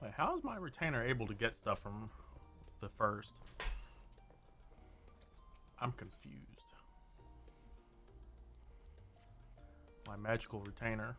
Wait, how is my retainer able to get stuff from the first? I'm confused. My magical retainer.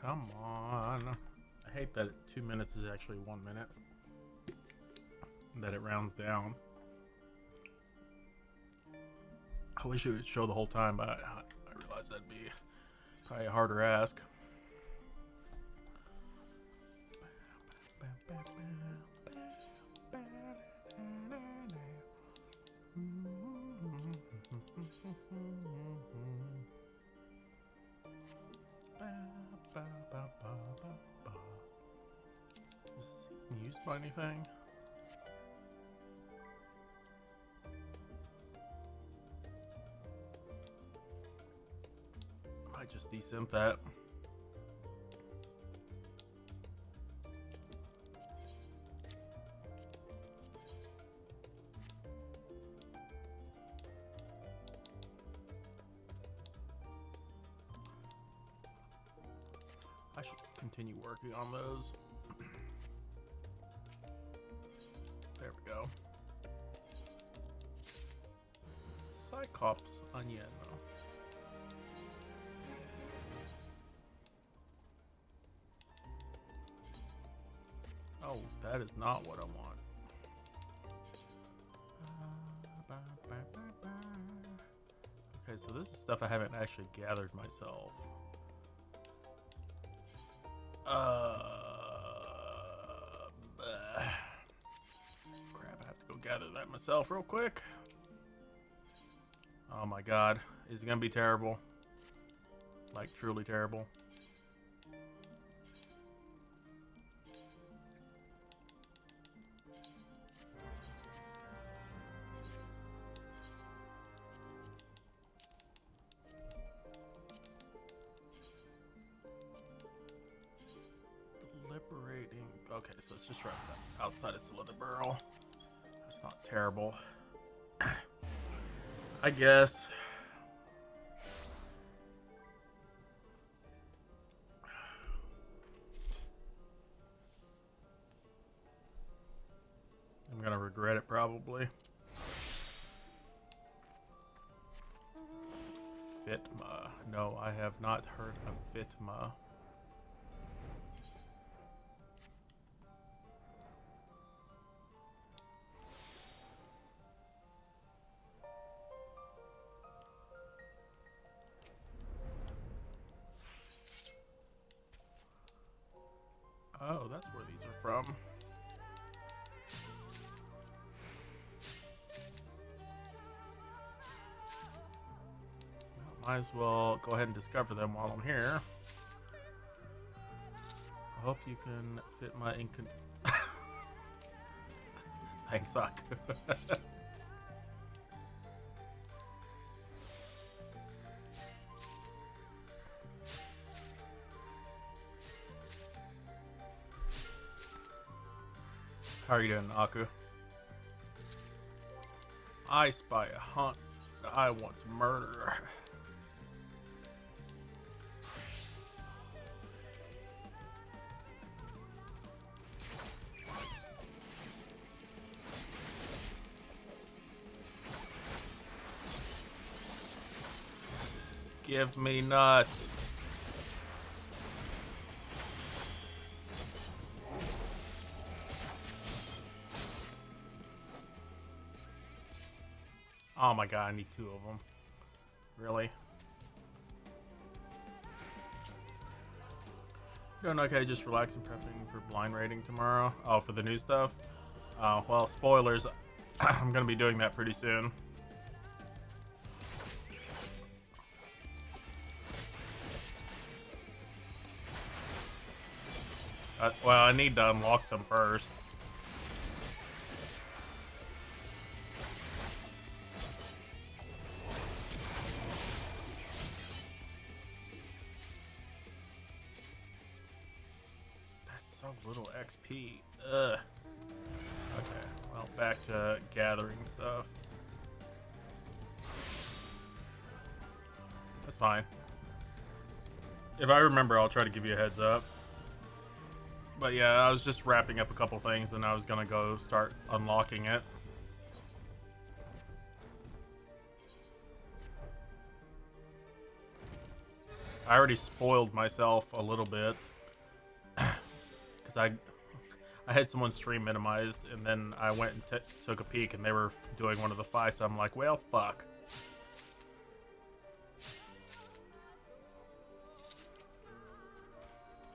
Come on. I hate that 2 minutes is actually 1 minute. That it rounds down. I wish it would show the whole time, but I realize that'd be probably a harder ask. Is this used by anything? I just desynth that. I should continue working on those. There we go. Cyclops onion. Oh, that is not what I want. Okay, so this is stuff I haven't actually gathered myself. Crap, I have to go gather that myself real quick. Oh my god, is it gonna be terrible? Like, truly terrible. Liberating. Okay, so it's just right outside of Slitherborough. That's not terrible. I guess. I'm gonna regret it probably. Fitma. No, I have not heard of Fitma. Oh, that's where these are from. Might as well go ahead and discover them while I'm here. I hope you can fit my Thanks, Aku. How are you doing, Aku? I spy a hunt I want to murder. Give me nuts. Oh my god, I need two of them. Really? Doing okay, just relaxing, prepping for blind rating tomorrow. Oh, for the new stuff? Well, spoilers. I'm gonna be doing that pretty soon. Well, I need to unlock them first. That's so little XP. Ugh. Okay, well, back to gathering stuff. That's fine. If I remember, I'll try to give you a heads up. But yeah, I was just wrapping up a couple things and I was gonna go start unlocking it. I already spoiled myself a little bit. Because I had someone stream minimized and then I went and took a peek and they were doing one of the fights. So I'm like, well, fuck.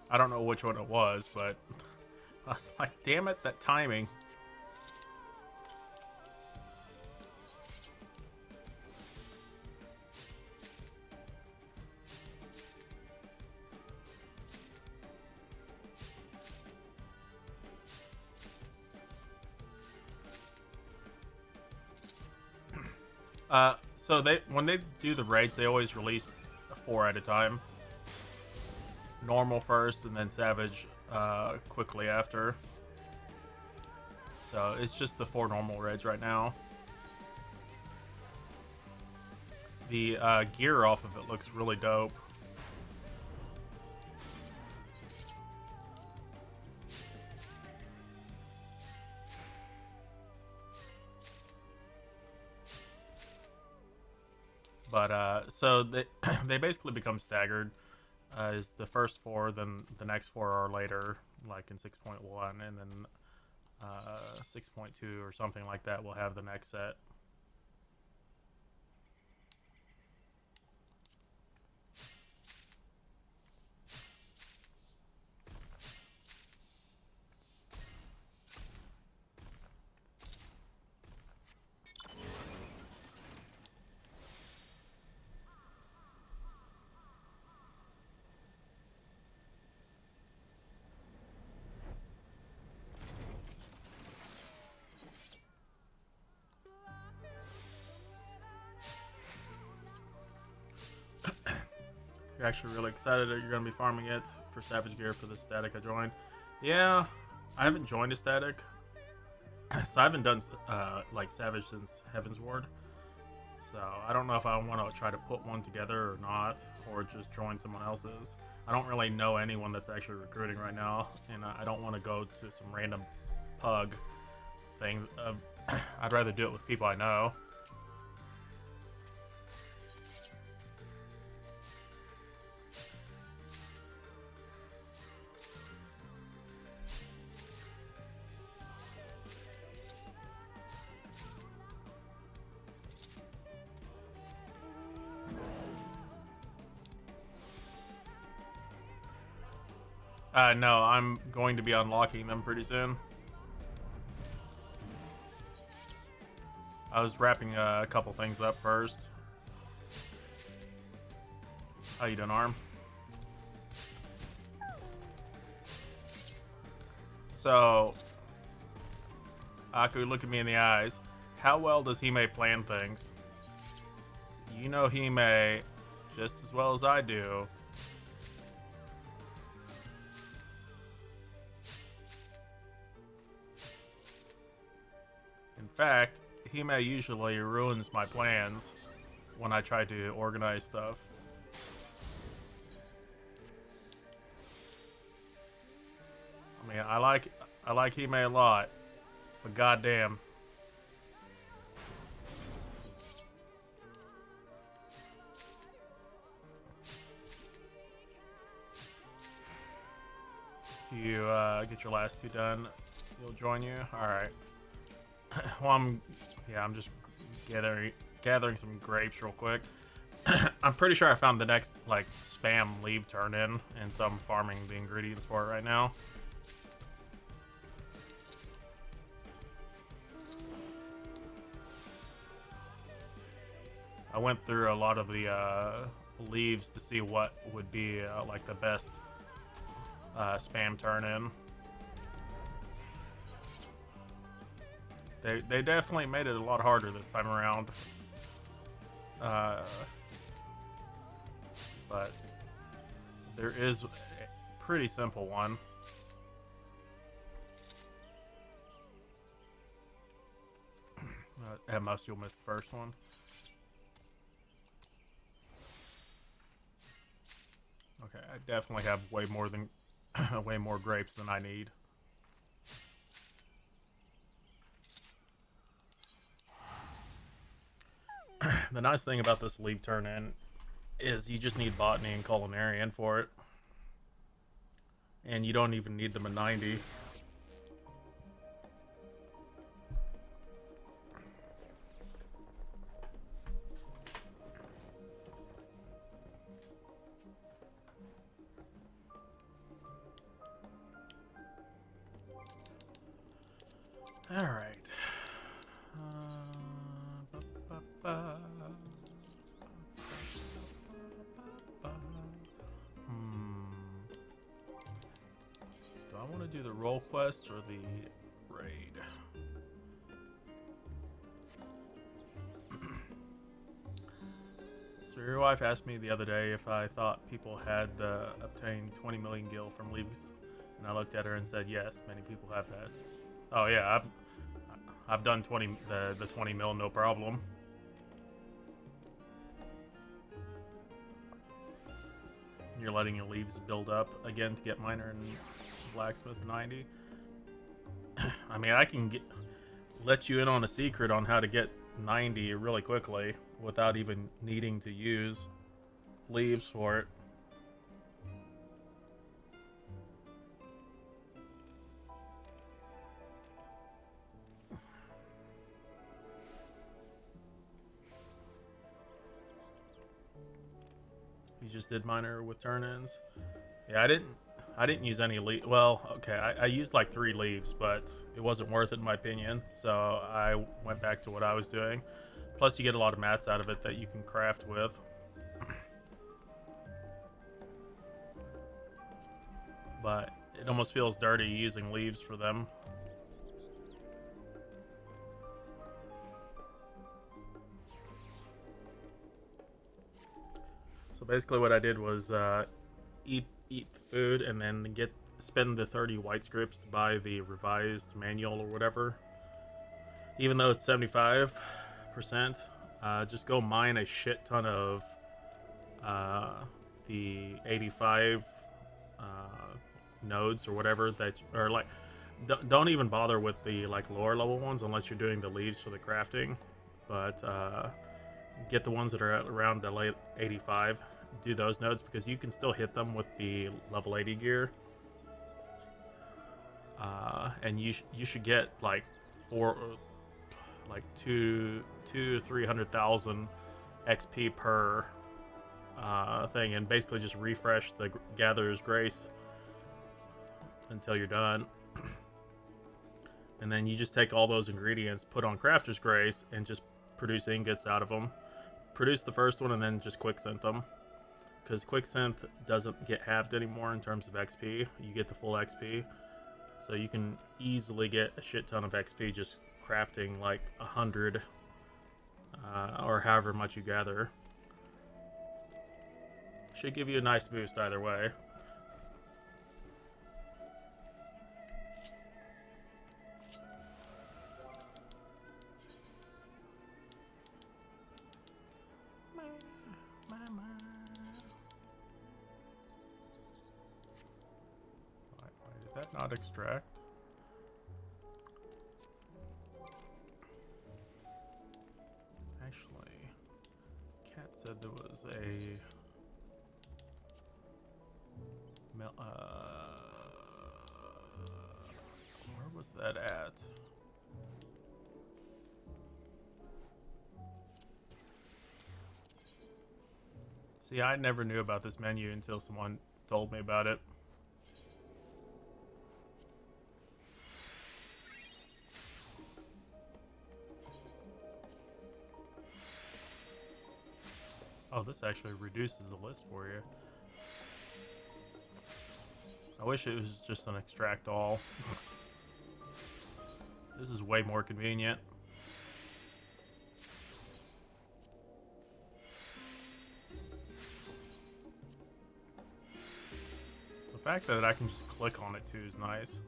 I don't know which one it was, but I was like, damn it, that timing. So when they do the raids, they always release 4 at a time. Normal first, and then Savage quickly after. So it's just the 4 normal raids right now. The gear off of it looks really dope. But so they basically become staggered. Is the first 4, then the next 4 are later, like in 6.1, and then 6.2 or something like that will have the next set. You're actually really excited that you're going to be farming it for Savage Gear for the static I joined. Yeah, I haven't joined a static. So I haven't done like Savage since Heaven's Ward. So I don't know if I want to try to put one together or not, or just join someone else's. I don't really know anyone that's actually recruiting right now, and I don't want to go to some random pug thing. I'd rather do it with people I know. No, I'm going to be unlocking them pretty soon. I was wrapping a couple things up first. How you doing, Arm? So, Aku, look at me in the eyes. How well does Hime plan things? You know Hime just as well as I do. In fact, Hime usually ruins my plans when I try to organize stuff. I mean, I like Hime a lot, but goddamn. You get your last 2 done, he'll join you. All right. Well, I'm just gathering some grapes real quick. I'm pretty sure I found the next like spam leave turn in, and so I'm farming the ingredients for it right now. I went through a lot of the leaves to see what would be like the best spam turn in. They definitely made it a lot harder this time around. But there is a pretty simple one. At most, you'll miss the first one. Okay, I definitely have way more than way more grapes than I need. The nice thing about this leave turn in is you just need botany and culinarian for it, and you don't even need them at 90. All right. Do I want to do the role quest or the raid? So your wife asked me the other day if I thought people had obtained 20 million gil from leaves, and I looked at her and said yes, many people have had. Oh yeah, I've done the 20 mil no problem. You're letting your leaves build up again to get miner and blacksmith 90. I mean, I can let you in on a secret on how to get 90 really quickly without even needing to use leaves for it. You just did miner with turn-ins. Yeah, I didn't use any leaf. Well, okay, I used like 3 leaves, but it wasn't worth it in my opinion. So I went back to what I was doing. Plus, you get a lot of mats out of it that you can craft with. But it almost feels dirty using leaves for them. So basically, what I did was eat the food and then spend the 30 white scripts to buy the revised manual or whatever. Even though it's 75%, just go mine a shit ton of the 85 nodes or whatever that are like. Don't even bother with the like lower level ones unless you're doing the leaves for the crafting. But get the ones that are at around the late 85. Do those nodes because you can still hit them with the level 80 gear. And you should get like 300,000 XP per thing, and basically just refresh the Gatherer's Grace until you're done. And then you just take all those ingredients, put on Crafter's Grace, and just produce ingots out of them. Produce the first one and then just quicksynth them. Because quicksynth doesn't get halved anymore in terms of XP. You get the full XP. So you can easily get a shit ton of XP just crafting like 100 or however much you gather. Should give you a nice boost either way. Why did that not extract? Actually, Cat said there was a where was that at? See, I never knew about this menu until someone told me about it. Oh, this actually reduces the list for you. I wish it was just an extract all. This is way more convenient. The fact that I can just click on it too is nice.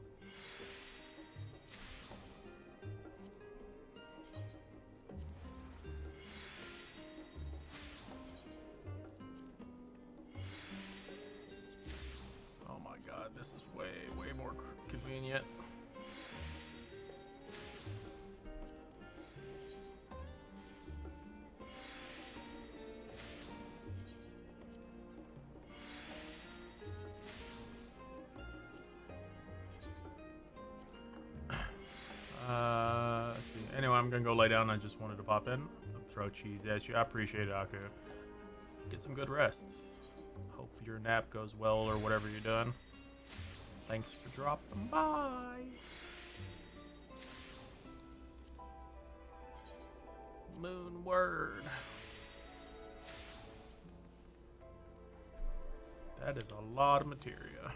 Oh my god, this is way more convenient. Let's see. Anyway, I'm gonna go lay down. I just wanted to pop in, throw cheese at you. I appreciate it, Aku. Get some good rest. Hope your nap goes well or whatever you're doing. Thanks for dropping by. Moon word. That is a lot of materia.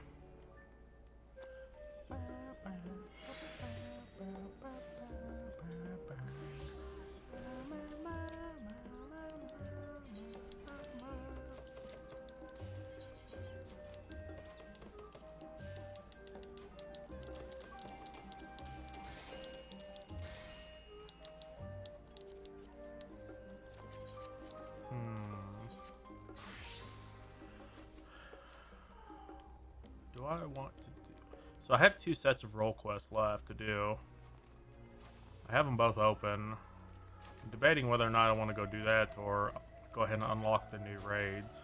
Do I want to do... So I have 2 sets of role quests left to do. I have them both open. I'm debating whether or not I want to go do that or go ahead and unlock the new raids.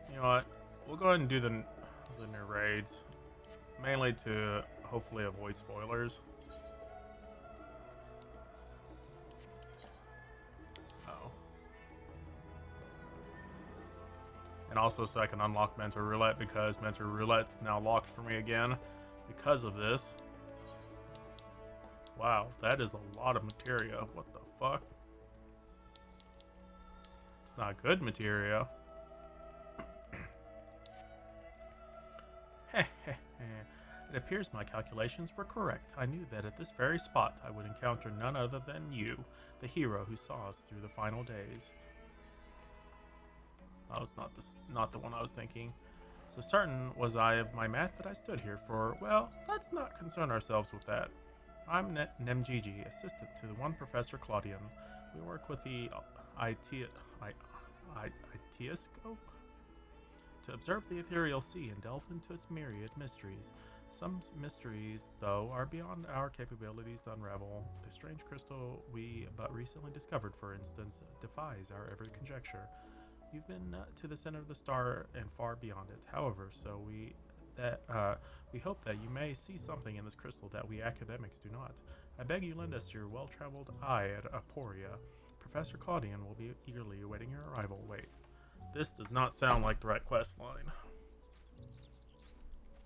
You know what? We'll go ahead and do the new raids. Mainly to hopefully avoid spoilers. Oh. And also so I can unlock Mentor Roulette because Mentor Roulette's now locked for me again because of this. Wow, that is a lot of materia. What the fuck? It's not good materia. It appears my calculations were correct. I knew that at this very spot I would encounter none other than you, the hero who saw us through the final days. Oh, it's not the one I was thinking. So certain was I of my math that I stood here for. Well, let's not concern ourselves with that. I'm Nemgigi, assistant to the one Professor Claudian. We work with the Itioscope to observe the ethereal sea and delve into its myriad mysteries. Some mysteries, though, are beyond our capabilities to unravel. The strange crystal we but recently discovered, for instance, defies our every conjecture. You've been to the center of the star and far beyond it. However, we hope that you may see something in this crystal that we academics do not. I beg you lend us your well-traveled eye at Aporia. Professor Claudian will be eagerly awaiting your arrival. Wait. This does not sound like the right quest line.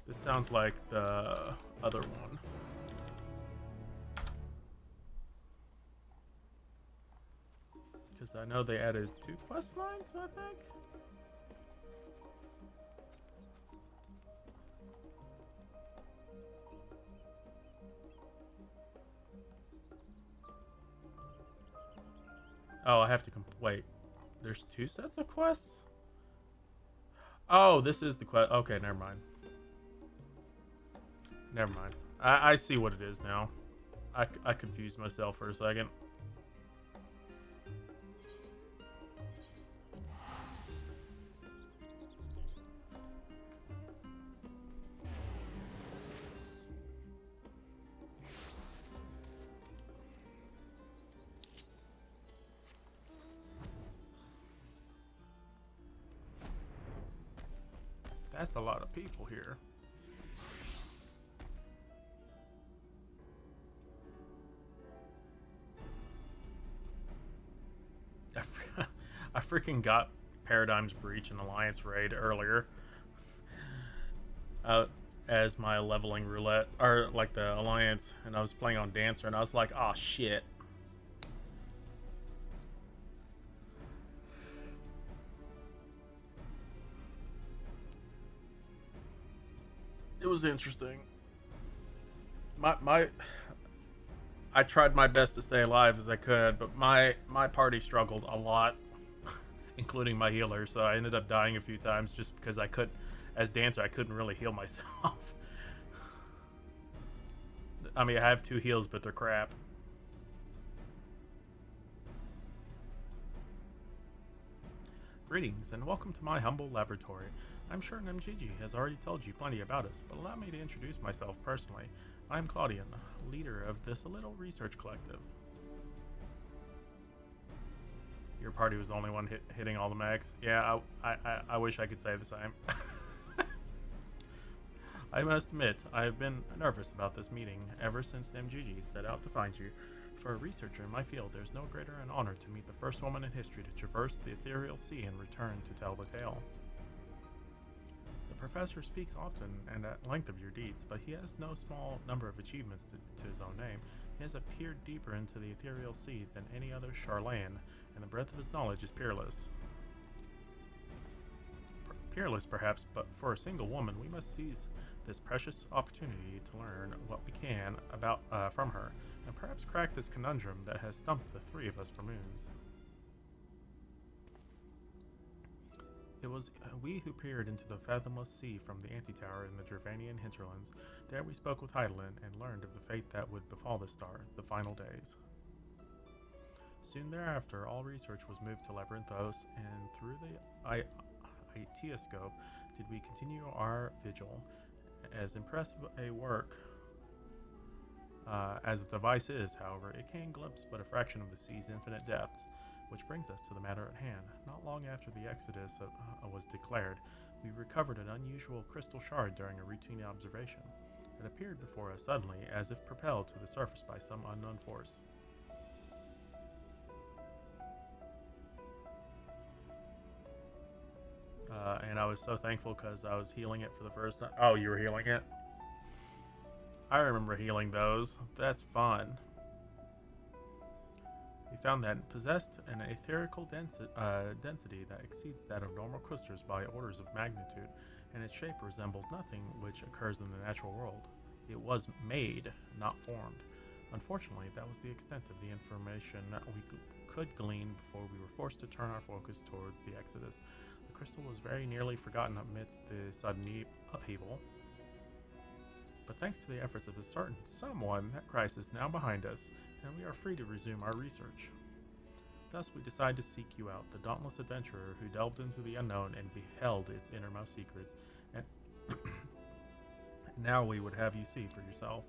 This sounds like the other one. Because I know they added 2 quest lines, I think? Oh, I have to wait. There's 2 sets of quests? Oh, this is the quest. Okay, never mind. Never mind. I see what it is now. I confused myself for a second. That's a lot of people here. I freaking got Paradigm's Breach and Alliance Raid earlier as my leveling roulette, or like the Alliance, and I was playing on Dancer, and I was like, oh shit. It was interesting. My I tried my best to stay alive as I could, but my party struggled a lot, including my healer. So I ended up dying a few times just because I could, as Dancer, I couldn't really heal myself. I mean, I have 2 heals, but they're crap. Greetings and welcome to my humble laboratory. I'm sure MGG has already told you plenty about us, but allow me to introduce myself personally. I'm Claudian, leader of this little research collective. Your party was the only one hitting all the max. Yeah, I wish I could say the same. I must admit, I have been nervous about this meeting ever since MGG set out to find you. For a researcher in my field, there's no greater an honor to meet the first woman in history to traverse the ethereal sea and return to tell the tale. The professor speaks often and at length of your deeds, but he has no small number of achievements to his own name. He has peered deeper into the ethereal sea than any other Charlatan, and the breadth of his knowledge is peerless. Peerless, perhaps, but for a single woman, we must seize this precious opportunity to learn what we can about from her, and perhaps crack this conundrum that has stumped the 3 of us for moons. It was we who peered into the fathomless sea from the antitower in the Gervanian hinterlands. There we spoke with Heidelin and learned of the fate that would befall the star, the final days. Soon thereafter, all research was moved to Labyrinthos, and through the Itioscope did we continue our vigil. As impressive a work as the device is, however, it can glimpse but a fraction of the sea's infinite depths, which brings us to the matter at hand. Not long after the Exodus was declared, we recovered an unusual crystal shard during a routine observation. It appeared before us suddenly, as if propelled to the surface by some unknown force. And I was so thankful because I was healing it for the first time. Oh, you were healing it? I remember healing those. That's fun. We found that it possessed an etherical density that exceeds that of normal crystals by orders of magnitude, and its shape resembles nothing which occurs in the natural world. It was made, not formed. Unfortunately, that was the extent of the information we could glean before we were forced to turn our focus towards the Exodus. The crystal was very nearly forgotten amidst the sudden upheaval. But thanks to the efforts of a certain someone, that crisis is now behind us, and we are free to resume our research. Thus, we decide to seek you out, the dauntless adventurer who delved into the unknown and beheld its innermost secrets, and now we would have you see for yourself.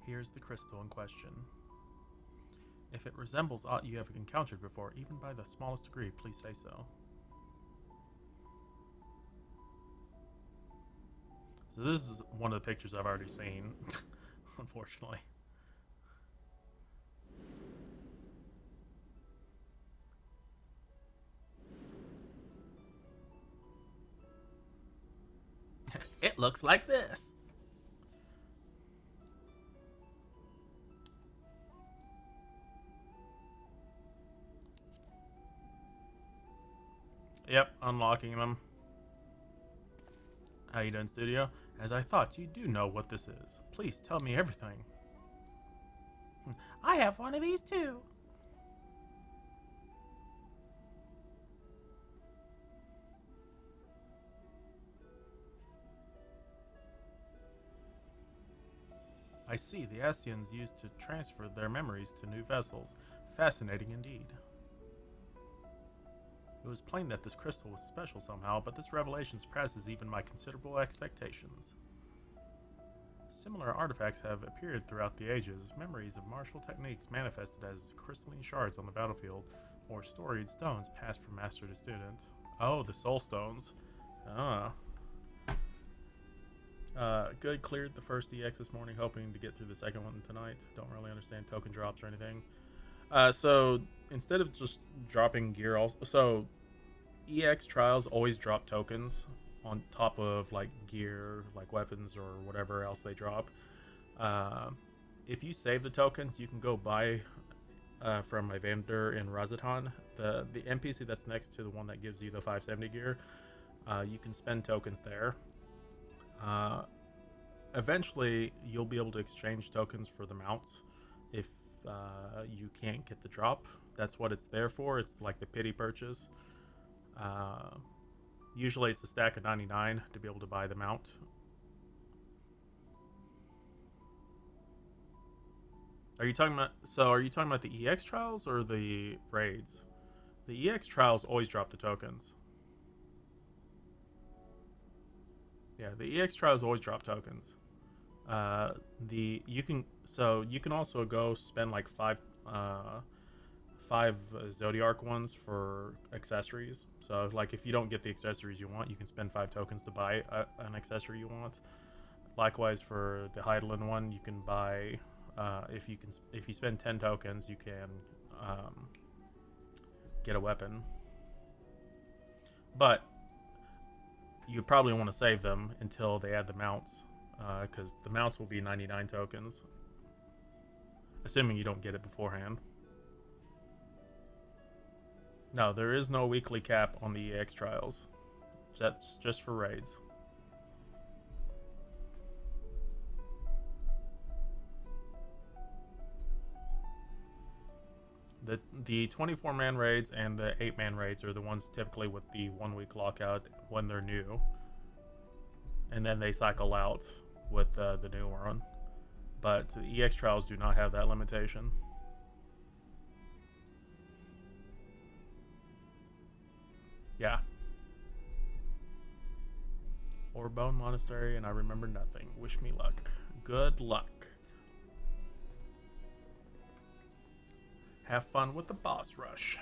Here's the crystal in question. If it resembles aught you have encountered before, even by the smallest degree, please say so. So this is one of the pictures I've already seen, unfortunately. It looks like this. Yep, unlocking them. How you doing, studio? As I thought, you do know what this is. Please tell me everything. I have one of these too. I see the Asians used to transfer their memories to new vessels. Fascinating indeed. It was plain that this crystal was special somehow, but this revelation surpasses even my considerable expectations. Similar artifacts have appeared throughout the ages, memories of martial techniques manifested as crystalline shards on the battlefield, or storied stones passed from master to student. Oh, the soul stones. Ah. Good, cleared the first EX this morning, hoping to get through the second one tonight. Don't really understand token drops or anything. So instead of just dropping gear, also, so EX trials always drop tokens on top of like gear, like weapons or whatever else they drop. Uh, if you save the tokens, you can go buy from a vendor in Razatan, the NPC that's next to the one that gives you the 570 gear. You can spend tokens there. Uh, Eventually, you'll be able to exchange tokens for the mounts if you can't get the drop. That's what it's there for. It's like the pity purchase. Usually, it's a stack of 99 to be able to buy the mount. Are you talking about? So, are you talking about the EX trials or the raids? The EX trials always drop the tokens. Yeah, the EX trials always drop tokens. You can also go spend like five Zodiac ones for accessories. So like if you don't get the accessories you want, you can spend 5 tokens to buy an accessory you want. Likewise for the Heidelin one, you can buy if you spend 10 tokens, you can get a weapon. But you probably want to save them until they add the mounts, because the mounts will be 99 tokens, assuming you don't get it beforehand. No, there is no weekly cap on the EX trials. That's just for raids. The 24-man raids and the 8-man raids are the ones typically with the 1 week lockout when they're new, and then they cycle out with the new one. But the EX trials do not have that limitation. Yeah. Or Bone Monastery, and I remember nothing. Wish me luck. Good luck. Have fun with the boss rush.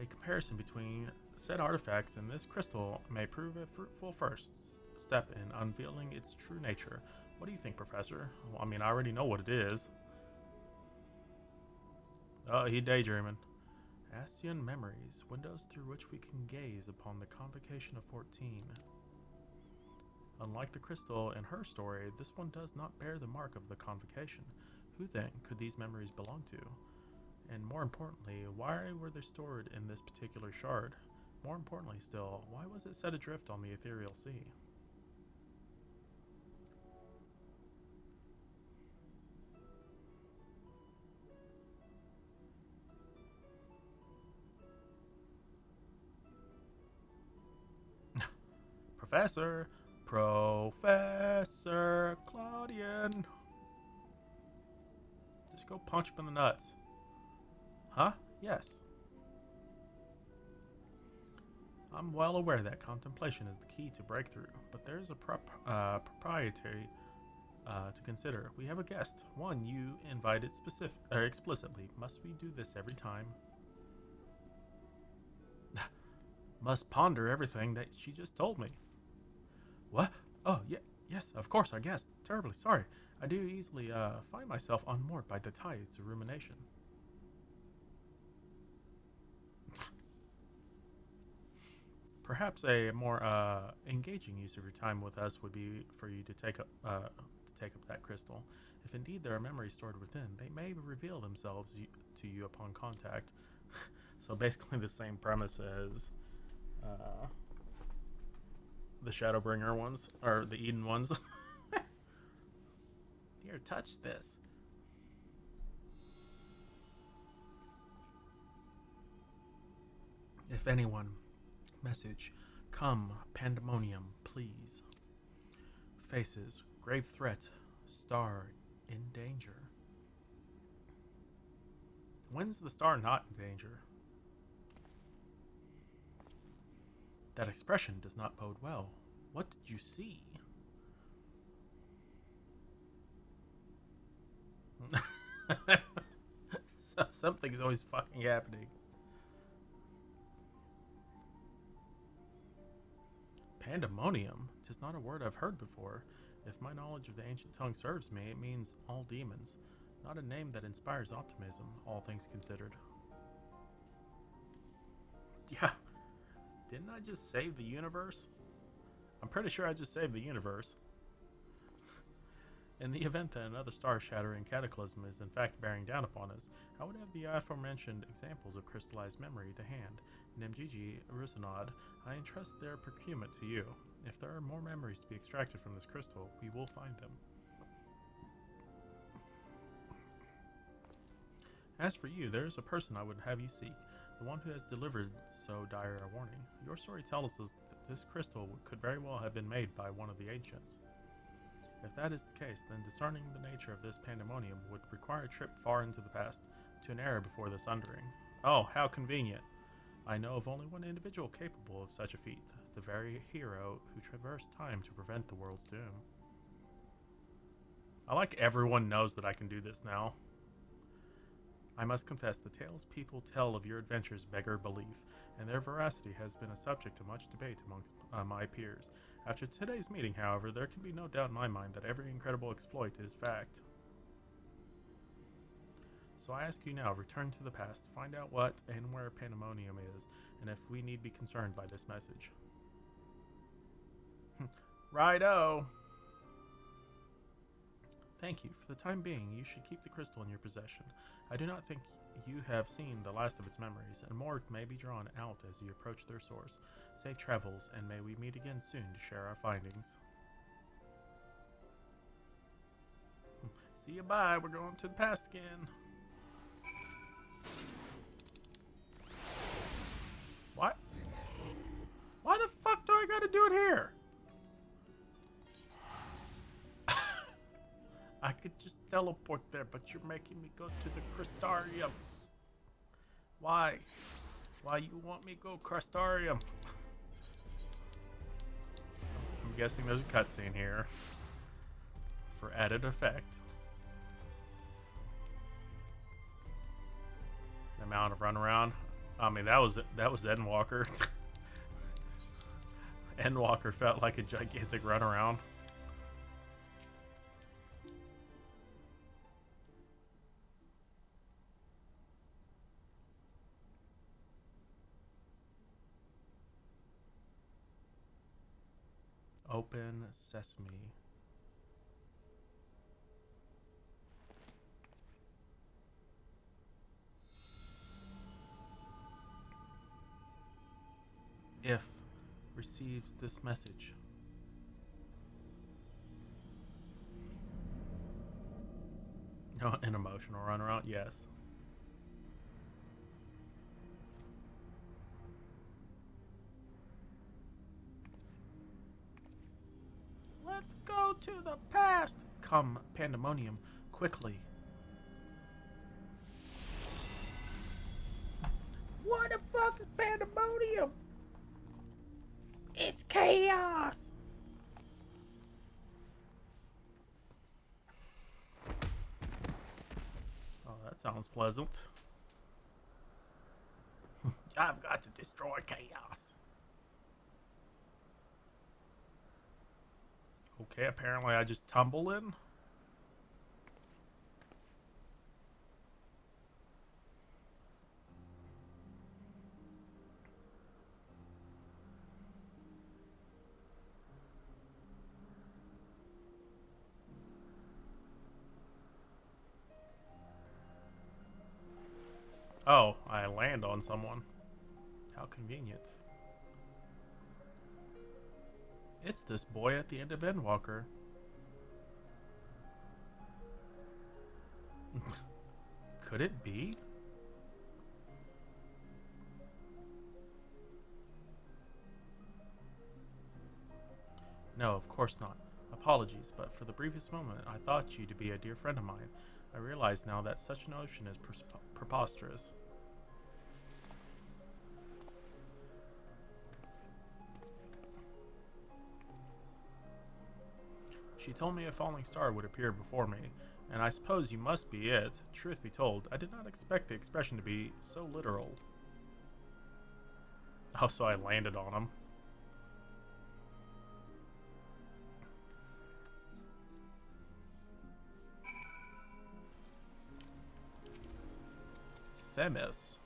A comparison between said artifacts and this crystal may prove a fruitful first step in unveiling its true nature. What do you think, Professor? Well, I mean, I already know what it is. Oh, he daydreaming. Ascian memories, windows through which we can gaze upon the convocation of 14. Unlike the crystal in her story, this one does not bear the mark of the convocation. Who then could these memories belong to? And more importantly, why were they stored in this particular shard? More importantly still, why was it set adrift on the ethereal sea? Professor! Professor Claudian! Just go punch him in the nuts. Huh? Yes. I'm well aware that contemplation is the key to breakthrough, but there is a proprietary to consider. We have a guest, one you invited explicitly. Must we do this every time? Must ponder everything that she just told me. What? Oh, yeah, yes, of course, I guessed. Terribly sorry. I do easily find myself unmoored by the tides of rumination. Perhaps a more engaging use of your time with us would be for you to take up that crystal. If indeed there are memories stored within, they may reveal themselves to you upon contact. So basically the same premise as the Shadowbringer ones, or the Eden ones. Here, touch this. If anyone, message, come, pandemonium, please. Faces, grave threat, star in danger. When's the star not in danger? That expression does not bode well. What did you see? Something's always fucking happening. Pandemonium? 'Tis not a word I've heard before. If my knowledge of the ancient tongue serves me, it means all demons. Not a name that inspires optimism, all things considered. Yeah, didn't I just save the universe? I'm pretty sure I just saved the universe. In the event that another star-shattering cataclysm is in fact bearing down upon us, I would have the aforementioned examples of crystallized memory to hand. Nemgigi Rusanad, I entrust their procurement to you. If there are more memories to be extracted from this crystal, we will find them. As for you, there is a person I would have you seek, the one who has delivered so dire a warning. Your story tells us that this crystal could very well have been made by one of the ancients. If that is the case, then discerning the nature of this pandemonium would require a trip far into the past, to an era before the Sundering. Oh, how convenient! I know of only one individual capable of such a feat, the very hero who traversed time to prevent the world's doom. I like everyone knows that I can do this now. I must confess, the tales people tell of your adventures beggar belief, and their veracity has been a subject of much debate amongst my peers. After today's meeting, however, there can be no doubt in my mind that every incredible exploit is fact. So I ask you now, return to the past, find out what and where Pandemonium is, and if we need be concerned by this message. Righto! Thank you. For the time being, you should keep the crystal in your possession. I do not think you have seen the last of its memories, and more may be drawn out as you approach their source. Safe travels, and may we meet again soon to share our findings. See you, bye. We're going to the past again. What? Why the fuck do I gotta do it here? I could just teleport there, but you're making me go to the Crystarium. Why? Why you want me to go Crystarium? I'm guessing there's a cutscene here for added effect. The amount of runaround. I mean, that was Endwalker. Endwalker felt like a gigantic runaround. Open sesame. If receives this message. Oh, an emotional runaround, yes. Let's go to the past. Come, Pandemonium, quickly. What the fuck is Pandemonium? It's chaos. Oh, that sounds pleasant. I've got to destroy chaos. Okay, apparently I just tumble in. Oh, I land on someone. How convenient. It's this boy at the end of Endwalker. Could it be? No, of course not. Apologies, but for the briefest moment I thought you to be a dear friend of mine. I realize now that such a notion is preposterous. She told me a falling star would appear before me, and I suppose you must be it. Truth be told, I did not expect the expression to be so literal. Oh, so I landed on him. Themis.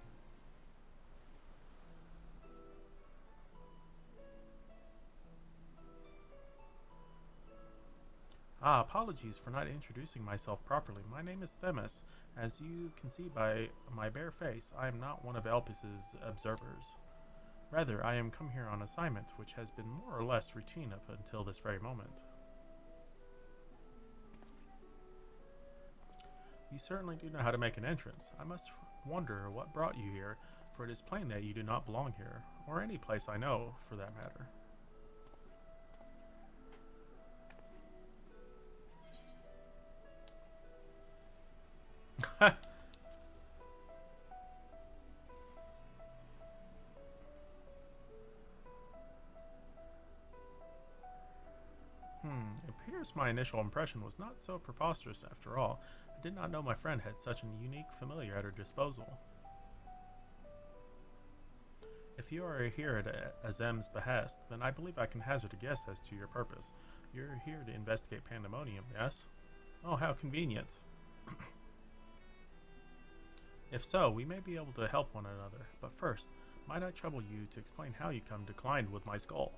Ah, apologies for not introducing myself properly. My name is Themis. As you can see by my bare face, I am not one of Elpis's observers. Rather, I am come here on assignment, which has been more or less routine up until this very moment. You certainly do know how to make an entrance. I must wonder what brought you here, for it is plain that you do not belong here, or any place I know, for that matter. It appears my initial impression was not so preposterous after all. I did not know my friend had such a unique familiar at her disposal. If you are here at Azem's behest, then I believe I can hazard a guess as to your purpose. You're here to investigate Pandemonium, yes? Oh, how convenient. If so, we may be able to help one another, but first, might I trouble you to explain how you come declined with my skull?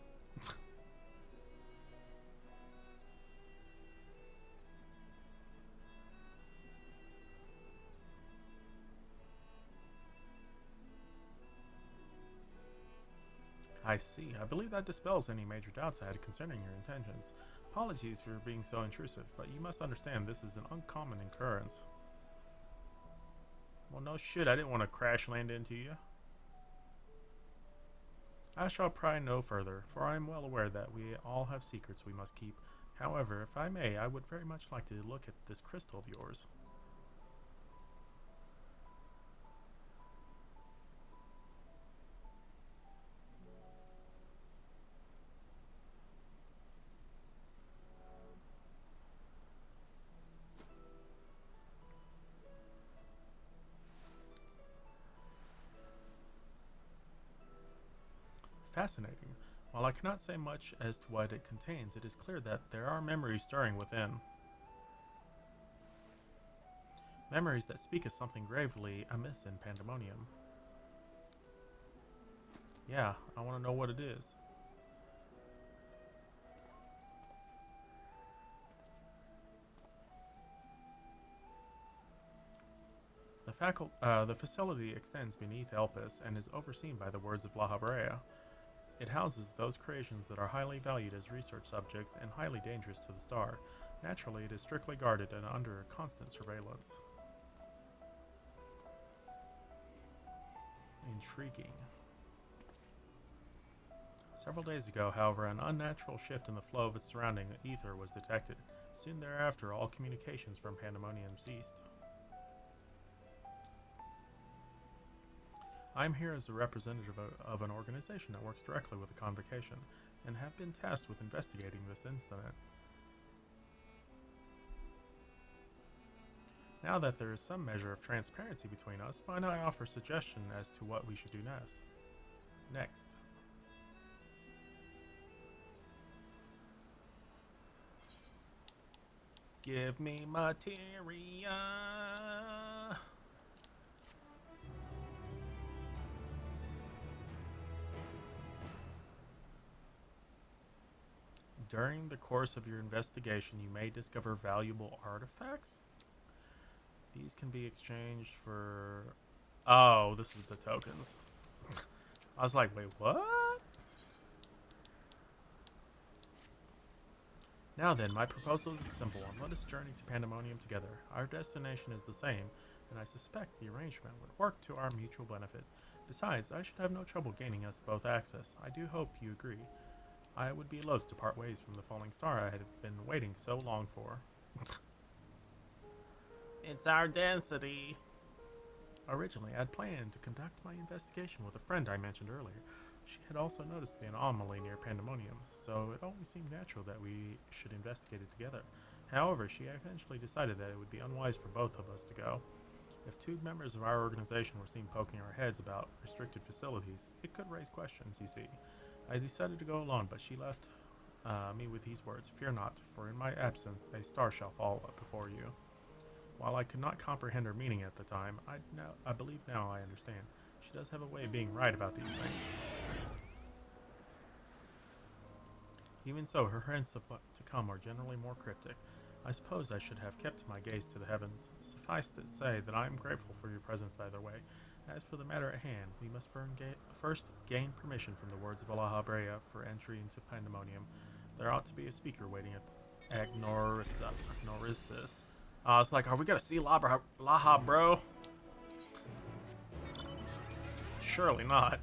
I see. I believe that dispels any major doubts I had concerning your intentions. Apologies for being so intrusive, but you must understand this is an uncommon occurrence. Well, no shit, I didn't want to crash land into you. I shall pry no further, for I am well aware that we all have secrets we must keep. However, if I may, I would very much like to look at this crystal of yours. Fascinating. While I cannot say much as to what it contains, it is clear that there are memories stirring within. Memories that speak of something gravely amiss in Pandemonium. Yeah, I want to know what it is. The facility extends beneath Elpis and is overseen by the words of La Habrea. It houses those creations that are highly valued as research subjects and highly dangerous to the star. Naturally, it is strictly guarded and under constant surveillance. Intriguing. Several days ago, however, an unnatural shift in the flow of its surrounding ether was detected. Soon thereafter, all communications from Pandemonium ceased. I am here as a representative of an organization that works directly with the Convocation, and have been tasked with investigating this incident. Now that there is some measure of transparency between us, might I offer suggestion as to what we should do next? Give me materia. During the course of your investigation, you may discover valuable artifacts. These can be exchanged for... Oh, this is the tokens. I was like, wait, what? Now then, my proposal is a simple one. Let us journey to Pandemonium together. Our destination is the same, and I suspect the arrangement would work to our mutual benefit. Besides, I should have no trouble gaining us both access. I do hope you agree. I would be loath to part ways from the falling star I had been waiting so long for. It's our density. Originally, I had planned to conduct my investigation with a friend I mentioned earlier. She had also noticed the anomaly near Pandemonium, so it only seemed natural that we should investigate it together. However, she eventually decided that it would be unwise for both of us to go. If two members of our organization were seen poking our heads about restricted facilities, it could raise questions, you see. I decided to go alone, but she left me with these words: "Fear not, for in my absence a star shall fall before you." While I could not comprehend her meaning at the time, I believe now I understand. She does have a way of being right about these things. Even so, her hints of what to come are generally more cryptic. I suppose I should have kept my gaze to the heavens. Suffice to say that I am grateful for your presence either way. As for the matter at hand, we must first gain permission from the words of Allah Brea for entry into Pandemonium. There ought to be a speaker waiting at Agnorisis. I was like, are we gonna see Laha, bro? Surely not.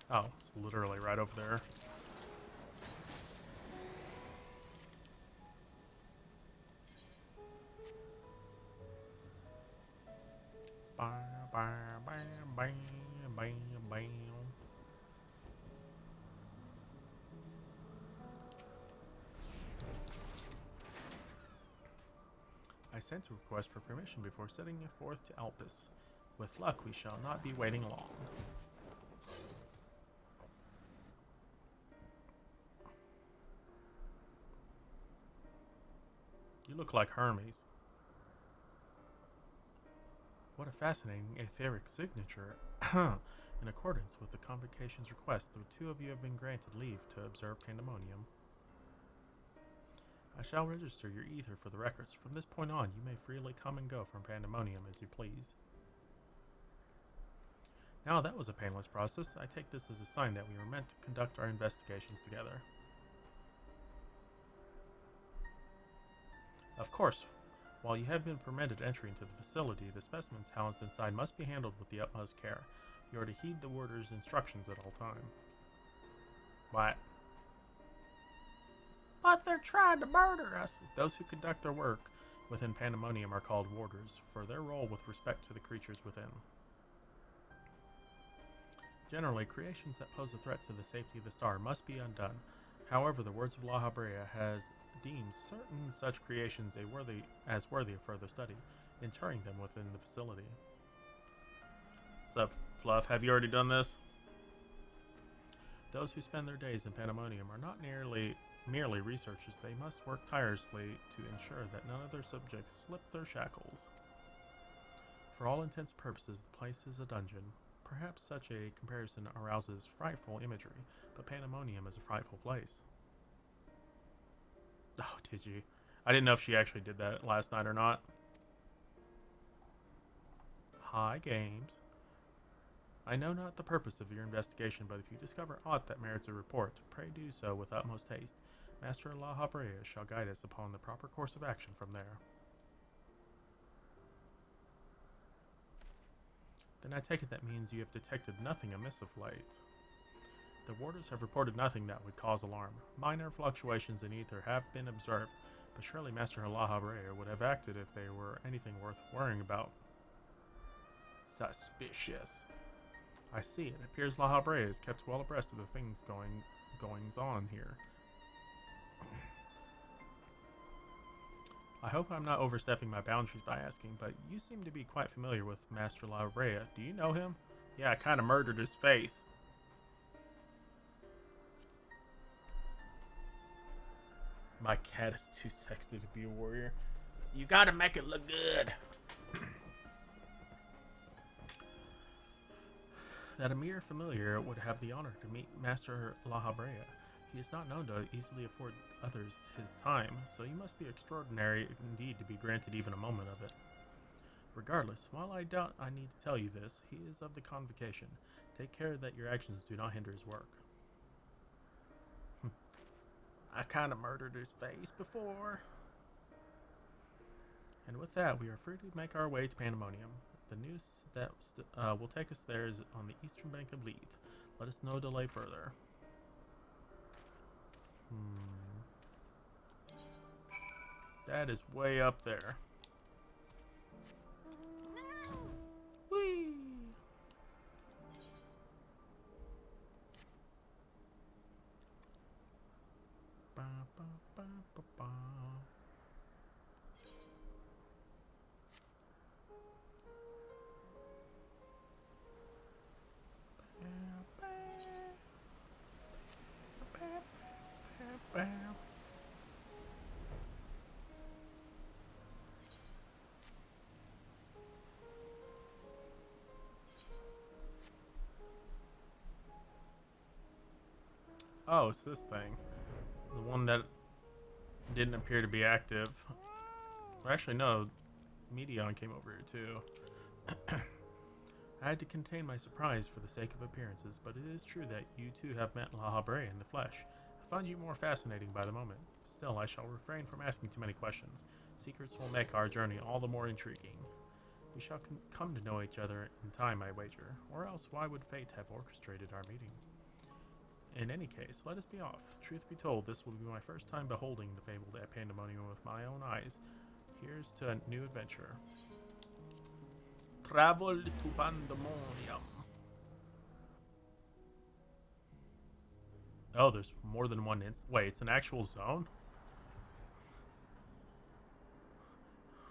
Oh, it's literally right over there. Bam, bam, bam, bam, bam, bam. I sent a request for permission before setting forth to Alpus. With luck, we shall not be waiting long. You look like Hermes. What a fascinating etheric signature. In accordance with the convocation's request, the two of you have been granted leave to observe Pandemonium. I shall register your ether for the records. From this point on, you may freely come and go from Pandemonium as you please. Now that was a painless process. I take this as a sign that we were meant to conduct our investigations together. Of course, while you have been permitted entry into the facility, the specimens housed inside must be handled with the utmost care. You are to heed the warder's instructions at all times. What? But they're trying to murder us. Those who conduct their work within Pandemonium are called warders, for their role with respect to the creatures within. Generally, creations that pose a threat to the safety of the star must be undone. However, the words of La Habrea has deemed certain such creations worthy of further study, interring them within the facility. What's up, Fluff? Have you already done this? Those who spend their days in Pandemonium are not merely researchers. They must work tirelessly to ensure that none of their subjects slip their shackles. For all intents and purposes, the place is a dungeon. Perhaps such a comparison arouses frightful imagery, but Pandemonium is a frightful place. Oh, did you? I didn't know if she actually did that last night or not. Hi, Games. I know not the purpose of your investigation, but if you discover aught that merits a report, pray do so with utmost haste. Master La Habrea shall guide us upon the proper course of action from there. Then I take it that means you have detected nothing amiss of late. The warders have reported nothing that would cause alarm. Minor fluctuations in ether have been observed, but surely Master La Habrea would have acted if they were anything worth worrying about. Suspicious. I see. It appears La Habrea is kept well abreast of the things goings on here. I hope I'm not overstepping my boundaries by asking, but you seem to be quite familiar with Master La Habrea. Do you know him? Yeah, I kind of murdered his face. My cat is too sexy to be a warrior. You gotta make it look good. That a mere familiar would have the honor to meet Master La Habrea. He is not known to easily afford others his time, so you must be extraordinary indeed to be granted even a moment of it. Regardless, while I doubt I need to tell you this, he is of the convocation. Take care that your actions do not hinder his work. I kind of murdered his face before. And with that, we are free to make our way to Pandemonium. The news that will take us there is on the eastern bank of Leith. Let us no delay further. That is way up there. Whee! Oh, it's this thing. The one that didn't appear to be active. Or actually, no. Medion came over here too. I had to contain my surprise for the sake of appearances, but it is true that you two have met La Habre in the flesh. I find you more fascinating by the moment. Still, I shall refrain from asking too many questions. Secrets will make our journey all the more intriguing. We shall come to know each other in time, I wager. Or else, why would fate have orchestrated our meeting? In any case, let us be off. Truth be told, this will be my first time beholding the fabled Pandemonium with my own eyes. Here's to a new adventure. Travel to Pandemonium. Oh, there's more than one wait, it's an actual zone?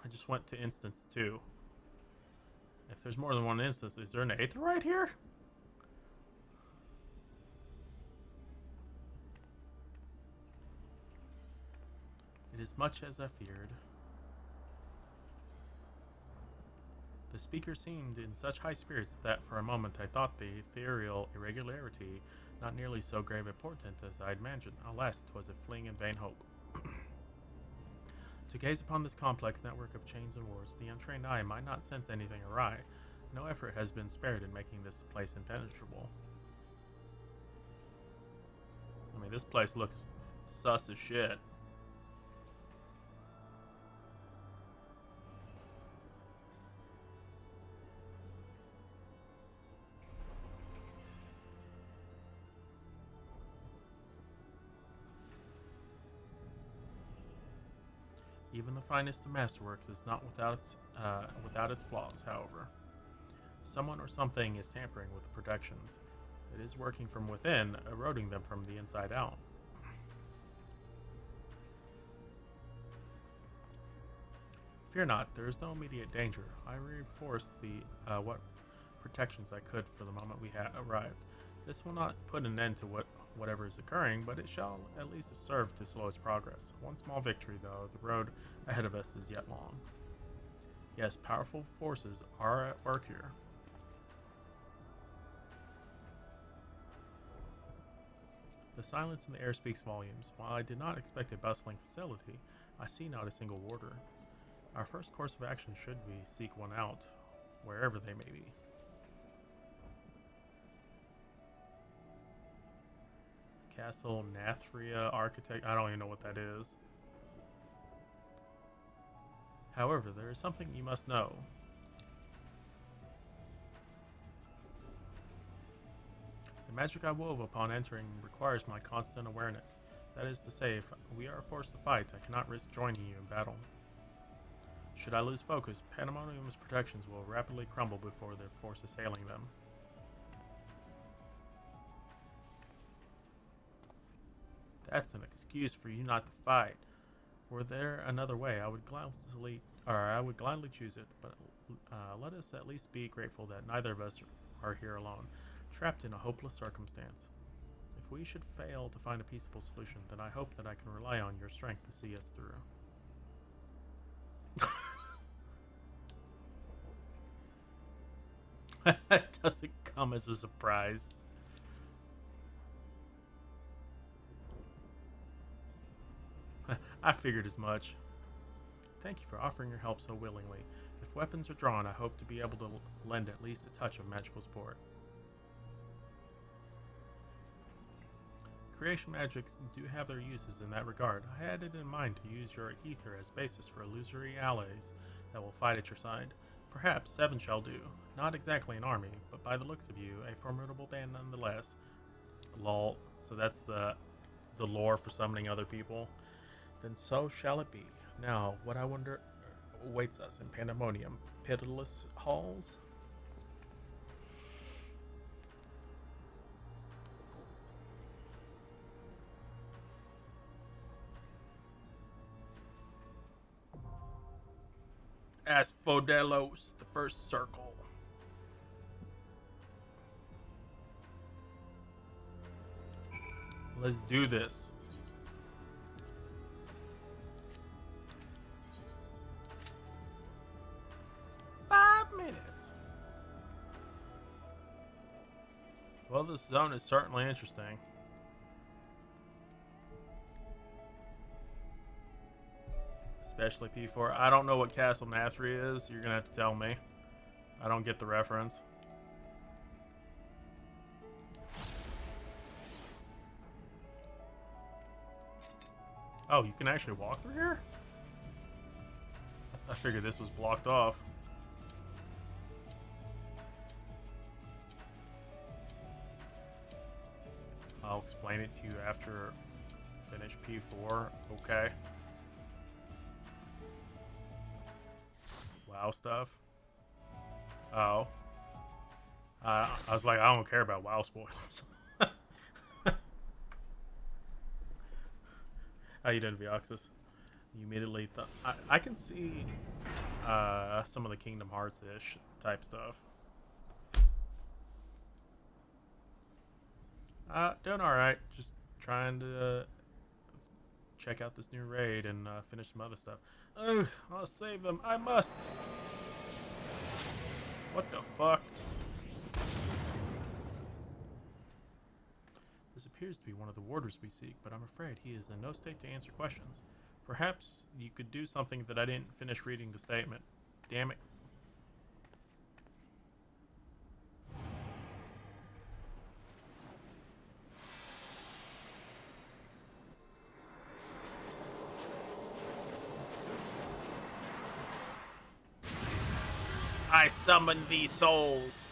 I just went to instance 2. If there's more than one instance, is there an 8th right here? It is much as I feared. The speaker seemed in such high spirits that for a moment I thought the ethereal irregularity not nearly so grave a portent as I had imagined. Alas, 'twas a fling in vain hope. To gaze upon this complex network of chains and wards, the untrained eye might not sense anything awry. No effort has been spared in making this place impenetrable. I mean, this place looks sus as shit. Even the finest of masterworks is not without its flaws, however. Someone or something is tampering with the protections. It is working from within, eroding them from the inside out. Fear not, there is no immediate danger. I reinforced what protections I could for the moment we had arrived. This will not put an end to whatever is occurring, but it shall at least serve to slow its progress. One small victory, though, the road ahead of us is yet long. Yes, powerful forces are at work here. The silence in the air speaks volumes. While I did not expect a bustling facility, I see not a single warder. Our first course of action should be seek one out, wherever they may be. Castle Nathria Architect. I don't even know what that is. However, there is something you must know. The magic I wove upon entering requires my constant awareness. That is to say, if we are forced to fight, I cannot risk joining you in battle. Should I lose focus, Pandemonium's protections will rapidly crumble before their force assailing them. That's an excuse for you not to fight. Were there another way, I would gladly choose it, but let us at least be grateful that neither of us are here alone, trapped in a hopeless circumstance. If we should fail to find a peaceable solution, then I hope that I can rely on your strength to see us through. That doesn't come as a surprise. I figured as much. Thank you for offering your help so willingly. If weapons are drawn, I hope to be able to lend at least a touch of magical support. Creation magics do have their uses in that regard. I had it in mind to use your ether as basis for illusory allies that will fight at your side. Perhaps 7 shall do. Not exactly an army, but by the looks of you, a formidable band nonetheless. Lol. So that's the lore for summoning other people. Then so shall it be. Now, what I wonder awaits us in Pandemonium? Pitiless halls? Asphodelos, the first circle. Let's do this. Well, this zone is certainly interesting. Especially P4. I don't know what Castle Nathri is. You're gonna have to tell me. I don't get the reference. Oh, you can actually walk through here? I figured this was blocked off. I'll explain it to you after finish P4. Okay. WoW stuff. Oh. I was like, I don't care about WoW spoilers. How you doing, Vioxus? You immediately thought... I can see some of the Kingdom Hearts-ish type stuff. Doing alright. Just trying to check out this new raid and finish some other stuff. Ugh, I'll save them. I must. What the fuck? This appears to be one of the warders we seek, but I'm afraid he is in no state to answer questions. Perhaps you could do something that I didn't finish reading the statement. Damn it. I summon these souls.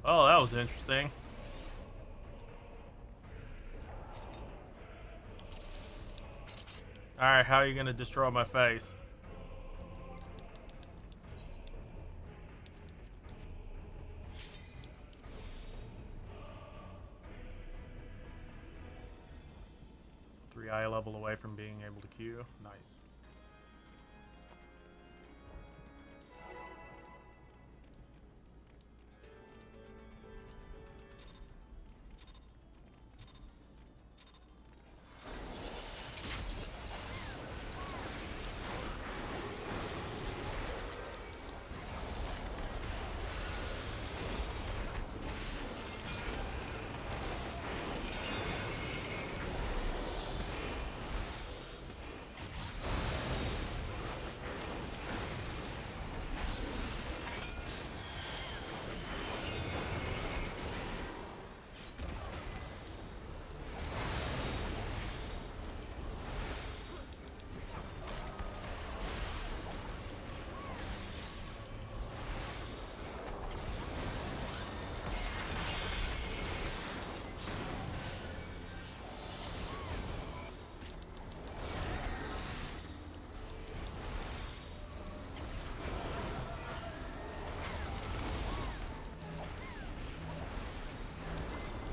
Oh, that was interesting. Alright, how are you gonna destroy my face? Eye level away from being able to queue. Nice.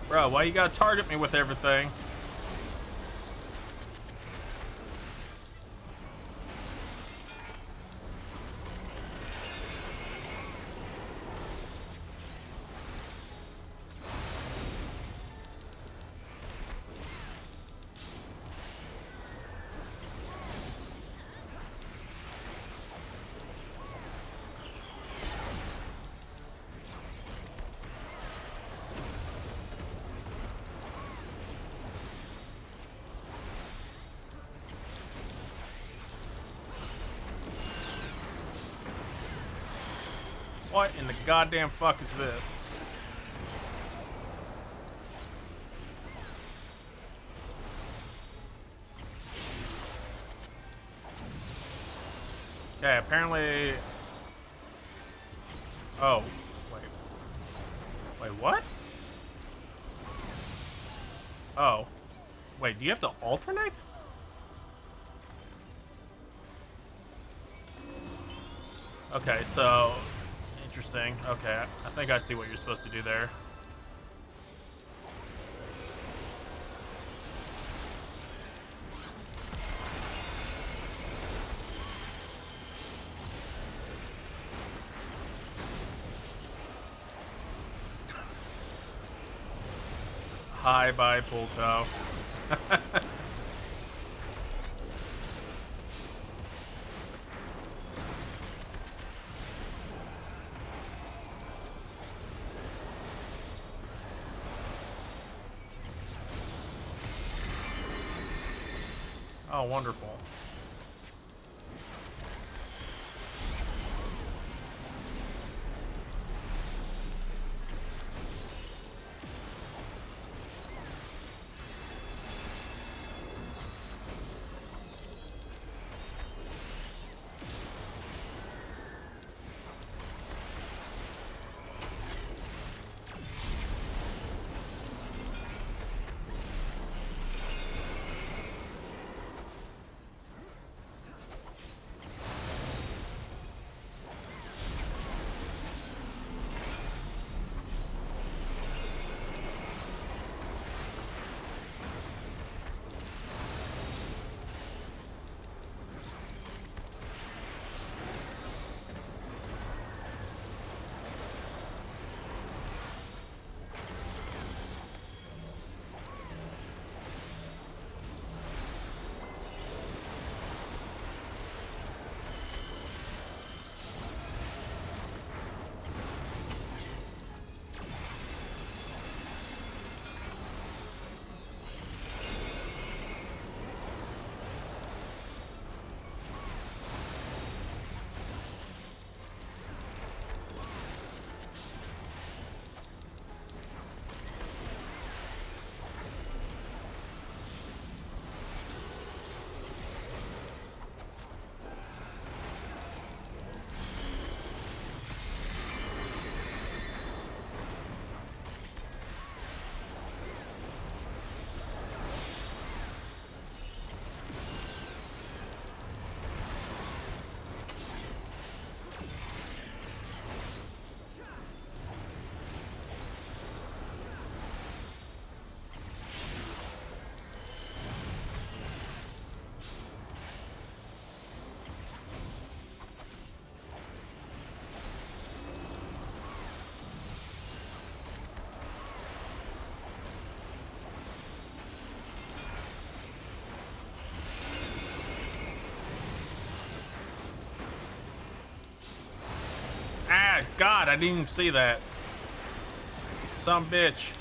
Bro, why you gotta target me with everything? What in the goddamn fuck is this? Okay, apparently... Oh, wait. Wait, what? Oh. Wait, do you have to alternate? Okay, so interesting. Okay, I think I see what you're supposed to do there. Hi, bye, Pulto. Oh, wonderful. Ah, God, I didn't even see that. Some bitch.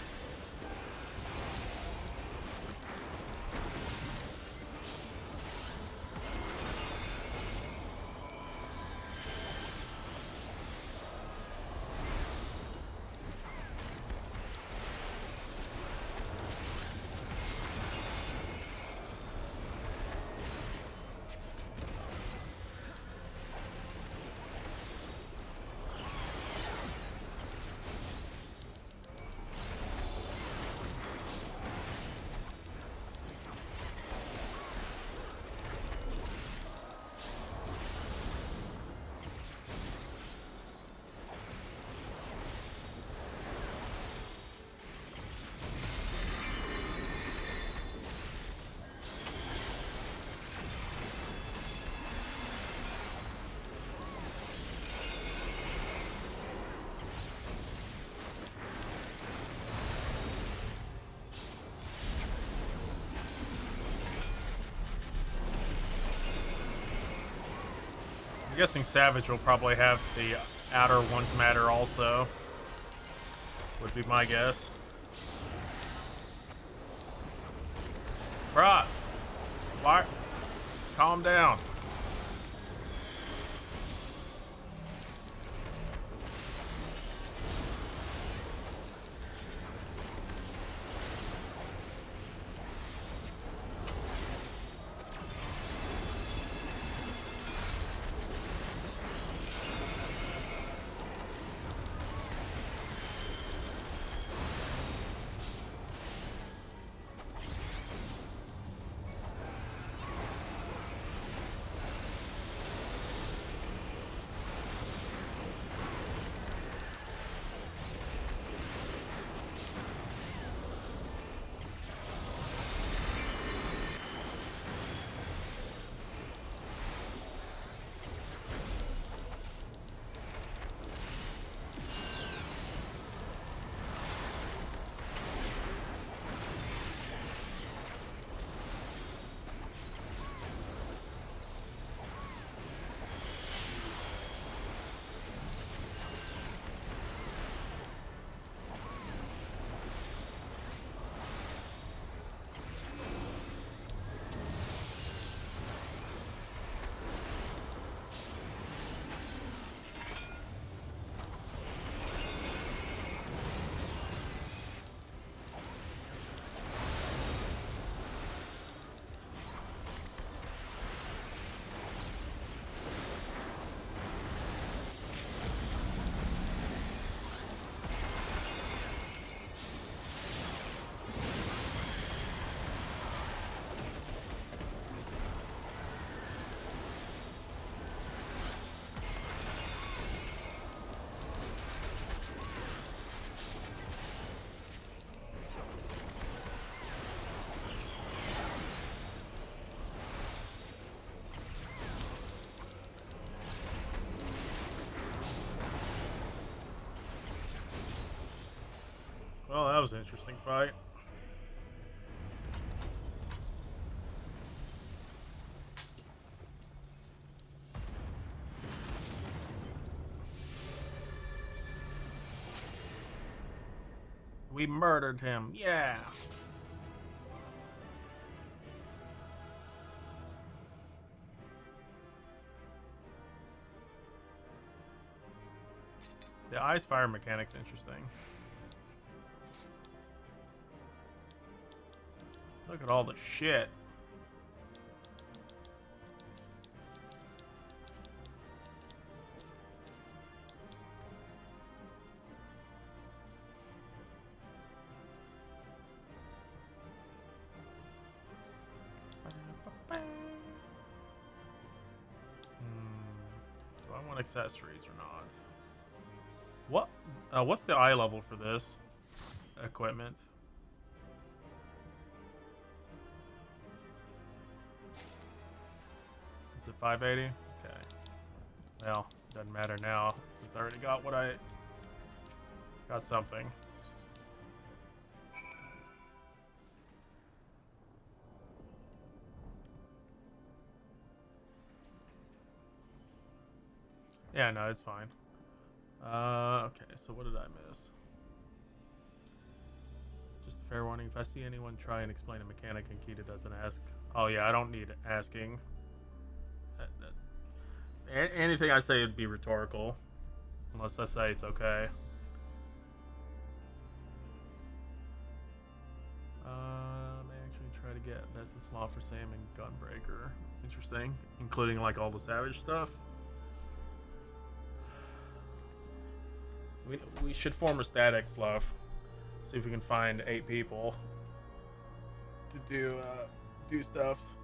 I'm guessing Savage will probably have the outer ones matter also. Would be my guess. Bruh. Why? Calm down. was an interesting fight. We murdered him. Yeah. The ice fire mechanic's interesting. Look at all the shit. Do I want accessories or not? What? What's the eye level for this equipment? Is it 580? Okay. Well, doesn't matter now since I already got what I got something. Yeah, no, it's fine. Okay, so what did I miss? Just a fair warning, if I see anyone try and explain a mechanic and Kita doesn't ask... Oh yeah, I don't need asking. Anything I say would be rhetorical. Unless I say it's okay. May actually try to get best of slot for Sam and Gunbreaker. Interesting. Including like all the Savage stuff. We should form a static fluff. See if we can find 8 people to do stuffs.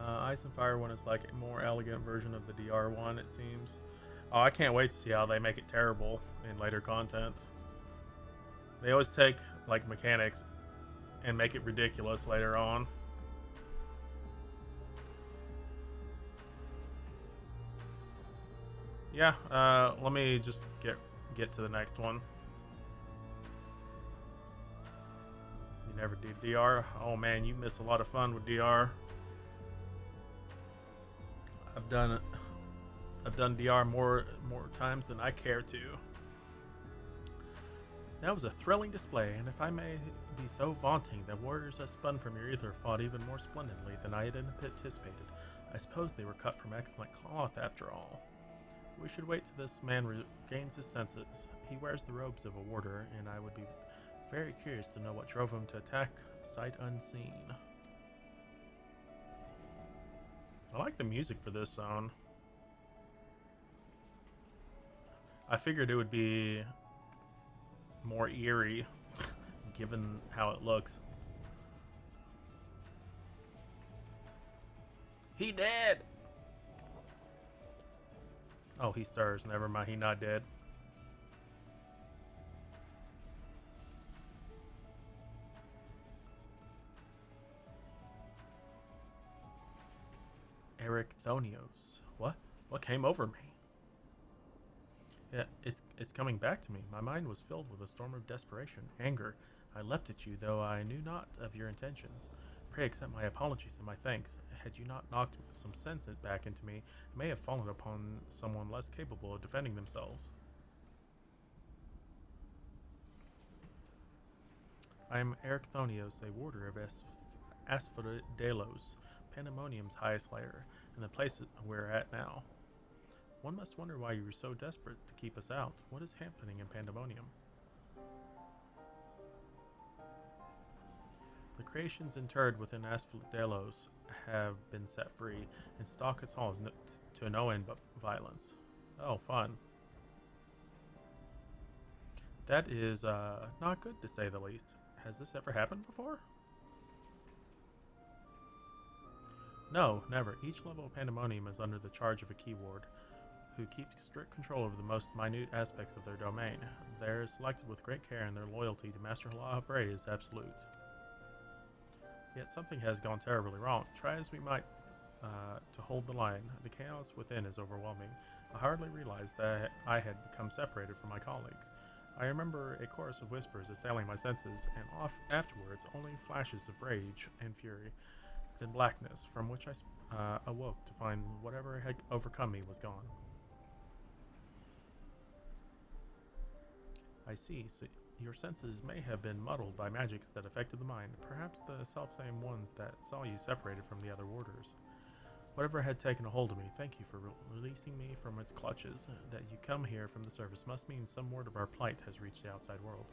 Ice and Fire one is like a more elegant version of the DR one, it seems. Oh, I can't wait to see how they make it terrible in later content. They always take like mechanics and make it ridiculous later on. Yeah, let me just get to the next one. You never did DR? Oh man, you miss a lot of fun with DR. I've done DR more times than I care to. That was a thrilling display, and if I may be so vaunting, the warriors that spun from your ether fought even more splendidly than I had anticipated. I suppose they were cut from excellent cloth after all. We should wait till this man regains his senses. He wears the robes of a warder, and I would be very curious to know what drove him to attack sight unseen. I like the music for this zone. I figured it would be more eerie, given how it looks. He dead! Oh, he stirs. Never mind, he not dead. Eric Thonios. What? What came over me? Yeah, it's coming back to me. My mind was filled with a storm of desperation, anger. I leapt at you, though I knew not of your intentions. Pray accept my apologies and my thanks. Had you not knocked some sense back into me, I may have fallen upon someone less capable of defending themselves. I am Eric Thonios, a warder of Asphodelos, Pandemonium's highest layer, and the place we're at now. One must wonder why you were so desperate to keep us out. What is happening in Pandemonium? The creations interred within Asphodelos have been set free and stalk its halls to no end but violence. Oh, fun. That is not good to say the least. Has this ever happened before? No, never. Each level of Pandemonium is under the charge of a key ward, who keeps strict control over the most minute aspects of their domain. They are selected with great care, and their loyalty to Master Labre is absolute. Yet something has gone terribly wrong. Try as we might, to hold the line. The chaos within is overwhelming. I hardly realized that I had become separated from my colleagues. I remember a chorus of whispers assailing my senses, and afterwards only flashes of rage and fury, then blackness, from which I awoke to find whatever had overcome me was gone. I see. So your senses may have been muddled by magics that affected the mind, perhaps the self-same ones that saw you separated from the other warders. Whatever had taken a hold of me, thank you for releasing me from its clutches. That you come here from the surface must mean some word of our plight has reached the outside world.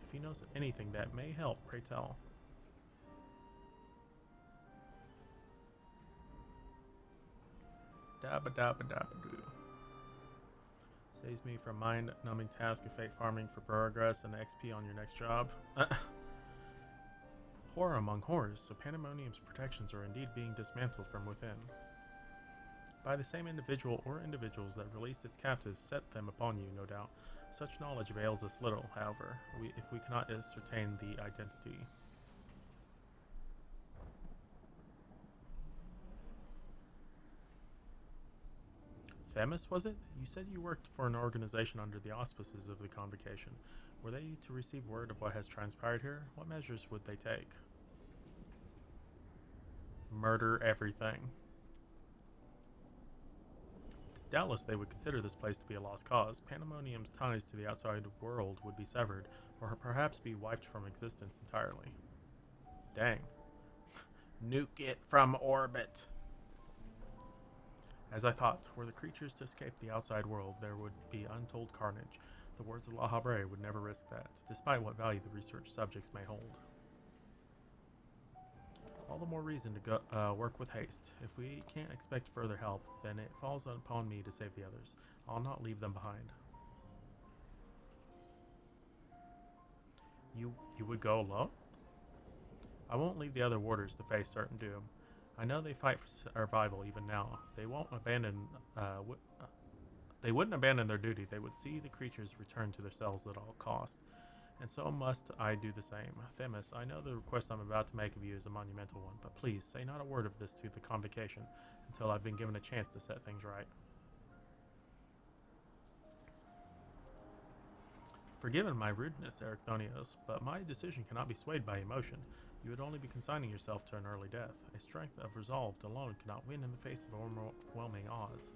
If you know anything that may help, pray tell. Dabba dabba dabba doo. Saves me from mind-numbing task of fake farming for progress and XP on your next job. Horror among horrors, so Pandemonium's protections are indeed being dismantled from within. By the same individual or individuals that released its captives set them upon you, no doubt. Such knowledge avails us little, however, if we cannot ascertain the identity. Themis, was it? You said you worked for an organization under the auspices of the convocation. Were they to receive word of what has transpired here? What measures would they take? Murder everything. Doubtless they would consider this place to be a lost cause. Pandemonium's ties to the outside world would be severed, or perhaps be wiped from existence entirely. Dang. Nuke it from orbit. As I thought, were the creatures to escape the outside world, there would be untold carnage. The words of La Habre would never risk that, despite what value the research subjects may hold. All the more reason to go work with haste. If we can't expect further help, then it falls upon me to save the others. I'll not leave them behind. You would go alone? I won't leave the other warders to face certain doom. I know they fight for survival even now. They won't abandon. They wouldn't abandon their duty. They would see the creatures return to their cells at all cost. And so must I do the same. Themis, I know the request I'm about to make of you is a monumental one, but please say not a word of this to the convocation until I've been given a chance to set things right. Forgiven my rudeness, Ericthonios, but my decision cannot be swayed by emotion. You would only be consigning yourself to an early death. A strength of resolve alone cannot win in the face of overwhelming odds.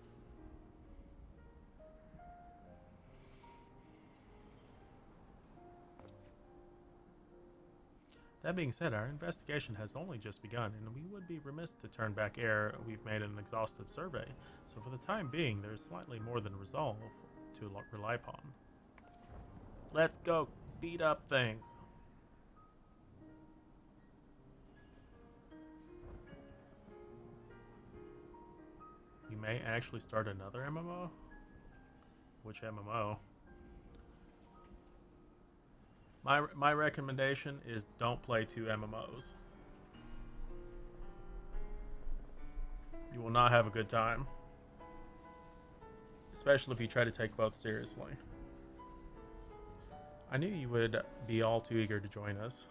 That being said, our investigation has only just begun, and we would be remiss to turn back ere we've made an exhaustive survey. So for the time being, there is slightly more than resolve to rely upon. Let's go beat up things. You may actually start another MMO? Which MMO? My recommendation is don't play 2 MMOs. You will not have a good time. Especially if you try to take both seriously. I knew you would be all too eager to join us.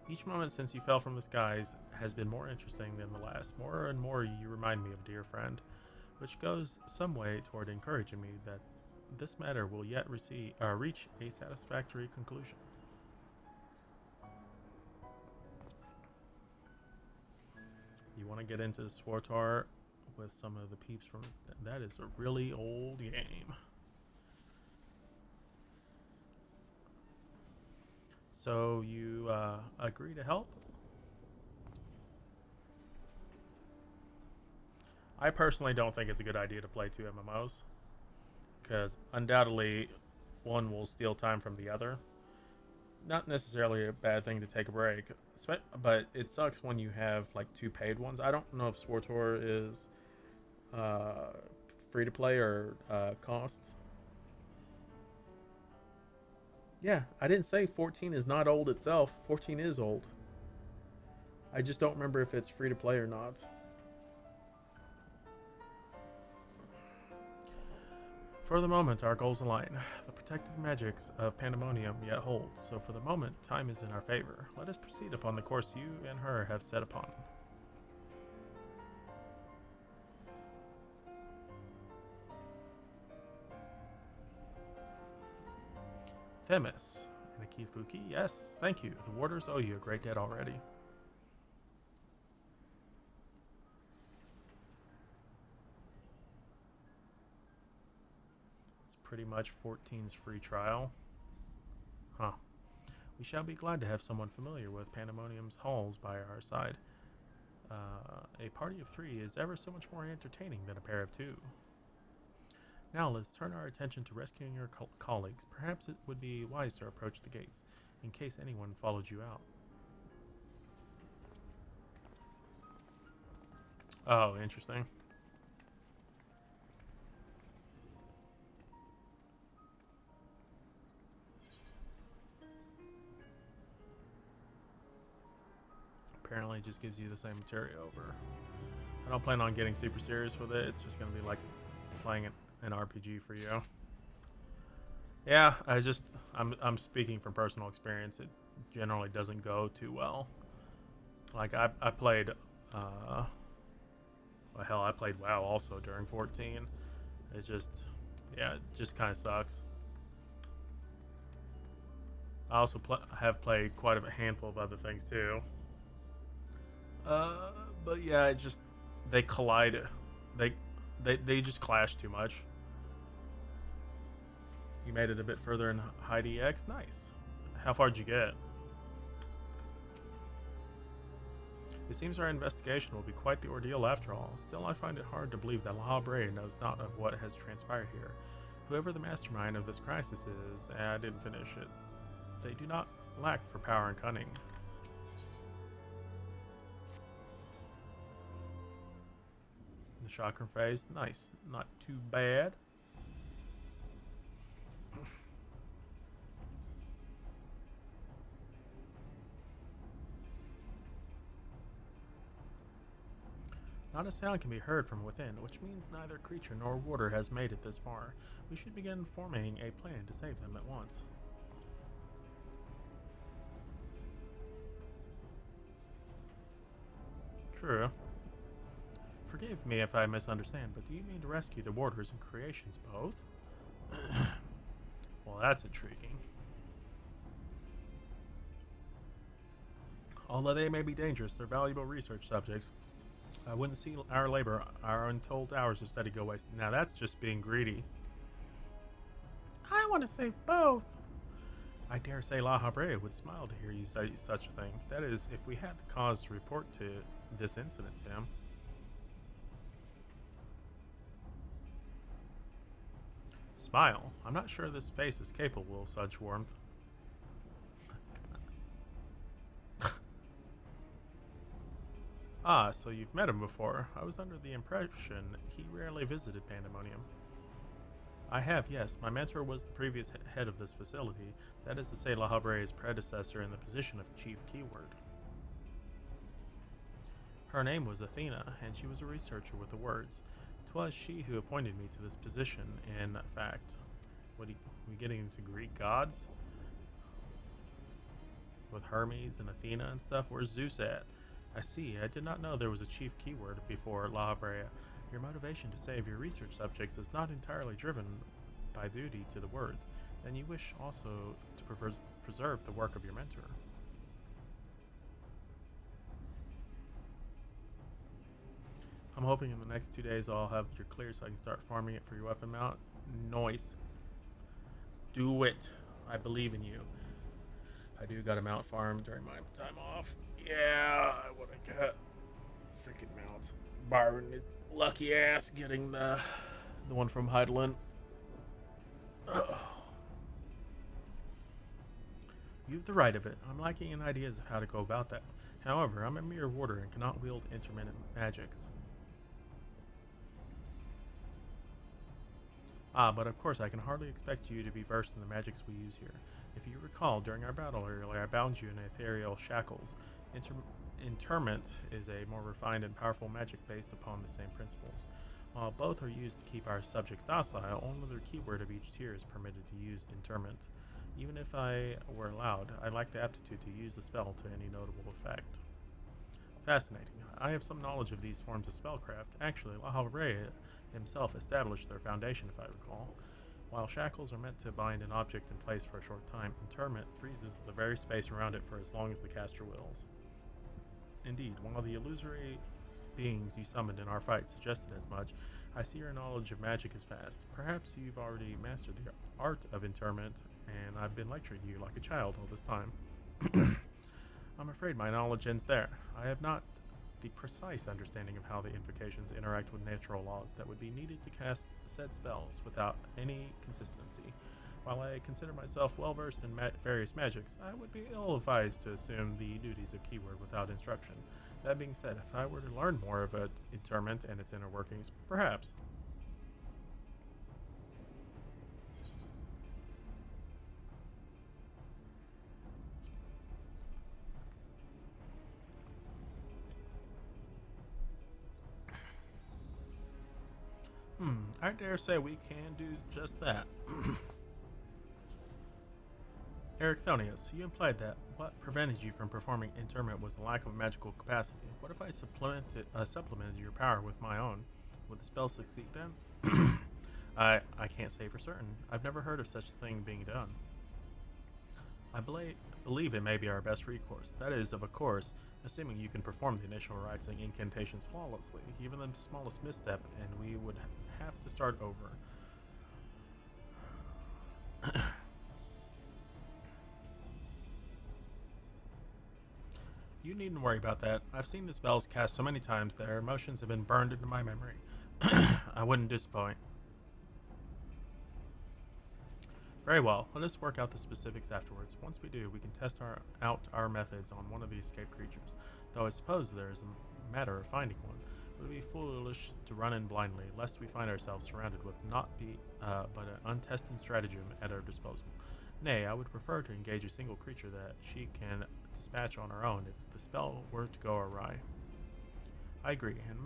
Each moment since you fell from the skies has been more interesting than the last. More and more you remind me of a dear friend, which goes some way toward encouraging me that this matter will yet reach a satisfactory conclusion. You want to get into Swartar with some of the peeps from... That is a really old game. So you agree to help? I personally don't think it's a good idea to play 2 MMOs, because undoubtedly one will steal time from the other. Not necessarily a bad thing to take a break, but it sucks when you have like 2 paid ones. I don't know if Swartor is free to play or costs. Yeah, I didn't say 14 is not old itself. 14 is old. I just don't remember if it's free to play or not. For the moment, our goals align. The protective magics of Pandemonium yet holds, so for the moment, time is in our favor. Let us proceed upon the course you and her have set upon. Themis. Nikifuki, yes, thank you. The warders owe you a great debt already. It's pretty much 14's free trial. Huh. We shall be glad to have someone familiar with Pandemonium's halls by our side. A party of 3 is ever so much more entertaining than a pair of 2. Now let's turn our attention to rescuing your colleagues. Perhaps it would be wise to approach the gates, in case anyone followed you out. Oh, interesting. Apparently it just gives you the same material over. I don't plan on getting super serious with it. It's just going to be like playing an RPG for you. Yeah, I'm speaking from personal experience. It generally doesn't go too well. Like I played well, hell, I played WoW also during 14. It's just, yeah, it just kind of sucks. I also have played quite a handful of other things too. But yeah, it just they collide. They they just clash too much. You made it a bit further in Heidi X. Nice. How far did you get? It seems our investigation will be quite the ordeal after all. Still, I find it hard to believe that La Brea knows not of what has transpired here. Whoever the mastermind of this crisis is, I didn't finish it. They do not lack for power and cunning. The chakra phase, nice. Not too bad. Not a sound can be heard from within, which means neither creature nor warder has made it this far. We should begin forming a plan to save them at once. True. Forgive me if I misunderstand, but do you mean to rescue the warders and creations both? Well, that's intriguing. Although they may be dangerous, they're valuable research subjects. I wouldn't see our labor, our untold hours of study go waste. Now that's just being greedy. I want to save both. I dare say La Habrea would smile to hear you say such a thing. That is, if we had the cause to report to this incident to him. Smile. I'm not sure this face is capable of such warmth. Ah, so you've met him before. I was under the impression he rarely visited Pandemonium. I have, yes. My mentor was the previous head of this facility. That is to say, La Habre's predecessor in the position of Chief Keyword. Her name was Athena, and she was a researcher with the words. 'Twas she who appointed me to this position, in fact. What are we getting into Greek gods? With Hermes and Athena and stuff? Where's Zeus at? I see. I did not know there was a chief keyword before La Habrea. Your motivation to save your research subjects is not entirely driven by duty to the words. Then you wish also to preserve the work of your mentor. I'm hoping in the next 2 days I'll have your clear so I can start farming it for your weapon mount. Nice. Do it. I believe in you. I do got a mount farm during my time off. Yeah, I would have got freaking mounts. Byron is lucky ass getting the one from Heidelin. You have the right of it. I'm lacking in ideas of how to go about that. However, I'm a mere warder and cannot wield intermittent magics. Ah, but of course I can hardly expect you to be versed in the magics we use here. If you recall, during our battle earlier, I bound you in ethereal shackles. Interment is a more refined and powerful magic based upon the same principles. While both are used to keep our subjects docile, only the keyword of each tier is permitted to use interment. Even if I were allowed, I lack the aptitude to use the spell to any notable effect. Fascinating. I have some knowledge of these forms of spellcraft. Actually, Lahavre himself established their foundation, if I recall. While shackles are meant to bind an object in place for a short time, interment freezes the very space around it for as long as the caster wills. Indeed, while the illusory beings you summoned in our fight suggested as much, I see your knowledge of magic is vast. Perhaps you've already mastered the art of interment, and I've been lecturing you like a child all this time. I'm afraid my knowledge ends there. I have not the precise understanding of how the invocations interact with natural laws that would be needed to cast said spells without any consistency. While I consider myself well versed in various magics, I would be ill advised to assume the duties of keyword without instruction. That being said, if I were to learn more of interment and its inner workings, perhaps. I dare say we can do just that. Ericthonius, you implied that what prevented you from performing interment was a lack of magical capacity. What if I supplemented your power with my own? Would the spell succeed then? I can't say for certain. I've never heard of such a thing being done. I believe it may be our best recourse. That is, of course, assuming you can perform the initial rites and incantations flawlessly. Even the smallest misstep, and we would have to start over. You needn't worry about that. I've seen the spells cast so many times their emotions have been burned into my memory. I wouldn't disappoint. Very well, let us work out the specifics afterwards. Once we do, we can test out our methods on one of the escaped creatures, though I suppose there is a matter of finding one. It would be foolish to run in blindly, lest we find ourselves surrounded with but an untested stratagem at our disposal. Nay, I would prefer to engage a single creature that she can dispatch on her own if the spell were to go awry. I agree, and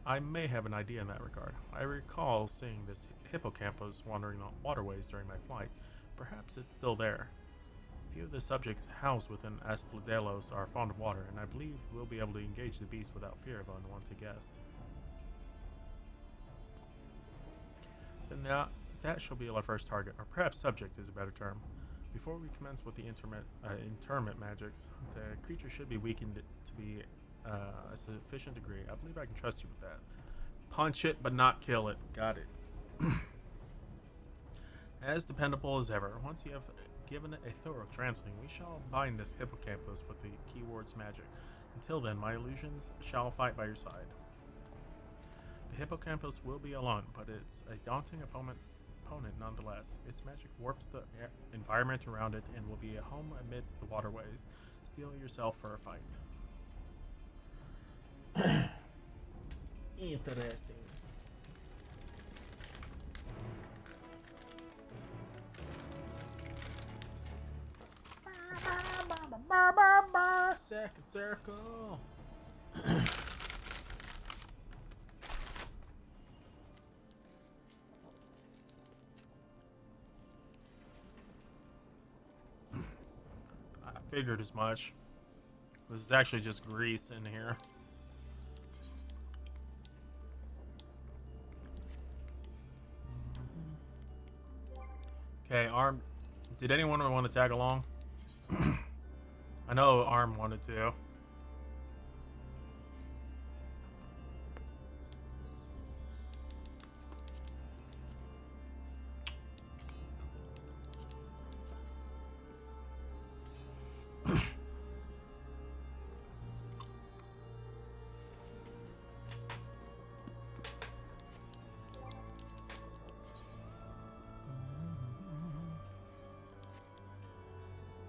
I may have an idea in that regard. I recall seeing this hippocampus wandering the waterways during my flight. Perhaps it's still there. Few of the subjects housed within Asphodelos are fond of water, and I believe we'll be able to engage the beast without fear of unwanted guests. Then that shall be our first target, or perhaps subject is a better term. Before we commence with the interment magics, the creature should be weakened to be a sufficient degree. I believe I can trust you with that. Punch it, but not kill it. Got it. As dependable as ever. Once you have given it a thorough translating, we shall bind this hippocampus with the keyword's magic. Until then, my illusions shall fight by your side. The hippocampus will be alone, but it's a daunting opponent nonetheless. Its magic warps the environment around it and will be a home amidst the waterways. Steel yourself for a fight. Interesting. Second circle. I figured as much. This is actually just grease in here. Okay, Arm. Did anyone want to tag along? I know Arm wanted to.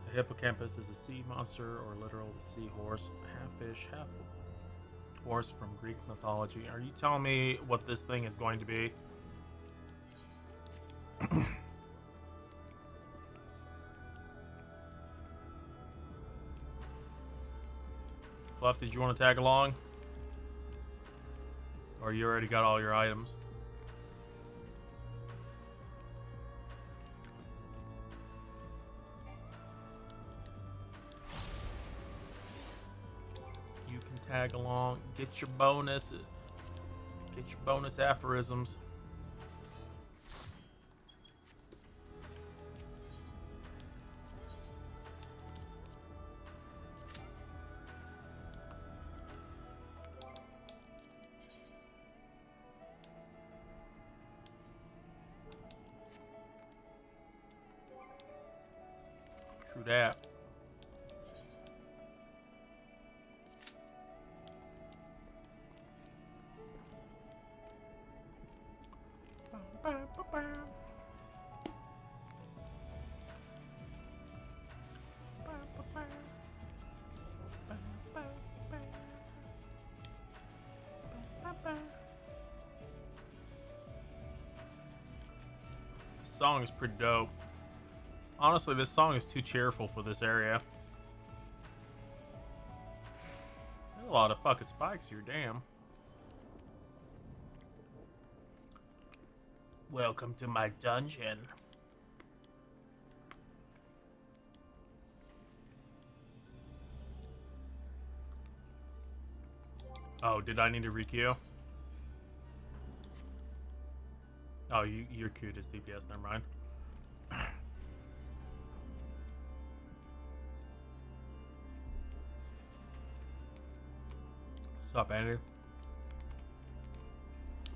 The hippocampus is a sea monster, or literal sea horse, half fish, half horse from Greek mythology. Are you telling me what this thing is going to be? Fluff, did you want to tag along? Or you already got all your items? Tag along. Get your bonus. Get your bonus aphorisms. True that. This song is pretty dope. Honestly, this song is too cheerful for this area. There's a lot of fucking spikes here, damn. Welcome to my dungeon. Oh, did I need to requeue? Oh, you're queued as DPS, never mind. What's up, Andy?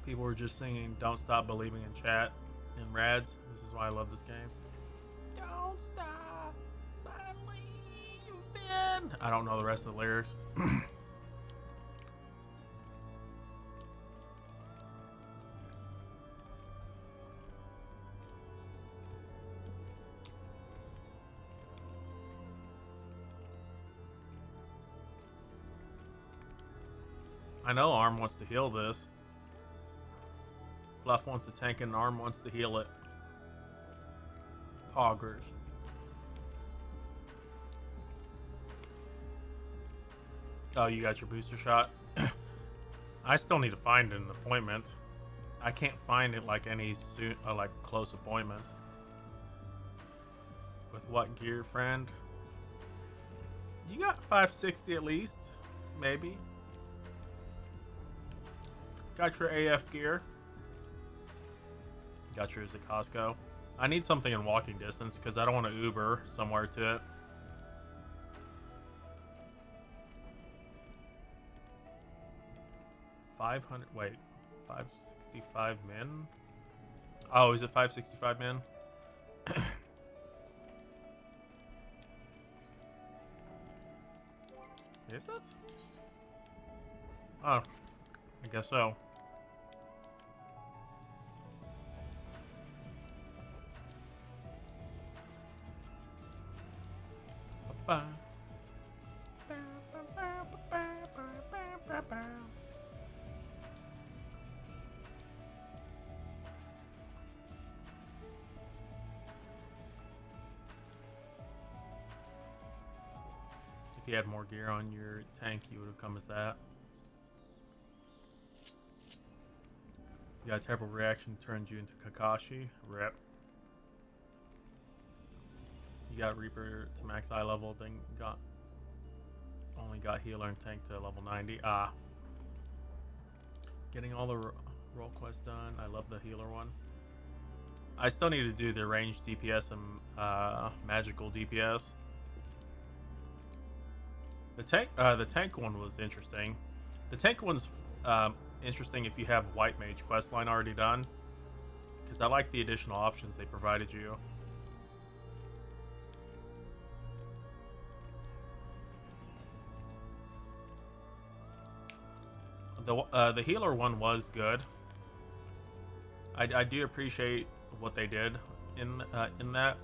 People were just singing "Don't Stop Believing" in chat in Rads. This is why I love this game. Don't stop believing. I don't know the rest of the lyrics. I know Arm wants to heal this. Fluff wants to tank it and Arm wants to heal it. Poggers. Oh, you got your booster shot? I still need to find an appointment. I can't find it like any like close appointments. With what gear, friend? You got 560 at least, maybe. Got your AF gear. Got yours at Costco. I need something in walking distance because I don't want to Uber somewhere to it. Wait, 565 min? Oh, is it 565 min? Is it? Oh, I guess so. If you had more gear on your tank, you would have come as that. You got a terrible reaction, turns you into Kakashi. Rip. You got Reaper to max eye level, then only got healer and tank to level 90. Ah. Getting all the role quests done. I love the healer one. I still need to do the ranged DPS and magical DPS. The tank one was interesting. The tank one's interesting if you have White Mage questline already done, because I like the additional options they provided you. The healer one was good. I do appreciate what they did in that.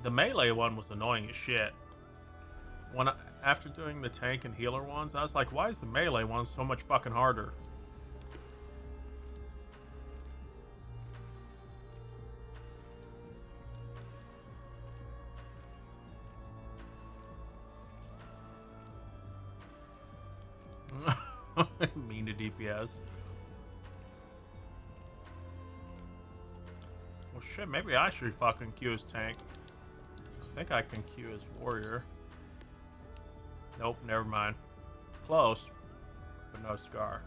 The melee one was annoying as shit. After doing the tank and healer ones, I was like, why is the melee one so much fucking harder? Mean to DPS. Well, Shit, maybe I should fucking queue his tank. I think I can queue his warrior. Nope, never mind. Close, but no Scar.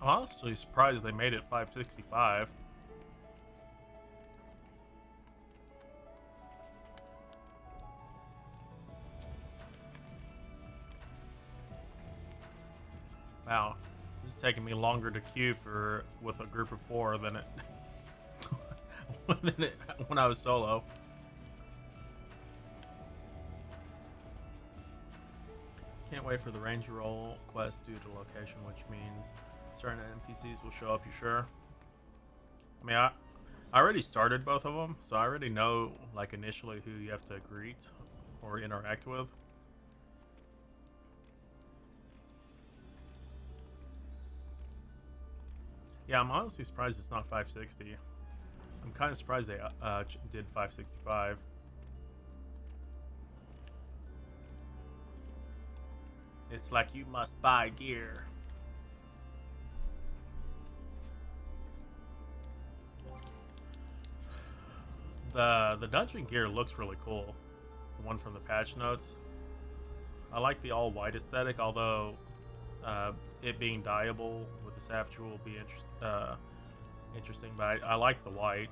I'm honestly surprised they made it 565. Wow, this is taking me longer to queue for with a group of 4 than it when I was solo. Can't wait for the ranger role quest due to location, which means certain NPCs will show up. You sure? I mean, I already started both of them, so I already know like initially who you have to greet or interact with. Yeah, I'm honestly surprised it's not 560. I'm kind of surprised they did 565. It's like you must buy gear. The dungeon gear looks really cool. The one from the patch notes. I like the all white aesthetic, although it being dyeable with the Savage will be interesting. But I like the white.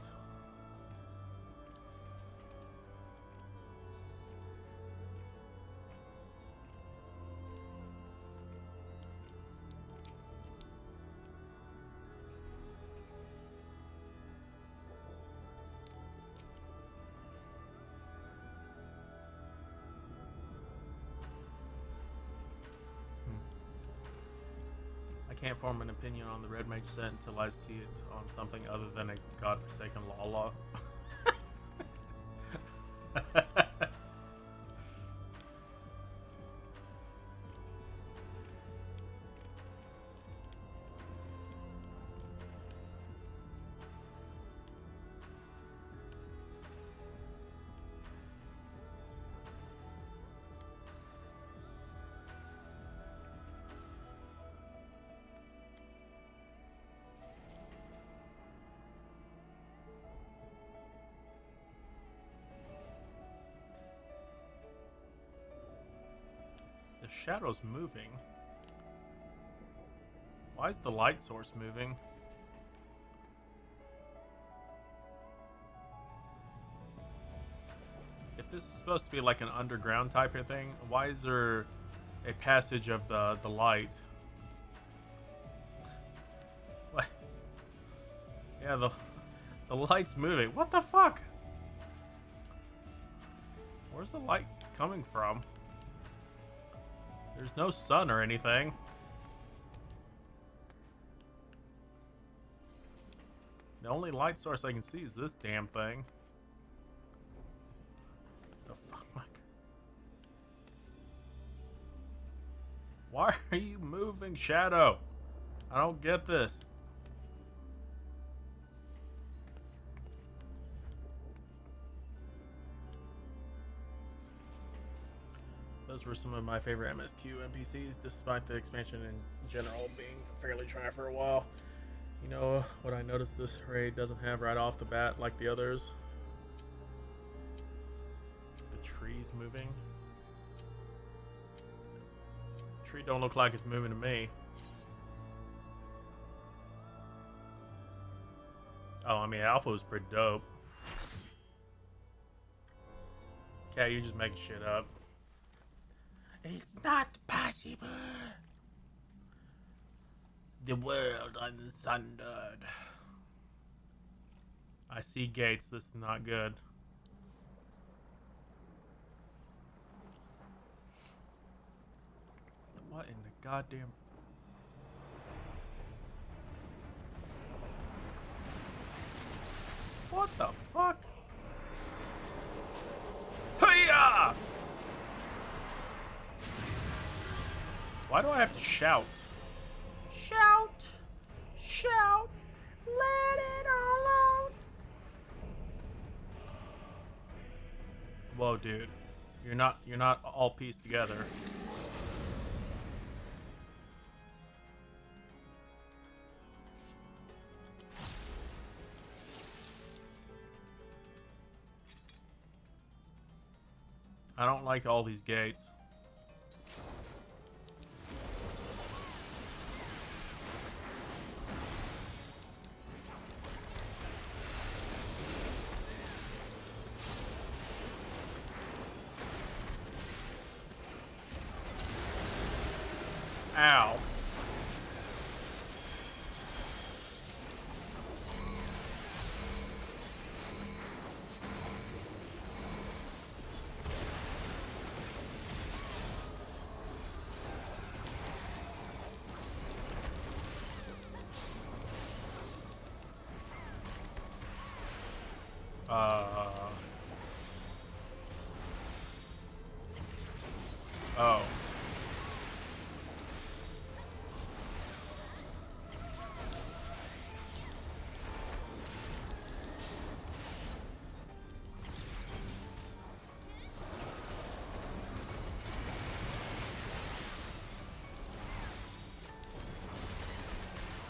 I can't form an opinion on the Red Mage set until I see it on something other than a godforsaken Lala. The shadow's moving. Why is the light source moving? If this is supposed to be like an underground type of thing, why is there a passage of the light? What? Yeah, the light's moving. What the fuck? Where's the light coming from? There's no sun or anything. The only light source I can see is this damn thing. The fuck? Why are you moving, Shadow? I don't get this. Those were some of my favorite MSQ NPCs, despite the expansion in general being fairly try for a while. You know what I noticed this raid doesn't have right off the bat like the others? The trees moving. The tree don't look like it's moving to me. Oh, I mean, Alpha was pretty dope. Okay, you just making shit up. It's not possible. The world unsundered. I see gates. This is not good. What in the goddamn... What the fuck? Hiya! Why do I have to shout? Shout! Shout! Let it all out! Whoa, dude. You're not all pieced together. I don't like all these gates. Ow. Uh. Oh.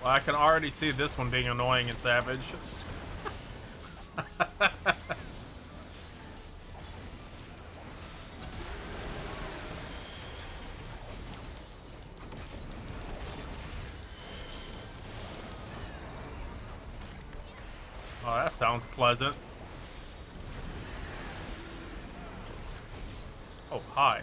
Well, I can already see this one being annoying and savage. Oh, that sounds pleasant. Oh, hi.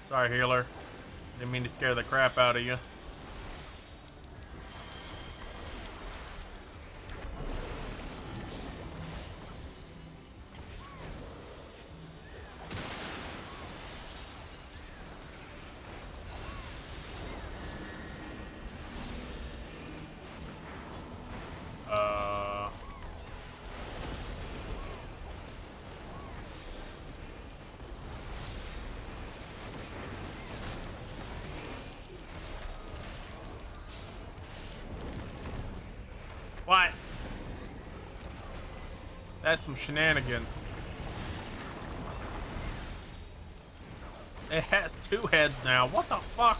Sorry, healer. Didn't mean to scare the crap out of you. Uh... What? That's some shenanigans. It has two heads now. What the fuck?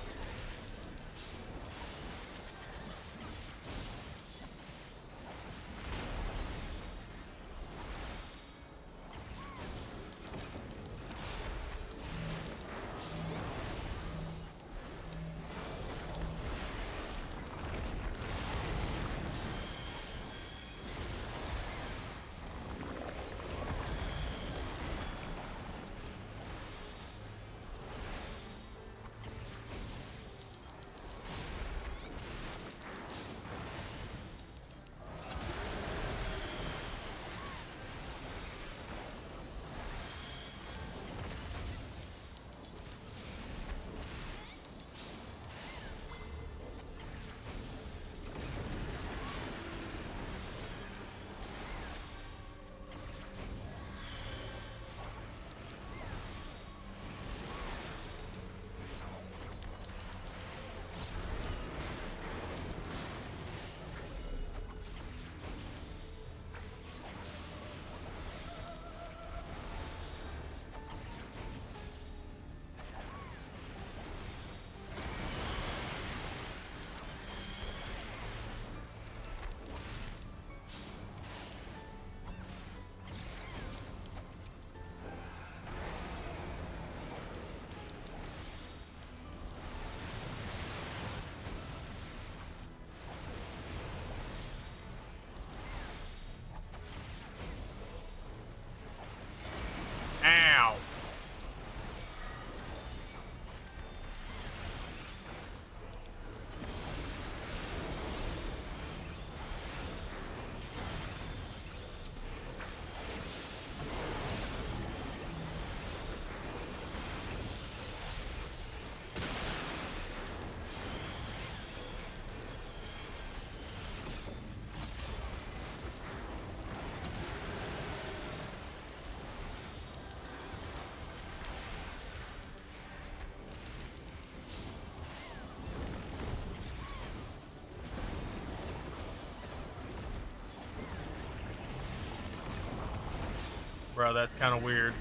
bro. That's kind of weird.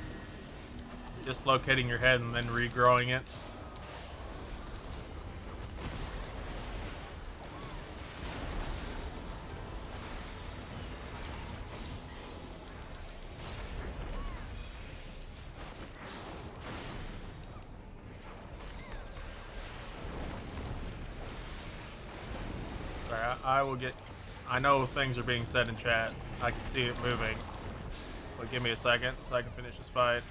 Dislocating your head and then regrowing it. Sorry, I will get... I know things are being said in chat. I can see it moving. But give me a second so I can finish this fight.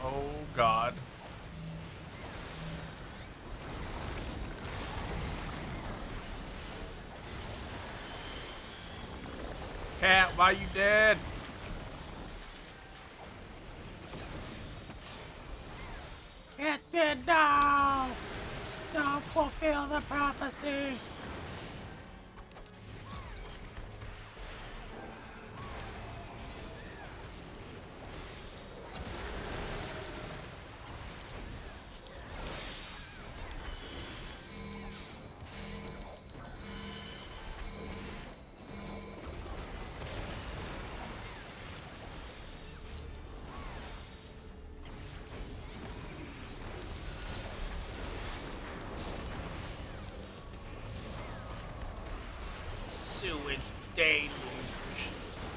Oh, God. Cat, why you dead? Cat's dead now! Don't fulfill the prophecy! Sewage deluge.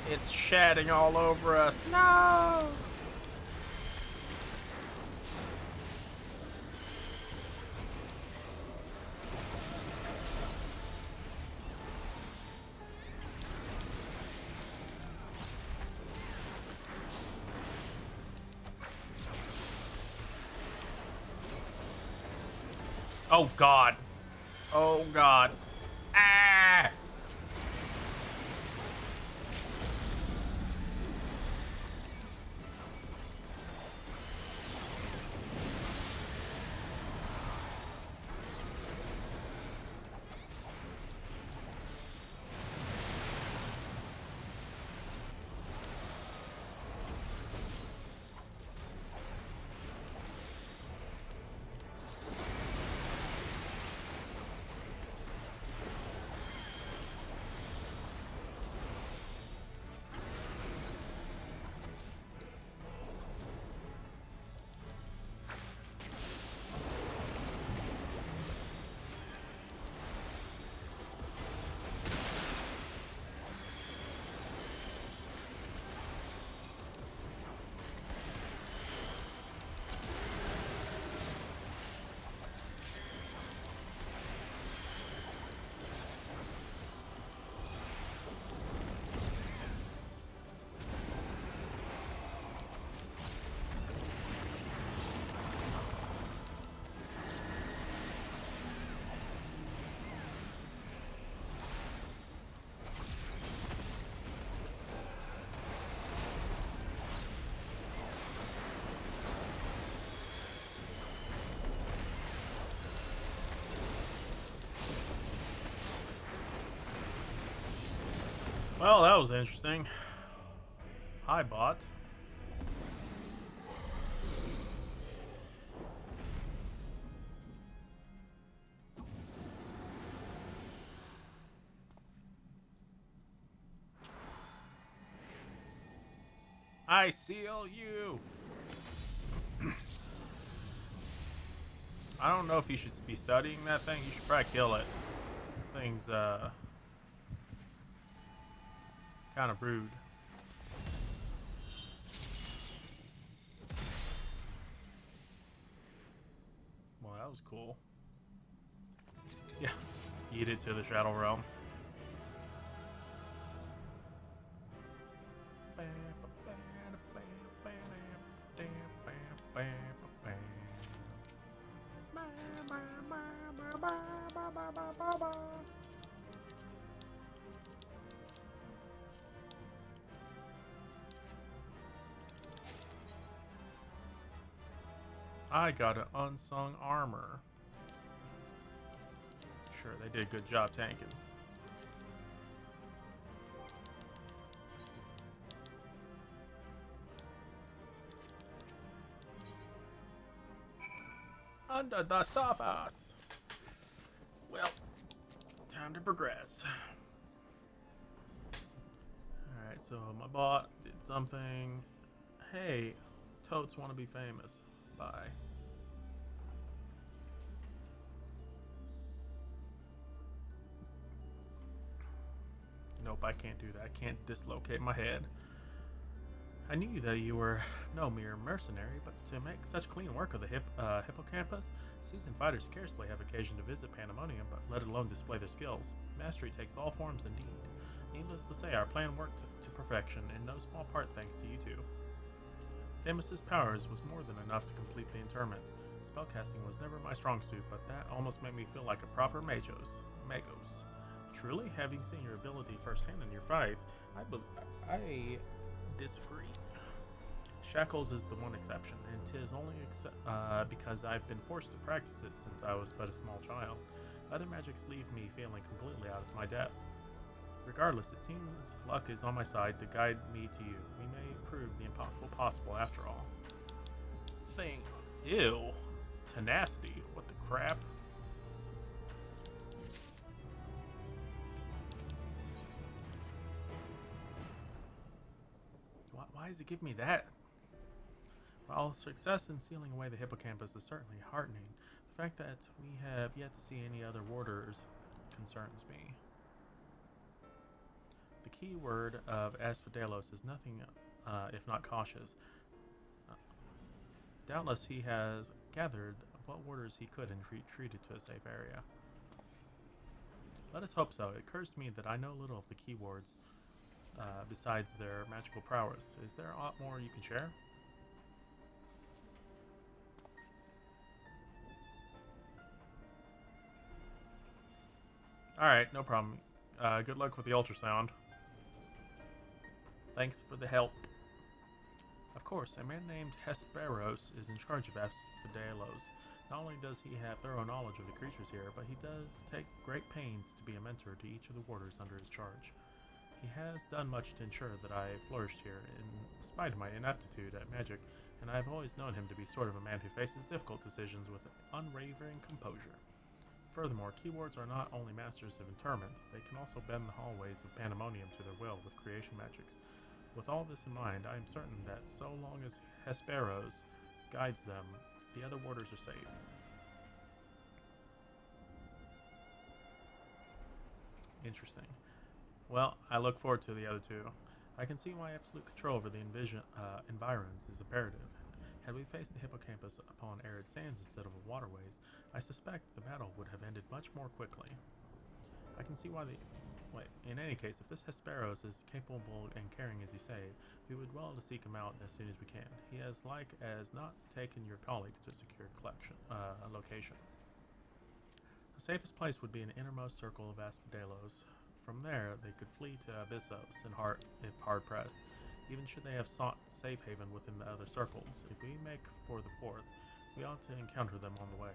It's shedding all over us. No! Oh, God. Oh, God. Ah! Well, that was interesting. Hi, bot. I seal you. I don't know if you should be studying that thing. You should probably kill it. Thing's kind of rude. Well, that was cool. Yeah, eat it to the Shadow Realm. I got an unsung armor. Sure, they did a good job tanking. Under the surface. Well, time to progress. Alright, so my bot did something. Hey, totes want to be famous. Bye. Nope, I can't do that. I can't dislocate my head. I knew that you were no mere mercenary, but to make such clean work of the hippocampus, seasoned fighters scarcely have occasion to visit Pandemonium, but let alone display their skills. Mastery takes all forms indeed. Needless to say, our plan worked to perfection, in no small part thanks to you two. Themis's powers was more than enough to complete the interment. Spellcasting was never my strong suit, but that almost made me feel like a proper magos. Truly, having seen your ability firsthand in your fights, I disagree. Shackles is the one exception, and 'tis only because I've been forced to practice it since I was but a small child. Other magics leave me feeling completely out of my depth. Regardless, it seems luck is on my side to guide me to you. We may prove the impossible possible after all. Thing. Ew. Tenacity. What the crap? Why does it give me that? While success in sealing away the hippocampus is certainly heartening, the fact that we have yet to see any other warders concerns me. The key word of Asphodelos is nothing if not cautious. Doubtless he has gathered what warders he could and retreated to a safe area. Let us hope so. It occurs to me that I know little of the key wards besides their magical prowess. Is there a lot more you can share? Alright, no problem. Good luck with the ultrasound. Thanks for the help. Of course, a man named Hesperos is in charge of Asphodelos. Not only does he have thorough knowledge of the creatures here, but he does take great pains to be a mentor to each of the warders under his charge. He has done much to ensure that I flourished here, in spite of my inaptitude at magic, and I have always known him to be sort of a man who faces difficult decisions with unwavering composure. Furthermore, keywards are not only masters of interment, they can also bend the hallways of Pandemonium to their will with creation magics. With all this in mind, I am certain that so long as Hesperos guides them, the other warders are safe. Interesting. Well, I look forward to the other two. I can see why absolute control over the environs is imperative. Had we faced the hippocampus upon arid sands instead of waterways, I suspect the battle would have ended much more quickly. I can see why the... Wait, in any case, if this Hesperos is capable and caring as you say, we would well to seek him out as soon as we can. He has like as not taken your colleagues to secure a location. The safest place would be an innermost circle of Asphodelos. From there, they could flee to Abyssos if hard pressed, even should they have sought safe haven within the other circles. If we make for the fourth, we ought to encounter them on the way.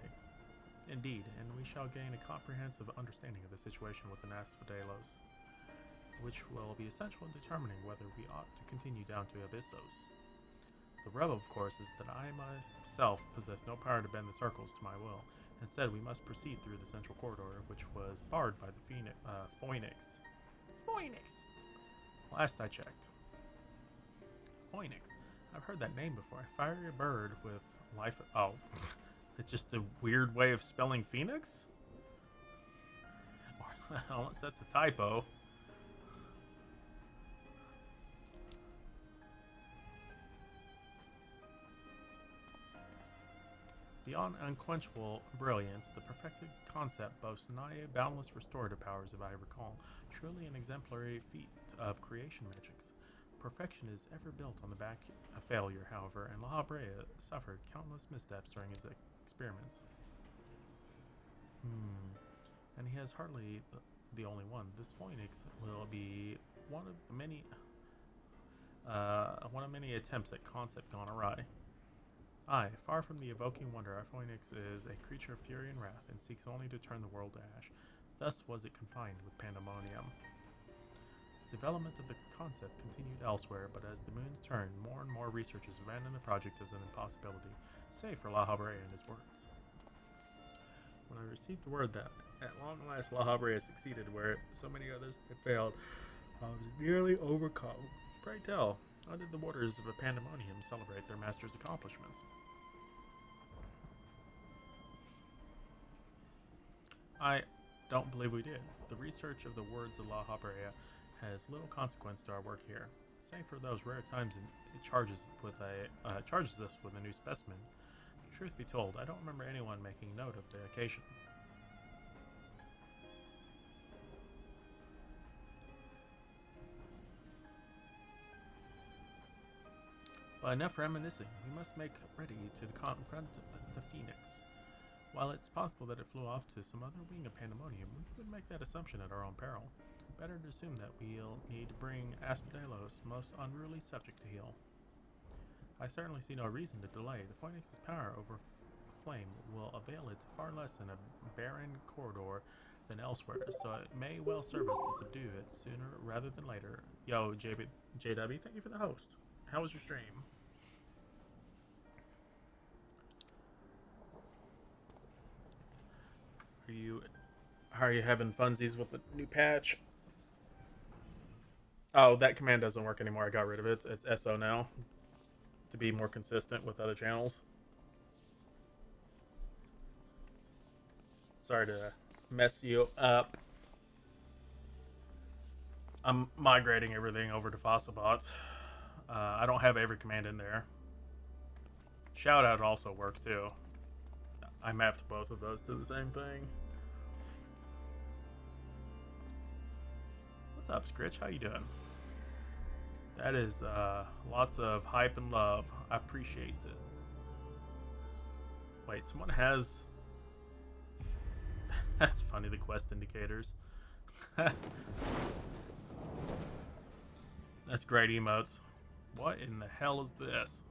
Indeed, and we shall gain a comprehensive understanding of the situation within Asphodelos, which will be essential in determining whether we ought to continue down to Abyssos. The rub, of course, is that I myself possess no power to bend the circles to my will. Instead, we must proceed through the central corridor, which was barred by the Phoenix. Phoenix! Last I checked. Phoenix. I've heard that name before. Fiery bird with life... Oh. It's just a weird way of spelling Phoenix? Unless that's a typo. Beyond unquenchable brilliance, the perfected concept boasts nigh boundless restorative powers, if I recall. Truly an exemplary feat of creation magics. Perfection is ever built on the back of failure, however, and La Brea suffered countless missteps during his experiments. And he has hardly the only one. This Phoenix will be one of many attempts at concept gone awry. Aye, far from the evoking wonder, our Phoenix is a creature of fury and wrath, and seeks only to turn the world to ash. Thus was it confined with Pandemonium. Development of the concept continued elsewhere, but as the moons turned, more and more researchers abandoned the project as an impossibility, save for La Habre and his words. When I received word that At long last, La Havre has succeeded where so many others have failed. I was nearly overcome. Pray tell, how did the warders of a pandemonium celebrate their master's accomplishments? I don't believe we did. The research of the words of La Habrea has little consequence to our work here, save for those rare times it charges us with a new specimen. Truth be told, I don't remember anyone making note of the occasion. But enough reminiscing. We must make ready to confront the Phoenix. While it's possible that it flew off to some other wing of Pandemonium, we would make that assumption at our own peril. Better to assume that we'll need to bring Asphodelos' most unruly subject to heel. I certainly see no reason to delay. The Phoenix's power over flame will avail it far less in a barren corridor than elsewhere, so it may well serve us to subdue it sooner rather than later. Yo, JW, thank you for the host. How was your stream? How are you having funsies with the new patch? Oh, that command doesn't work anymore. I got rid of it. It's SO now to be more consistent with other channels. Sorry to mess you up. I'm migrating everything over to Fossabot. I don't have every command in there. Shoutout also works too. I mapped both of those to the same thing. What's up, Scritch? How you doing? That is lots of hype and love. I appreciate it. Wait, someone has... That's funny, the quest indicators. That's great emotes. What in the hell is this?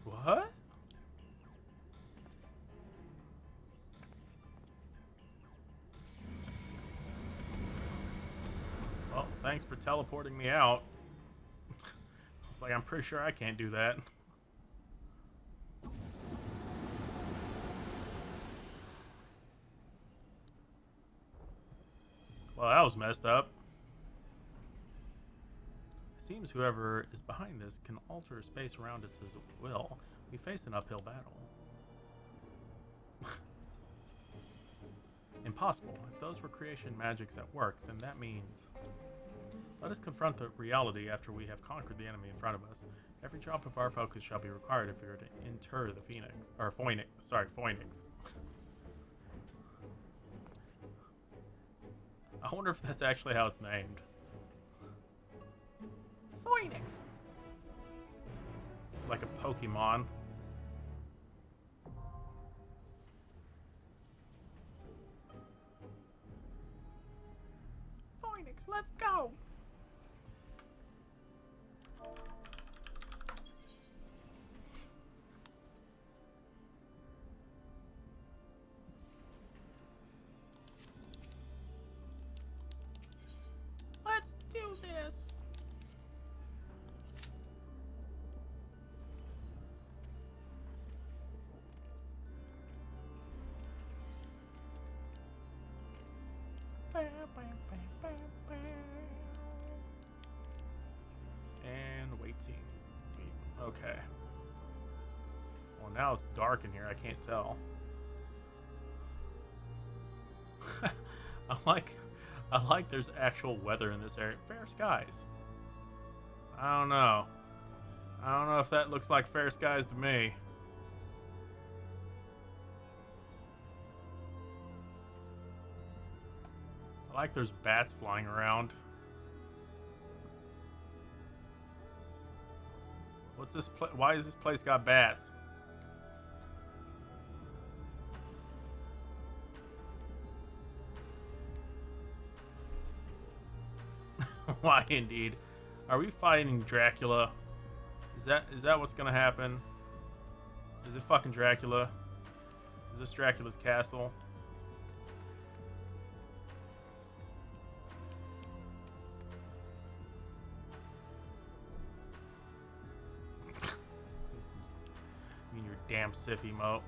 What? Well, thanks for teleporting me out. It's like, I'm pretty sure I can't do that. Well, that was messed up. It seems whoever is behind this can alter space around us as will. We face an uphill battle. Impossible. If those were creation magics at work, then that means... Let us confront the reality after we have conquered the enemy in front of us. Every drop of our focus shall be required if we are to inter the Phoenix. Or Phoenix. Sorry, Phoenix. I wonder if that's actually how it's named. Phoenix! It's like a Pokemon. Phoenix, let's go! Let's do this! And waiting. Okay. Well, now it's dark in here. I can't tell. I like there's actual weather in this area. Fair skies. I don't know. I don't know if that looks like fair skies to me. I like there's bats flying around. What's this why has this place got bats? Why indeed? Are we fighting Dracula? Is that what's gonna happen? Is it fucking Dracula? Is this Dracula's castle? You and your damn sip emote.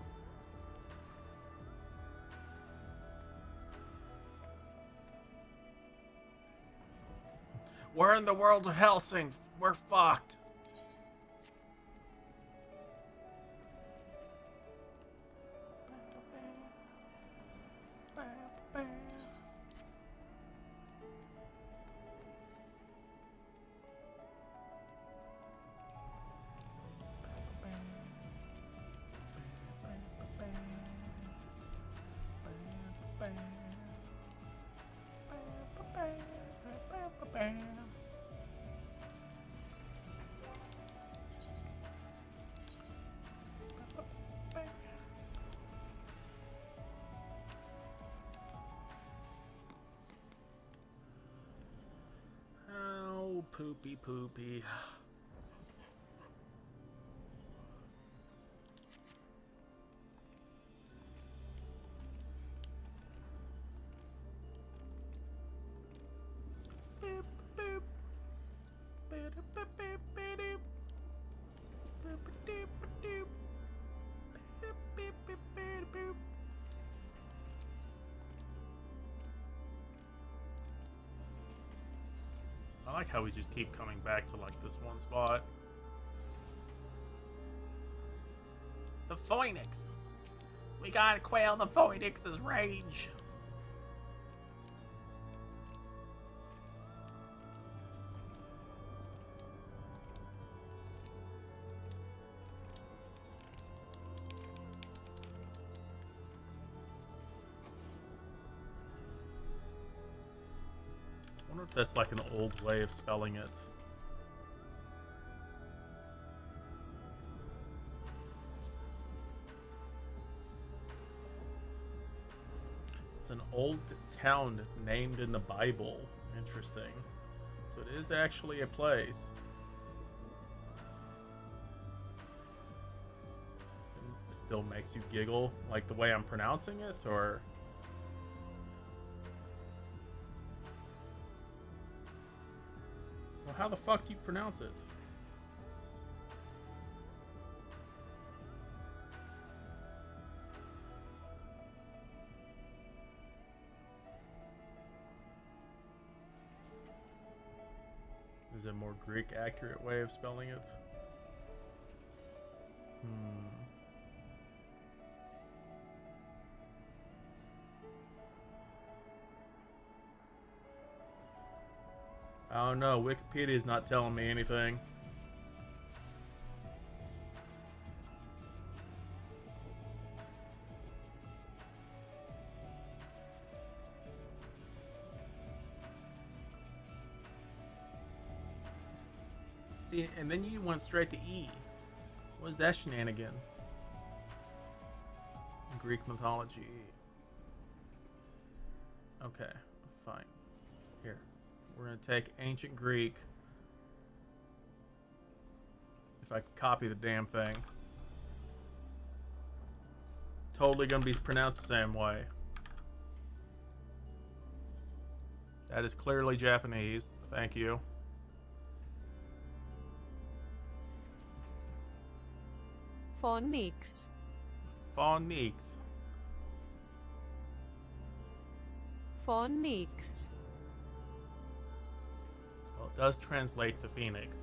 We're in the world of Helsing. We're fucked. Oh, poopy poopy. I like how we just keep coming back to like this one spot. The Phoenix. We gotta quail the Phoenix's rage. I wonder if that's like an old way of spelling it. It's an old town named in the Bible. Interesting. So it is actually a place. It still makes you giggle, like the way I'm pronouncing it, or... Well, how the fuck do you pronounce it? Is there a more Greek accurate way of spelling it? I don't know. Wikipedia's not telling me anything. See, and then you went straight to E. What is that shenanigan? Greek mythology. Okay, fine. Here. We're going to take ancient Greek. If I could copy the damn thing. Totally going to be pronounced the same way. That is clearly Japanese. Thank you. Phonics. Phonics. Phonics. Well, it does translate to Phoenix.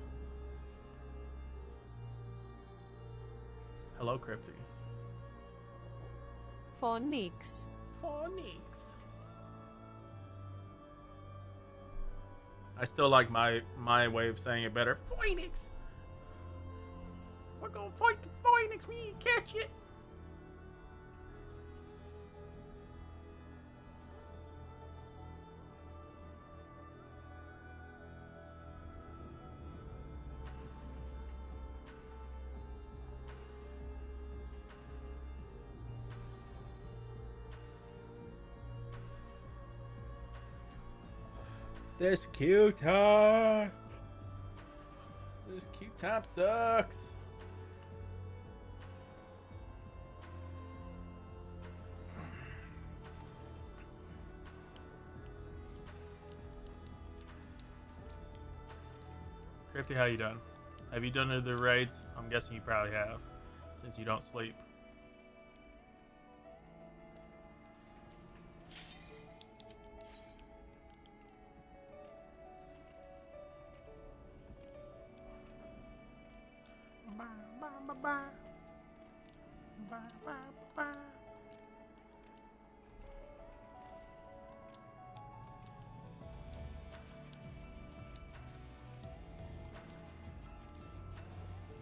Hello, Crypty. Phonics. Phonics. I still like my way of saying it better. Phoenix. We're gonna fight the Phoenix. We need to catch it. This queue time. This queue time sucks. Crypty, how you done? Have you done other raids? I'm guessing you probably have, since you don't sleep.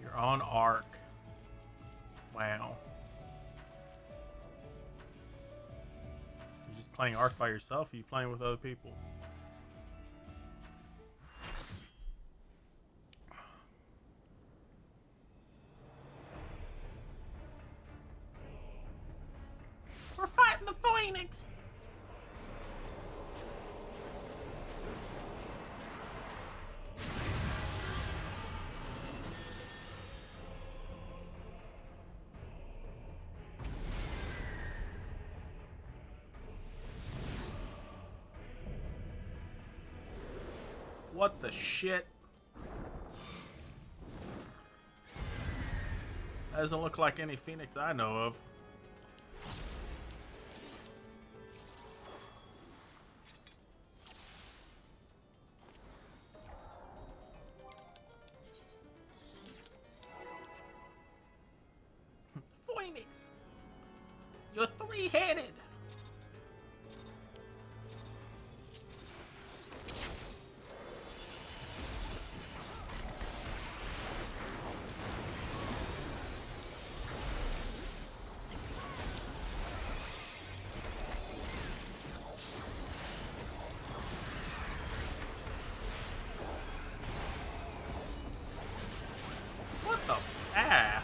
You're on Ark. Wow. You're just playing Ark by yourself, or are you playing with other people? We're fighting the Phoenix! What the shit? That doesn't look like any Phoenix I know of. Phoenix! You're three-headed! What the? Ah!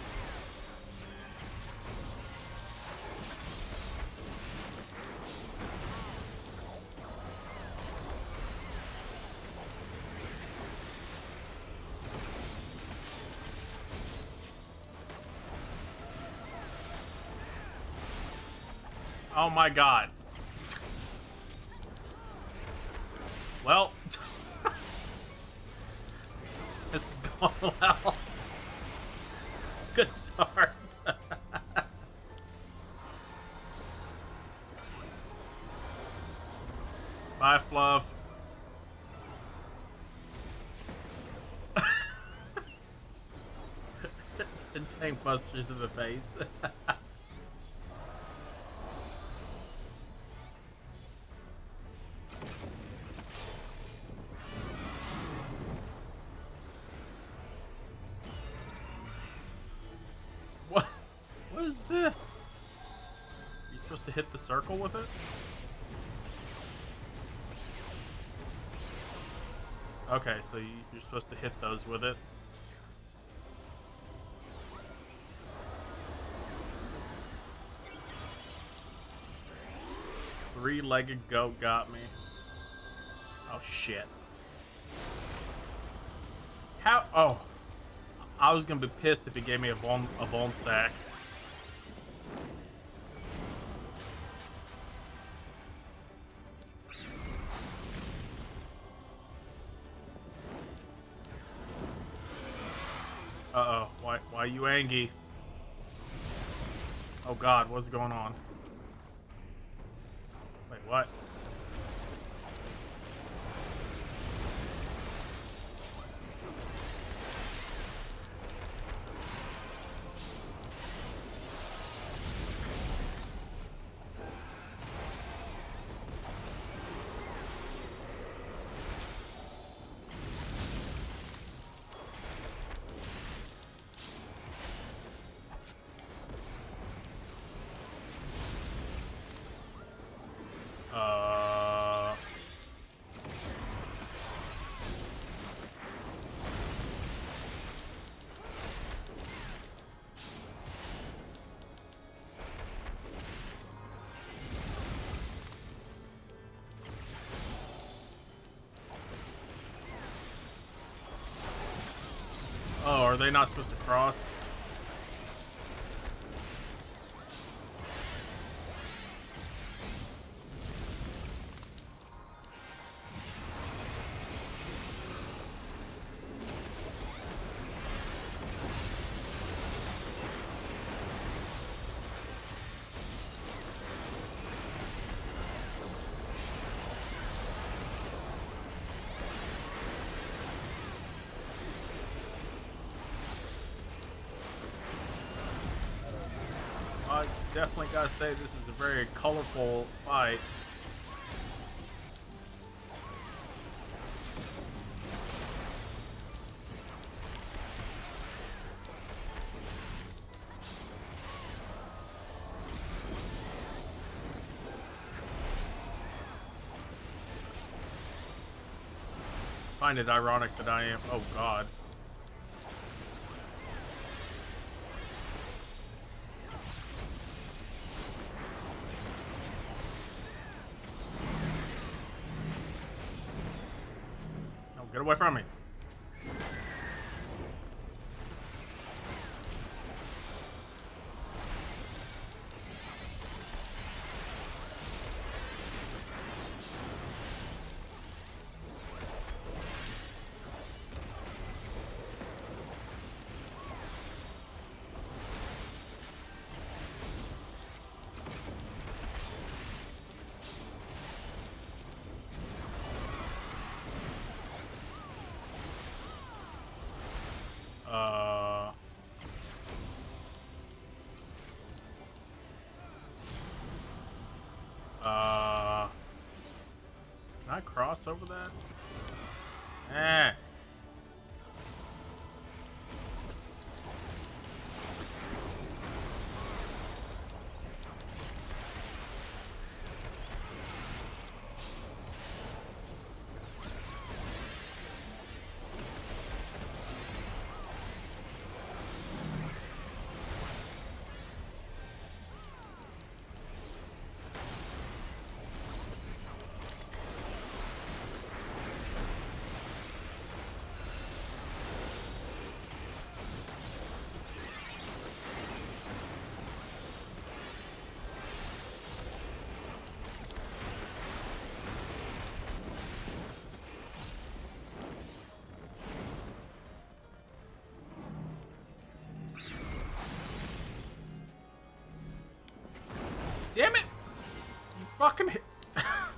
Oh my god. Well, this is going well. Good start. Bye, Fluff. And tank busters in the face. What? What is this? You're supposed to hit the circle with it? Okay, so you're supposed to hit those with it. Three-legged goat got me. Oh shit. How? Oh, I was gonna be pissed if he gave me a bone stack. Uh-oh. Why are you angry? Oh god, what's going on? Wait, what? Oh, are they not supposed to cross? definitely gotta say this is a very colorful fight. Find it ironic that I am. Oh God. No, get away from me. Uh. Uh. Can I cross over that? Eh. Damn it! You fucking hit.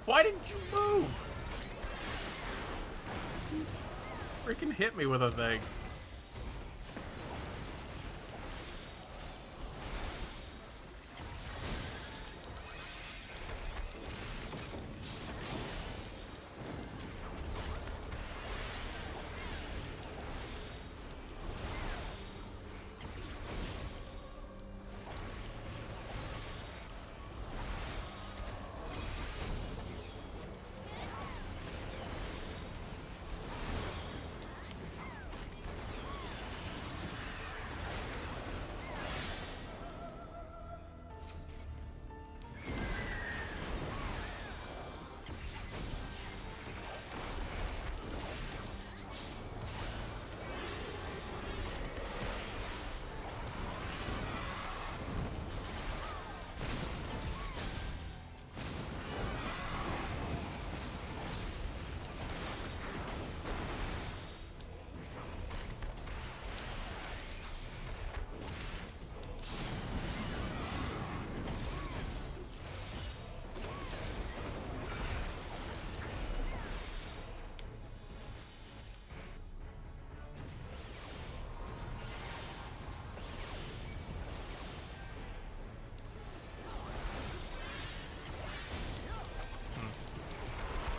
Why didn't you move? Freaking hit me with a thing.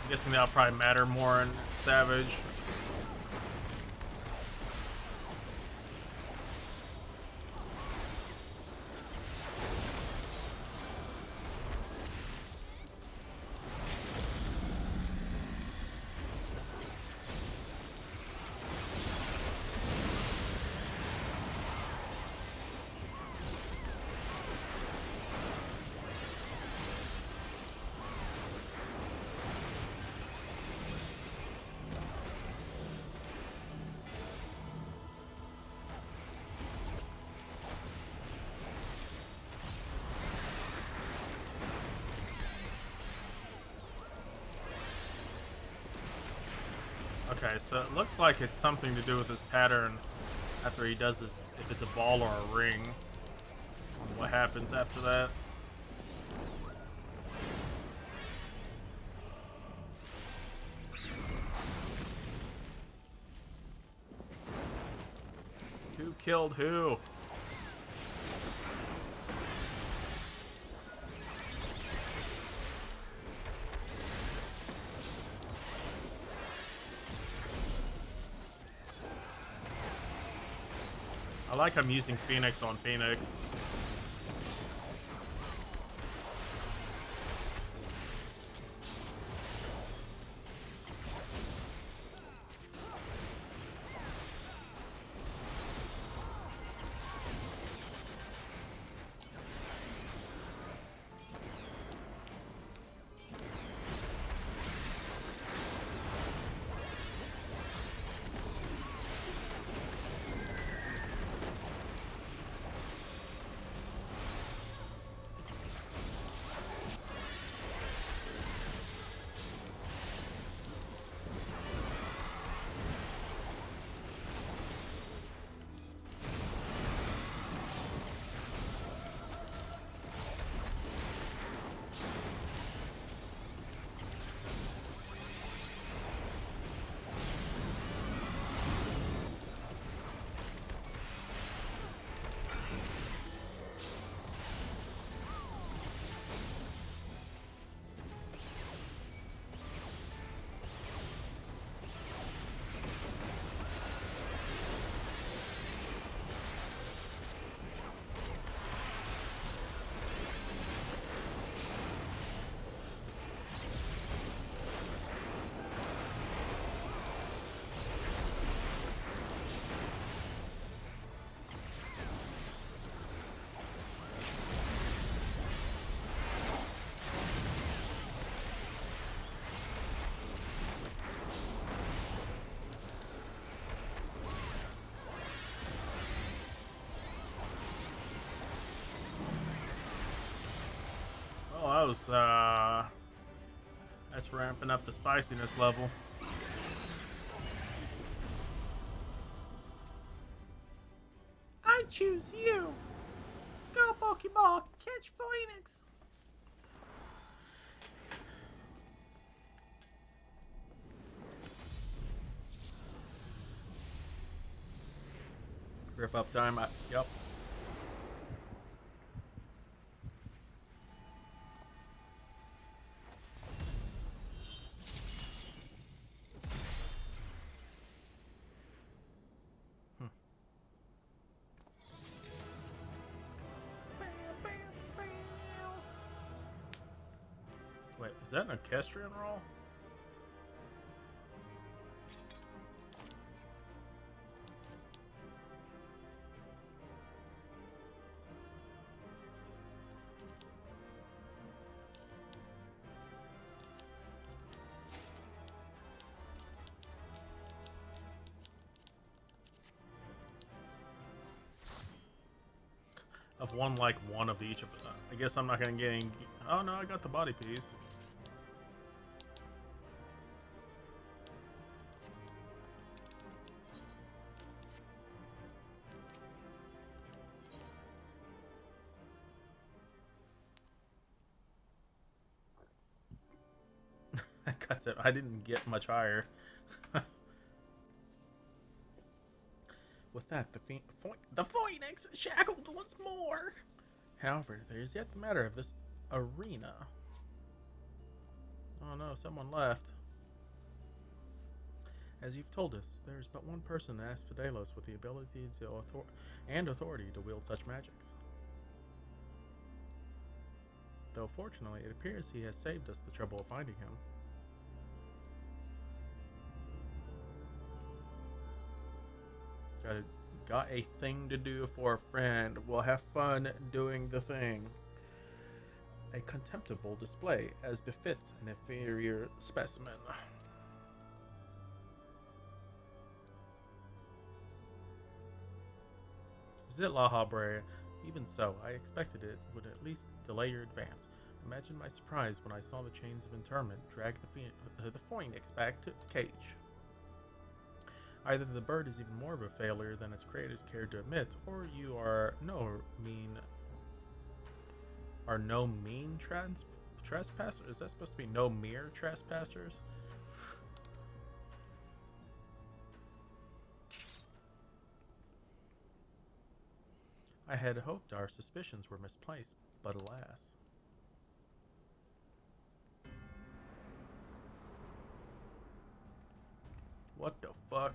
I'm guessing that'll probably matter more in Savage. Okay, so it looks like it's something to do with his pattern after he does this, if it's a ball or a ring. What happens after that? Who killed who? I like I'm using Phoenix on Phoenix. Oh, that's ramping up the spiciness level. I choose you. Go Pokeball, catch Phoenix. Grip up time. Yep. Hmm. Wait, is that an equestrian roll? I've won like one of each of them. I guess I'm not gonna get any. Oh no, I got the body piece. I got it. I didn't get much higher. With that, the Phoenix shackled once more. However, there is yet the matter of this arena. Oh no, someone left. As you've told us, there is but one person in Asphodelos with the ability and authority to wield such magics. Though fortunately, it appears he has saved us the trouble of finding him. Got a thing to do for a friend. We'll have fun doing the thing. A contemptible display, as befits an inferior specimen. Zit La Habre. Even so, I expected it would at least delay your advance. Imagine my surprise when I saw the chains of interment drag the Phoenix back to its cage. Either the bird is even more of a failure than its creators cared to admit, or you are no mean trespassers. Is that supposed to be no mere trespassers? I had hoped our suspicions were misplaced, but alas. What the fuck?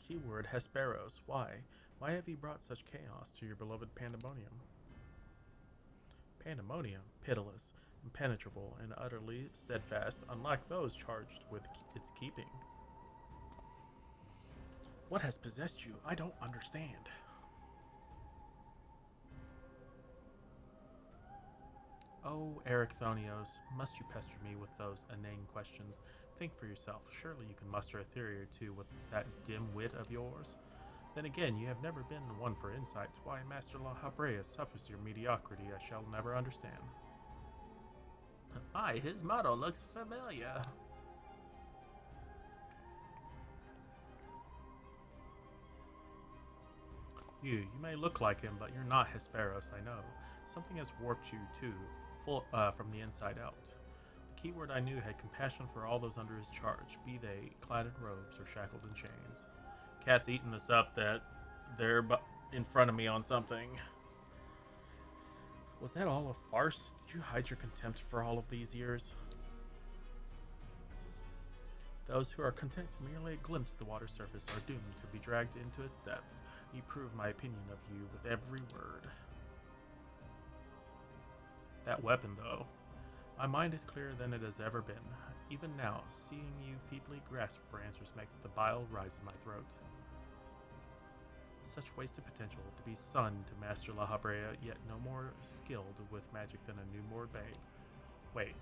Keyword Hesperos. Why? Why have you brought such chaos to your beloved pandemonium? Pandemonium, pitiless, impenetrable, and utterly steadfast, unlike those charged with its keeping. What has possessed you? I don't understand. Oh, Erechthonios, must you pester me with those inane questions? Think for yourself. Surely you can muster a theory or two with that dim wit of yours. Then again, you have never been one for insights. Why Master La Habrea suffers your mediocrity, I shall never understand. Aye, his motto looks familiar. You may look like him, but you're not Hesperos, I know. Something has warped you, too, from the inside out. The keyword I knew had compassion for all those under his charge, be they clad in robes or shackled in chains. Cat's eating this up that they're in front of me on something. Was that all a farce? Did you hide your contempt for all of these years? Those who are content to merely glimpse the water's surface are doomed to be dragged into its depths. You prove my opinion of you with every word. That weapon, though. My mind is clearer than it has ever been. Even now, seeing you feebly grasp for answers makes the bile rise in my throat. Such wasted potential to be son to Master La Habrea, yet no more skilled with magic than a newborn babe. Wait,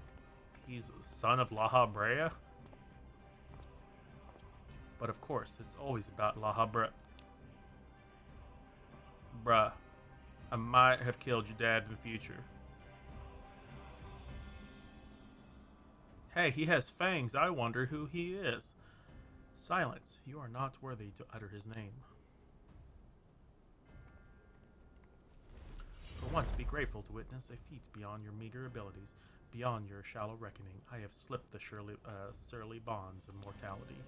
he's son of La Habrea? But of course, it's always about La Habrea. Bruh, I might have killed your dad in the future. Hey, he has fangs. I wonder who he is. Silence. You are not worthy to utter his name. For once, be grateful to witness a feat beyond your meager abilities, beyond your shallow reckoning. I have slipped the surly bonds of mortality.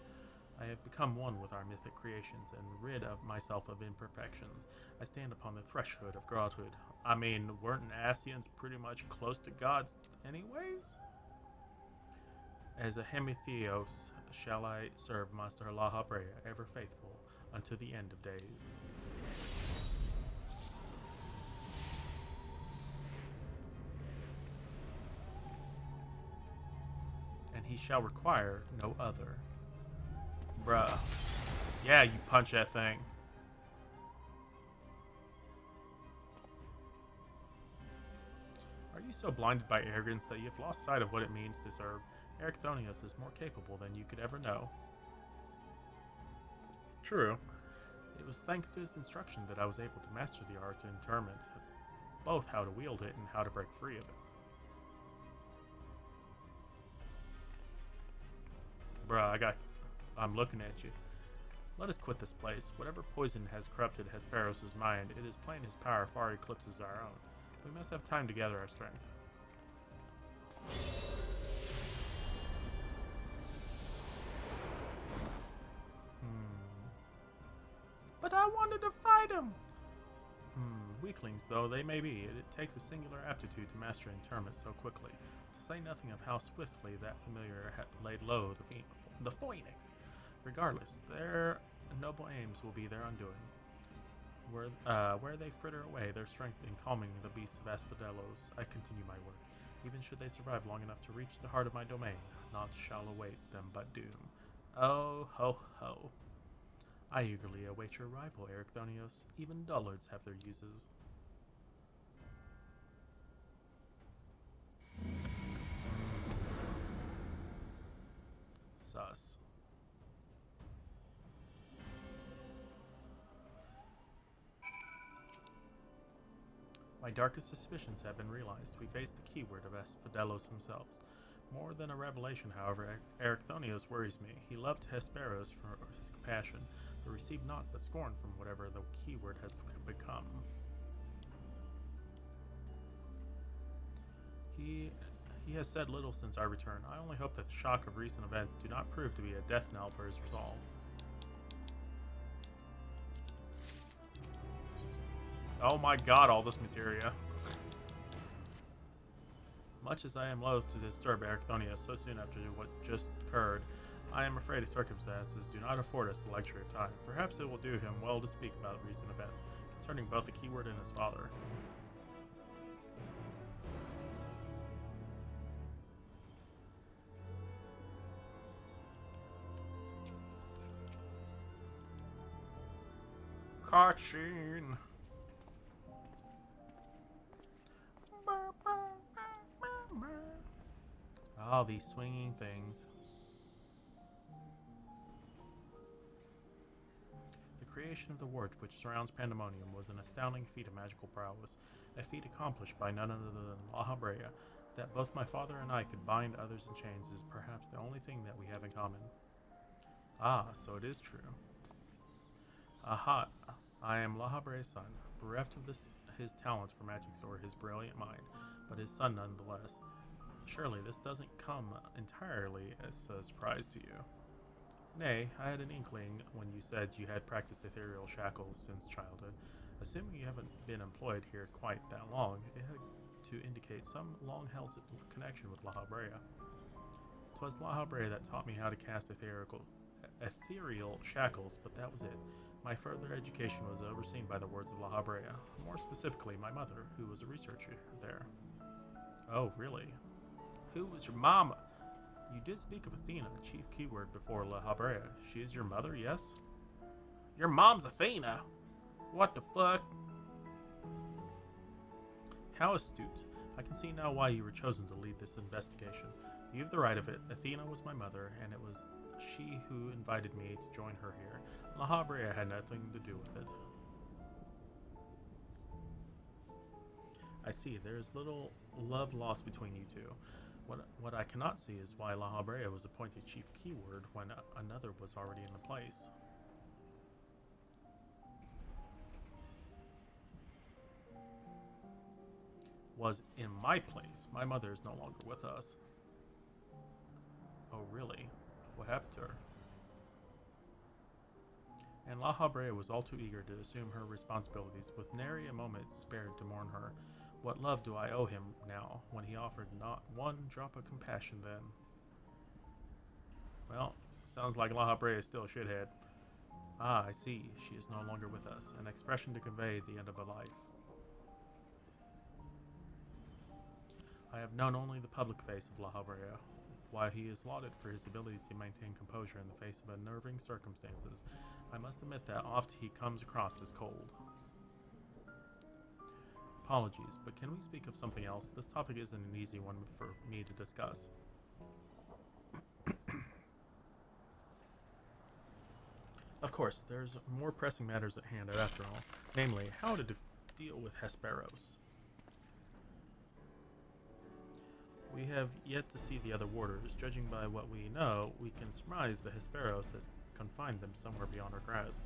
I have become one with our mythic creations and rid of myself of imperfections. I stand upon the threshold of godhood. I mean, weren't Asians pretty much close to gods anyways? As a Hemitheos shall I serve Master La Habrea, ever faithful unto the end of days. And he shall require no other. Bruh. Yeah, you punch that thing. Are you so blinded by arrogance that you have lost sight of what it means to serve? Erechthonios is more capable than you could ever know. True. It was thanks to his instruction that I was able to master the art of interment, both how to wield it and how to break free of it. Bruh, I'm looking at you. Let us quit this place. Whatever poison has corrupted Hesperos' mind, it is plain his power far eclipses our own. We must have time to gather our strength. But I wanted to fight him! Weaklings though they may be, it takes a singular aptitude to master interment so quickly, to say nothing of how swiftly that familiar laid low the phoenix. Regardless, their noble aims will be their undoing. Where they fritter away their strength in calming the beasts of Asphodelos, I continue my work. Even should they survive long enough to reach the heart of my domain, naught shall await them but doom. Oh, ho, ho. I eagerly await your arrival, Erechthonios. Even dullards have their uses. Sus. My darkest suspicions have been realized. We face the keyword of Asphodelos himself. More than a revelation, however, Erechthonios worries me. He loved Hesperos for his compassion, but received naught but scorn from whatever the keyword has become. He has said little since our return. I only hope that the shock of recent events do not prove to be a death knell for his resolve. Oh my god, all this materia. Much as I am loath to disturb Erechthonius so soon after what just occurred, I am afraid his circumstances do not afford us the luxury of time. Perhaps it will do him well to speak about recent events concerning both the keyword and his father. Cutscene. All these swinging things. The creation of the word which surrounds Pandemonium was an astounding feat of magical prowess, a feat accomplished by none other than La Habrea. That both my father and I could bind others in chains is perhaps the only thing that we have in common. Ah, so it is true. Aha, I am La Habrea's son, bereft of his talents for magic or his brilliant mind, but his son nonetheless. Surely this doesn't come entirely as a surprise to you. Nay, I had an inkling when you said you had practiced ethereal shackles since childhood. Assuming you haven't been employed here quite that long, it had to indicate some long-held connection with La Habrea. 'Twas La Habrea that taught me how to cast ethereal shackles, but that was it. My further education was overseen by the words of La Habrea, more specifically my mother, who was a researcher there. Oh, really? Who was your mama? You did speak of Athena, chief keyword, before La Habrea. She is your mother, yes? Your mom's Athena? What the fuck? How astute. I can see now why you were chosen to lead this investigation. You have the right of it. Athena was my mother, and it was she who invited me to join her here. La Habrea had nothing to do with it. I see. There is little love lost between you two. What I cannot see is why La Habrea was appointed chief keyword when another was already in the place. Was in my place. My mother is no longer with us. Oh, really? What happened to her? And La Habrea was all too eager to assume her responsibilities, with nary a moment spared to mourn her. What love do I owe him now, when he offered not one drop of compassion then? Well, sounds like La Habrea is still a shithead. Ah, I see. She is no longer with us. An expression to convey the end of a life. I have known only the public face of La Habrea. While he is lauded for his ability to maintain composure in the face of unnerving circumstances, I must admit that oft he comes across as cold. Apologies, but can we speak of something else? This topic isn't an easy one for me to discuss. Of course, there's more pressing matters at hand after all, namely, how to deal with Hesperos. We have yet to see the other warders. Judging by what we know, we can surmise that Hesperos has confined them somewhere beyond our grasp.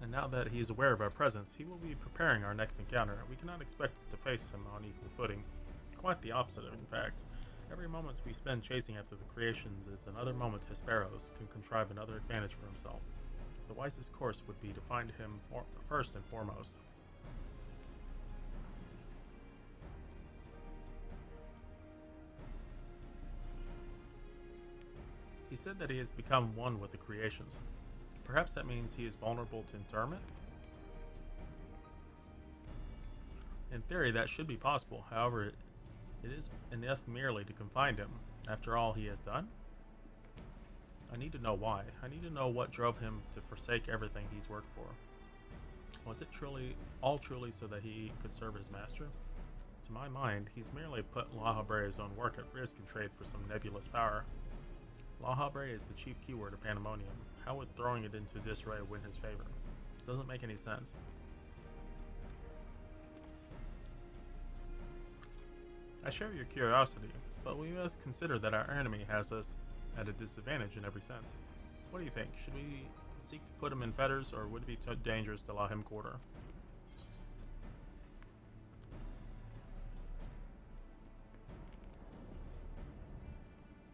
And now that he is aware of our presence, he will be preparing our next encounter. We cannot expect to face him on equal footing. Quite the opposite, in fact. Every moment we spend chasing after the creations is another moment Hesperos can contrive another advantage for himself. The wisest course would be to find him first and foremost. He said that he has become one with the creations. Perhaps that means he is vulnerable to interment? In theory, that should be possible. However, it is enough merely to confine him, after all he has done? I need to know why. I need to know what drove him to forsake everything he's worked for. Was it all truly so that he could serve his master? To my mind, he's merely put La Habrea's own work at risk in trade for some nebulous power. La Habrea is the chief keyword of Pandemonium. How would throwing it into disarray win his favor? Doesn't make any sense. I share your curiosity, but we must consider that our enemy has us at a disadvantage in every sense. What do you think? Should we seek to put him in fetters, or would it be too dangerous to allow him quarter?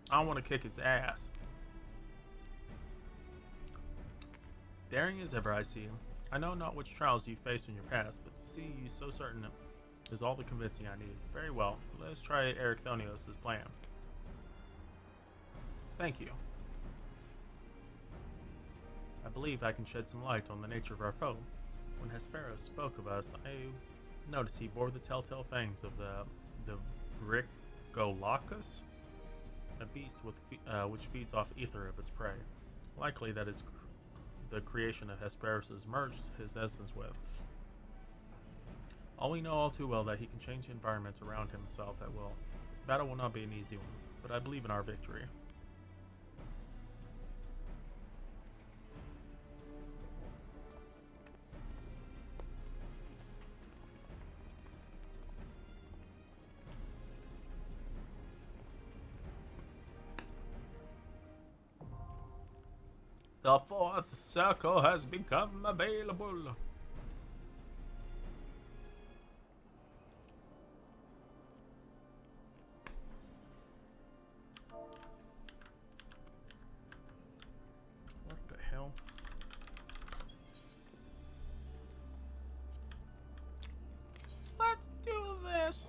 I want to kick his ass. Daring as ever, I see him. I know not which trials you faced in your past, but to see you so certain is all the convincing I need. Very well, let us try Ericthonios' plan. Thank you. I believe I can shed some light on the nature of our foe. When Hesperos spoke of us, I noticed he bore the telltale fangs of the Bricholacus, a beast which feeds off ether of its prey. Likely that is the creation of Hesperos merged his essence with. All we know all too well that he can change the environment around himself at will. Battle will not be an easy one, but I believe in our victory. The fourth circle has become available. What the hell? Let's do this.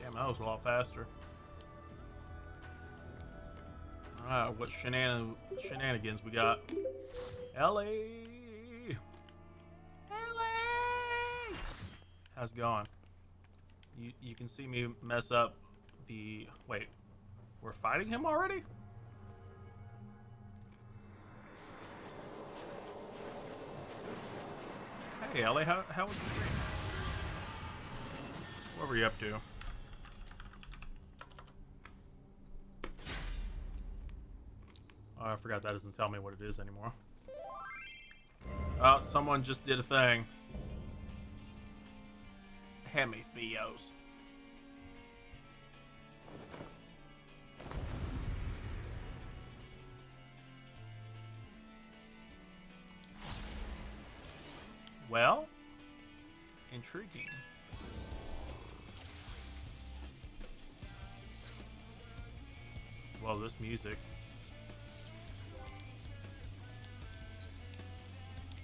Damn, that was a lot faster. Alright, what shenanigans we got? Ellie! Ellie! How's it going? You can see me mess up the... Wait, we're fighting him already? Hey Ellie, how was your stream? What were you up to? Oh, I forgot that doesn't tell me what it is anymore. Oh, someone just did a thing. Hemitheos. Well, intriguing. Well, this music.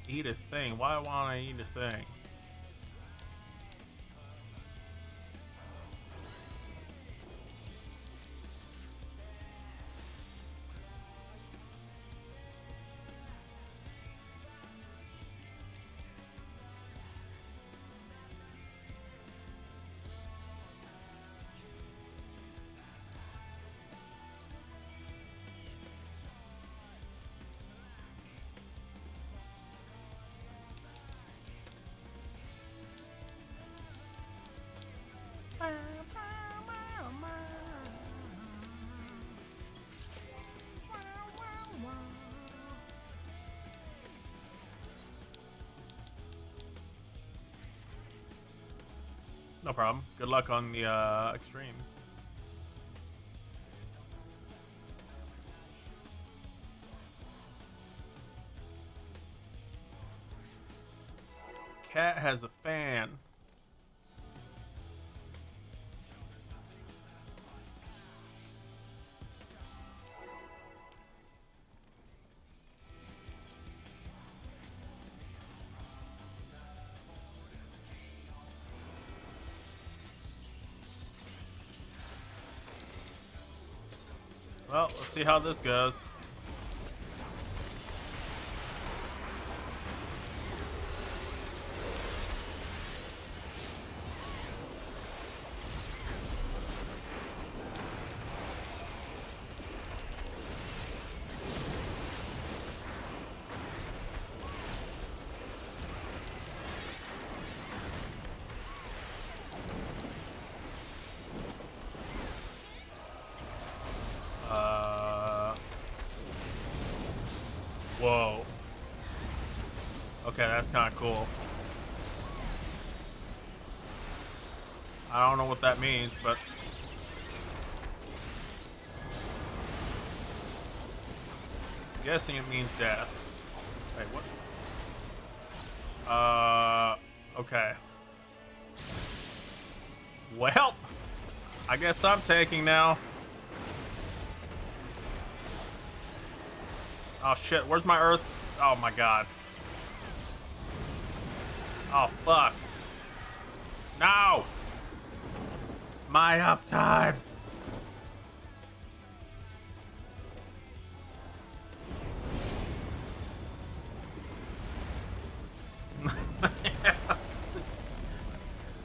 Eat a thing. Why want I eat a thing? No problem. Good luck on the extremes. Cat has a fan. Well, let's see how this goes. Whoa. Okay, that's kind of cool. I don't know what that means, but I'm guessing it means death. Wait, what? Okay. Well, I guess I'm taking now. Oh shit, where's my earth? Oh my god. Oh fuck. No! My uptime!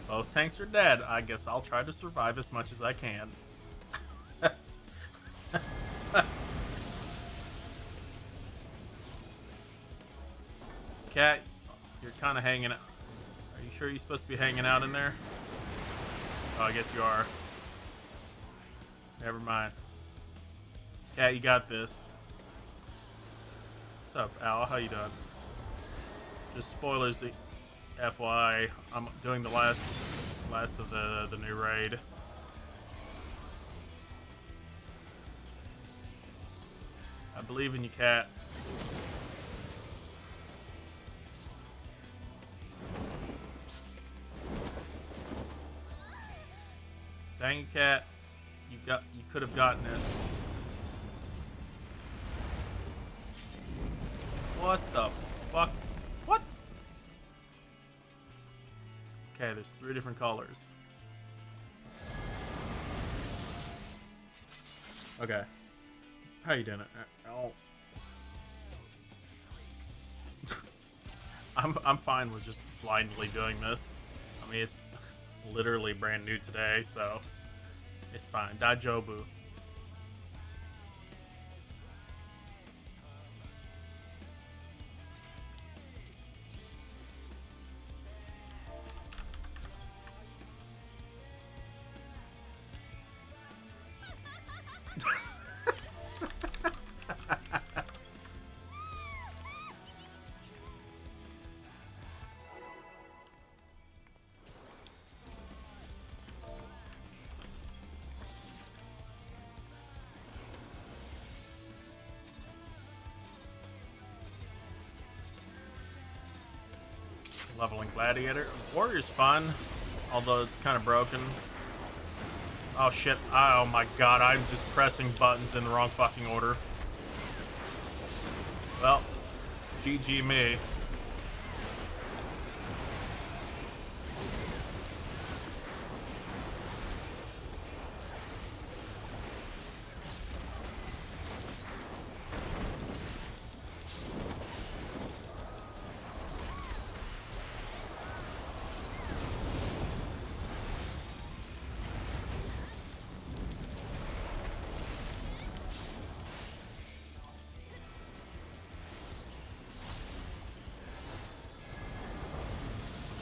Both tanks are dead. I guess I'll try to survive as much as I can. Cat, you're kind of hanging out. Are you sure you're supposed to be hanging out in there? Oh, I guess you are. Never mind. Cat, you got this. What's up, Al? How you doing? Just spoilers, FYI. I'm doing the last of the new raid. I believe in you, Cat. Dang it, Cat. You could have gotten it. What the fuck? What? Okay, there's 3 different colors. Okay. How you doing? Oh. I'm fine with just blindly doing this. I mean, it's literally brand new today, so it's fine. Dajobu. Leveling Gladiator. Warrior's fun, although it's kind of broken. Oh shit. Oh my god, I'm just pressing buttons in the wrong fucking order. Well, GG me.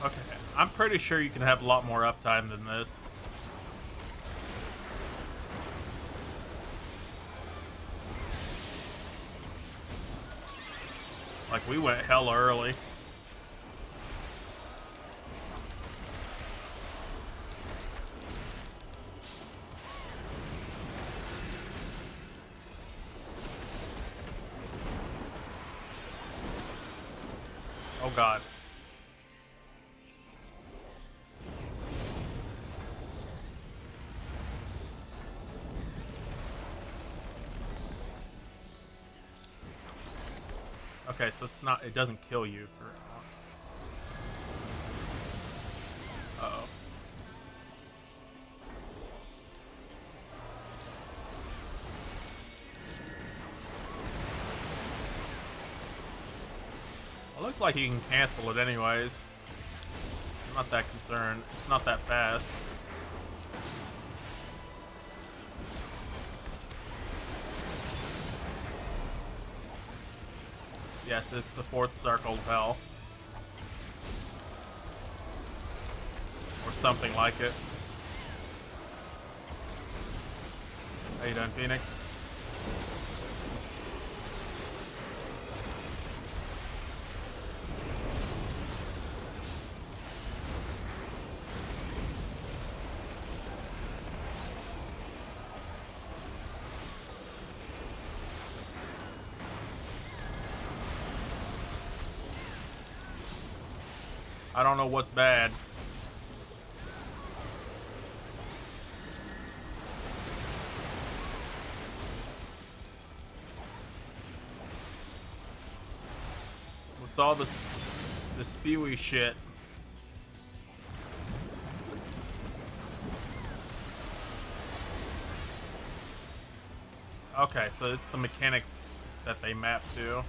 Okay, I'm pretty sure you can have a lot more uptime than this. Like, we went hella early. Oh god. Okay, so it's not, it doesn't kill you for... Uh-oh. looks like you can cancel it anyways. I'm not that concerned. It's not that fast. Yes, it's the fourth circle of hell. Or something like it. How you doing, Phoenix? I don't know what's bad. What's all this spewy shit? Okay, so it's the mechanics that they map to.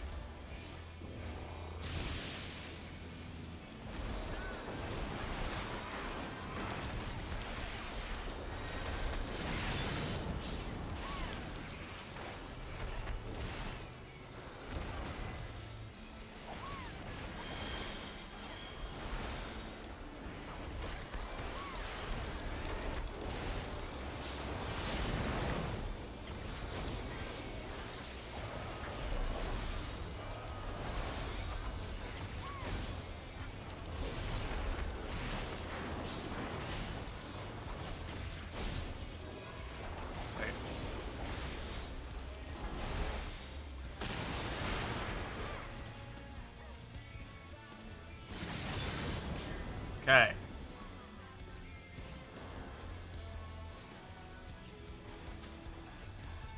Okay.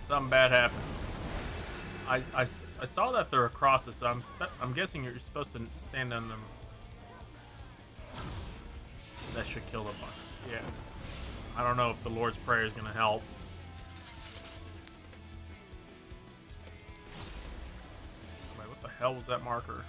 Something bad happened. I saw that they're across it, so I'm guessing you're supposed to stand on them. That should kill the fucker. Yeah. I don't know if the Lord's Prayer is gonna help. Wait, what the hell was that marker?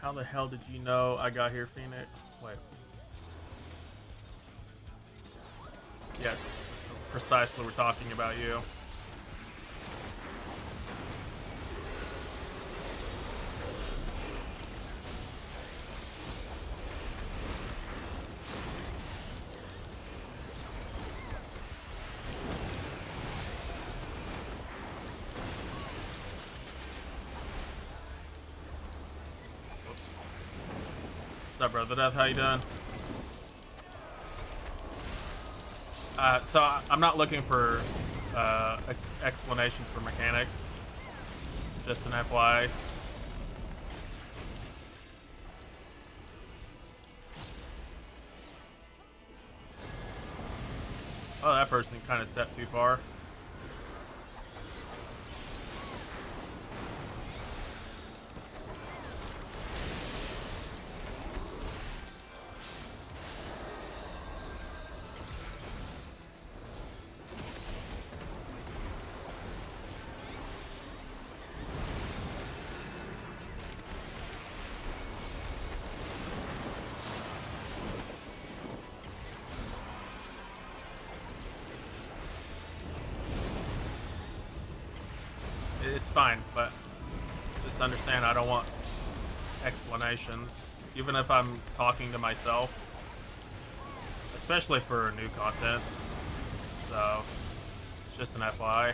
How the hell did you know I got here, Phoenix? Wait. Yes, precisely. We're talking about you. What's up, brother Death? How you doing? So I'm not looking for explanations for mechanics. Just an FYI. Oh, that person kind of stepped too far. It's fine, but just understand I don't want explanations, even if I'm talking to myself, especially for new content. So, it's just an FYI.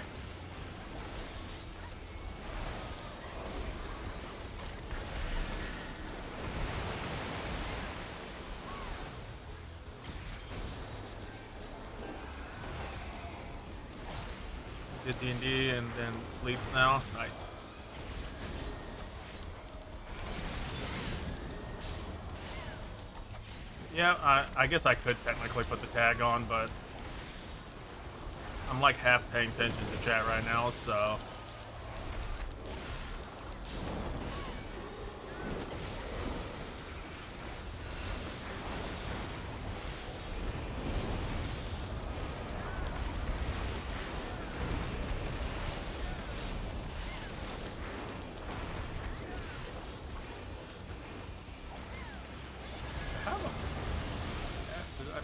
Did D&D and then sleeps now. Nice. Yeah, I guess I could technically put the tag on, but I'm like half paying attention to chat right now, so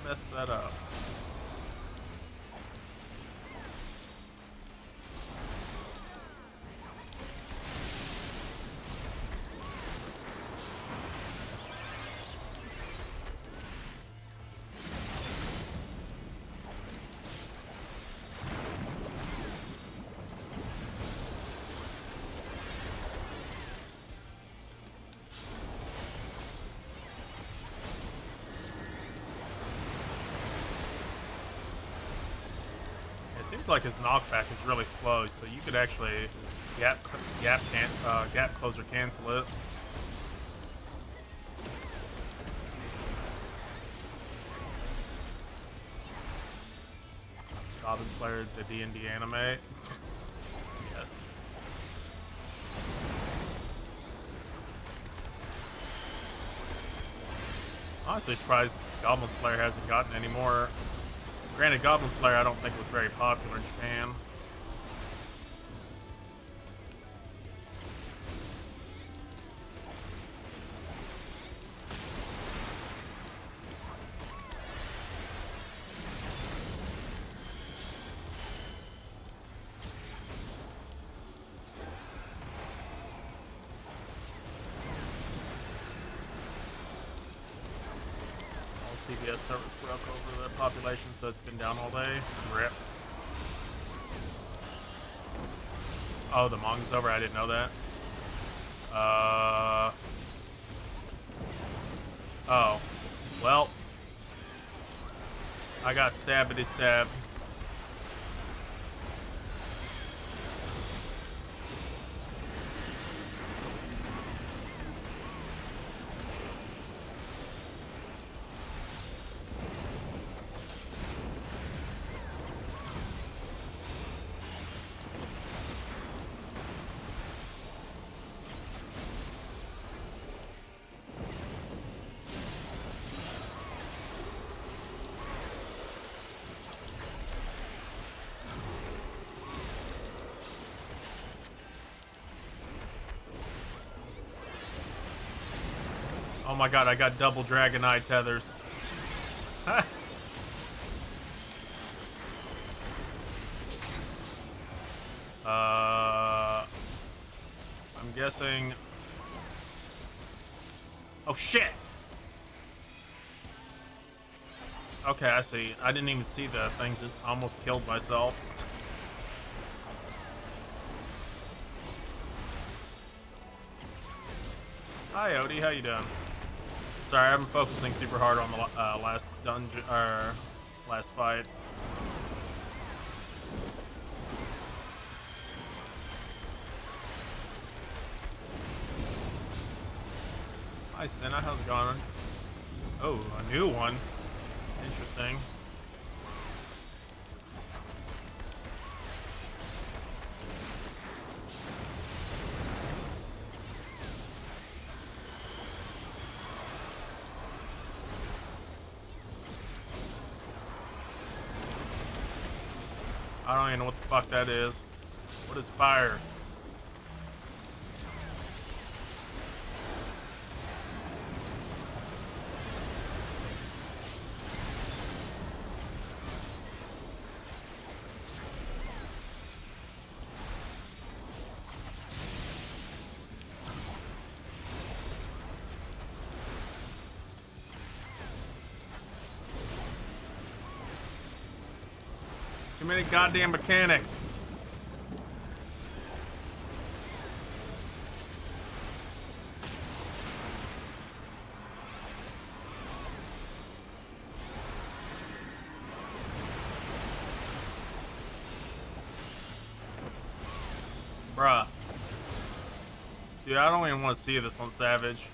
messed that up? It seems like his knockback is really slow, so you could actually gap closer cancel it. Goblin Slayer, the D&D anime. Yes. Honestly surprised Goblin Slayer hasn't gotten any more. Granted, Goblin Slayer I don't think was very popular in Japan. CBS service broke over the population, so it's been down all day. Rip. Oh, the manga's over? I didn't know that. Oh. Well. I got stabbity-stabbed. Oh my god, I got double Dragon Eye tethers. I'm guessing... Oh shit! Okay, I see. I didn't even see the things that almost killed myself. Hi Odie, how you doing? Sorry, I'm focusing super hard on the last dungeon, or last fight. Hi Senna, how's it going? Oh, a new one. Interesting. I don't even know what the fuck that is. What is fire? Too many goddamn mechanics. Bruh. Dude, I don't even want to see this on Savage.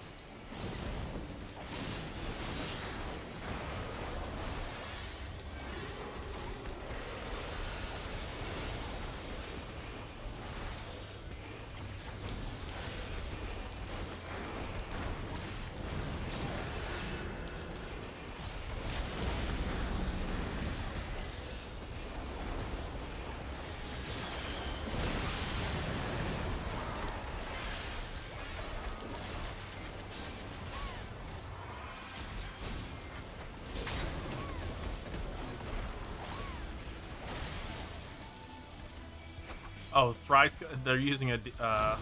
Oh, thrice. They're using a.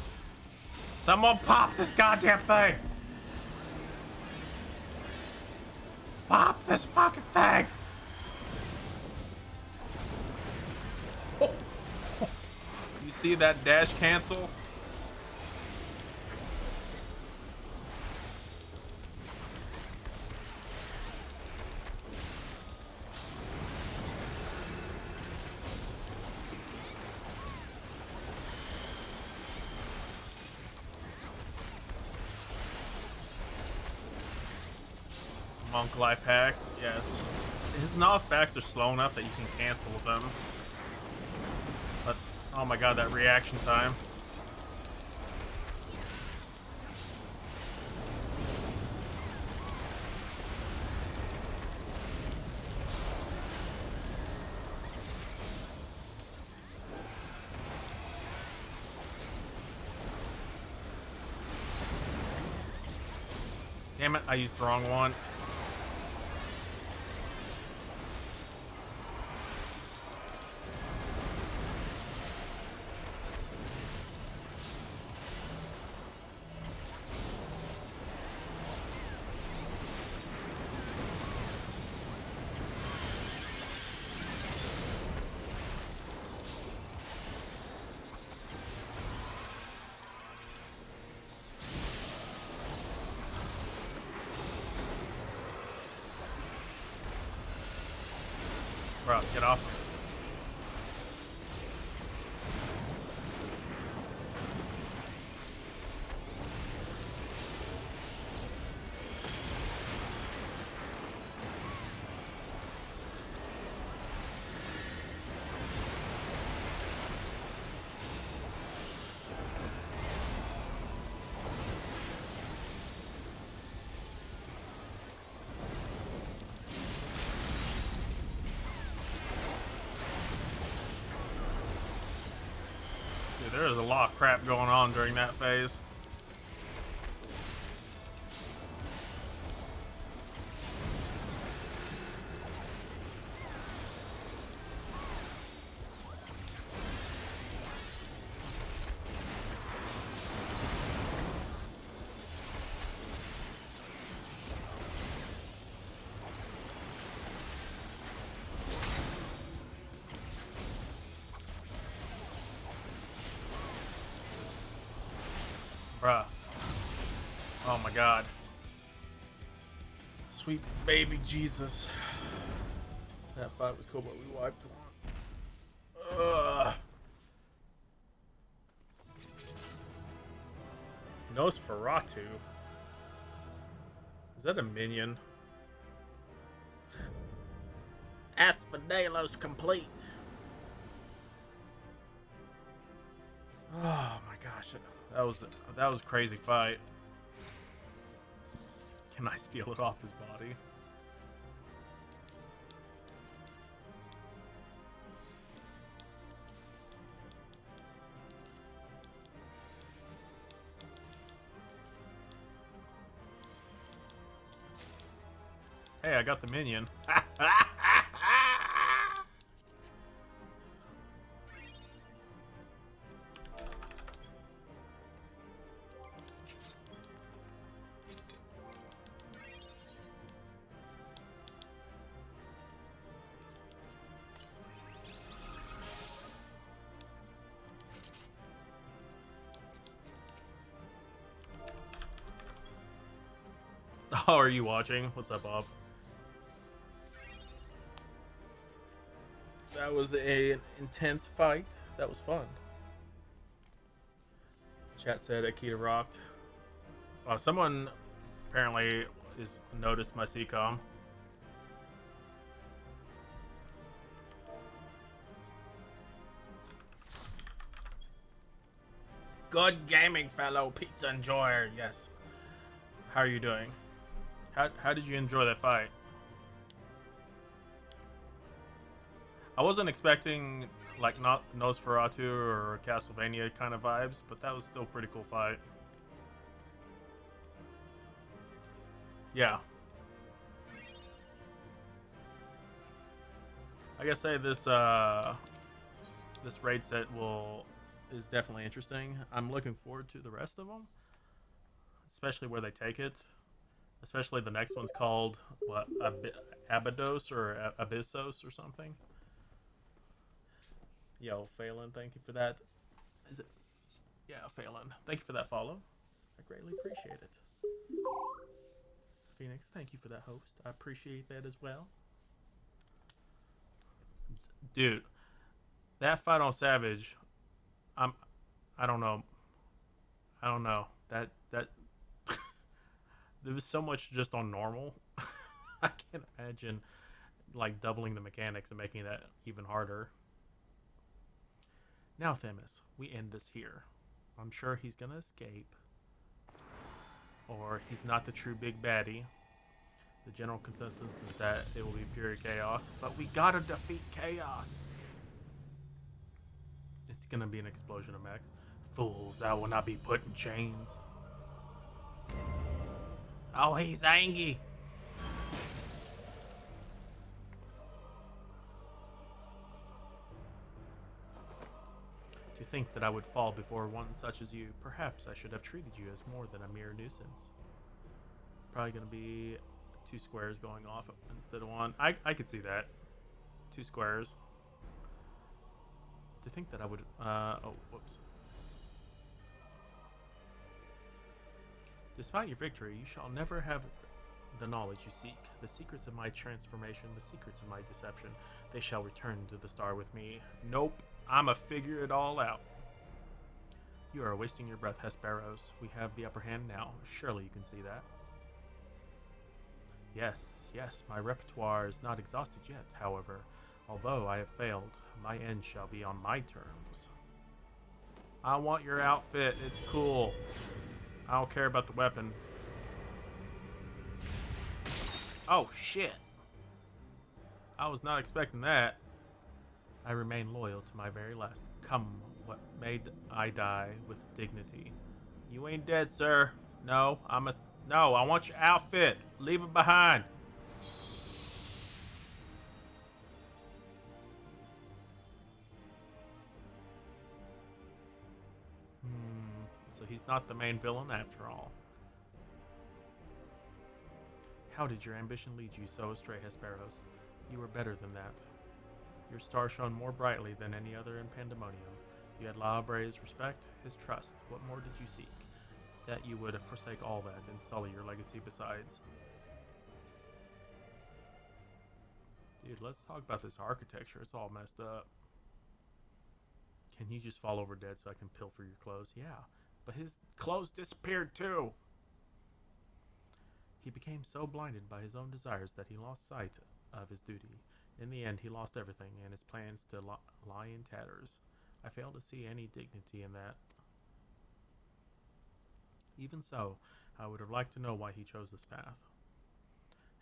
Someone pop this goddamn thing! Pop this fucking thing! You see that dash cancel? Monk life hacks, yes. His knockbacks are slow enough that you can cancel them. But, oh my god, that reaction time. Damn it, I used the wrong one. Bro, get off me. Dude, there is a lot of crap going on during that phase. Bruh. Oh my god. Sweet baby Jesus. That fight was cool, but we wiped once. Ugh. Nosferatu? Is that a minion? Asphodelos complete. Oh my gosh. That was a crazy fight. Can I steal it off his body? Hey, I got the minion. Oh, are you watching? What's up, Bob? That was an intense fight. That was fun. Chat said Akita rocked. Someone apparently is noticed my CCOM. Good gaming, fellow pizza enjoyer. Yes. How are you doing? How did you enjoy that fight? I wasn't expecting like not Nosferatu or Castlevania kind of vibes, but that was still a pretty cool fight. Yeah. I gotta say this this raid set will is definitely interesting. I'm looking forward to the rest of them, especially where they take it. Especially the next one's called what Abydos or Abyssos or something. Yo, Phelan, thank you for that. Is it? Yeah, Phelan. Thank you for that follow. I greatly appreciate it. Phoenix, thank you for that host. I appreciate that as well. Dude, that fight on Savage, I'm I don't know. I don't know. That there was so much just on normal. I can't imagine like doubling the mechanics and making that even harder. Now, Themis, we end this here. I'm sure he's gonna escape, or he's not the true big baddie. The general consensus is that it will be pure chaos, but we gotta defeat chaos. It's gonna be an explosion of mechs. Fools, I will not be put in chains. Oh, he's angry. To think that I would fall before one such as you, perhaps I should have treated you as more than a mere nuisance. Probably gonna be two squares going off instead of one. I could see that. Two squares. To think that I would. Oh, whoops. Despite your victory, you shall never have the knowledge you seek. The secrets of my transformation, the secrets of my deception, they shall return to the star with me. Nope, I'ma figure it all out. You are wasting your breath, Hesperos. We have the upper hand now. Surely you can see that. Yes, yes, my repertoire is not exhausted yet, however. Although I have failed, my end shall be on my terms. I want your outfit. It's cool. I don't care about the weapon. Oh, shit. I was not expecting that. I remain loyal to my very last. Come, what may I die with dignity. You ain't dead, sir. No, No, I want your outfit. Leave it behind. So he's not the main villain after all. How did your ambition lead you so astray, Hesperos? You were better than that. Your star shone more brightly than any other in Pandemonium. You had La Habre's respect, his trust. What more did you seek? That you would forsake all that and sully your legacy besides. Dude, let's talk about this architecture. It's all messed up. Can you just fall over dead so I can pilfer your clothes? Yeah, but his clothes disappeared too. He became so blinded by his own desires that he lost sight of his duty. In the end, he lost everything, and his plans to lie in tatters. I fail to see any dignity in that. Even so, I would have liked to know why he chose this path.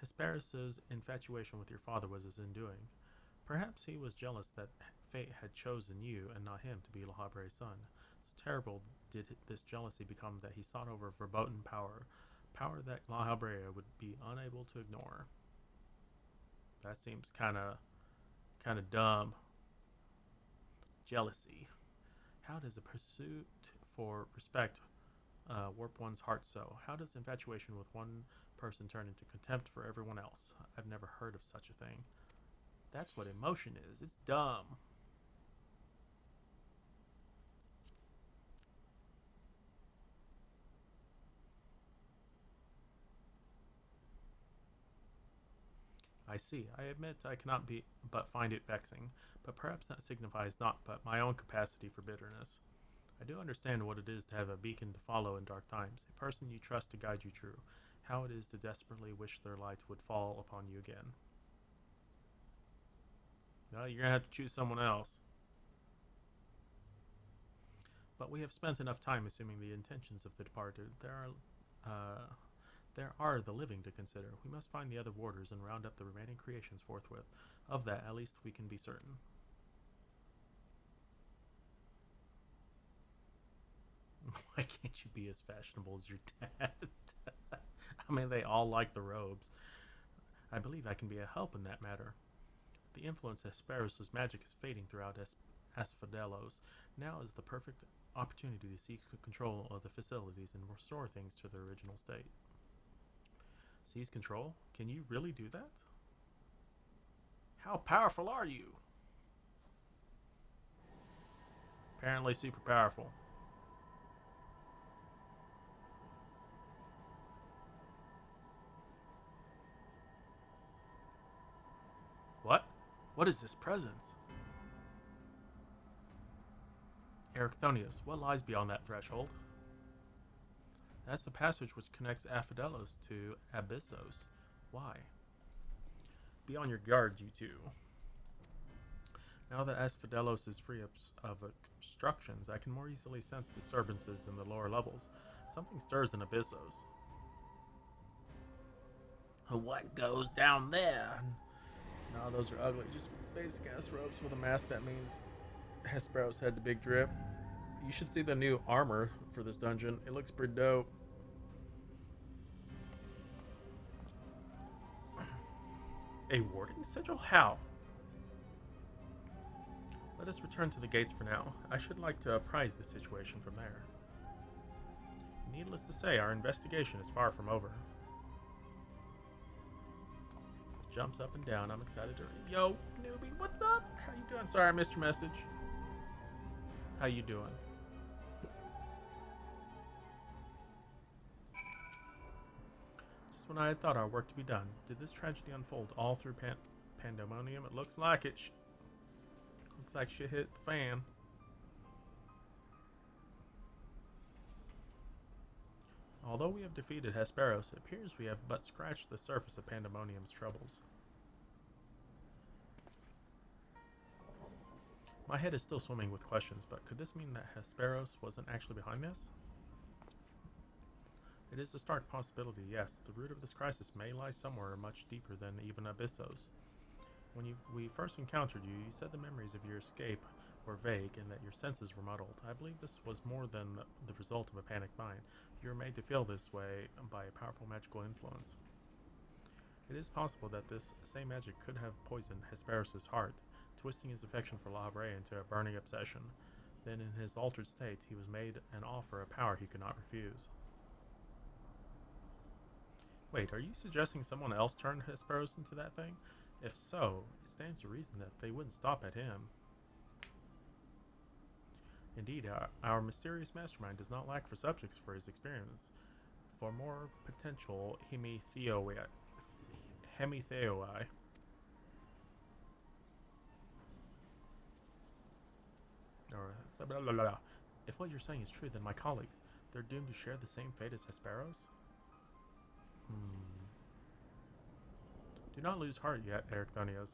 Hesperus' infatuation with your father was his undoing. Perhaps he was jealous that fate had chosen you and not him to be La Habre's son. So terrible did this jealousy become that he sought over verboten power, power that La Habrea would be unable to ignore. That seems kind of dumb. Jealousy. How does a pursuit for respect warp one's heart so? How does infatuation with one person turn into contempt for everyone else? I've never heard of such a thing. That's what emotion is. It's dumb. I see. I admit I cannot be but find it vexing, but perhaps that signifies not but my own capacity for bitterness. I do understand what it is to have a beacon to follow in dark times, a person you trust to guide you true, how it is to desperately wish their light would fall upon you again. No, you're gonna have to choose someone else. But we have spent enough time assuming the intentions of the departed. There are the living to consider. We must find the other warders and round up the remaining creations forthwith. Of that, at least we can be certain. Why can't you be as fashionable as your dad? I mean, they all like the robes. I believe I can be a help in that matter. The influence of Hesperus' magic is fading throughout Asphodelos. Now is the perfect opportunity to seize control of the facilities and restore things to their original state. Seize control? Can you really do that? How powerful are you? Apparently super powerful. What? What is this presence? Ericthonius, what lies beyond that threshold? That's the passage which connects Aphodelos to Abyssos. Why? Be on your guard, you two. Now that Asphodelos is free of obstructions, I can more easily sense disturbances in the lower levels. Something stirs in Abyssos. What goes down there? No, those are ugly. Just basic ass ropes with a mask. That means Hesperos had the big drip. You should see the new armor for this dungeon. It looks pretty dope. A warding sigil? How? Let us return to the gates for now. I should like to apprise the situation from there. Needless to say, our investigation is far from over. Jumps up and down. I'm excited to read. Yo, newbie, what's up? How you doing? Sorry I missed your message. How you doing? Just when I had thought our work to be done, did this tragedy unfold all through pandemonium? It looks like it. Looks like shit hit the fan. Although we have defeated Hesperos, it appears we have but scratched the surface of Pandemonium's troubles. My head is still swimming with questions, but could this mean that Hesperos wasn't actually behind this? It is a stark possibility, yes. The root of this crisis may lie somewhere much deeper than even Abyssos. When we first encountered you, you said the memories of your escape were vague and that your senses were muddled. I believe this was more than the result of a panicked mind. You were made to feel this way by a powerful magical influence. It is possible that this same magic could have poisoned Hesperos' heart, twisting his affection for La Havre into a burning obsession. Then in his altered state, he was made an offer of power he could not refuse. Wait, are you suggesting someone else turned Hesperos into that thing? If so, it stands to reason that they wouldn't stop at him. Indeed, our mysterious mastermind does not lack for subjects for his experience. For more potential hemitheoi. Or blah, blah, blah. If what you're saying is true, then my colleagues, they're doomed to share the same fate as Hesperos? Do not lose heart yet, Ericthonios.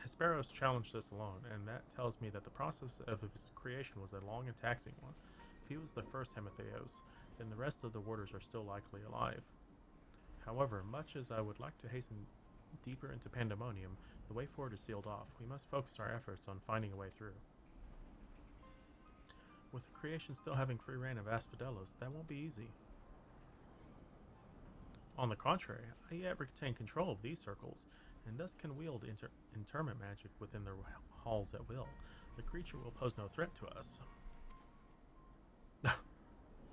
Hesperos challenged us alone, and that tells me that the process of his creation was a long and taxing one. If he was the first Hemitheos, then the rest of the warders are still likely alive. However, much as I would like to hasten deeper into Pandemonium, the way forward is sealed off. We must focus our efforts on finding a way through. With the creation still having free reign of Asphodelos, that won't be easy. On the contrary, I yet retain control of these circles, and thus can wield interment magic within their halls at will. The creature will pose no threat to us.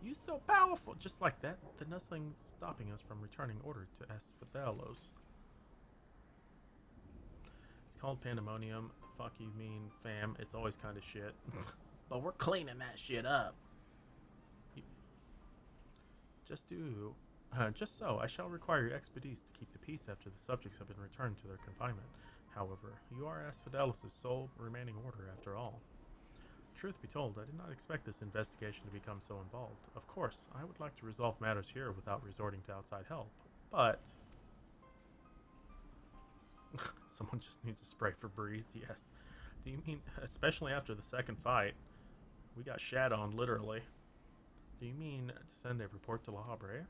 You so powerful! Just like that, then nothing's stopping us from returning order to Asphodelos. It's called Pandemonium. Fuck you mean, fam. It's always kind of shit. But we're cleaning that shit up. Just so, I shall require your expertise to keep the peace after the subjects have been returned to their confinement. However, you are Asphodelos' sole remaining order after all. Truth be told, I did not expect this investigation to become so involved. Of course, I would like to resolve matters here without resorting to outside help, but... Someone just needs to spray Febreze, yes. Do you mean, especially after the second fight? We got shat on, literally. Do you mean to send a report to La Havre?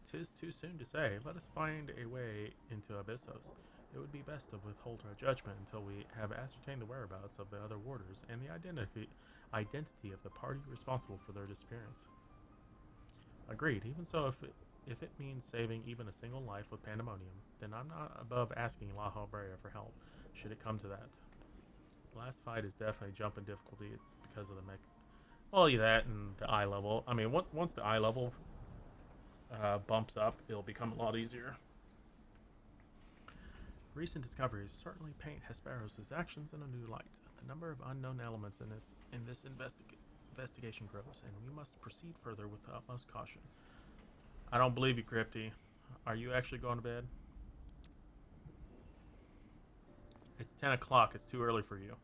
'Tis too soon to say. Let us find a way into Abyssos. It would be best to withhold our judgment until we have ascertained the whereabouts of the other warders and the identity of the party responsible for their disappearance. Agreed. Even so, If it means saving even a single life with pandemonium, then I'm not above asking La Brea for help, should it come to that. The last fight is definitely jumping difficulty. It's because of the mech. Well, yeah, that and the eye level. I mean, once the eye level bumps up, it'll become a lot easier. Recent discoveries certainly paint Hesperos' actions in a new light. The number of unknown elements in this investigation grows, and we must proceed further with the utmost caution. I don't believe you, Crypty. Are you actually going to bed? It's 10 o'clock. It's too early for you.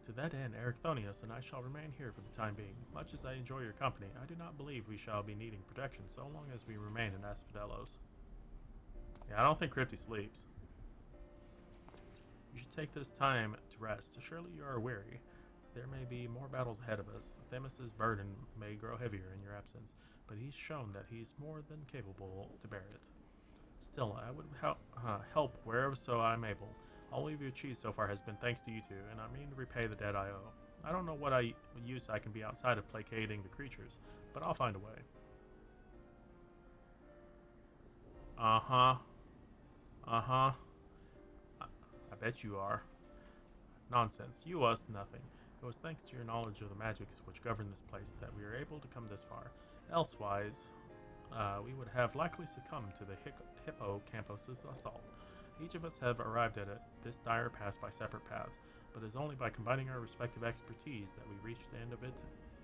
To that end, Ericthonius and I shall remain here for the time being. Much as I enjoy your company, I do not believe we shall be needing protection so long as we remain in Asphodelos. Yeah, I don't think Crypty sleeps. You should take this time to rest. Surely you are weary. There may be more battles ahead of us. Themis' burden may grow heavier in your absence, but he's shown that he's more than capable to bear it. Still, I would help wherever so I'm able. All we've achieved so far has been thanks to you two, and I mean to repay the debt I owe. I don't know what use I can be outside of placating the creatures, but I'll find a way. Uh-huh. Uh-huh. I bet you are. Nonsense. You owe us nothing. It was thanks to your knowledge of the magics which govern this place that we were able to come this far. Elsewise, we would have likely succumbed to the Hippocampus' assault. Each of us have arrived at this dire pass by separate paths, but it is only by combining our respective expertise that we reach the end of it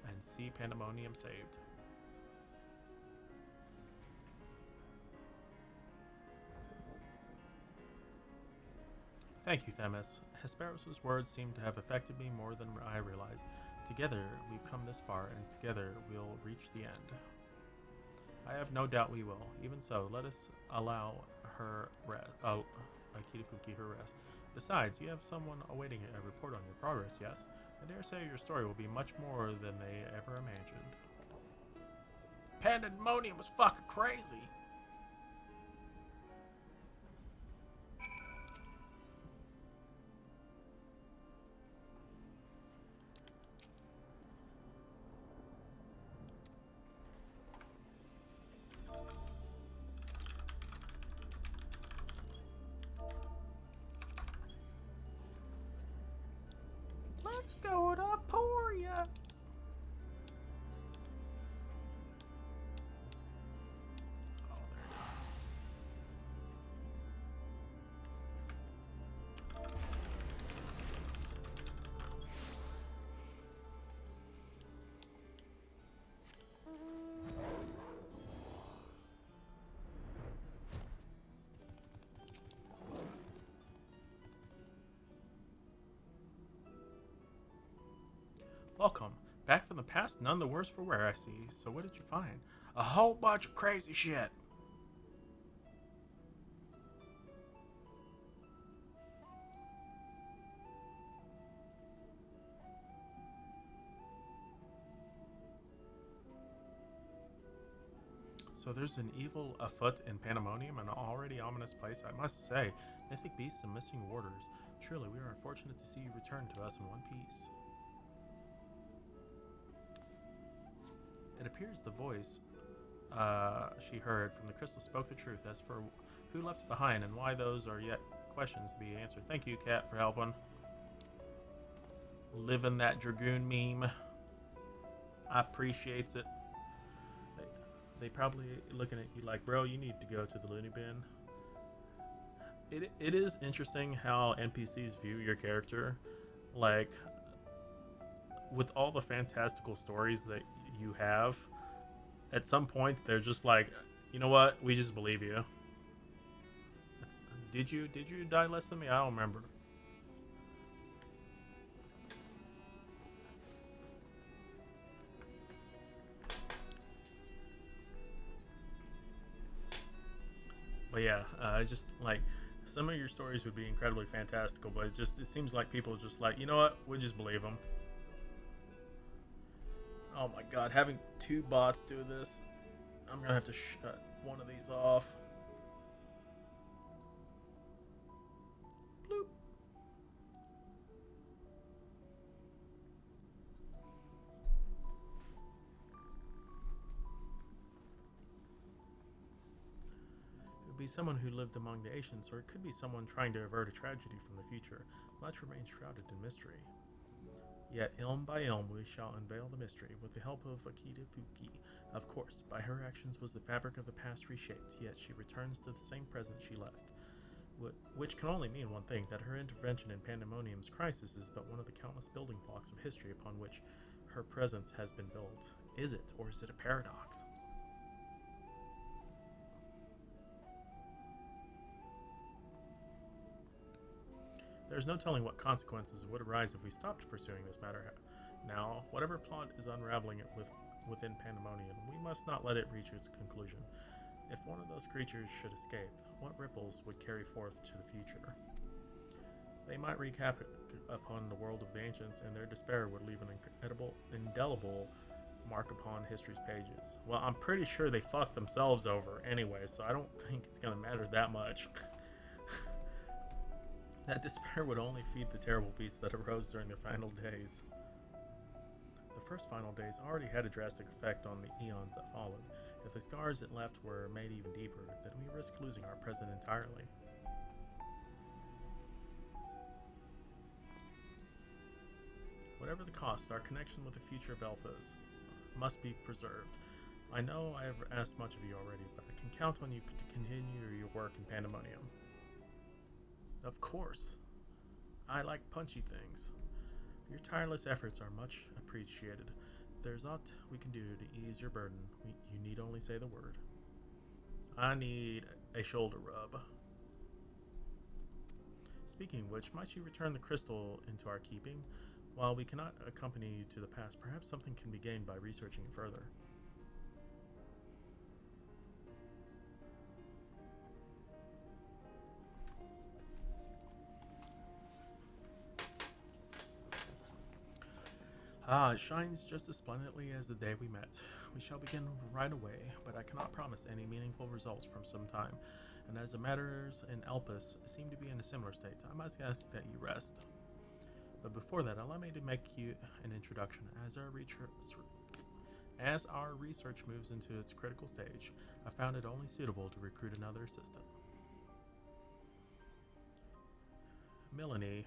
and see Pandemonium saved. Thank you, Themis. Hesperos' words seem to have affected me more than I realized. Together, we've come this far, and together we'll reach the end. I have no doubt we will. Even so, let us allow her rest. Kirifuki her rest. Besides, you have someone awaiting a report on your progress, yes? I dare say your story will be much more than they ever imagined. Pandemonium was fucking crazy! Let's go to Poria! Oh, there it is. Welcome. Back from the past, none the worse for wear, I see. So what did you find? A whole bunch of crazy shit. So there's an evil afoot in Pandemonium, an already ominous place. I must say, mythic beasts and missing warders. Truly, we are fortunate to see you return to us in one piece. It appears the voice she heard from the crystal spoke the truth. As for who left it behind and why, those are yet questions to be answered. Thank you, Cat, for helping. Living that Dragoon meme. I appreciates it. They probably looking at you like, bro, you need to go to the loony bin. It is interesting how NPCs view your character. Like, with all the fantastical stories that you have, at some point they're just like, you know what, we just believe you. Did you die less than me? I don't remember. But yeah, just like some of your stories would be incredibly fantastical, but it seems like people just like, you know what, we just believe them. Oh my god, having two bots do this, I'm gonna have to shut one of these off. Bloop. be someone who lived among the ancients, or it could be someone trying to avert a tragedy from the future. Much remains shrouded in mystery. Yet, ilm by ilm, we shall unveil the mystery, with the help of Akita Fuki. Of course, by her actions was the fabric of the past reshaped, yet she returns to the same present she left. Which can only mean one thing, that her intervention in Pandemonium's crisis is but one of the countless building blocks of history upon which her presence has been built. Is it, or is it a paradox? There's no telling what consequences would arise if we stopped pursuing this matter. Now, whatever plot is unraveling it within Pandemonium, we must not let it reach its conclusion. If one of those creatures should escape, what ripples would carry forth to the future? They might wreak havoc upon the world of the ancients, and their despair would leave an indelible mark upon history's pages. Well, I'm pretty sure they fucked themselves over anyway, so I don't think it's going to matter that much. That despair would only feed the terrible beasts that arose during the final days. The first final days already had a drastic effect on the eons that followed. If the scars it left were made even deeper, then we risk losing our present entirely. Whatever the cost, our connection with the future of Elpis must be preserved. I know I have asked much of you already, but I can count on you to continue your work in Pandemonium. Of course. I like punchy things. Your tireless efforts are much appreciated. If there's aught we can do to ease your burden, you need only say the word. I need a shoulder rub. Speaking of which, might you return the crystal into our keeping? While we cannot accompany you to the past, perhaps something can be gained by researching it further. Ah, it shines just as splendidly as the day we met. We shall begin right away, but I cannot promise any meaningful results from some time, and as the matters in Elpis seem to be in a similar state, I must ask that you rest. But before that, allow me to make you an introduction. As our research moves into its critical stage, I found it only suitable to recruit another assistant. Melanie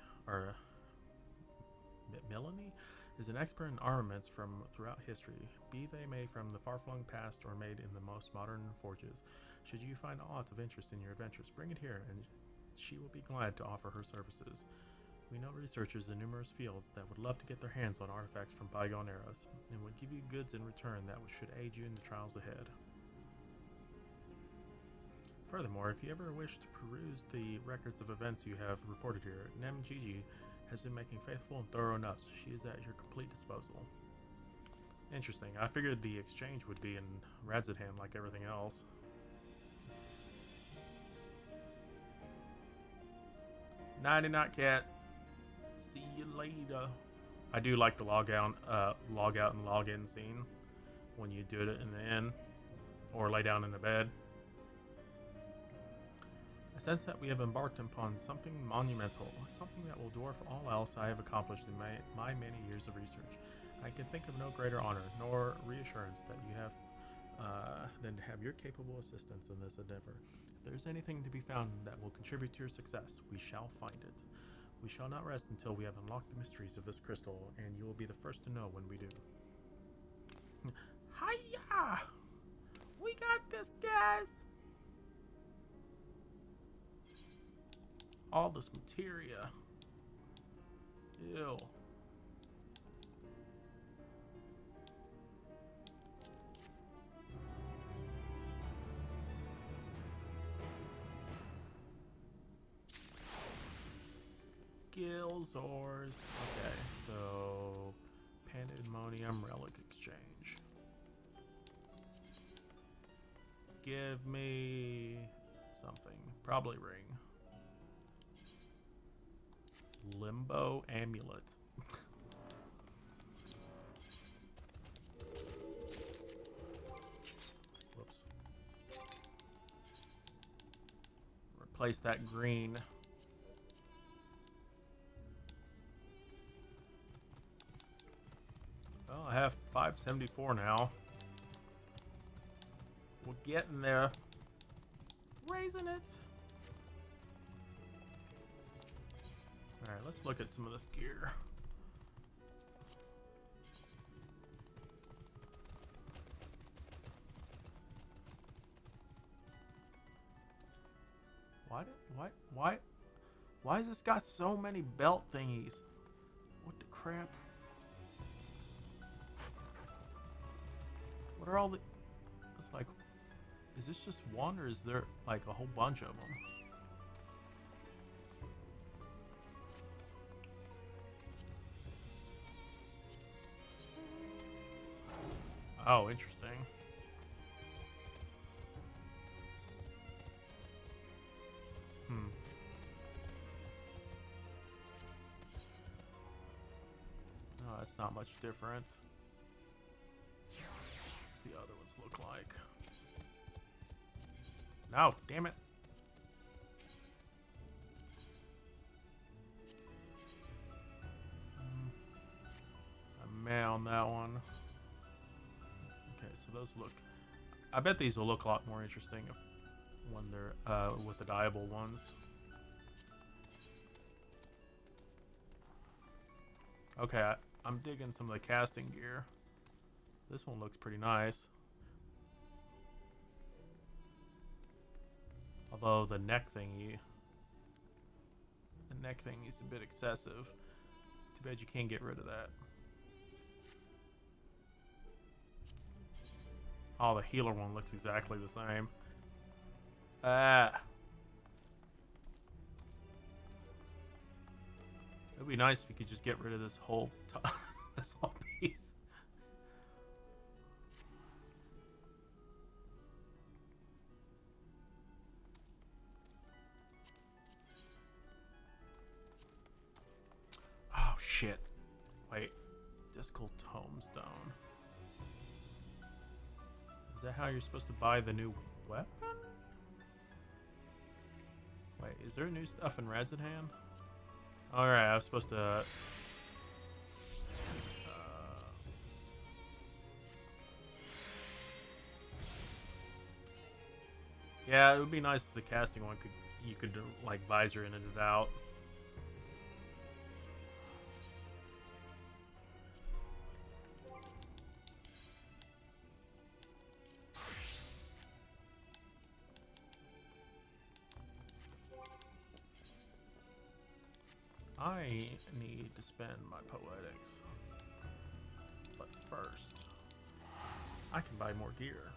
is an expert in armaments from throughout history, be they made from the far-flung past or made in the most modern forges. Should you find aught of interest in your adventures, bring it here, and she will be glad to offer her services. We know researchers in numerous fields that would love to get their hands on artifacts from bygone eras, and would give you goods in return that should aid you in the trials ahead. Furthermore, if you ever wish to peruse the records of events you have reported here, Nem Gigi has been making faithful and thorough notes. She is at your complete disposal. Interesting. I figured the exchange would be in Radzidhan like everything else. Nighty night, cat. See you later. I do like the log out and log in scene when you do it in the inn or lay down in the bed. I sense that we have embarked upon something monumental, something that will dwarf all else I have accomplished in my many years of research. I can think of no greater honor nor reassurance that you have than to have your capable assistance in this endeavor. If there is anything to be found that will contribute to your success, we shall find it. We shall not rest until we have unlocked the mysteries of this crystal, and you will be the first to know when we do. Hiya! We got this, guys! All this materia. Ew. Gilzors. Okay, so Pandemonium Relic Exchange. Give me something. Probably ring. Limbo Amulet. Whoops. Replace that green. Well, I have 574 now. We're getting there. Raising it. Alright, let's look at some of this gear. Why has this got so many belt thingies? What the crap? What are all the... It's like... Is this just one, or is there, like, a whole bunch of them? Oh, interesting. Oh, that's not much different. What's the other ones look like? No, damn it. A man on that one. Okay, so those look... I bet these will look a lot more interesting when they're with the dyeable ones. Okay, I'm digging some of the casting gear. This one looks pretty nice. Although the neck thingy's a bit excessive. Too bad you can't get rid of that. Oh, the healer one looks exactly the same. Ah. It'd be nice if you could just get rid of this whole this whole piece. Oh shit. Wait. Discal Tomestone. Is that how you're supposed to buy the new weapon? Wait, is there new stuff in Razadhan? Alright, I was supposed to... yeah, it would be nice if the casting one you could like visor in and it out. I need to spend my poetics. But first, I can buy more gear.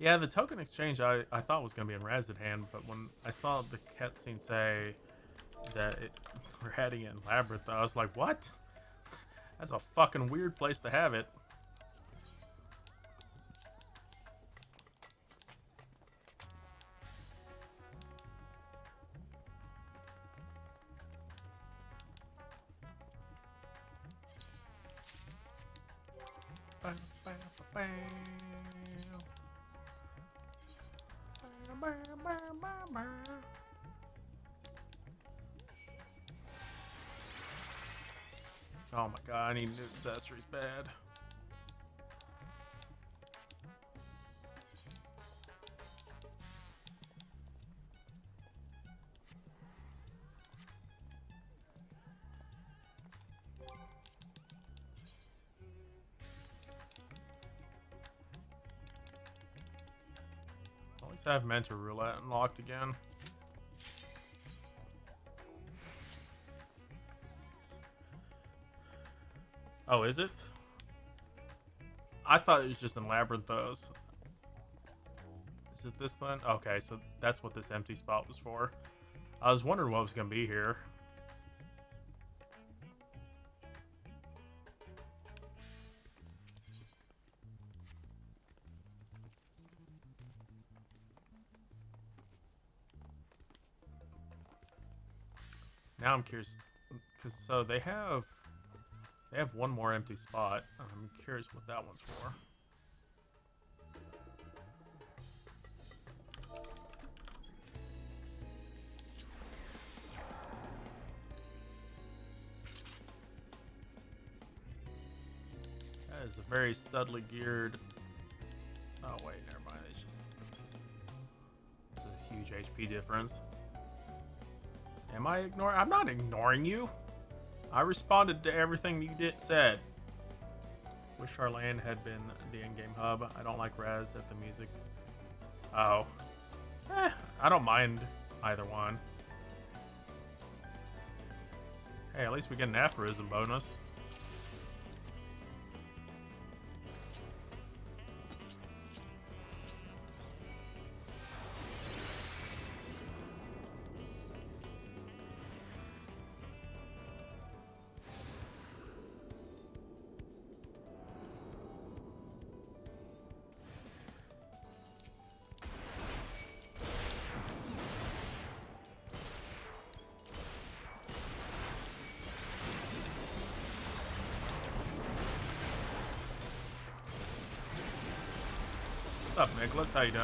Yeah, the token exchange I thought was going to be in Razadhan, but when I saw the cutscene say that we're heading in Labyrinth, I was like, what? That's a fucking weird place to have it. Oh my god, I need new accessories bad. Always have mentor roulette unlocked again. Oh, is it? I thought it was just in Labyrinthos. Is it this then? Okay, so that's what this empty spot was for. I was wondering what was going to be here. Now I'm curious, because so they have one more empty spot. I'm curious what that one's for. It's a very studly geared. Oh wait, never mind. It's a huge HP difference. Am I ignoring? I'm not ignoring you. I responded to everything you said. Wish our land had been the in-game hub. I don't like Raz at the music. Oh. I don't mind either one. Hey, at least we get an aphorism bonus. What's up, Nicholas? How you doing?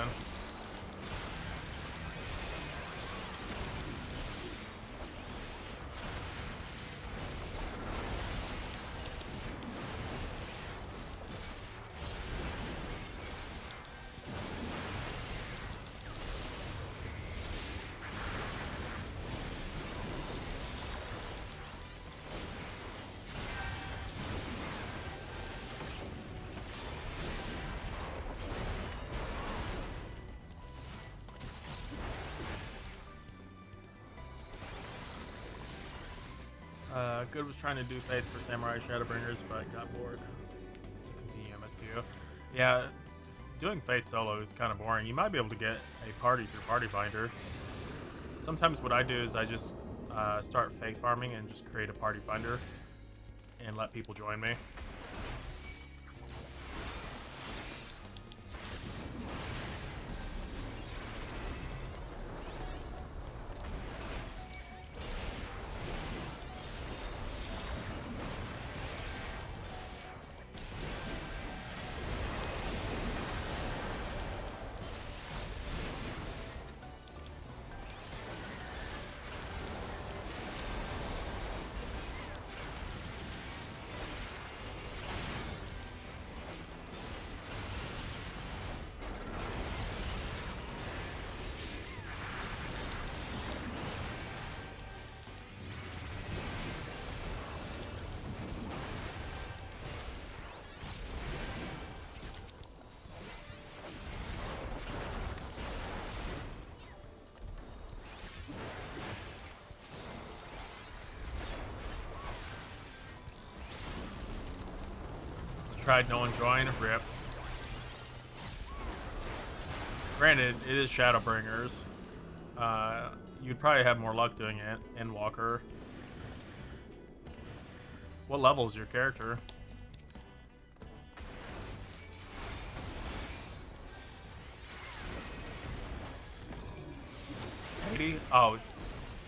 Good was trying to do Faith for Samurai Shadowbringers, but got bored. So continue MSQ. Yeah, doing Faith solo is kind of boring. You might be able to get a party through Party Finder. Sometimes what I do is I just start Faith farming and just create a Party Finder and let people join me. Tried, no one joined. Rip. Granted, it is Shadowbringers. You'd probably have more luck doing it. Endwalker. What level is your character? 80? Oh,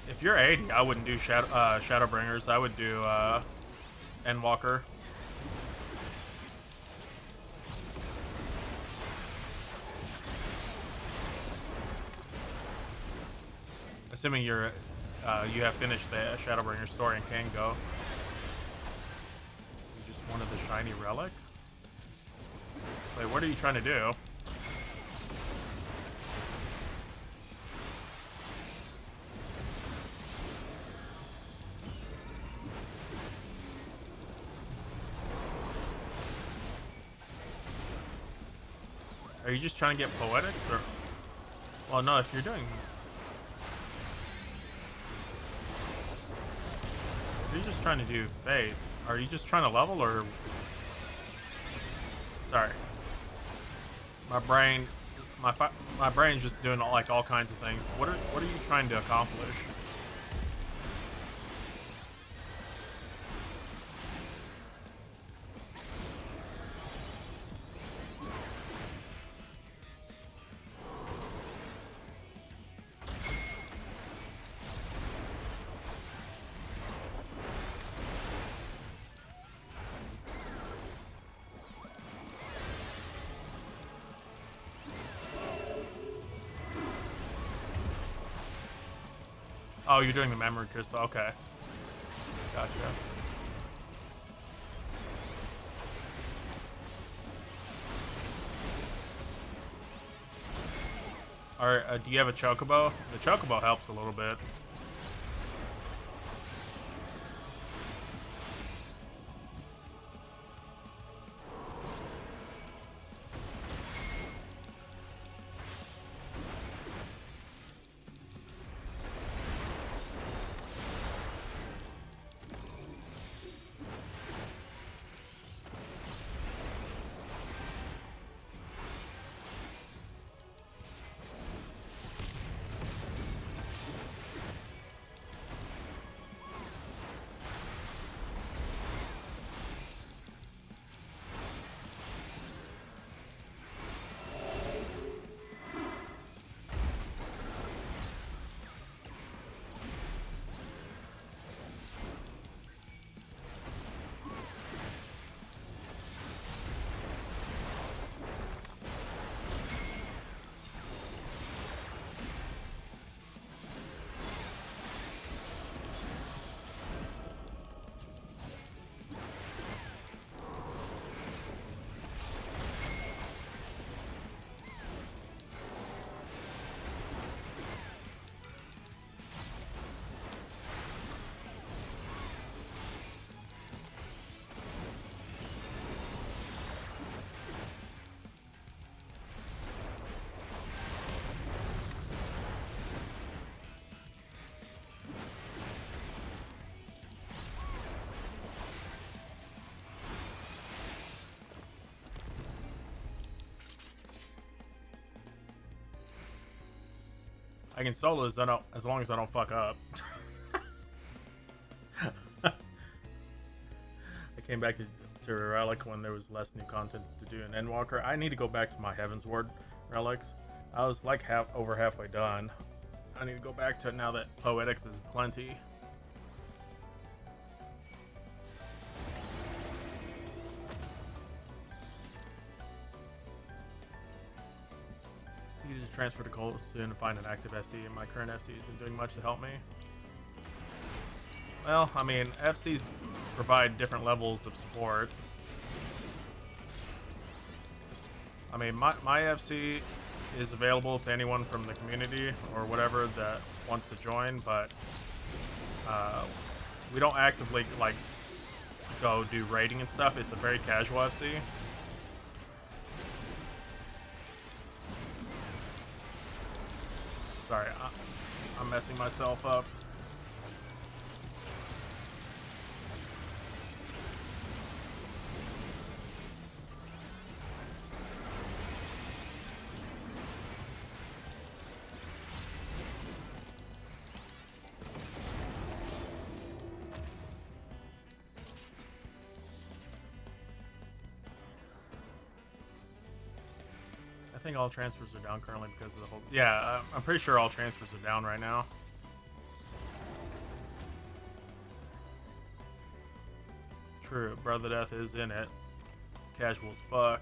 if you're 80, I wouldn't do Shadowbringers. I would do Endwalker. Assuming you have finished the Shadowbringer story and can go. You just wanted the shiny relic? Wait, what are you trying to do? Are you just trying to get poetic, or? Well, no. If you're doing. Are you just trying to do faith? Are you just trying to level, or? Sorry. My brain's just doing like all kinds of things. What are you trying to accomplish? Oh, you're doing the memory crystal. Okay. Gotcha. Or do you have a chocobo? The chocobo helps a little bit. I can solo as long as I don't fuck up. I came back to Relic when there was less new content to do in Endwalker. I need to go back to my Heavensward relics. I was like over halfway done. I need to go back to it now that Poetics is plenty. I need to transfer to Cold soon to find an active FC, and my current FC isn't doing much to help me. Well, I mean, FCs provide different levels of support. I mean, my FC is available to anyone from the community or whatever that wants to join, but we don't actively like go do raiding and stuff. It's a very casual FC. Sorry, I'm messing myself up. I think all transfers are down currently because of the whole... Yeah, I'm pretty sure all transfers are down right now. True, Brother Death is in it. It's casual as fuck.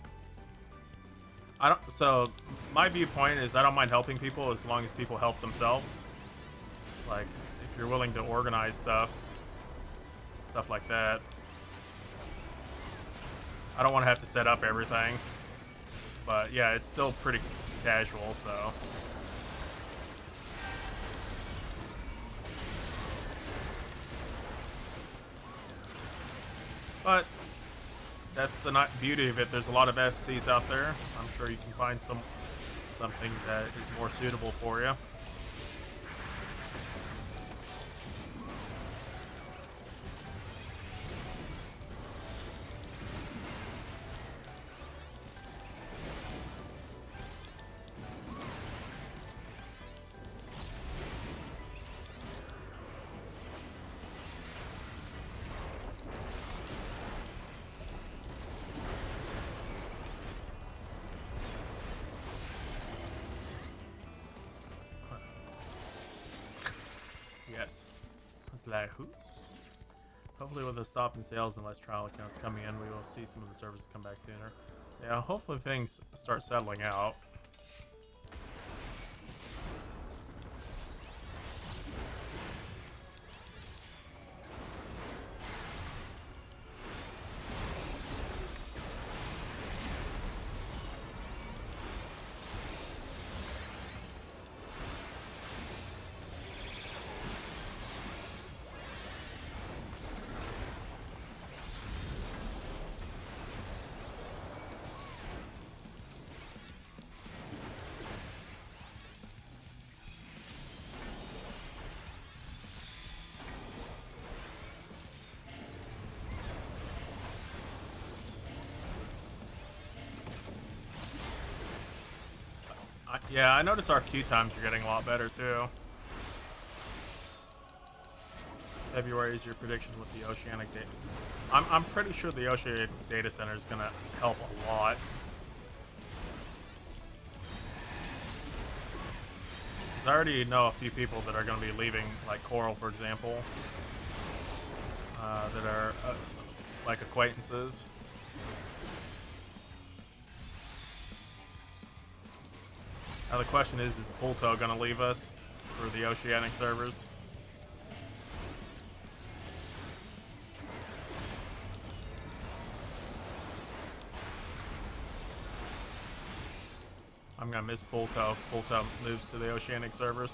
So, my viewpoint is I don't mind helping people as long as people help themselves. Like, if you're willing to organize stuff like that. I don't want to have to set up everything. But yeah, it's still pretty casual, so. But that's the beauty of it. There's a lot of FCs out there. I'm sure you can find something that is more suitable for you. Hopefully with a stop in sales and less trial accounts coming in, we will see some of the services come back sooner. Yeah, hopefully things start settling out. Yeah, I noticed our queue times are getting a lot better too. February is your predictions with the Oceanic data. I'm pretty sure the Oceanic data center is gonna help a lot. 'Cause I already know a few people that are gonna be leaving, like Coral, for example, that are like acquaintances. Now the question is Pulto gonna leave us for the Oceanic servers? I'm gonna miss Pulto. Pulto moves to the Oceanic servers.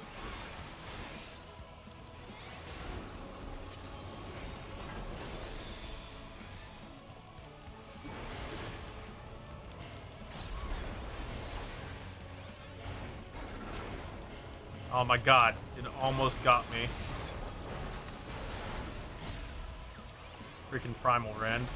Oh my god, it almost got me. Freaking Primal Rend.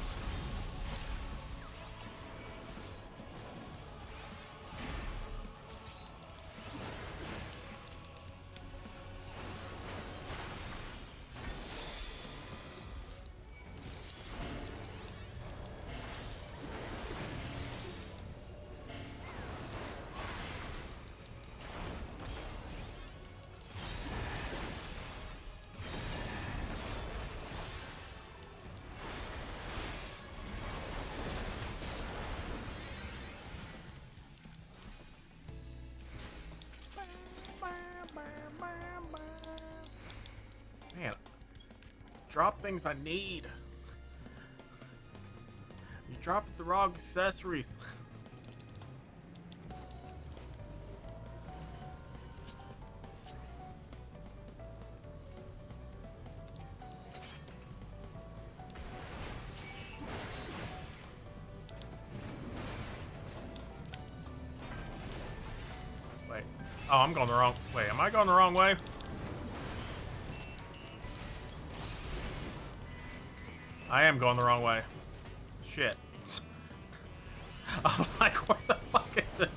Man, drop things I need. You dropped the wrong accessories. Wait. Oh, I'm going the wrong... Wait, am I going the wrong way? I am going the wrong way. Shit. I'm like, where the fuck is it?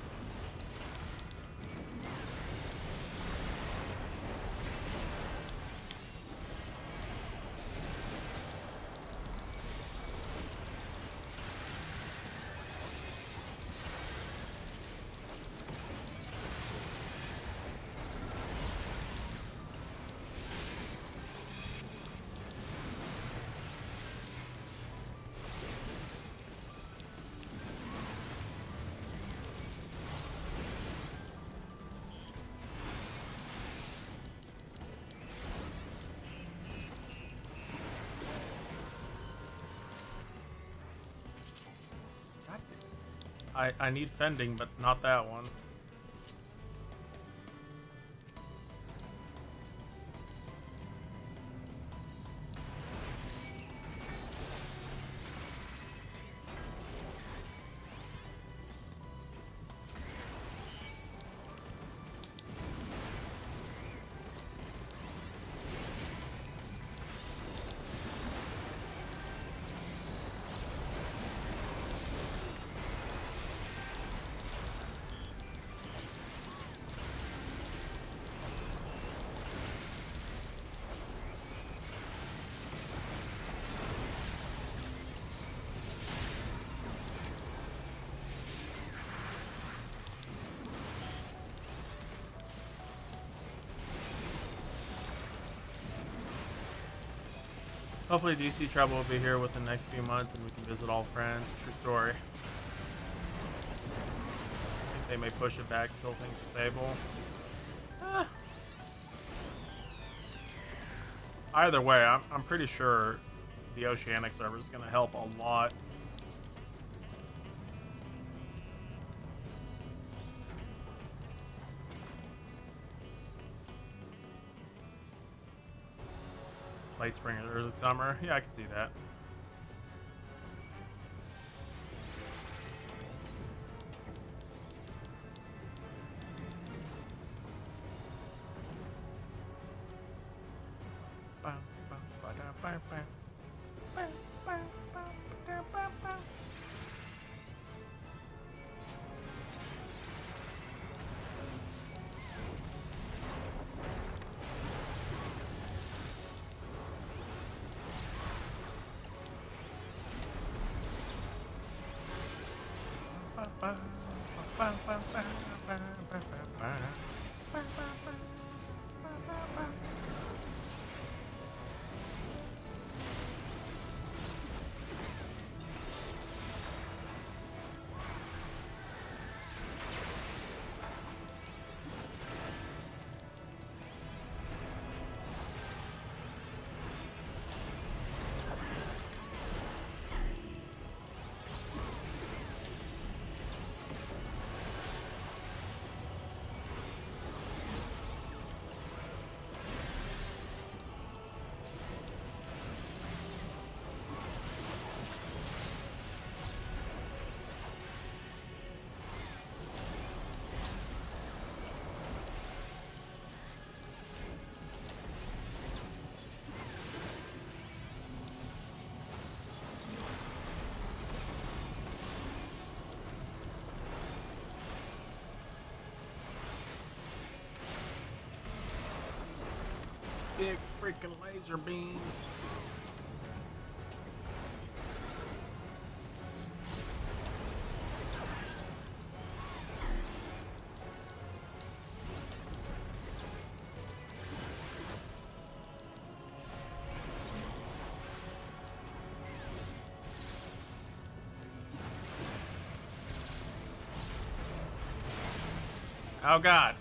I need fending, but not that one. Hopefully DC Travel will be here within the next few months and we can visit all friends. True story. I think they may push it back until things are stable. Either way, I'm pretty sure the Oceanic server is going to help a lot. Late spring or early summer. Yeah, I can see that. Big freaking laser beams. Oh God.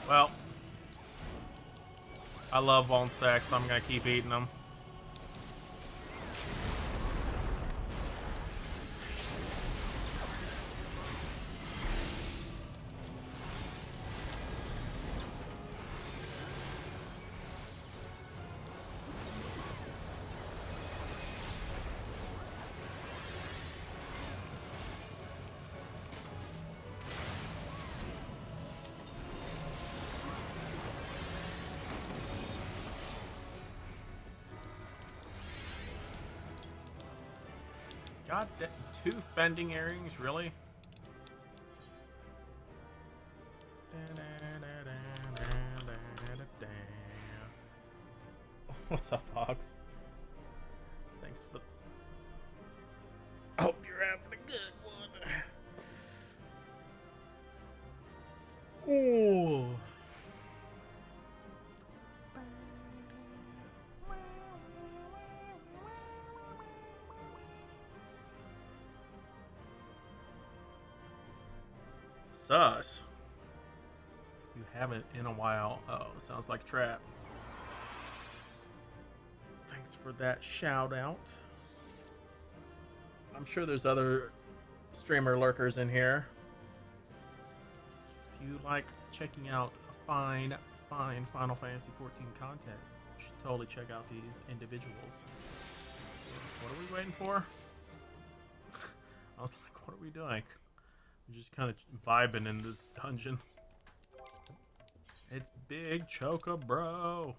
Well, I love bone stacks, so I'm gonna keep eating them. God, 2 fending earrings, really? What's up, Fox? Thanks for. Hope you're having a good one. Ooh. Sus. You haven't in a while. Oh, sounds like a trap. Thanks for that shout out. I'm sure there's other streamer lurkers in here. If you like checking out fine Final Fantasy 14 content, you should totally check out these individuals. What are we waiting for? I was like, what are we doing? We're just kind of vibing in this dungeon. It's Big Choca, bro.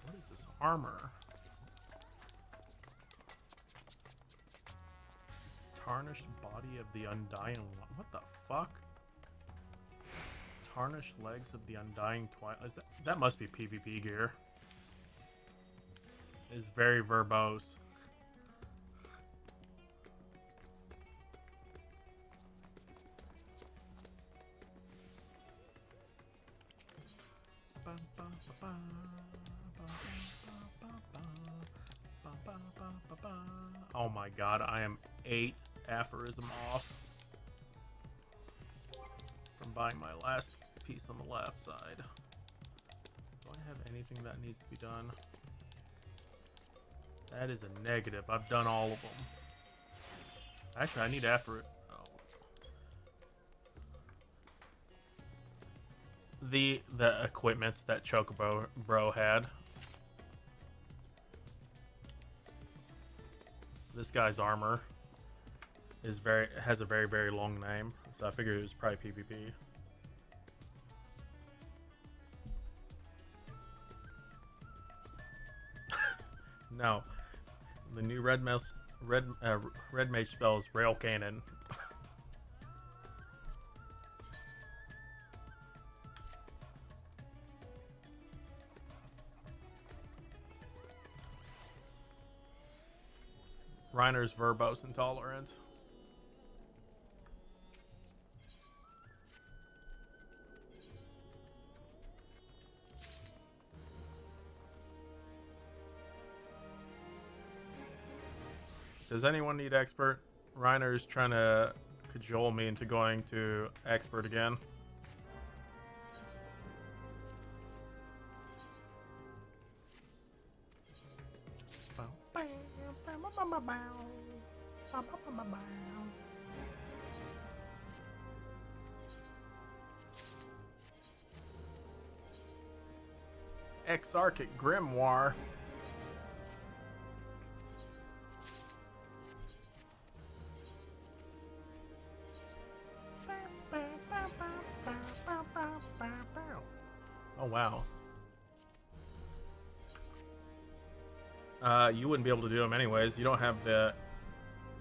What is this armor? Tarnished body of the Undying One. What the fuck? Tarnished legs of the undying twilight. That must be PvP gear. It's very verbose. Oh my god, I am 8 aphorism off from buying my last piece on the left side. Do I have anything that needs to be done? That is a negative. I've done all of them. Actually, I need aphorism. Oh. The equipment that Chocobo Bro had. This guy's armor has a very long name, so I figured it was probably PvP. No, the new red mage spell is Rail Cannon. Reiner's verbose intolerant. Does anyone need expert? Reiner's trying to cajole me into going to expert again. Exarchic Grimoire. Oh wow. You wouldn't be able to do them anyways. You don't have the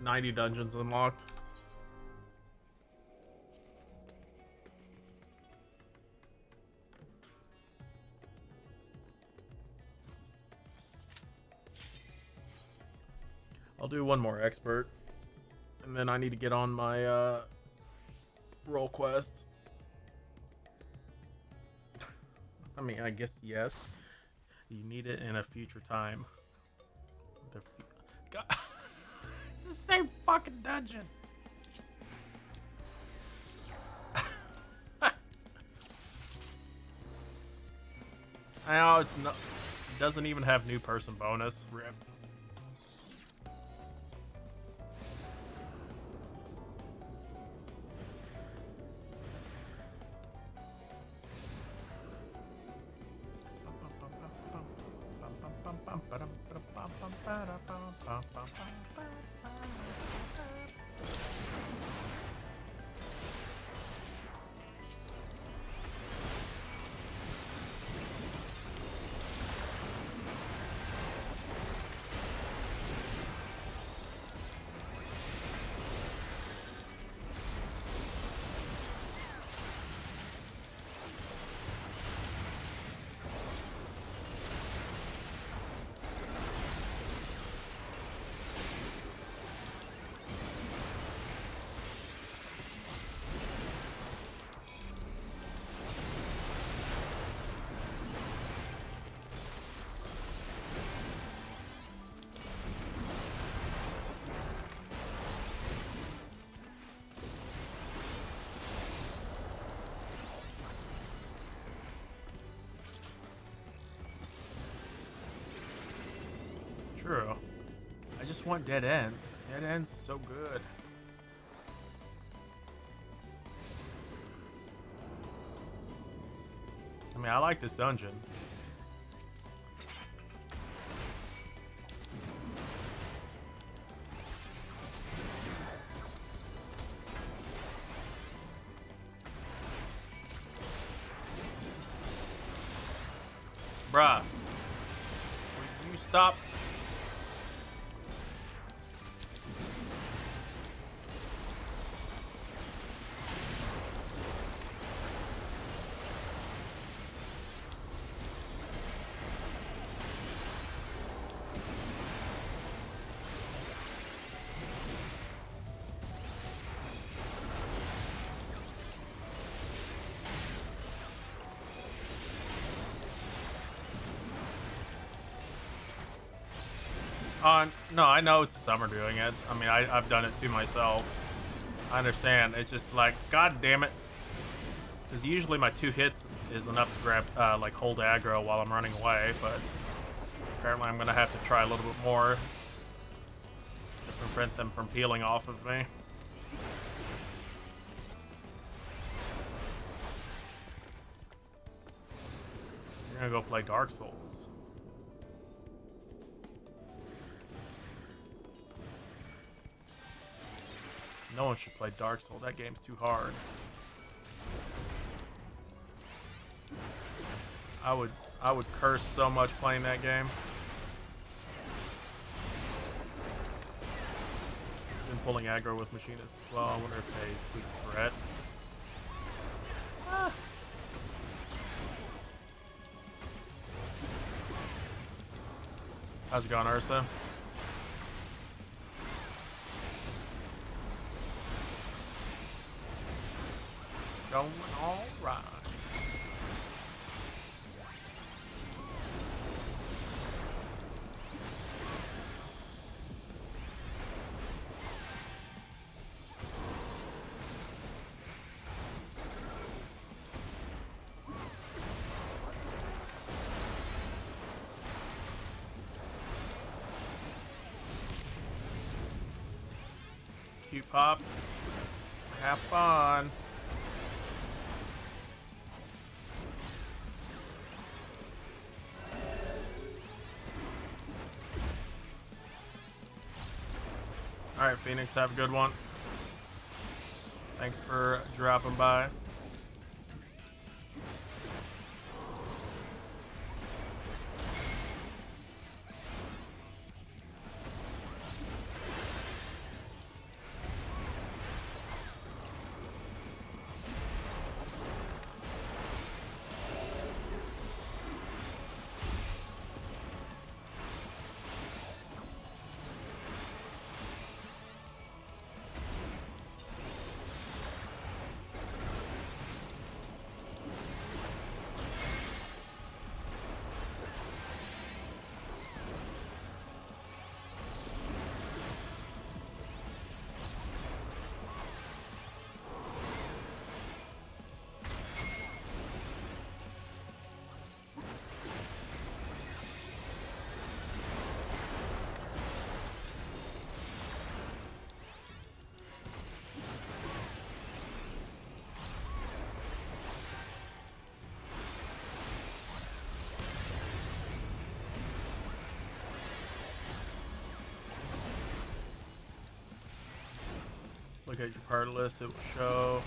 90 dungeons unlocked. I'll do one more expert, and then I need to get on my role quest. I mean, I guess yes. You need it in a future time. God. It's the same fucking dungeon. I know it's not. It doesn't even have new person bonus. Rip. True. I just want dead ends. Dead ends is so good. I mean, I like this dungeon. Bruh. Will you stop? No, I know it's Summer doing it. I mean, I've done it too myself. I understand. It's just like, god damn it. Because usually my 2 hits is enough to grab, like, hold aggro while I'm running away, but apparently I'm going to have to try a little bit more to prevent them from peeling off of me. You're going to go play Dark Souls. No one should play Dark Souls. That game's too hard. I would curse so much playing that game. Been pulling aggro with machinists as well. I wonder if they tweak threat. Ah. How's it going, Ursa? Going all right. Cute pop. Have fun. Alright, Phoenix, have a good one. Thanks for dropping by. Look at your card list, it will show.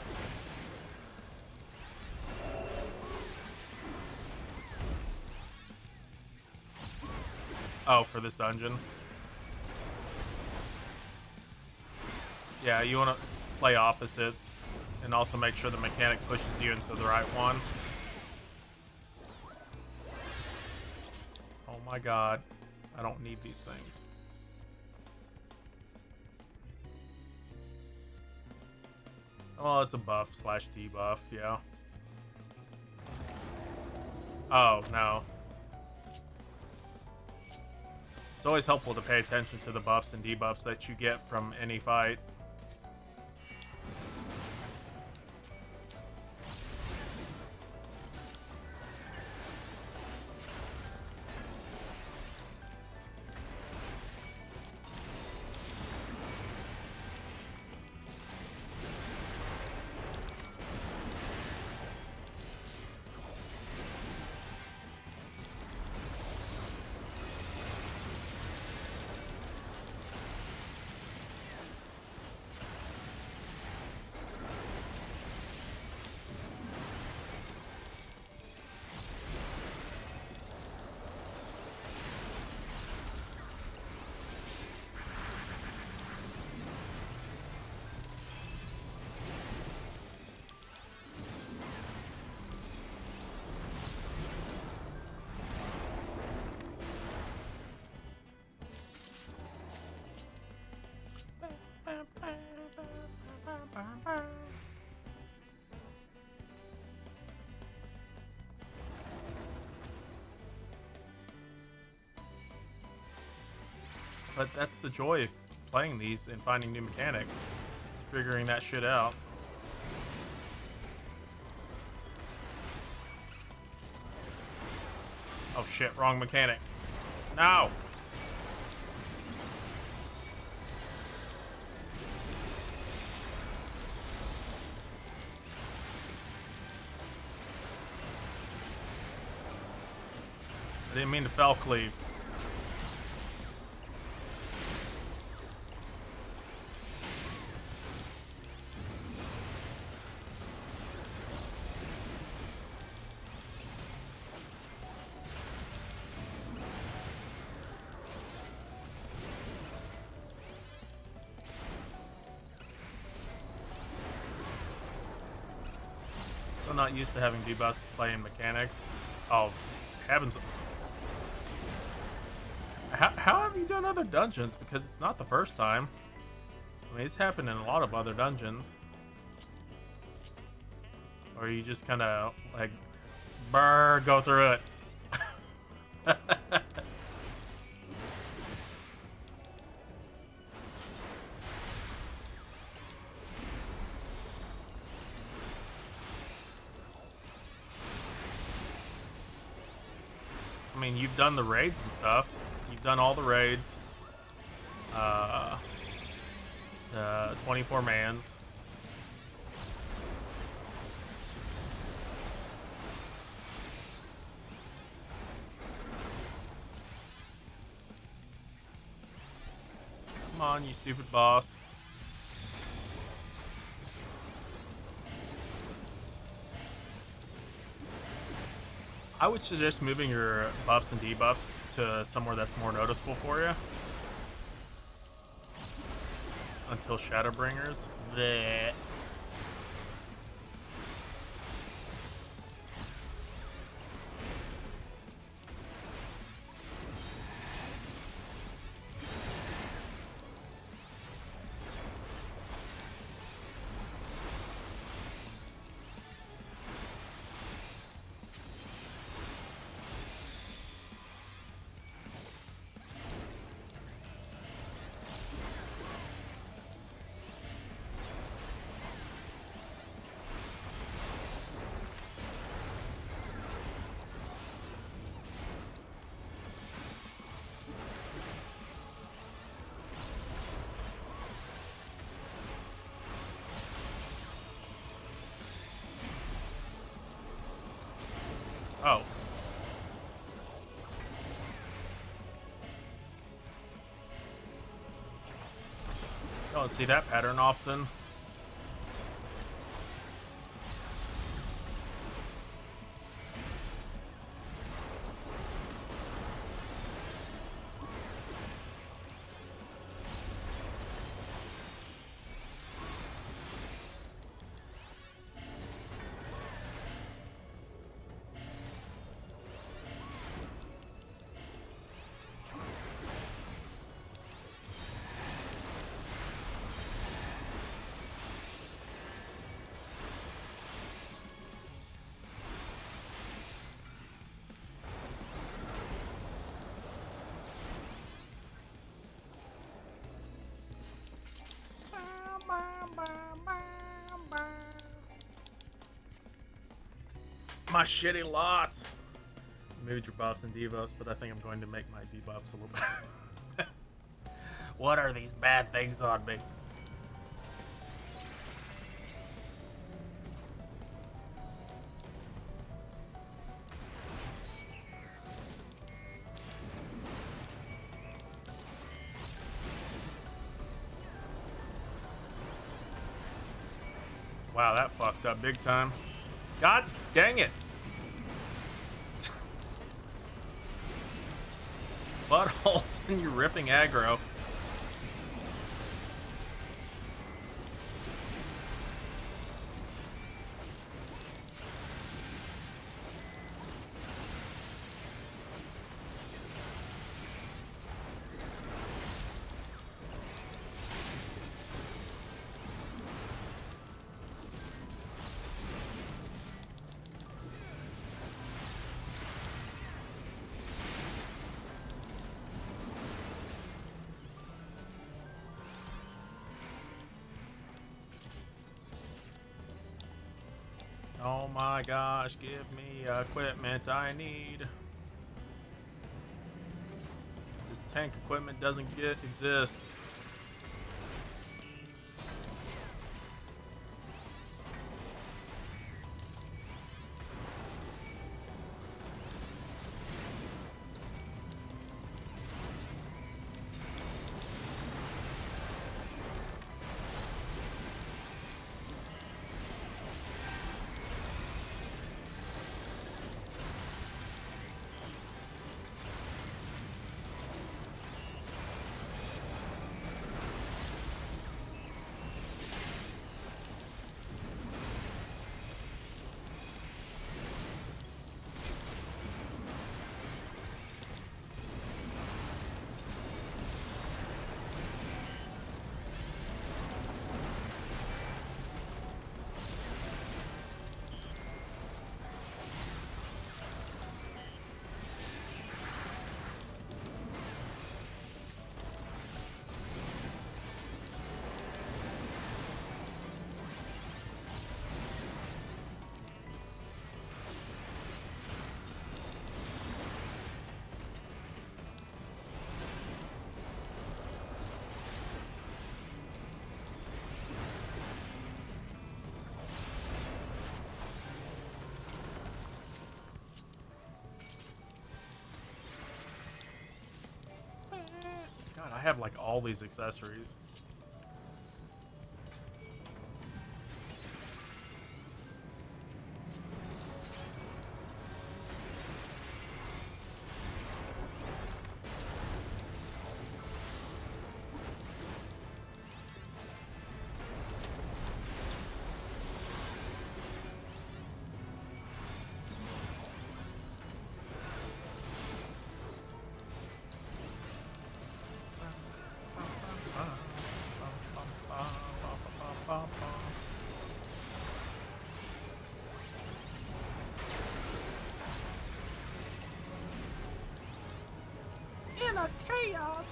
Oh, for this dungeon. Yeah, you want to play opposites and also make sure the mechanic pushes you into the right one. Oh my god. I don't need these things. Well, it's a buff slash debuff, yeah. Oh, no. It's always helpful to pay attention to the buffs and debuffs that you get from any fight. But that's the joy of playing these and finding new mechanics. Is figuring that shit out. Oh shit, wrong mechanic. No! I didn't mean to fell cleave. I'm not used to having debuffs playing mechanics. Oh, heavens. How have you done other dungeons? Because it's not the first time. I mean, it's happened in a lot of other dungeons. Or you just kind of, like, go through it. I mean, you've done the raids and stuff. You've done all the raids. The 24 mans. Come on, you stupid boss. I would suggest moving your buffs and debuffs to somewhere that's more noticeable for you. Until Shadowbringers. Bleh. Oh. Don't see that pattern often. My shitty lot. Moved your buffs and debuffs, but I think I'm going to make my debuffs a little bit. What are these bad things on me? Wow, that fucked up big time. God dang it. Buttholes and you're ripping aggro. Oh my gosh, give me equipment I need. This tank equipment doesn't exist. God, I have like all these accessories. Inner chaos.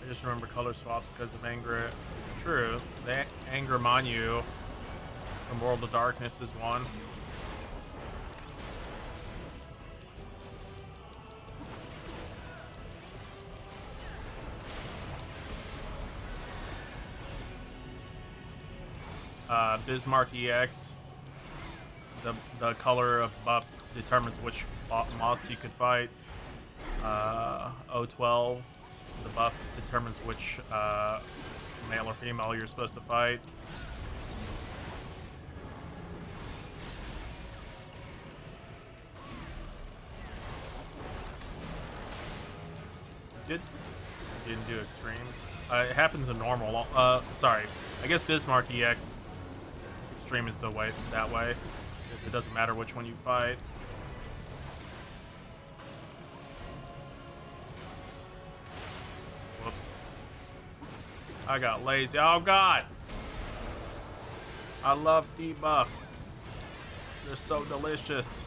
I just remember color swaps because of anger. True, the anger Manu from World of Darkness is one. Bismarck EX. The color of buff determines which boss you could fight. O12. The buff determines which male or female you're supposed to fight. Didn't do extremes. It happens in normal. Sorry. I guess Bismarck EX extreme is the way that way. It doesn't matter which one you fight. Whoops. I got lazy. Oh god! I love debuff. They're so delicious.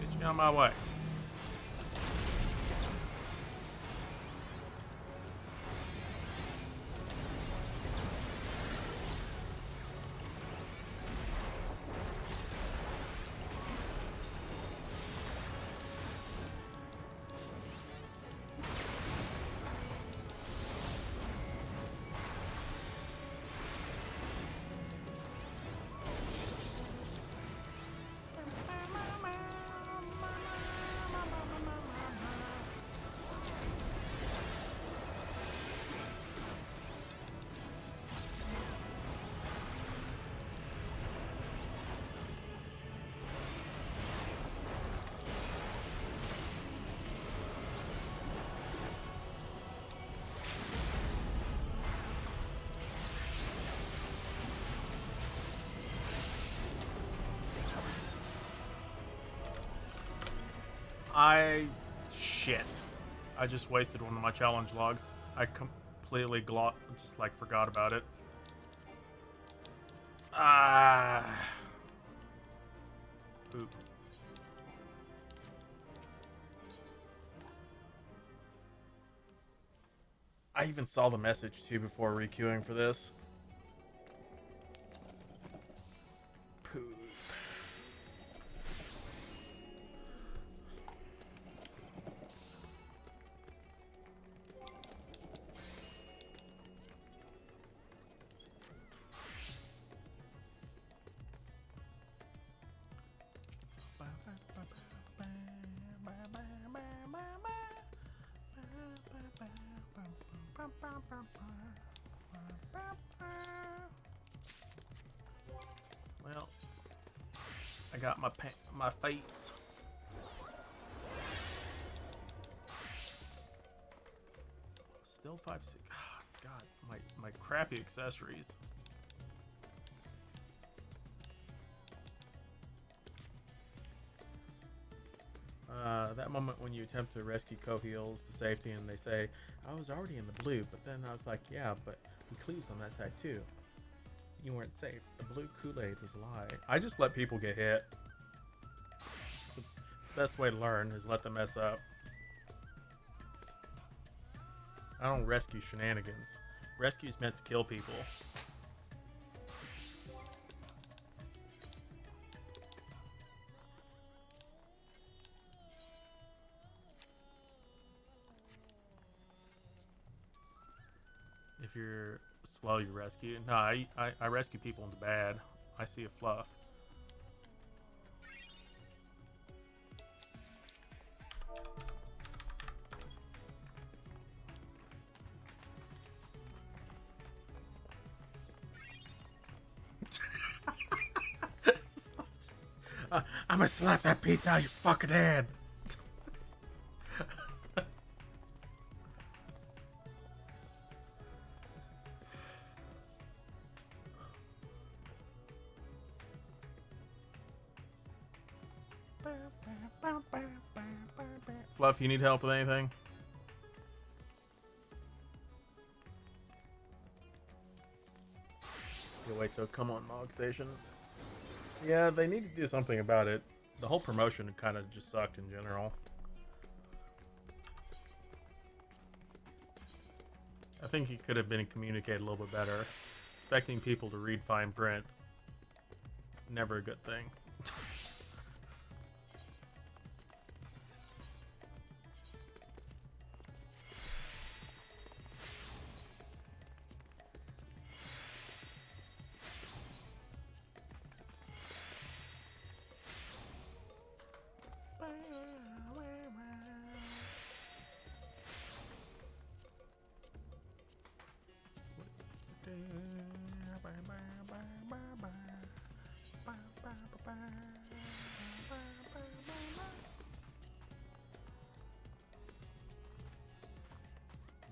Get you on my way. Shit. I just wasted one of my challenge logs. I completely just like forgot about it. Ah. Poop. I even saw the message too before requeuing for this. Poop. Well, I got my face. Still 5-6. God, my crappy accessories. That moment when you attempt to rescue Coheels to safety and they say, I was already in the blue, but then I was like, yeah, but he cleaves on that side too. You weren't safe. The blue Kool-Aid was a lie. I just let people get hit. The best way to learn is let them mess up. I don't rescue shenanigans. Rescue's meant to kill people. If you're slow, you rescue. No, I rescue people in the bad. I see a fluff. I'm gonna slap that pizza out your fucking head. Fluff, you need help with anything? You'll wait till come on Mog Station. Yeah, they need to do something about it. The whole promotion kind of just sucked in general. I think it could have been communicated a little bit better. Expecting people to read fine print, never a good thing.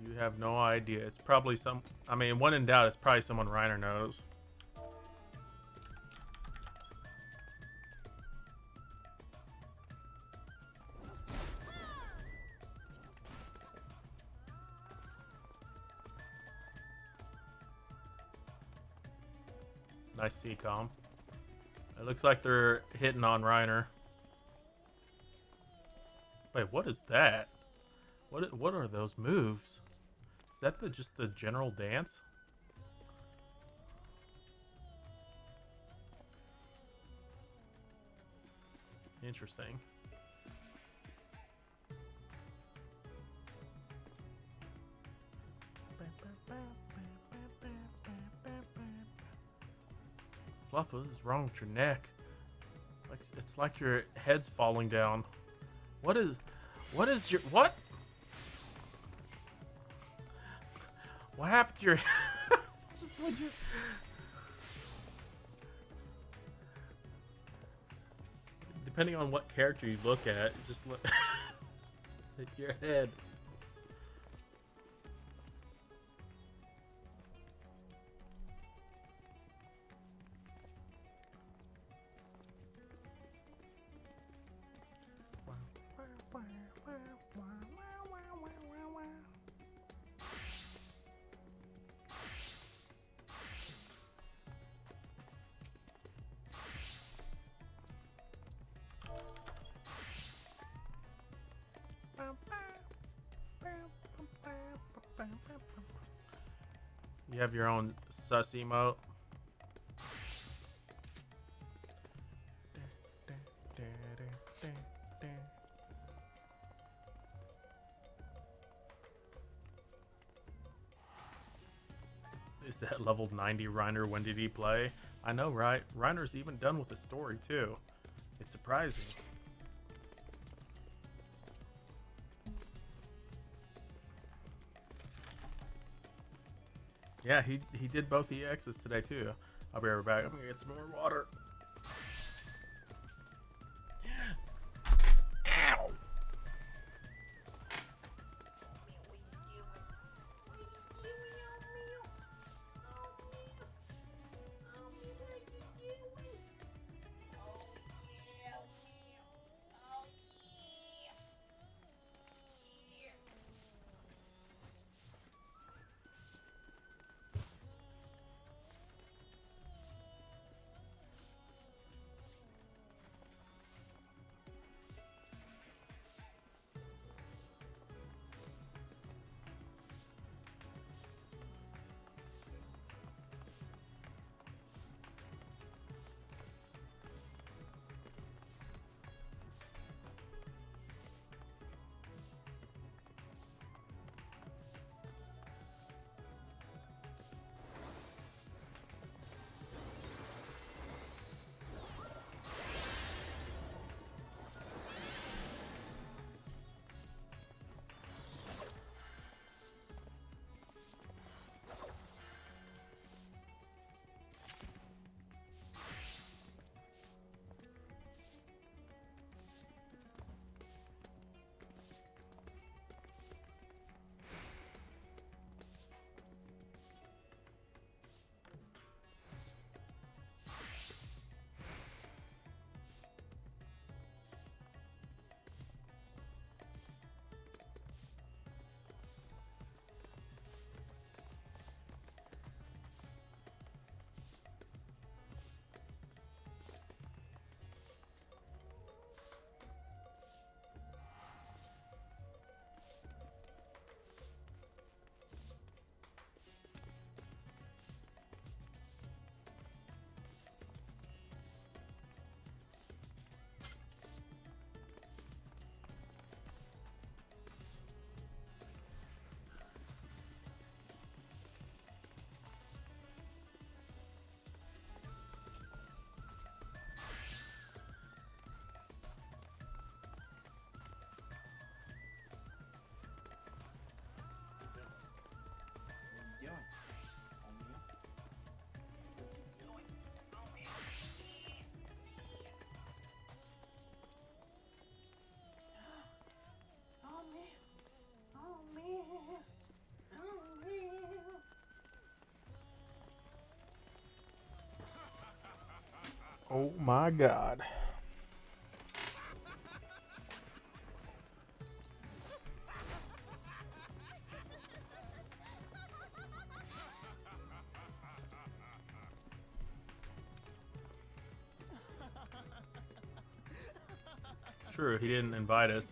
You have no idea. It's probably some... I mean, when in doubt, it's probably someone Reiner knows. Nice C-com. It looks like they're hitting on Reiner. Wait, what is that? What are those moves? Is that just the general dance? Interesting. Fluff, what is wrong with your neck? It's like your head's falling down. What is your what? What happened to your just like your... Depending on what character you look at, just look at your head. You have your own sus emote. Is that level 90 Reiner? When did he play? I know, right? Reiner's even done with the story, too. It's surprising. Yeah, he did both EXs today, too. I'll be right back. I'm gonna get some more water. Ow! Oh my god. True, he didn't invite us.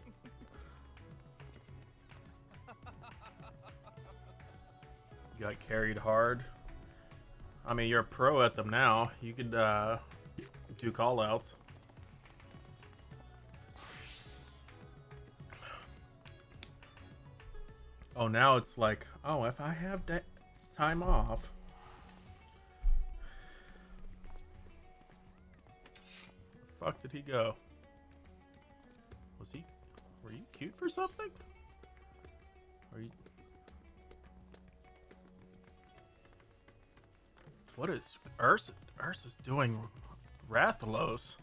You got carried hard. I mean, you're a pro at them now. You could do callouts. Oh, now it's like, oh, if I have time off. Where the fuck did he go? Was he? Were you cute for something? Are you? What is Ursa? Ursa's doing Rathalos.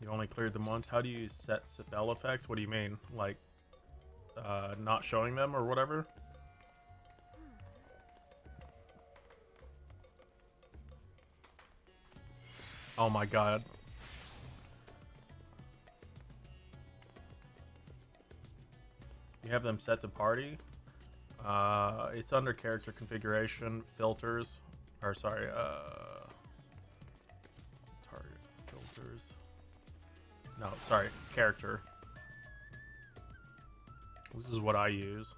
You only cleared them once. How do you set spell effects? What do you mean? Like, not showing them or whatever? Oh my god. You have them set to party. It's under character configuration, filters, or sorry, target filters. No, sorry, character. This is what I use.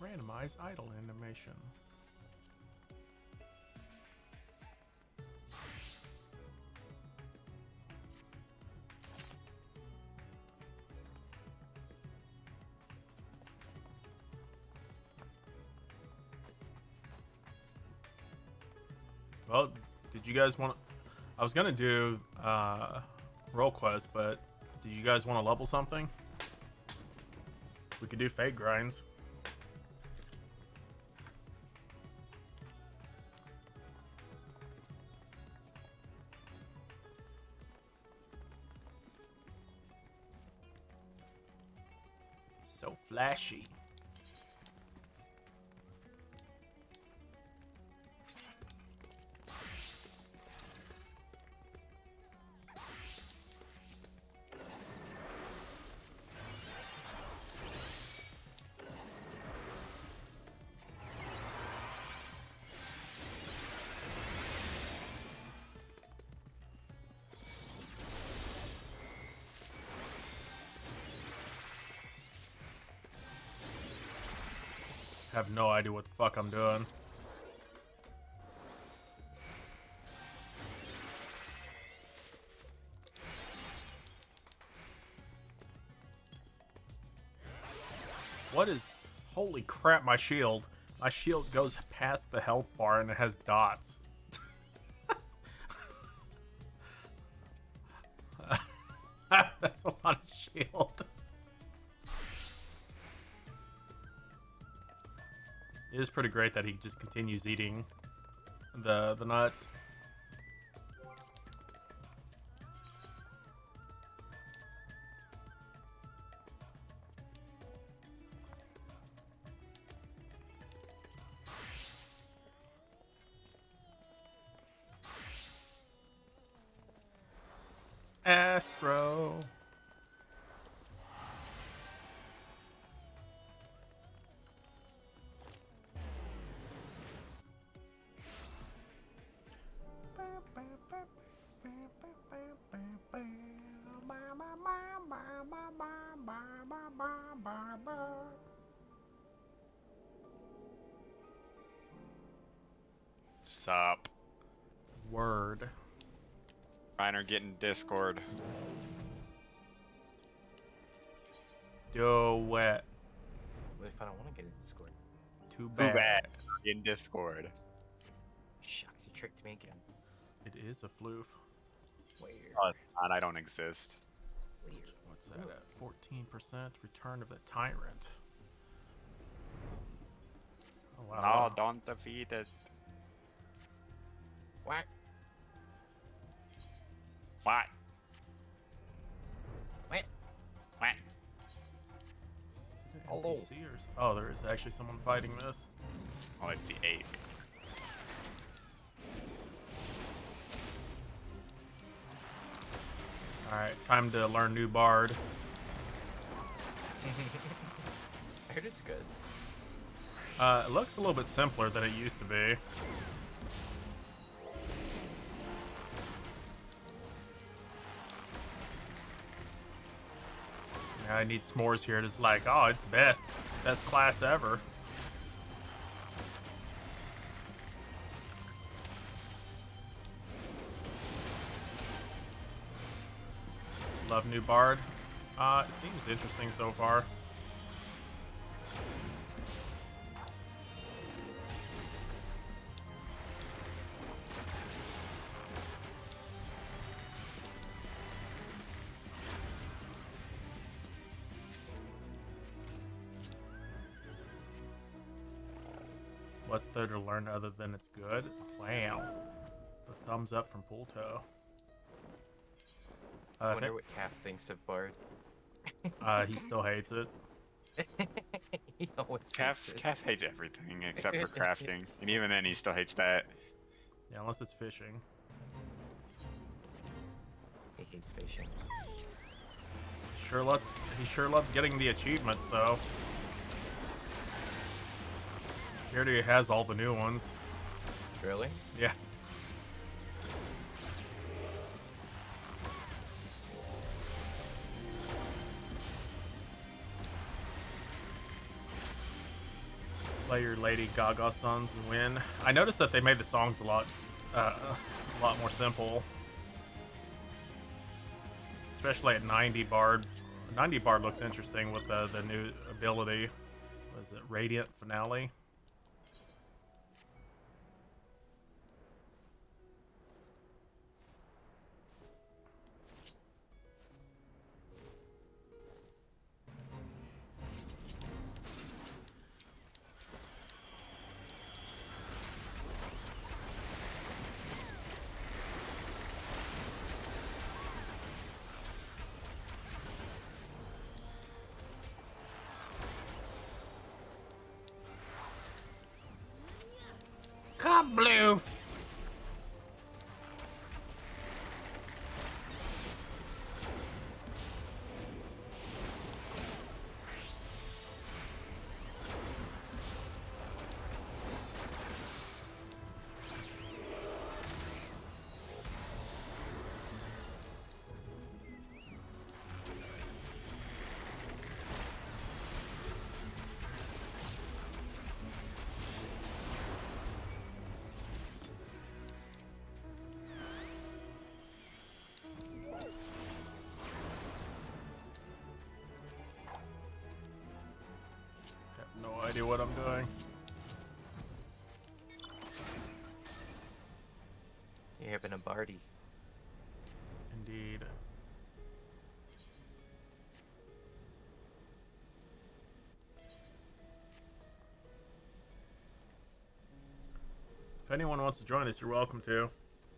Randomize idle animation. Well, did you guys want? I was gonna do role quest, but do you guys want to level something? We could do fate grinds. So flashy. Have no idea what the fuck I'm doing. What is... Holy crap, my shield. My shield goes past the health bar and it has dots. That's a lot of shield. It is pretty great that he just continues eating the nuts. Astro. Sup? Word. Reiner getting Discord. Do it. What if I don't want to get in Discord? Too Too bad. bad. In Discord. Shucks, you tricked me again. It is a floof. Weird. Oh, it's not, I don't exist. Weird. What's that at? 14% return of the tyrant. Oh wow. No, don't defeat it. What? What? What? What? Is it an Hello. NPC or oh, there is actually someone fighting this. Oh, it's the ape. Alright, time to learn new bard. I heard it's good. It looks a little bit simpler than it used to be. Yeah, I need s'mores here. It's like, oh, it's best class ever. Love new bard. It seems interesting so far. What's there to learn other than it's good? Wow. The thumbs up from Poolto. I I wonder think what Calf thinks of Bard. he still hates it. He always Calf, hates it. Calf hates everything except for crafting, and even then, he still hates that. Yeah, unless it's fishing. He hates fishing. He sure loves getting the achievements though. He already has all the new ones. Really? Yeah. Play your Lady Gaga songs and win. I noticed that they made the songs a lot more simple. Especially at 90 Bard. 90 Bard looks interesting with the new ability. What is it? Radiant Finale? Kabloof! No idea what I'm doing. You're having a Bardy. Indeed. If anyone wants to join us, you're welcome to.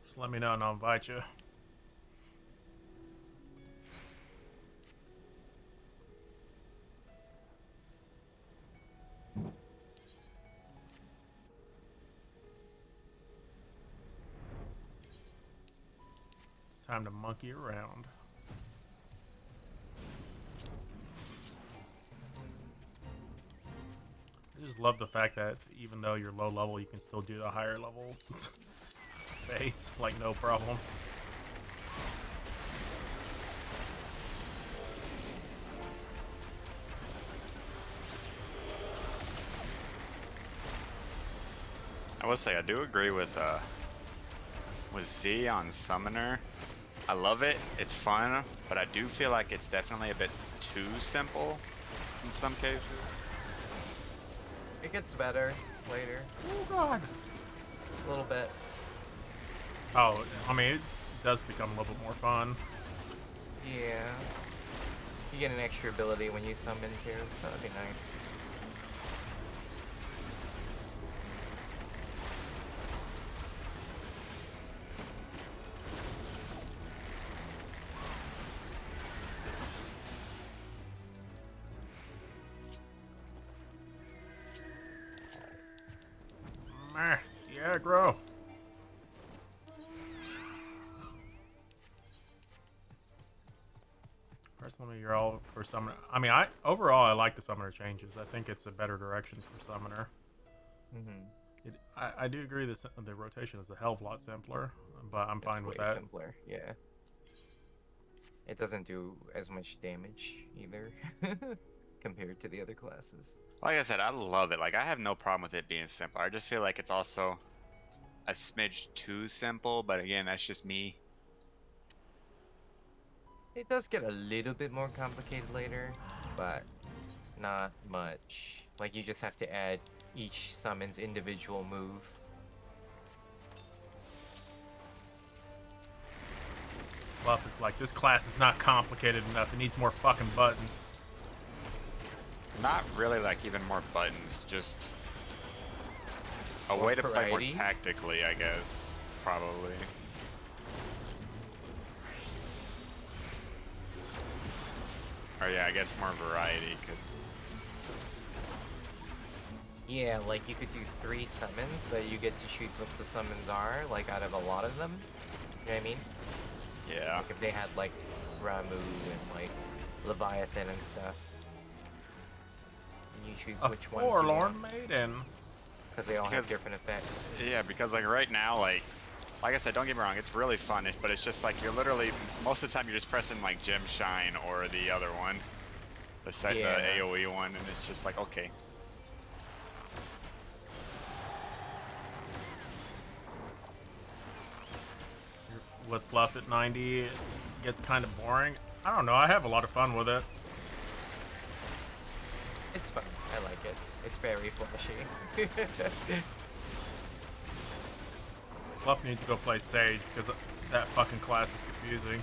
Just let me know and I'll invite you. It's time to monkey around. I just love the fact that even though you're low level, you can still do the higher level fates, like no problem. I will say I do agree with Z on Summoner. I love it. It's fun, but I do feel like it's definitely a bit too simple in some cases. It gets better later. Oh god. A little bit. Oh, I mean, it does become a little bit more fun. Yeah. You get an extra ability when you summon too, so that'd be nice. Meh, yeah, grow. Personally, you're all for summoner. I mean, overall I like the summoner changes. I think it's a better direction for summoner. I do agree that the rotation is a hell of a lot simpler, but I'm fine with way that. Simpler, yeah. It doesn't do as much damage either compared to the other classes. Like I said, I love it. Like, I have no problem with it being simple. I just feel like it's also a smidge too simple, but again, that's just me. It does get a little bit more complicated later, but not much. Like, you just have to add each summon's individual move. Fluff is like, this class is not complicated enough. It needs more fucking buttons. Not really like even more buttons, just A More way to play more variety? tactically, I guess. Probably. Or yeah, I guess more variety could. Yeah, like you could do 3 summons, but you get to choose what the summons are, like out of a lot of them. You know what I mean? Yeah. Like if they had like Ramu and like Leviathan and stuff. And you choose A which ones you forlorn want, maiden. because they all have Because- different effects. Yeah, because like right now, like I said, don't get me wrong, it's really fun, but it's just like you're literally most of the time you're just pressing like Gem Shine or the other one, the Yeah. AOE one, and it's just like okay. With fluff at 90, it gets kind of boring. I don't know. I have a lot of fun with it. It's fun. I like it. It's very flashy. Fluff needs to go play Sage because that fucking class is confusing.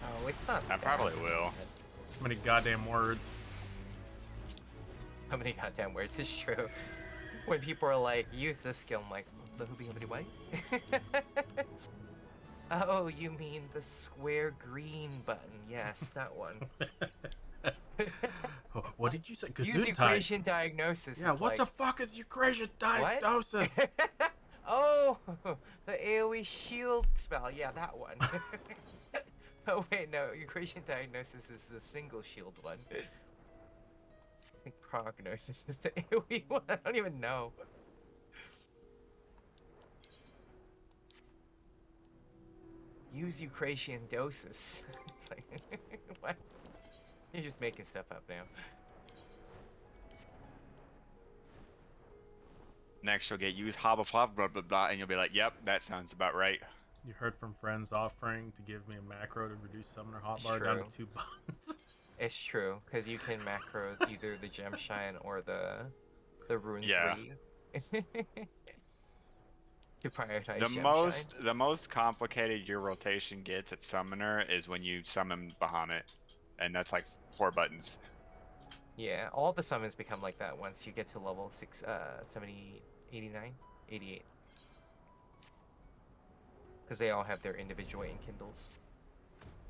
Oh, it's not. I bad. probably will. Too many goddamn words. How many goddamn words is true? When people are like, use this skill, I'm like, the hoobie white? Oh, you mean the square green button? Yes, that one. What did you say? Use Gesundheit. equation diagnosis. Yeah, It's what like, the fuck is Eucrasian diagnosis? Oh, the AoE shield spell. Yeah, that one. Oh wait, no. Equation diagnosis is the single shield one. I think prognosis is the AoE one. I don't even know. Use Eucrasian doses. It's like, what? You're just making stuff up now. Next you'll get use hobble flop blah blah blah, and you'll be like, yep, that sounds about right. You heard from friends offering to give me a macro to reduce summoner It's hotbar down to true. 2 buttons. It's true, because you can macro either the gem shine or the rune Yeah. 3. To prioritize The gem most shine. the most complicated your rotation gets at summoner is when you summon Bahamut, and that's like 4 buttons. Yeah, all the summons become like that once you get to level 70, 89, 88. Because they all have their individual enkindles.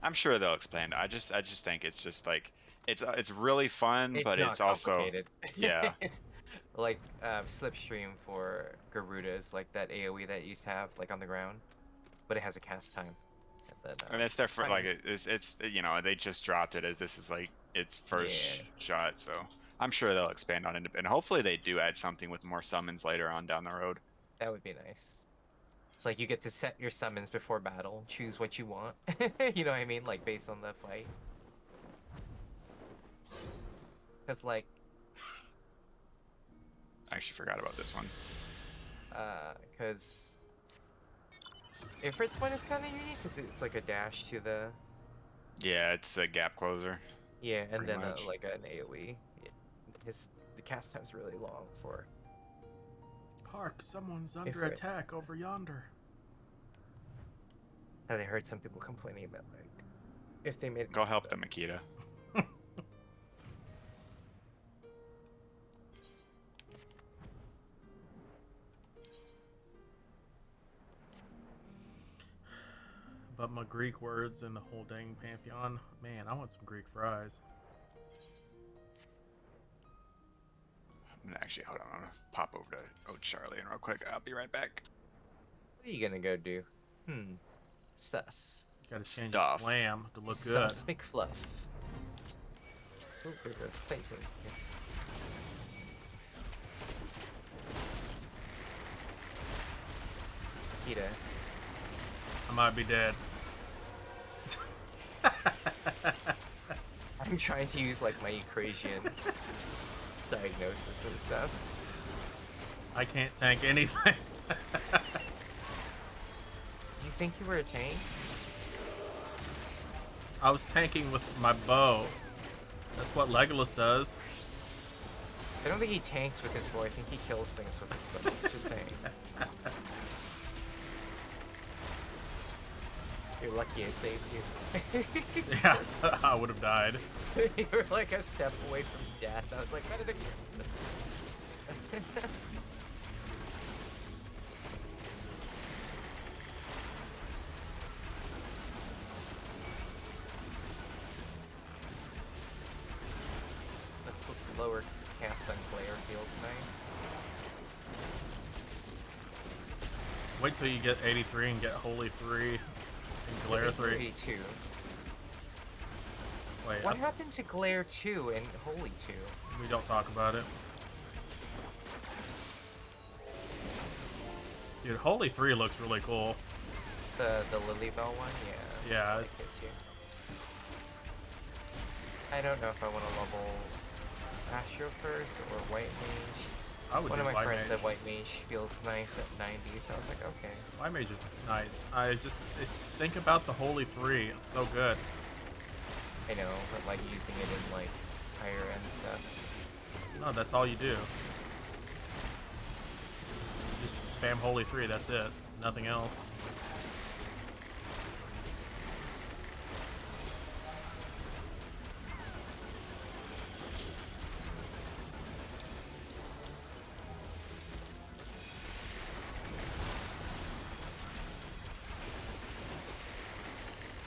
I'm sure they'll expand. I just think it's just like it's really fun, It's but not it's also complicated. yeah. It's like Slipstream for Garudas, like that AoE that you used to have like on the ground, but it has a cast time. And then, I mean, it's their first, fine. like it's you know, they just dropped it as this is like its first Yeah. shot, so I'm sure they'll expand on it, and hopefully they do add something with more summons later on down the road. That would be nice. It's like you get to set your summons before battle, choose what you want. You know what I mean? Like based on the fight. Because like, I actually forgot about this one. because Ifrit's one is kind of unique because it's like a dash to the Yeah, it's a gap closer. yeah, and Pretty then much. like an AoE. Yeah. The cast time's really long for. Hark, someone's under Ifrit. attack over yonder. I heard some people complaining about like if they made Go help them, Akita. But my Greek words and the whole dang pantheon. Man, I want some Greek fries. Actually, hold on. I'm gonna pop over to Charlie and real quick. I'll be right back. What are you gonna go do? Sus. You gotta change Stuff. the lamb to look good. Sus McFluff. Oh, there's a sightseeing. Kita. I might be dead. I'm trying to use like my equation diagnosis and stuff. I can't tank anything. You think you were a tank? I was tanking with my bow. That's what Legolas does. I don't think he tanks with his bow. I think he kills things with his bow. Just saying. You're lucky I saved you. Yeah, I would have died. You were like a step away from death. I was like, better than cast on glare feels nice. Wait till you get 83 and get Holy 3 and Glare 3. 82. Wait, What happened to Glare 2 and Holy 2? we don't talk about it. Dude, Holy 3 looks really cool. The Lilybell one? Yeah. Yeah, I like it too. I don't know if I want to level Astro first or White Mage. I would One do of my White friends Mage. said White Mage feels nice at 90, so I was like, okay. White Mage is nice. Think about the Holy 3. It's so good. I know, but like using it in like higher end stuff. No, that's all you do. Just spam Holy 3, that's it. Nothing else.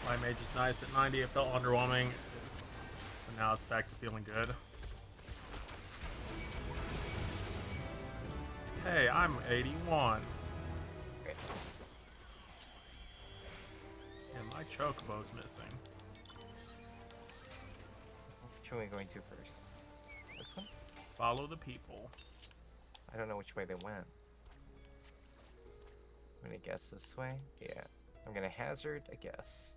My mage is nice at 90. It felt underwhelming, but now it's back to feeling good. Hey, I'm 81. Great. And my chocobo's missing. Which one are we going to first? This one? Follow the people. I don't know which way they went. I'm gonna guess this way. Yeah. I'm gonna hazard a guess.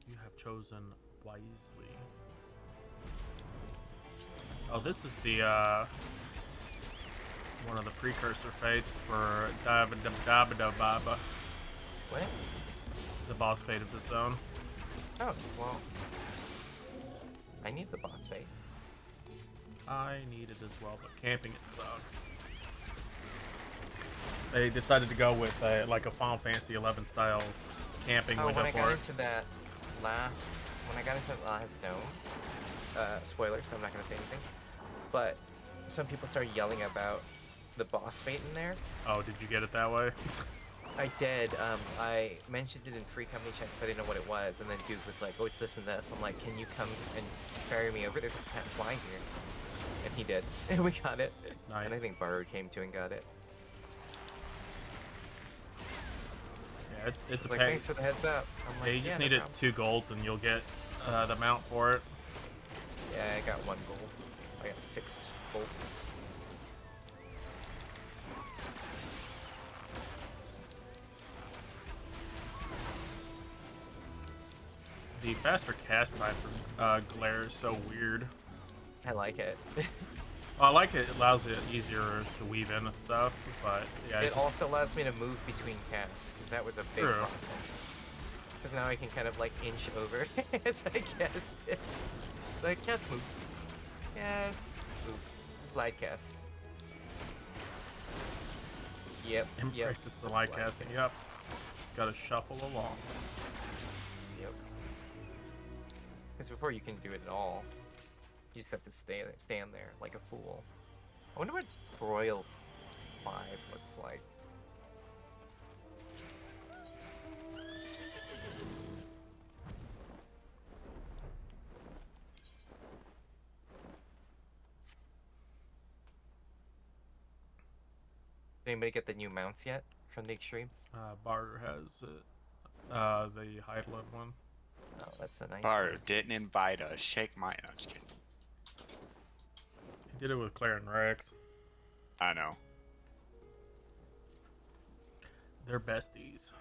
You have chosen wisely. Oh, this is the one of the precursor fates for Dabba. What? The boss fate of the zone. Oh, well. I need the boss fight. I need it as well, but camping it sucks. They decided to go with like a Final Fantasy 11 style camping Oh, window when I for got it. into that last zone, spoilers, so I'm not gonna say anything, but some people started yelling about the boss fight in there. Oh, did you get it that way? I did. I mentioned it in free company chat because I didn't know what it was, and then Duke was like, "Oh, it's this and this." I'm like, "Can you come and ferry me over there? Because I can't fly here." And he did, and we got it. Nice. And I think Baru came to and got it. Yeah, it's a Like, pay. thanks for the heads up. I'm like, Yeah, you just no needed problem." 2 golds and you'll get the mount for it. Yeah, I got 1 gold. I got 6 bolts. The faster cast time for Glare is so weird. I like it. Well, I like it. It allows it easier to weave in and stuff, but yeah, It it's just, also allows me to move between casts, because that was a big True. problem. Because now I can kind of like inch over as I cast it. Like, cast move. Yes. Move. Slide cast. Yep. embrace the slide casting. Yep. Just gotta shuffle along. Yep. Because before you can do it at all, you just have to stand there like a fool. I wonder what Royal 5 looks like. Did anybody get the new mounts yet from the extremes? Barter has it. The Heidland one. Oh, that's a nice Bart one. didn't invite us. Shake my. No, I'm just kidding. He did it with Claire and Rex. I know. They're besties.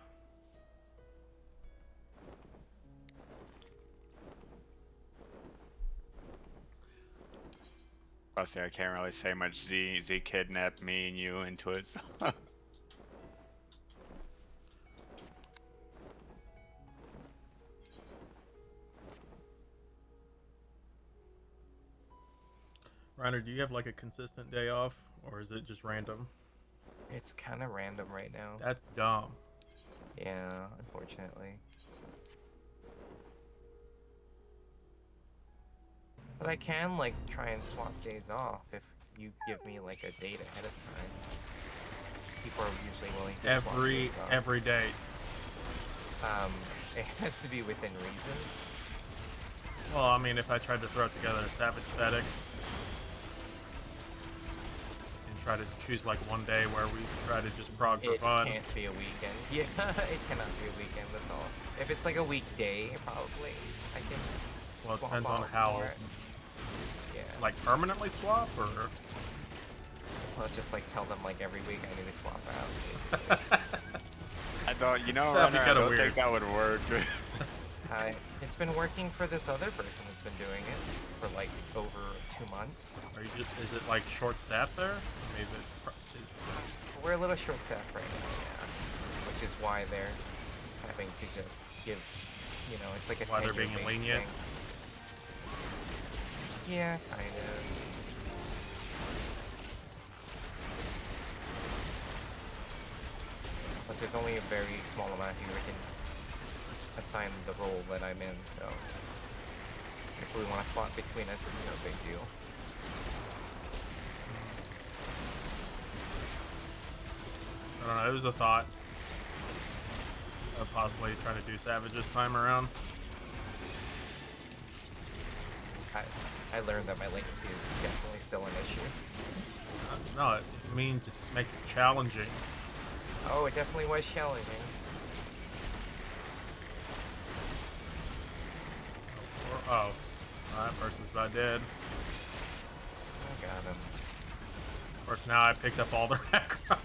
Plus, I can't really say much. Z kidnapped me and you into it. So. Reiner, do you have like a consistent day off, or is it just random? It's kind of random right now. That's dumb. Yeah, unfortunately. But I can like try and swap days off if you give me like a date ahead of time. People are usually willing to swap days off. Every day. It has to be within reason. Well, I mean, if I tried to throw together a Savage static and try to choose like one day where we try to just prog for It fun. can't be a weekend. Yeah, it cannot be a weekend. That's all. If it's like a weekday, probably I can. Well, it Swap depends on out how, for it. Yeah. like, permanently swap or. Well, just like tell them like every week I need to swap out, basically. I don't, you know, That'd be Runner, I kinda don't weird. think that would work. It's been working for this other person that's been doing it for like over 2 months. Are you just? Is it like short staff there? I mean, We're a little short-staffed right now, yeah. Which is why they're having to just give, it's like a Why they're being tenure-based lenient? thing. Yeah, kind of. But there's only a very small amount here we can assign the role that I'm in, so if we want to swap between us, it's no big deal. I don't know. It was a thought of possibly trying to do Savage this time around. I learned that my latency is definitely still an issue. No, it means it makes it challenging. Oh, it definitely was challenging. Oh, that person's about dead. I got him. Of course, now I picked up all their background.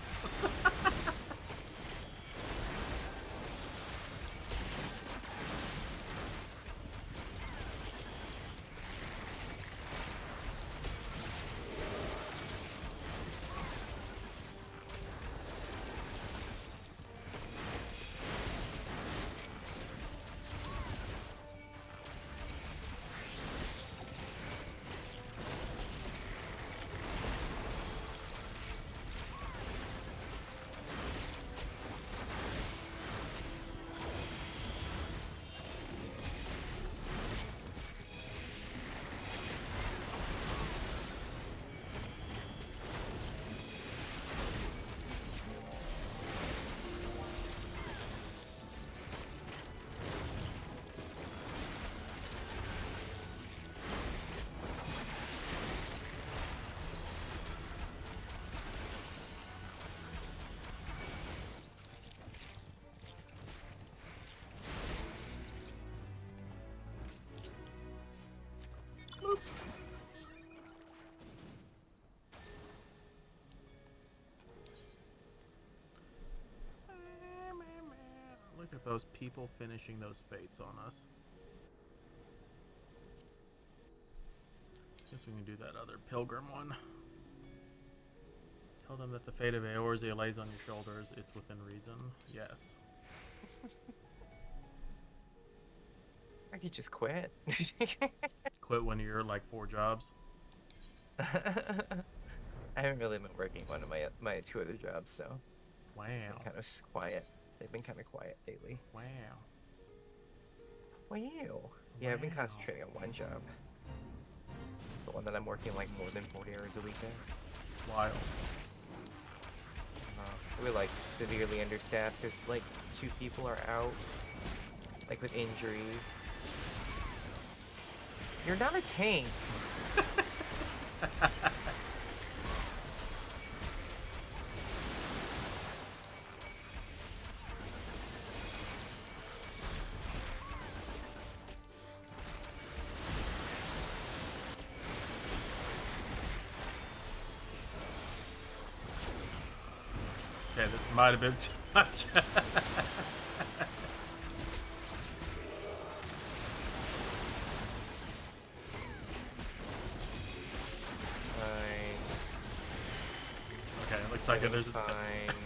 Look at those people finishing those fates on us. Guess we can do that other pilgrim one. Tell them that the fate of Eorzea lays on your shoulders. It's within reason. Yes. I could just quit. Quit when you're like 4 jobs. I haven't really been working one of my 2 other jobs, so Wow. kind of quiet. They've been kind of quiet lately. Wow. Wow. Yeah, I've been Wow. concentrating on one job. The one that I'm working like more than 40 hours a week at. Wild. We're like severely understaffed because like 2 people are out, like with injuries. You're not a tank. Okay, this might have been too much. Fine. Okay, it looks like there's a Fine.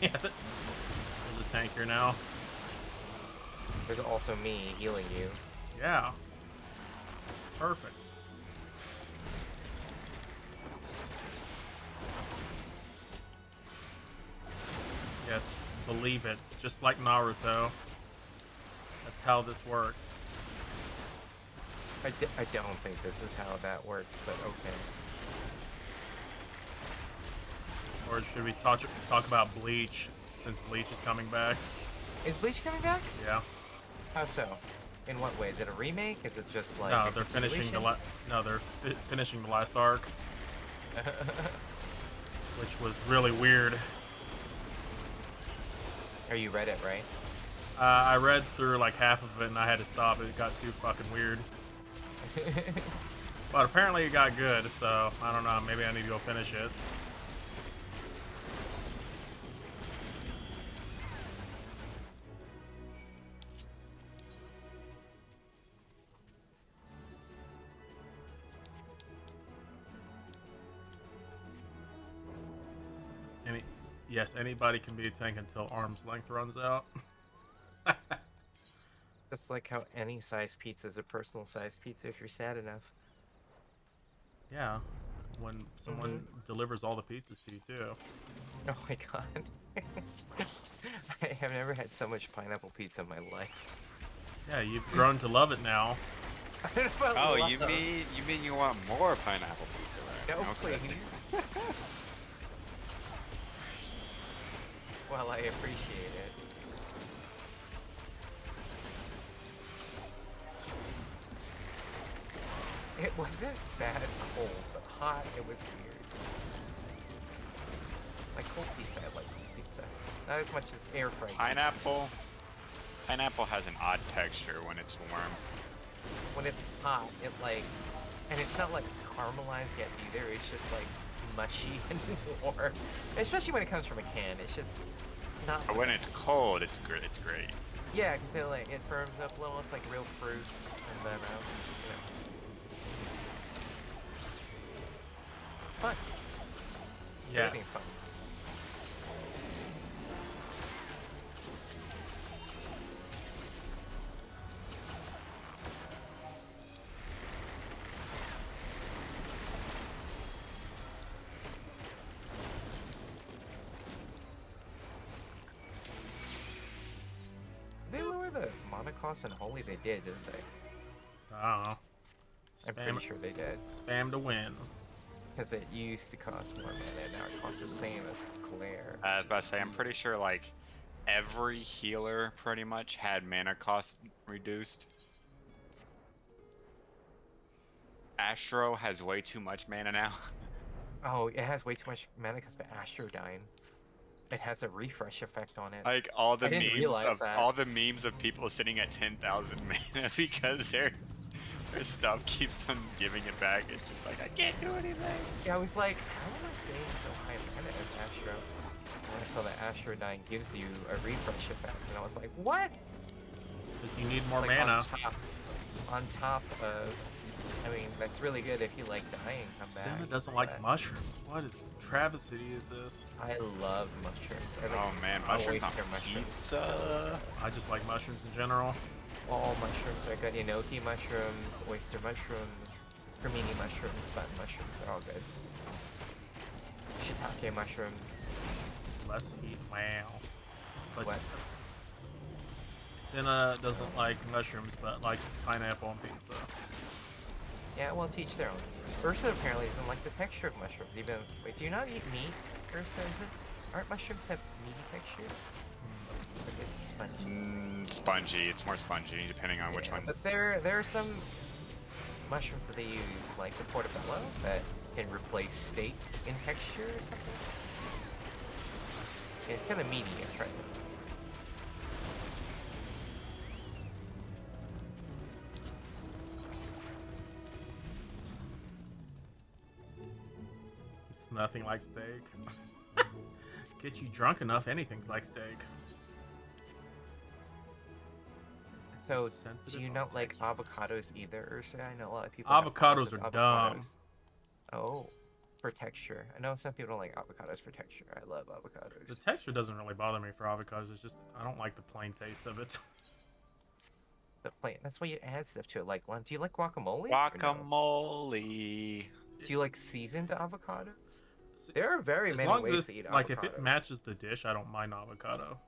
yeah, there's a tank here now. There's also me healing you. Yeah. Perfect. Yes, believe it. Just like Naruto. That's how this works. I don't think this is how that works, but okay. Or should we talk about Bleach, since Bleach is coming back? Is Bleach coming back? Yeah. How so? In what way? Is it a remake? Is it just like No, a they're finishing the continuation? no, they're finishing the last arc, which was really weird. Or you read it, right? I read through like half of it and I had to stop. It got too fucking weird. But apparently it got good, so I don't know. Maybe I need to go finish it. Yes, anybody can be a tank until arm's length runs out. Just like how any size pizza is a personal size pizza if you're sad enough. Yeah, when someone delivers all the pizzas to you too. Oh my god. I have never had so much pineapple pizza in my life. Yeah, you've grown to love it now. I don't know about Oh, love. you mean you want more pineapple pizza, right? No, Okay. please. Well, I appreciate it. It wasn't bad cold, but hot, it was weird. Like cold pizza, I like cold pizza. Not as much as air fried. Pineapple has an odd texture when it's warm. When it's hot, it like, and it's not like caramelized yet either. It's just like mushy and warm. Especially when it comes from a can, it's just not. But when it's cold, it's great. It's great. Yeah, because it like it firms up a little. It's like real fruit, and then you know, it's fun. Yes. Everything's fun. Did they lower the mana cost in Holy? They did, didn't they? I don't know. I'm pretty sure they did. Spam to win. Because it used to cost more mana, now it costs the same as Claire. I was about to say, I'm pretty sure like every healer pretty much had mana cost reduced. Astro has way too much mana now. Oh, it has way too much mana because of Astrodyne. It has a refresh effect on it. Like all the I didn't memes realize of that. all the memes of people sitting at 10,000 mana because their stuff keeps on giving it back. It's just like I can't do anything. Yeah, I was like, how am I staying so high mana as Astro? And I saw that Astrodyne gives you a refresh effect, and I was like, what? Because you need more Like, mana. On top of, I mean, that's really good if you like dying, come back. Senna doesn't like but mushrooms. What is travesty is this? I love mushrooms. I like Oh man, all mushrooms on oyster mushrooms. pizza. I just like mushrooms in general. All mushrooms are good. Enoki mushrooms, oyster mushrooms, cremini mushrooms, button mushrooms are all good. Shiitake mushrooms. Less heat. Wow. But What? Senna doesn't like mushrooms, but likes pineapple on pizza. Yeah, well, to each their own. Ursa apparently doesn't like the texture of mushrooms. Even wait, do you not eat meat, Ursa? Aren't mushrooms have meaty texture? Or is it spongy? Spongy. It's more spongy depending on which Yeah, one. but there are some mushrooms that they use, like the portobello, that can replace steak in texture or something. Yeah, it's kind of meaty. I've tried them. It's nothing like steak. Get you drunk enough, anything's like steak. So, do Sensitive you on not like texture. avocados either, Ursa? I know a lot of people. have Avocados problems with are dumb. avocados. Oh, for texture. I know some people don't like avocados for texture. I love avocados. The texture doesn't really bother me for avocados. It's just I don't like the plain taste of it. The plant. That's why you add stuff to it. Like, do you like guacamole? or no? Guacamole. Do you like seasoned avocados? There are very As many long ways as to eat it's, avocados. like if it matches the dish, I don't mind avocado.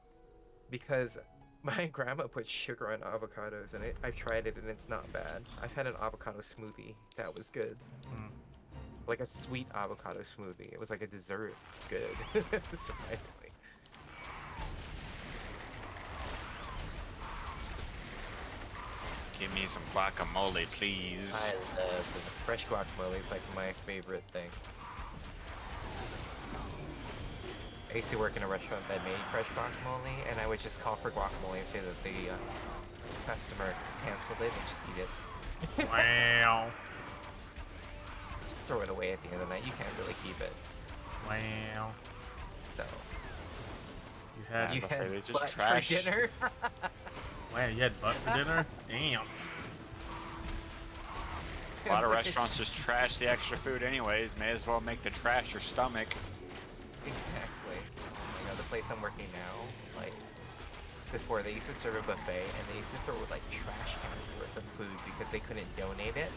Because my grandma puts sugar on avocados, and I've tried it, and it's not bad. I've had an avocado smoothie. That was good. Mm. Like a sweet avocado smoothie. It was like a dessert. It's good. Surprisingly. Give me some guacamole, please. I love the fresh guacamole. It's like my favorite thing. I used to work in a restaurant that made fresh guacamole, and I would just call for guacamole and say that the customer canceled it and just eat it. Wow. Just throw it away at the end of the night. You can't really keep it. Wow. So You had you buffet, had they just butt trash. for dinner. wow, you had butt for dinner? Damn. A lot of restaurants just trash the extra food anyways. May as well make the trash your stomach. Exactly. You know, the place I'm working now, like, before they used to serve a buffet, and they used to throw like trash cans worth of food because they couldn't donate it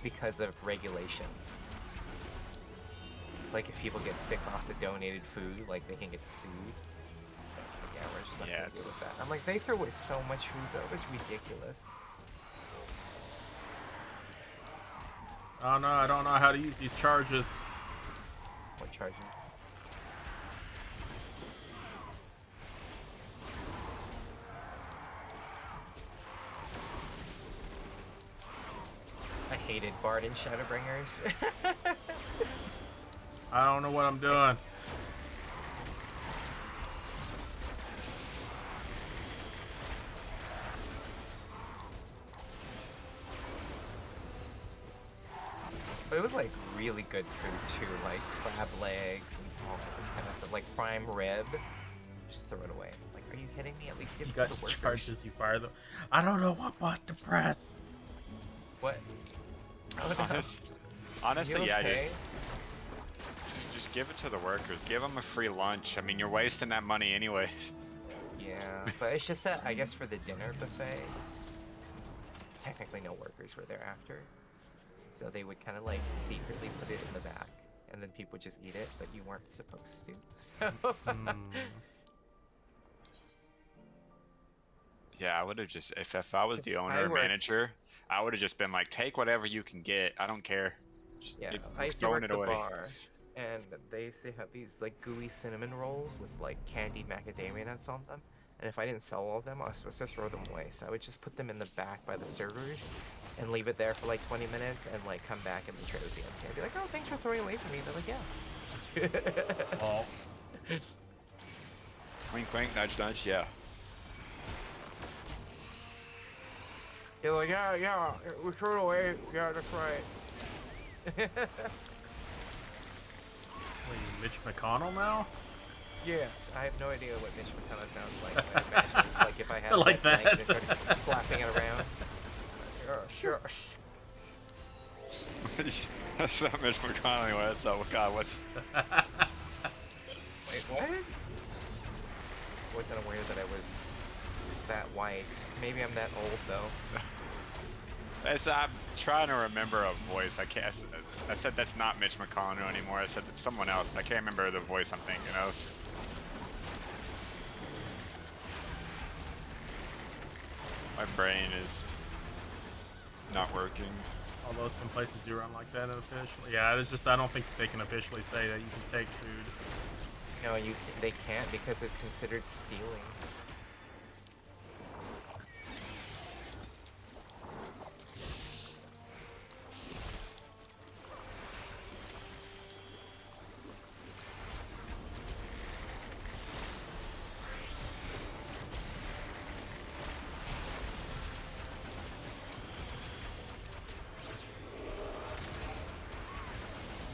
because of regulations. Like, if people get sick off the donated food, like, they can get sued. But, yeah, we're just not gonna deal with that. I'm like, they throw away so much food though, it's ridiculous. Oh no, I don't know how to use these charges. What charges? I hated Bard and Shadowbringers. I don't know what I'm doing. But it was like really good food too, like crab legs and all this kind of stuff, like prime rib. Just throw it away. Like, are you kidding me? At least give You it got to the workers. charges, you fire them. I don't know what button to press. What? Oh, no. Honestly, You yeah, okay? just give it to the workers. Give them a free lunch. I mean, you're wasting that money anyway. Yeah, but it's just that, I guess for the dinner buffet, technically no workers were there after. So they would kind of like secretly put it in the back, and then people would just eat it, but you weren't supposed to. So. Yeah, I would have just, if I was the Yes, owner I or worked- manager, I would have just been like, take whatever you can get. I don't care. Just Yeah, it- I used to throwing work it the away. bar, and they used to have these like gooey cinnamon rolls with like candied macadamia nuts on them. And if I didn't sell all of them, I was supposed to throw them away. So I would just put them in the back by the servers and leave it there for like 20 minutes and like come back and the tray would be empty. I'd be like, oh, thanks for throwing away from me. They're like, yeah. Oh. Wink, wink, nudge, nudge. Yeah. You're like, yeah, we threw it away. Yeah, that's right. Wait, Mitch McConnell now? Yes, I have no idea what Mitch McConnell sounds like. I imagine it's like if I had Like that blanket and that. started flapping it around. Sure. That's not Mitch McConnell anyway. So, God, what's. Wait, what? Wasn't aware that I was that white. Maybe I'm that old though. I'm trying to remember a voice. I can't. I said that's not Mitch McConnell anymore. I said it's someone else, but I can't remember the voice I'm thinking of. My brain is not working. Although some places do run like that unofficially. Yeah, it's just I don't think they can officially say that you can take food. No, they can't because it's considered stealing.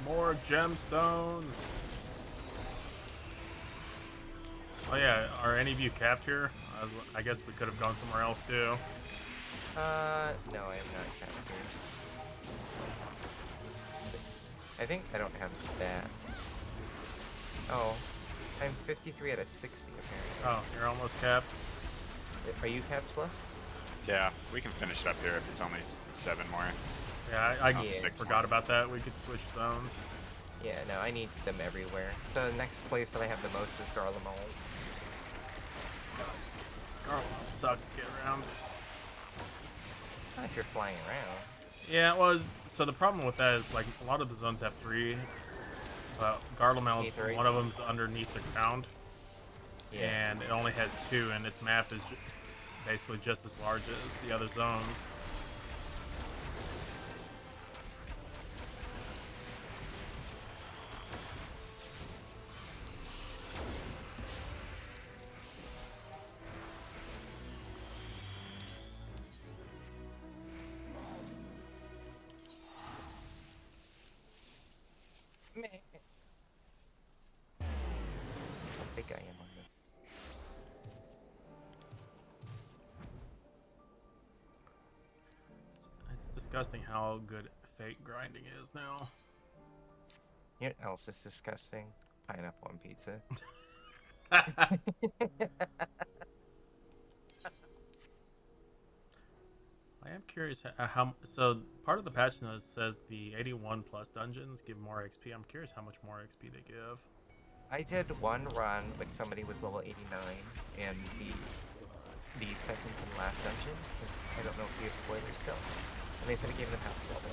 More gemstones. Oh yeah, are any of you capped here? I guess we could have gone somewhere else too. No, I am not capped here. I think I don't have that. Oh, I'm 53 out of 60 apparently. Oh, you're almost capped. Are you capped, Fluff? Yeah, we can finish it up here if it's only 7 more. Yeah, I Yeah. forgot about that. We could switch zones. Yeah, no, I need them everywhere. The next place that I have the most is Garlemald. Garland sucks to get around. Not if you're flying around. Yeah, it was. So the problem with that is like a lot of the zones have 3. Garlemald, Need 3. one of them's underneath the ground, Yeah. and it only has 2, and its map is basically just as large as the other zones. disgusting how good fate grinding is now. You know what else is disgusting? Pineapple on pizza. I am curious how. So part of the patch notes says the 81 plus dungeons give more XP. I'm curious how much more XP they give. I did one run with somebody who was level 89, and the second to the last dungeon, because I don't know if we have spoilers still, and they said it gave them half a level.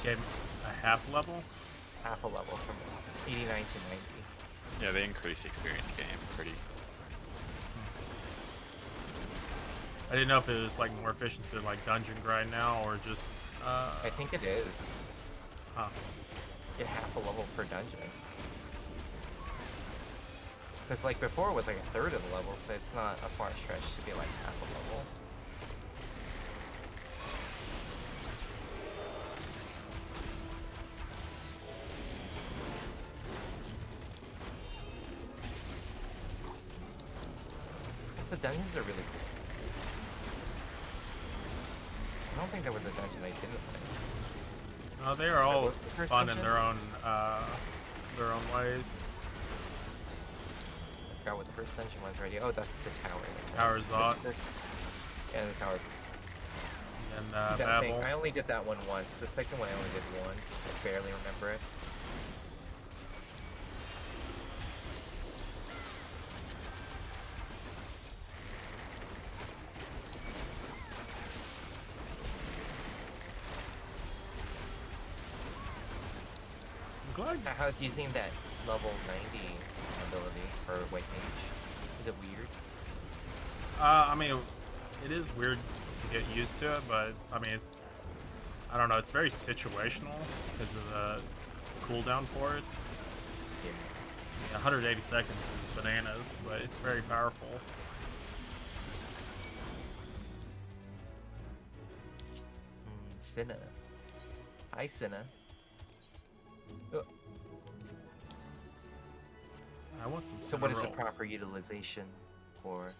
Gave a half level. Half a level from 89 to 90. Yeah, they increase the experience game pretty. I didn't know if it was like more efficient to like dungeon grind now or just. I think it is. Huh. Get half a level per dungeon. Because like before it was like a third of the level, so it's not a far stretch to be like half a level. The dungeons are really cool. I don't think there was a dungeon I didn't play. No, they are all What was the first fun dungeon? in their own ways. I forgot what the first dungeon was already. Oh, that's the tower. That's right. Tower Zot. That's first- Yeah, the tower. And That thing, Babel. I only did that one once. The second one I only did once. I barely remember it. I'm glad. How's using that level 90 ability for White Mage? Is it weird? I mean, it is weird to get used to it, but I mean, I don't know. It's very situational because of the cooldown for it. Yeah. I mean, 180 seconds is bananas, but it's very powerful. Cinna. Hi, Cinna. Oh, I want some. so what is the Cinnarills. proper utilization for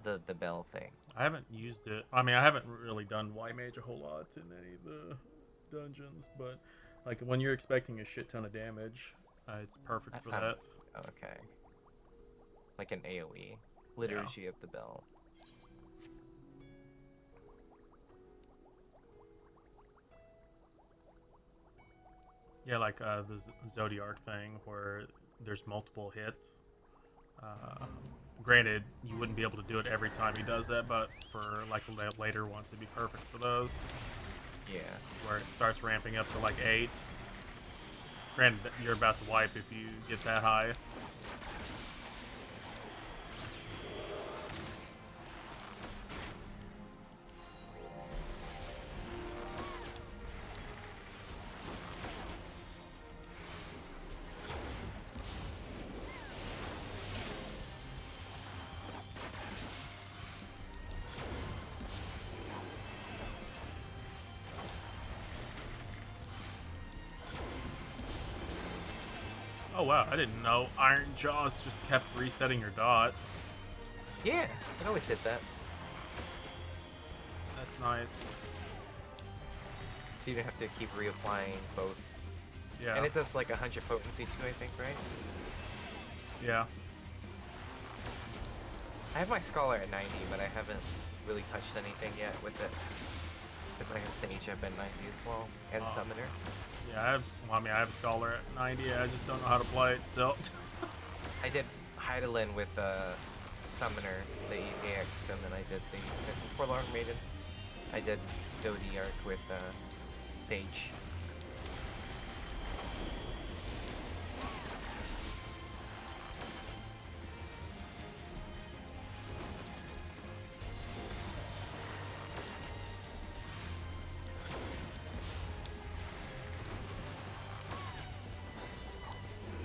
the bell thing? I haven't used it. I mean, I haven't really done Y Mage a whole lot in any of the dungeons, but like when you're expecting a shit ton of damage, it's perfect for that. Okay. Like an AoE. Liturgy of the Bell. Yeah, like the Zodiac thing where there's multiple hits. Granted, you wouldn't be able to do it every time he does that, but for like later ones, it'd be perfect for those. Yeah. Where it starts ramping up to like 8. Granted, you're about to wipe if you get that high. Oh wow, I didn't know Iron Jaws just kept resetting your dot. Yeah, it always did that. That's nice. So you don't have to keep reapplying both. Yeah. And it does like 100 potency too, I think, right? Yeah. I have my Scholar at 90, but I haven't really touched anything yet with it. Because I have Sage up at 90 as well, and Oh. Summoner. Yeah, I mean, I have Scholar at 90. I just don't know how to play it still. I did Heidelin with Summoner, the AX, and then I did the Forlorn Maiden. I did Zodiac with Sage.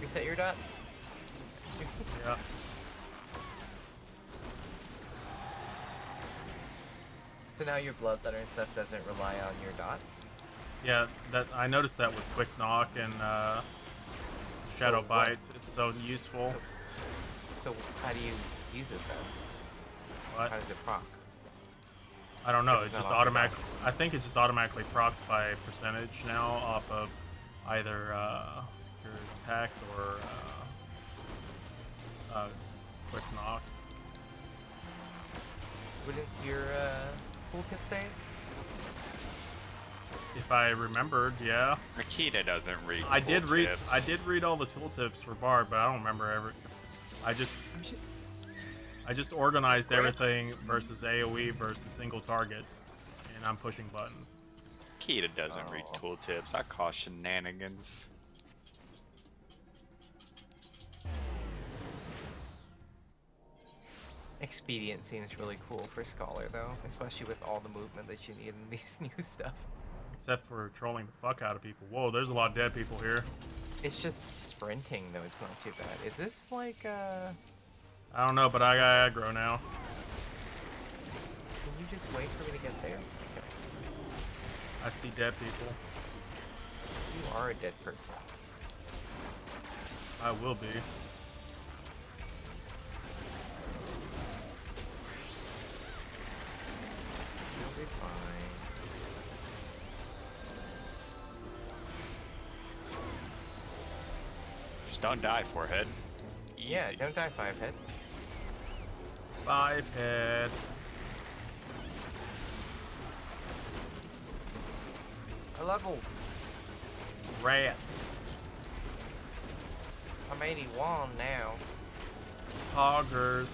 Reset your dots. Yeah. So now your Bloodletter and stuff doesn't rely on your dots? Yeah, that I noticed that with Quick Knock and Shadow what- Bites. It's so useful. So how do you use it then? What? How does it proc? I don't know. If It it's not just off your automatically. balance. I think it just automatically procs by percentage now off of either your attacks or quick knock. Wouldn't your tooltip say it? If I remembered, yeah. Makita doesn't read I did read. tooltips. I did read all the tooltips for Bard, but I don't remember every. I just organized Great. everything versus AOE versus single target, and I'm pushing buttons. Makita doesn't read Oh. tooltips. I call shenanigans. Expedient seems really cool for Scholar though, especially with all the movement that you need in these new stuff. Except for trolling the fuck out of people. Whoa, there's a lot of dead people here. It's just sprinting though, it's not too bad. Is this like I don't know, but I got aggro now. can you just wait for me to get there? Okay. I see dead people. You are a dead person. I will be. You'll be fine. Just don't die, forehead. Yeah, Easy. don't die 5-head. Biped. A level. Rat. I'm 81 now. Hoggers.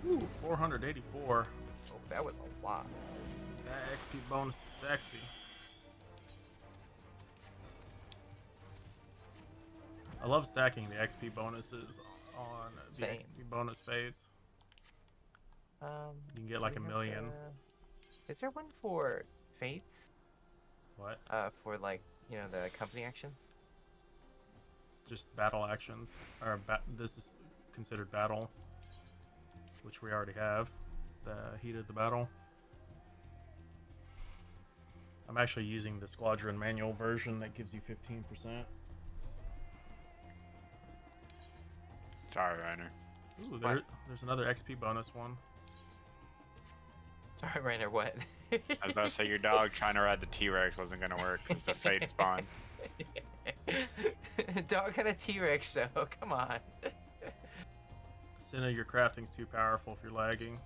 Ooh, 484. Oh, that was a lot. That XP bonus is sexy. I love stacking the XP bonuses on the Same. XP bonus fades. You can get do like we a have million. Is there one for fates? What? For like, you know, the company actions? Just battle actions. Or this is considered battle, which we already have. The heat of the battle. I'm actually using the squadron manual version that gives you 15%. Sorry, Reiner. Ooh, What? there's another XP bonus one. Sorry, Rainer, what? I was about to say your dog trying to ride the T-Rex wasn't gonna work because the fate spawn. Dog and a T-Rex though, come on. Cinna, your crafting's too powerful if you're lagging.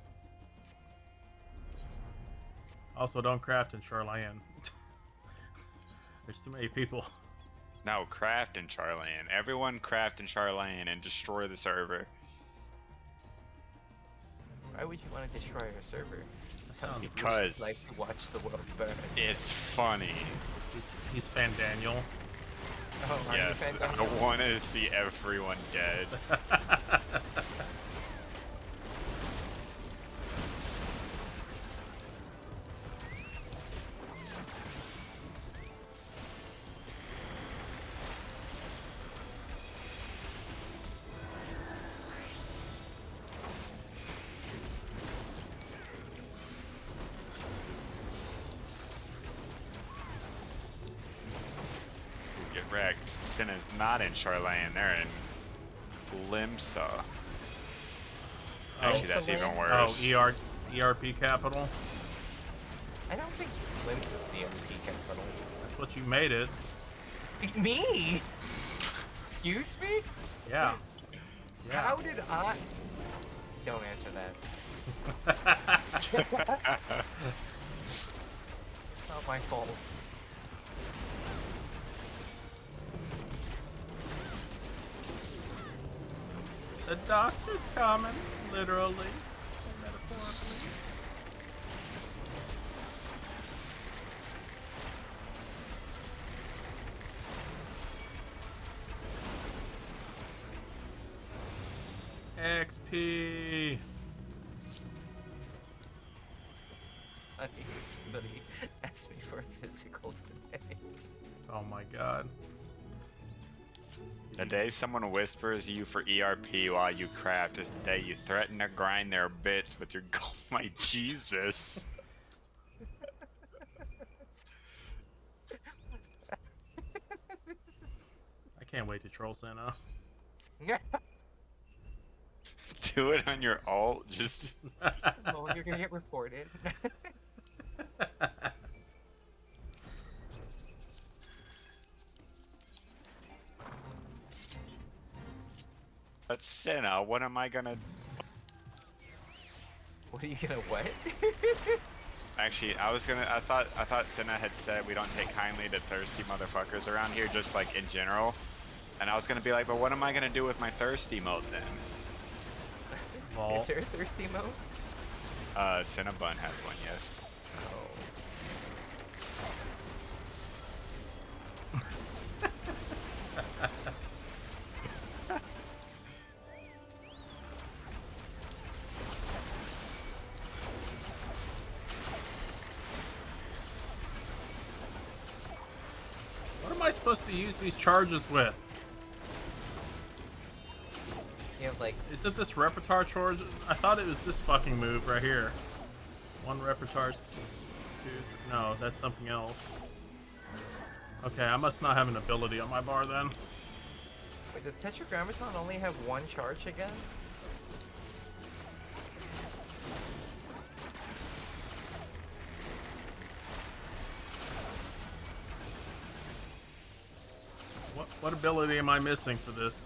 Also, don't craft in Charlatan. There's too many people. No, craft in Charlatan. Everyone craft in Charlatan and destroy the server. Why would you want to destroy a server? Some people Because- just like to watch the world burn. It's funny. He's Fan Daniel. Oh, are you Yes, fan I Daniel? want to see everyone dead. Ooh, get wrecked. Cinna's not in Charlatan, they're in Limsa. Actually, that's Limsa even land? worse. Oh, ERP capital. I don't think Limbs is the MP capital. That's what you made it. Me? Excuse me? Yeah. Yeah. How did I? Don't answer that. Not my fault. The doctor's coming, literally, and metaphorically. XP. Somebody asked me for a physical today. Oh my god. The day someone whispers you for ERP while you craft is the day you threaten to grind their bits with your gold. My Jesus. I can't wait to troll Senna. do it on your alt. Just Oh, you're gonna get reported. that's Senna. What am I gonna? What are you gonna what? Actually, I thought Senna had said we don't take kindly to thirsty motherfuckers around here, just like in general. And I was gonna be like, but what am I gonna do with my thirsty mode then? Is there a thirsty mode? Cinnabon has one, yes. What am I supposed to use these charges with? You have like Is it this repertoire charge? I thought it was this fucking move right here. One repertoire. No, that's something else. Okay, I must not have an ability on my bar then. wait, does Tetragrammaton only have one charge again? What ability am I missing for this?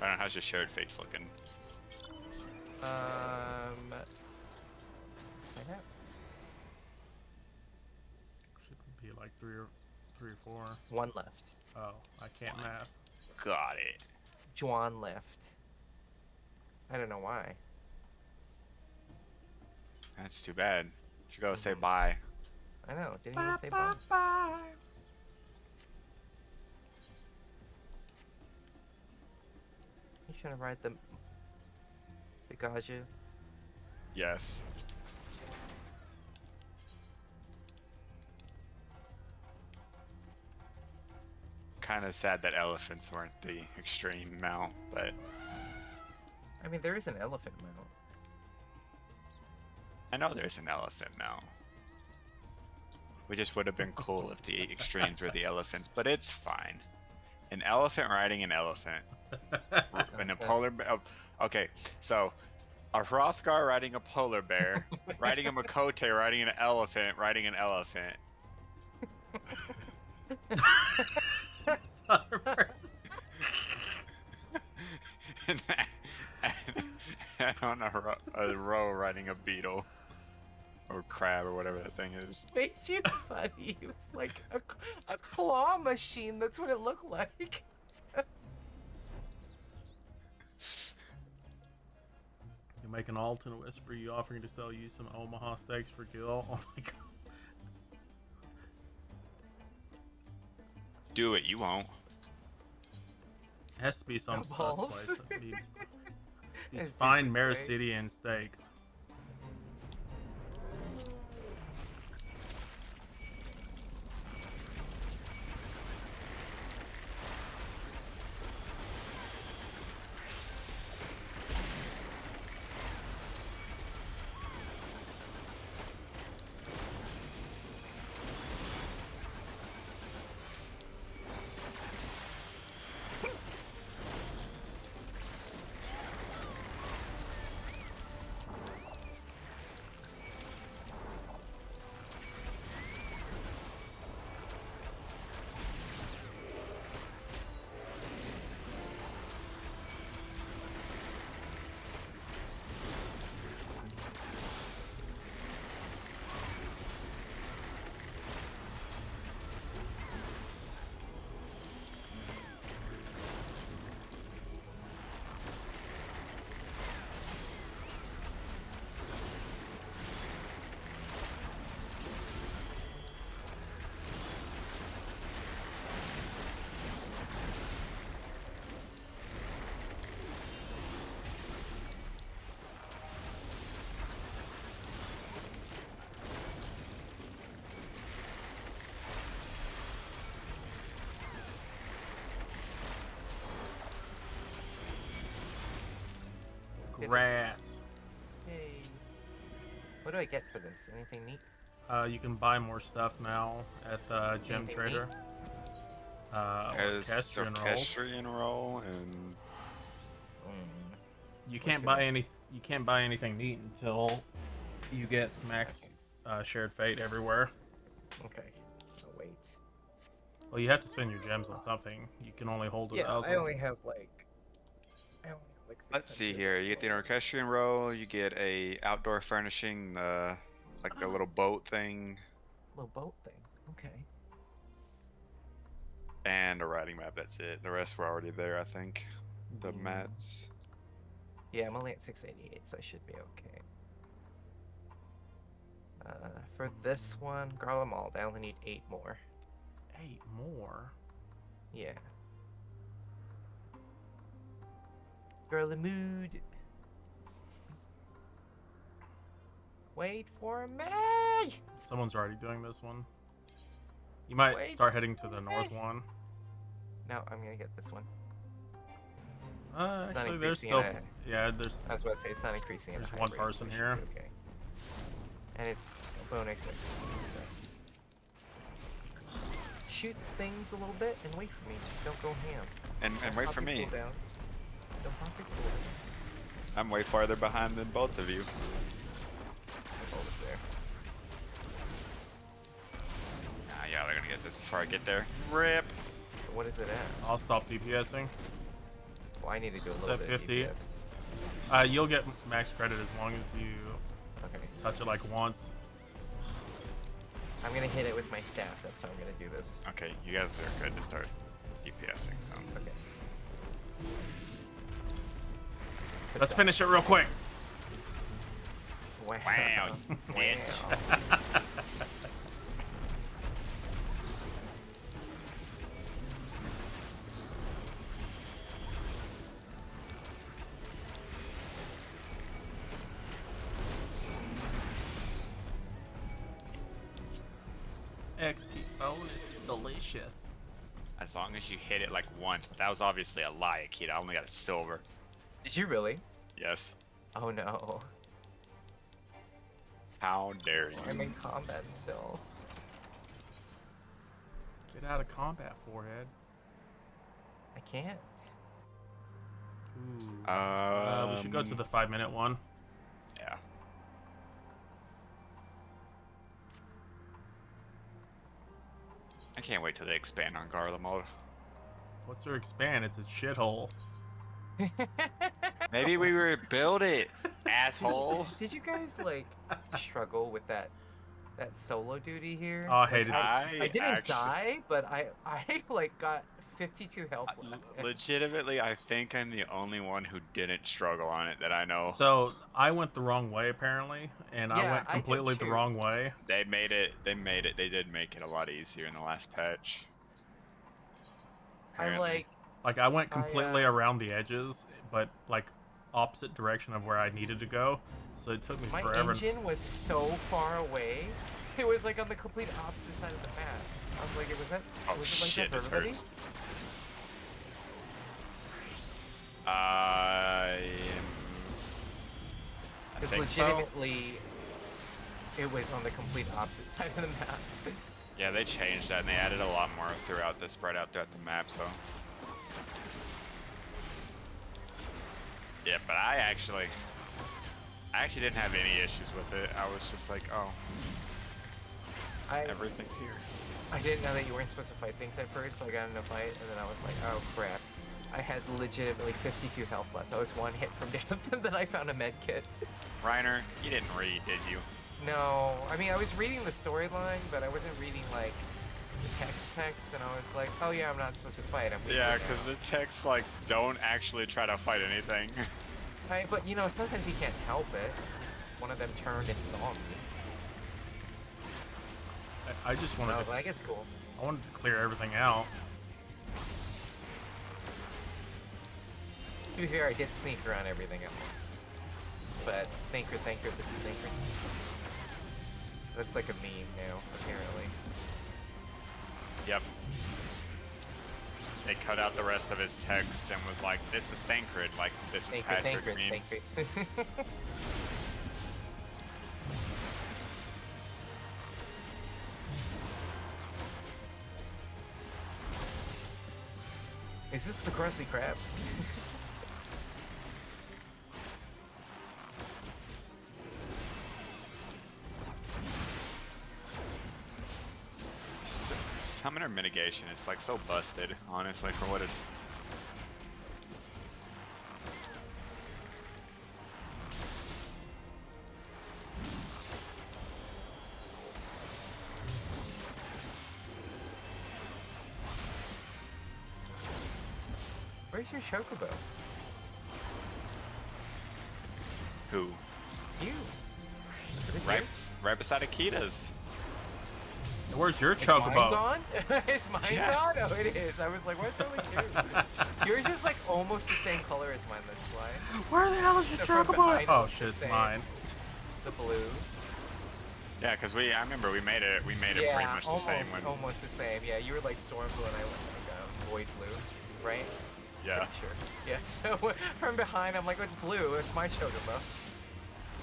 I don't know, how's your shared fates looking? I have Should be like three or four. one left. Oh, I can't math. Got it. Juan left. I don't know why. That's too bad. You should go say bye. I know. Didn't even say bye. Bye. You trying to ride the Gaju? Yes. Kind of sad that elephants weren't the extreme mount, but I mean, there is an elephant mount. I know there's an elephant mount. We just would have been cool if the extremes were the elephants, but it's fine. An elephant riding an elephant. And a polar bear. Oh, okay, so a Hrothgar riding a polar bear, riding a Makote riding an elephant, riding an elephant. and on a row riding a beetle. Or crab, or whatever that thing is. Made you funny. It was like a claw machine. That's what it looked like. You make an alt and a whisper. You offering to sell you some Omaha steaks for Gil. Oh my god. Do it, you won't. It has to be some sus Balls. place. These As fine people say. Mericidian steaks. Congrats. Yay. What do I get for this? Anything neat? You can buy more stuff now at the gem Anything trader. There's Orchestrion rolls. orchestrion roll and You can't buy any. You can't buy anything neat until you get max shared fate everywhere. Okay. Oh, wait. Well, you have to spend your gems on something. You can only hold 1,000. I only have like. let's see 600. here. You get the orchestrion roll. You get a outdoor furnishing, like the little boat thing, Little boat thing. Okay. and a riding map. That's it. The rest were already there, I think. The Yeah. mats. Yeah, I'm only at 688, so I should be okay. For this one, Garlemald, I only need 8 more. 8 more. Yeah. Garlemud. Wait for me! Someone's already doing this one. You might Wait start heading to the for north me. one. No, I'm gonna get this one. It's not Actually, there's increasing still. at Yeah, there's. I was about to say it's not increasing at a There's high one rate, person so it should here. be okay. And it's a bonus XP, so. Shoot things a little bit and wait for me. Just don't go ham. And Don't wait pop for your me. cooldown. Don't pop your cooldown. I'm way farther behind than both of you. My bolt is there. Yeah, they're gonna get this before I get there. Rip. What is it at? I'll stop DPSing. Well, I need to do a It's little at bit of 50. DPS. You'll get max credit as long as you Okay. touch it like once. I'm gonna hit it with my staff. That's how I'm gonna do this. Okay, you guys are good to start DPSing. So. Okay. Let's finish it real quick. Wow. Wow, you bitch. Wow. XP bonus is delicious. As long as you hit it like once, but that was obviously a lie, kid. I only got a silver. Did you really? Yes. Oh no. How dare you? I'm in combat still. Get out of combat, forehead. I can't. Ooh. We should go to the 5-minute one. Yeah. I can't wait till they expand on Garlemald. What's their expand? It's a shithole. Maybe we rebuild it, asshole. Did you guys like struggle with that solo duty here? Oh, I hated it. I didn't die, but I like got 52 health left. Legitimately, I think I'm the only one who didn't struggle on it that I know. So I went the wrong way apparently, and I Yeah, went I did completely the too. wrong way. They did make it a lot easier in the last patch. I Apparently. Like I went I, completely around the edges, but like opposite direction of where I needed to go. So it took me my forever. engine was so far away. It was like on the complete opposite side of the map. I was like, Oh was it like shit, that this for everybody? hurts. I Because think so. legitimately, it was on the complete opposite side of the map. Yeah, they changed that and they added a lot more throughout the spread out throughout the map, so. Yeah, but I actually didn't have any issues with it. I was just like, oh, everything's here. I didn't know that you weren't supposed to fight things at first, so I got in a fight, and then I was like, oh crap. I had legitimately 52 health left. I was one hit from death, and then I found a med kit. Reiner, you didn't read, did you? No, I mean, I was reading the storyline, but I wasn't reading, like, the text, and I was like, oh yeah, I'm not supposed to fight. I'm weak Yeah, right because now. the texts, like, don't actually try to fight anything. But, you know, sometimes you can't help it. One of them turned and saw me. I just And wanted I was to, like, it's cool. I wanted to clear everything out. To be fair, I did sneak around everything else. But, thinker, this is thinker. That's like a meme now, apparently. Yep. They cut out the rest of his text and was like, "This is Thancred, like this is Patrick Green." Is this the Krusty Krab? Summoner mitigation is like so busted, honestly, for what it. Where's your Chocobo? Who? You. Right beside Akita's. Where's your Is mine chocobo? gone? Is mine Yeah. gone? Oh, it is. I was like, what's only two? Yours is like almost the same color as mine, that's why. Where the hell is your So from chocobo? behind it Oh looks the shit, it's same. mine. The blue. Yeah, because I remember we made it pretty Yeah, much the almost, same when. almost the same. Yeah, you were like storm blue and I was like void blue, right? Yeah. Pretty sure. Yeah, so from behind, I'm like, it's blue. It's my Chocobo.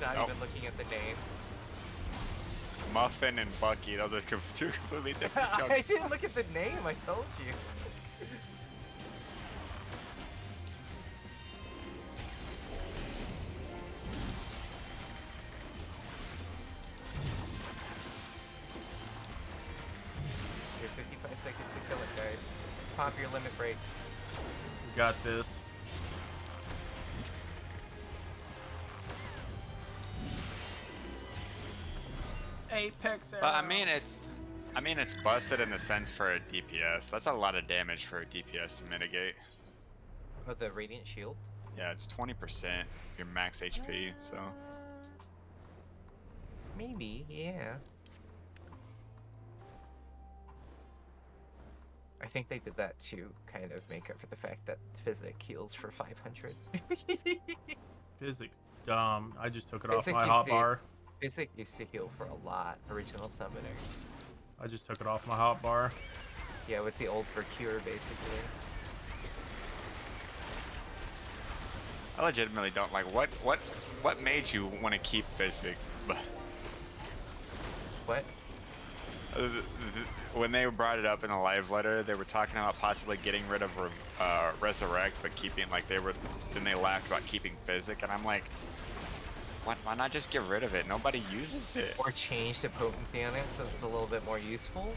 Not Nope. even looking at the name. Muffin and Bucky, those are two completely different I jokes. didn't look at the name. I told you. You have 55 seconds to kill it, guys. Pop your limit breaks. We got this. Apex arrow. But I mean it's busted in the sense for a DPS. That's a lot of damage for a DPS to mitigate. Oh, the Radiant Shield? Yeah, it's 20% your max HP, so. Maybe, yeah. I think they did that to kind of make up for the fact that Physic heals for 500. Physics dumb. I just took it off Physic my used to- hotbar. Physic used to heal for a lot, original Summoner. I just took it off my hotbar. Yeah, it was the old for cure, basically. I legitimately don't like what made you want to keep Physic? What? When they brought it up in a live letter, they were talking about possibly getting rid of Resurrect, but keeping then they laughed about keeping Physic, and I'm like, why not just get rid of it? Nobody uses it. Or change the potency on it so it's a little bit more useful.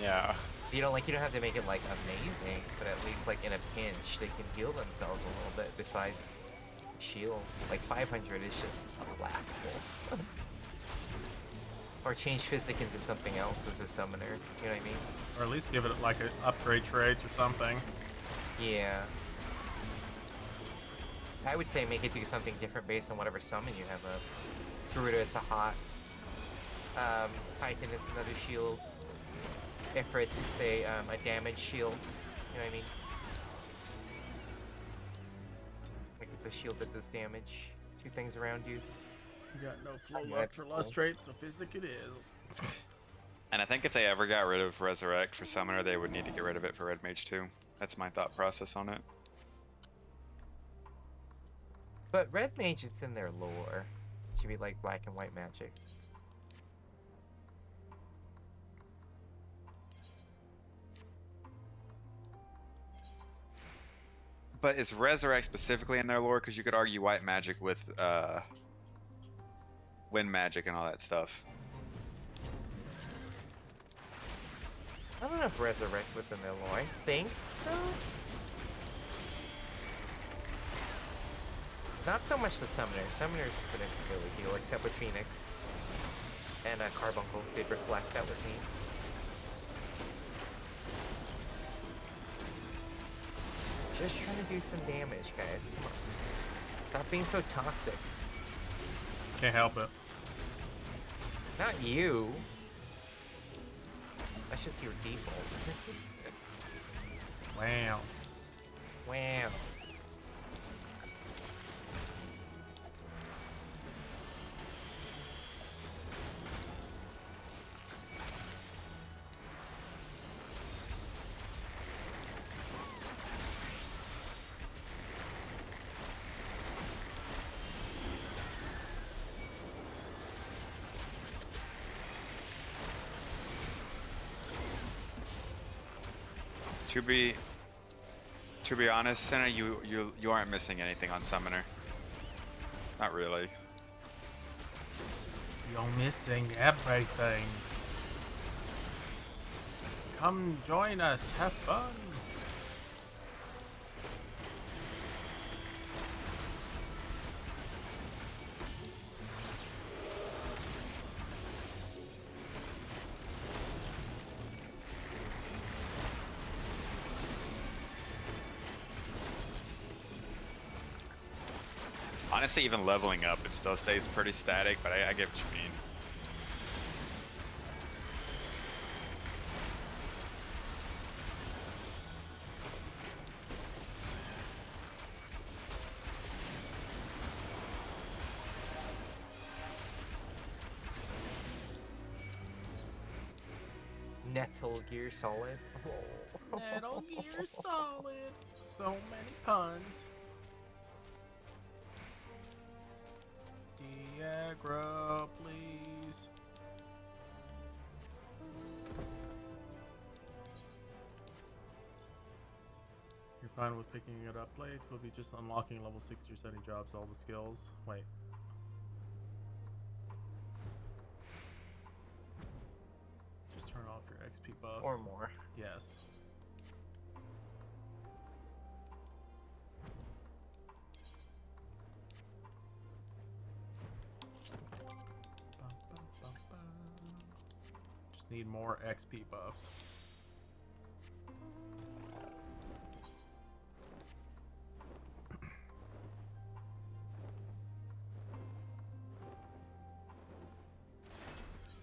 Yeah. You don't have to make it like amazing, but at least like in a pinch they can heal themselves a little bit besides shield. Like 500 is just laughable. Or change Physic into something else as a summoner, you know what I mean? Or at least give it like an upgrade traits or something. Yeah. I would say make it do something different based on whatever summon you have up. Garuda, it's a hot. Titan, it's another shield. Ifrit, it's a damage shield. You know what I mean? Like it's a shield that does damage. Two things around you. You got no flow Yeah, left for cool. lust traits, so Physic it is. And I think if they ever got rid of Resurrect for Summoner, they would need to get rid of it for Red Mage too. That's my thought process on it. But Red Mage is in their lore. It should be like black and white magic. But is Resurrect specifically in their lore? Because you could argue white magic with wind magic and all that stuff. I don't know if Resurrect was in their lore. I think so. Not so much the Summoners. Summoners couldn't really heal except with Phoenix. And Carbuncle did reflect, that was neat. Just trying to do some damage, guys. Come on. Stop being so toxic. Can't help it. Not you. That's just your default. Wow. Wow. To be honest, Senna, you aren't missing anything on Summoner. Not really. You're missing everything. Come join us, have fun. Honestly, even leveling up, it still stays pretty static, but I get what you mean. Metal Gear Solid. Oh. Metal Gear Solid. So many puns. Diagra, please. You're fine with picking it up late. We'll be just unlocking level 60 or 70 jobs, all the skills. Wait. Just turn off your XP buffs. Or more. Yes. Just need more XP buffs.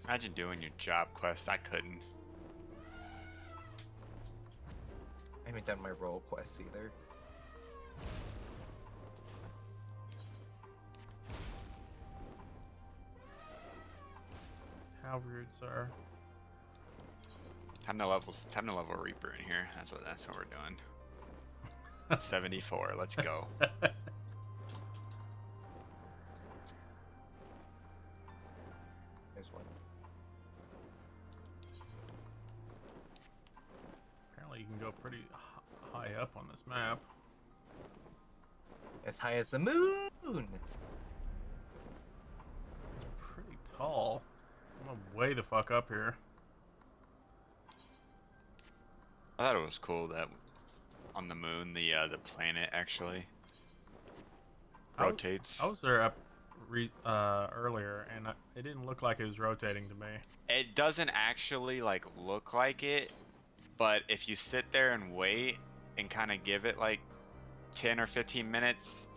Imagine doing your job quest. I couldn't. I haven't done my role quests either. How rude, sir. Time to level Reaper in here. That's what we're doing. 74. Let's go. There's one. Apparently you can go pretty high up on this map. As high as the moon! It's pretty tall. I'm way the fuck up here. I thought it was cool that on the moon, the planet actually rotates. I was there up earlier, and it didn't look like it was rotating to me. It doesn't actually like look like it, but if you sit there and wait and kind of give it like 10 or 15 minutes,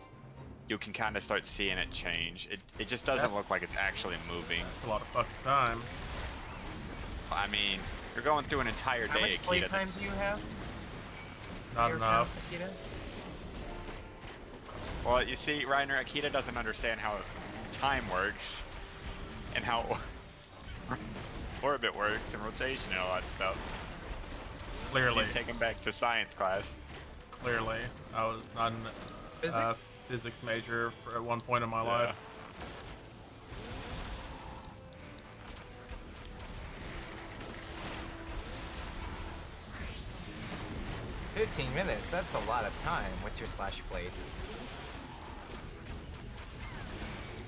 you can kind of start seeing it change. It just doesn't look like it's actually moving. That's a lot of fucking time. I mean, you're going through an entire day. How much Akita, playtime do you have? Not Your enough. account, Akita? Well, you see, Reiner, Akita doesn't understand how time works and how orbit works and rotation and all that stuff. Clearly. You take him back to science class. Clearly. I was not in physics major at one point in my life. 15 minutes, that's a lot of time. What's your slash blade?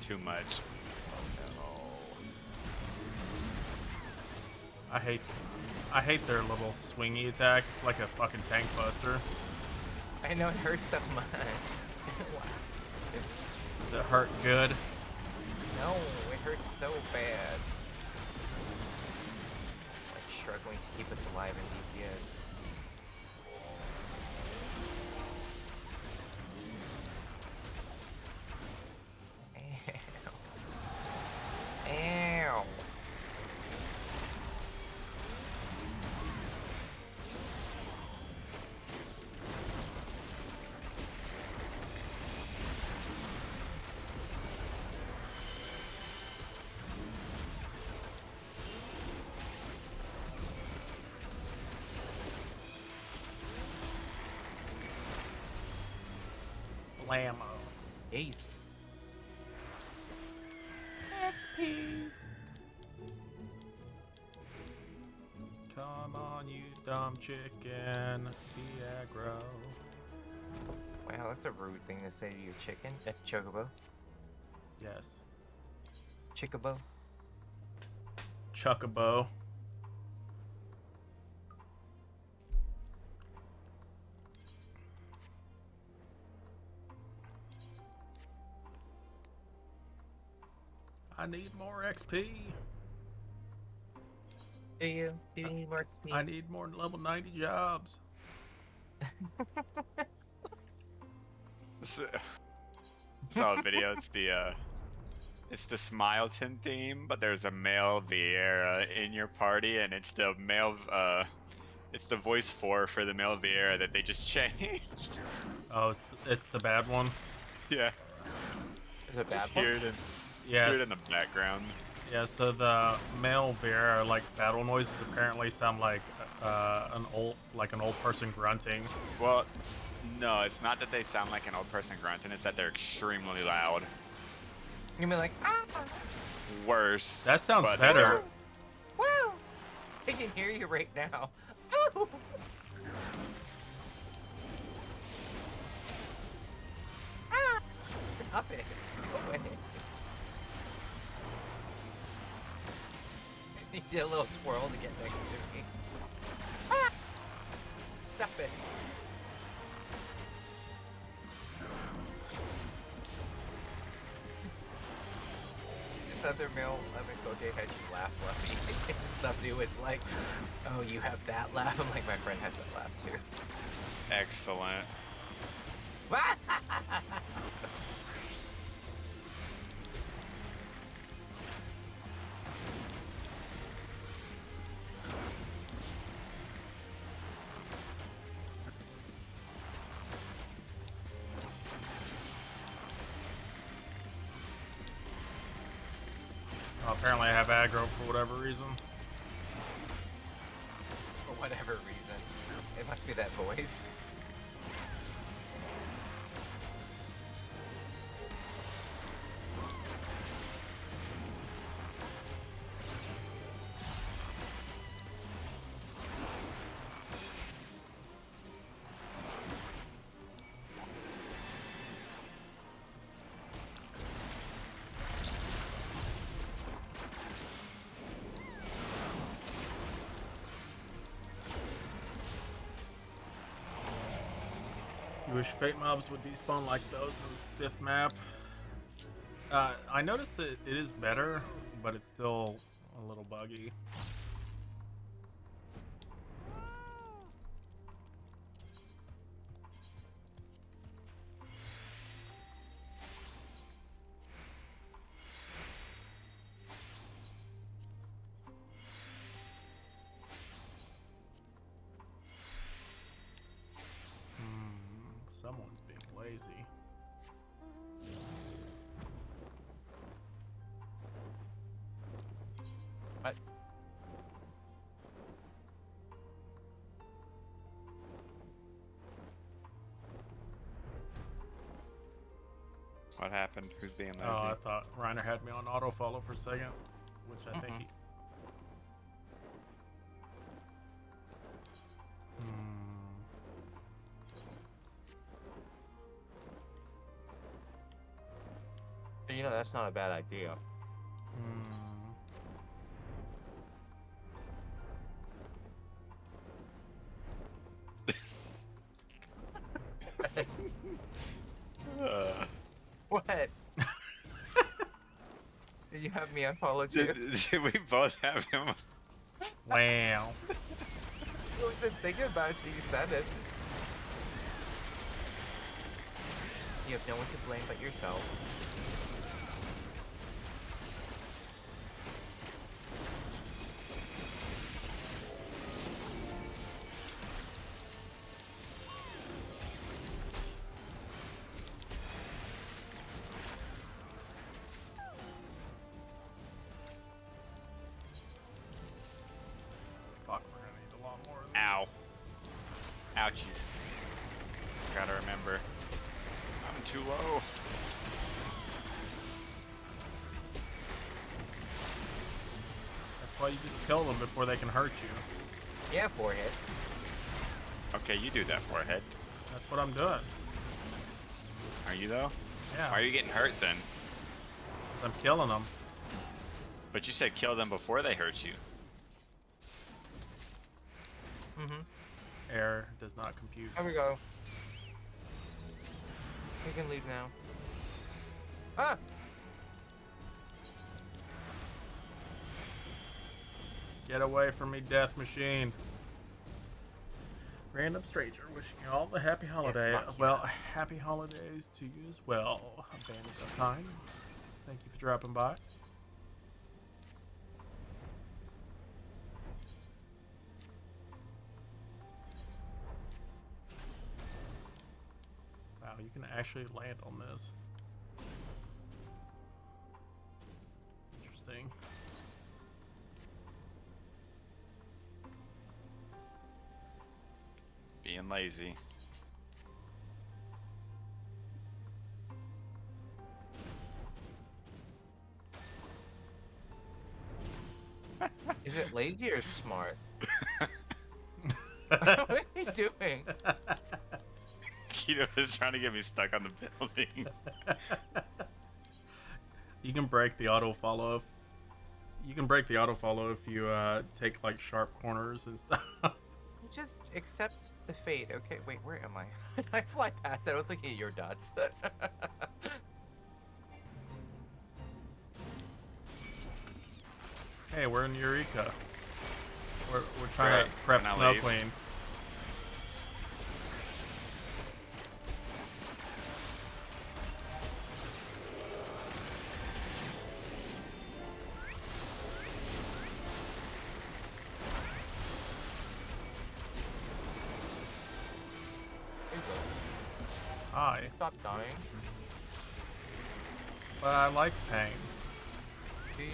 Too much. I hate their little swingy attack. It's like a fucking tank buster. I know it hurts so much. Does it hurt good? No, it hurts so bad. Like struggling to keep us alive in DPS. Ow. Blammo. Jesus. XP. Come Come on, you dumb chicken. Be aggro. Wow, that's a rude thing to say to your chicken. Chocobo. Yes. Chickabo. Chuckabo. I need more XP. Do you? Do you need more XP? I need more level 90 jobs. Saw a video. It's the Smileton theme, but there's a male Vieira in your party, and it's the it's the voice for the male Vieira that they just changed. Oh, it's the bad one. Yeah. Is it bad Just hear it Yes. in the background. Yeah, so the male bear, like battle noises, apparently sound like an old person grunting. Well, no, it's not that they sound like an old person grunting. It's that they're extremely loud. You mean like, ah! Worse. That sounds but better. Woo! I can hear you right now. Ooh! Ah! Stop it. Go away. He did a little twirl to get next to me. Ah! Stop it. This other male Koke had you laugh, Fluffy. Somebody was like, oh, you have that laugh? I'm like, my friend has that laugh too. excellent. Oh, apparently I have aggro for whatever reason. For whatever reason. It must be that voice. You wish fate mobs would despawn like those in 5th map. I noticed that it is better, but it's still a little buggy. Someone's being lazy. What? What happened? Who's being lazy? Oh, I thought Reiner had me on auto follow for a second, which I think he. You know, that's not a bad idea. What? Did you have me unfollow too? Did we both have him? Wow. I wasn't thinking about it till you said it. You have no one to blame but yourself. Fuck, we're gonna need a lot more of these. Ow. Ouchies. Gotta remember. I'm too low. That's why you just kill them before they can hurt you. Yeah, forehead. Okay, you do that, forehead. That's what I'm doing. Are you though? Yeah. Why are you getting hurt then? 'Cause I'm killing them. But you said kill them before they hurt you. Mm-hmm. Error does not compute. There we go. We can leave now. Ah! Get away from me, death machine. Random stranger wishing you all the happy holiday. fuck Well, happy holidays to you as well, Bandit of Time. Thank you for dropping by. Wow, you can actually land on this. Interesting. Being lazy. Is it lazy or smart? What are you doing? Keto is trying to get me stuck on the building. You can break the auto follow if you can break the auto follow if you take like sharp corners and stuff. Just accept the fate. Okay, wait, where am I? I fly past it. I was looking at your dots. Hey, we're in Eureka. We're trying Right, to prep when I Snow leave. Queen. There you go. Hi. Stop dying. But I like pain. Do you?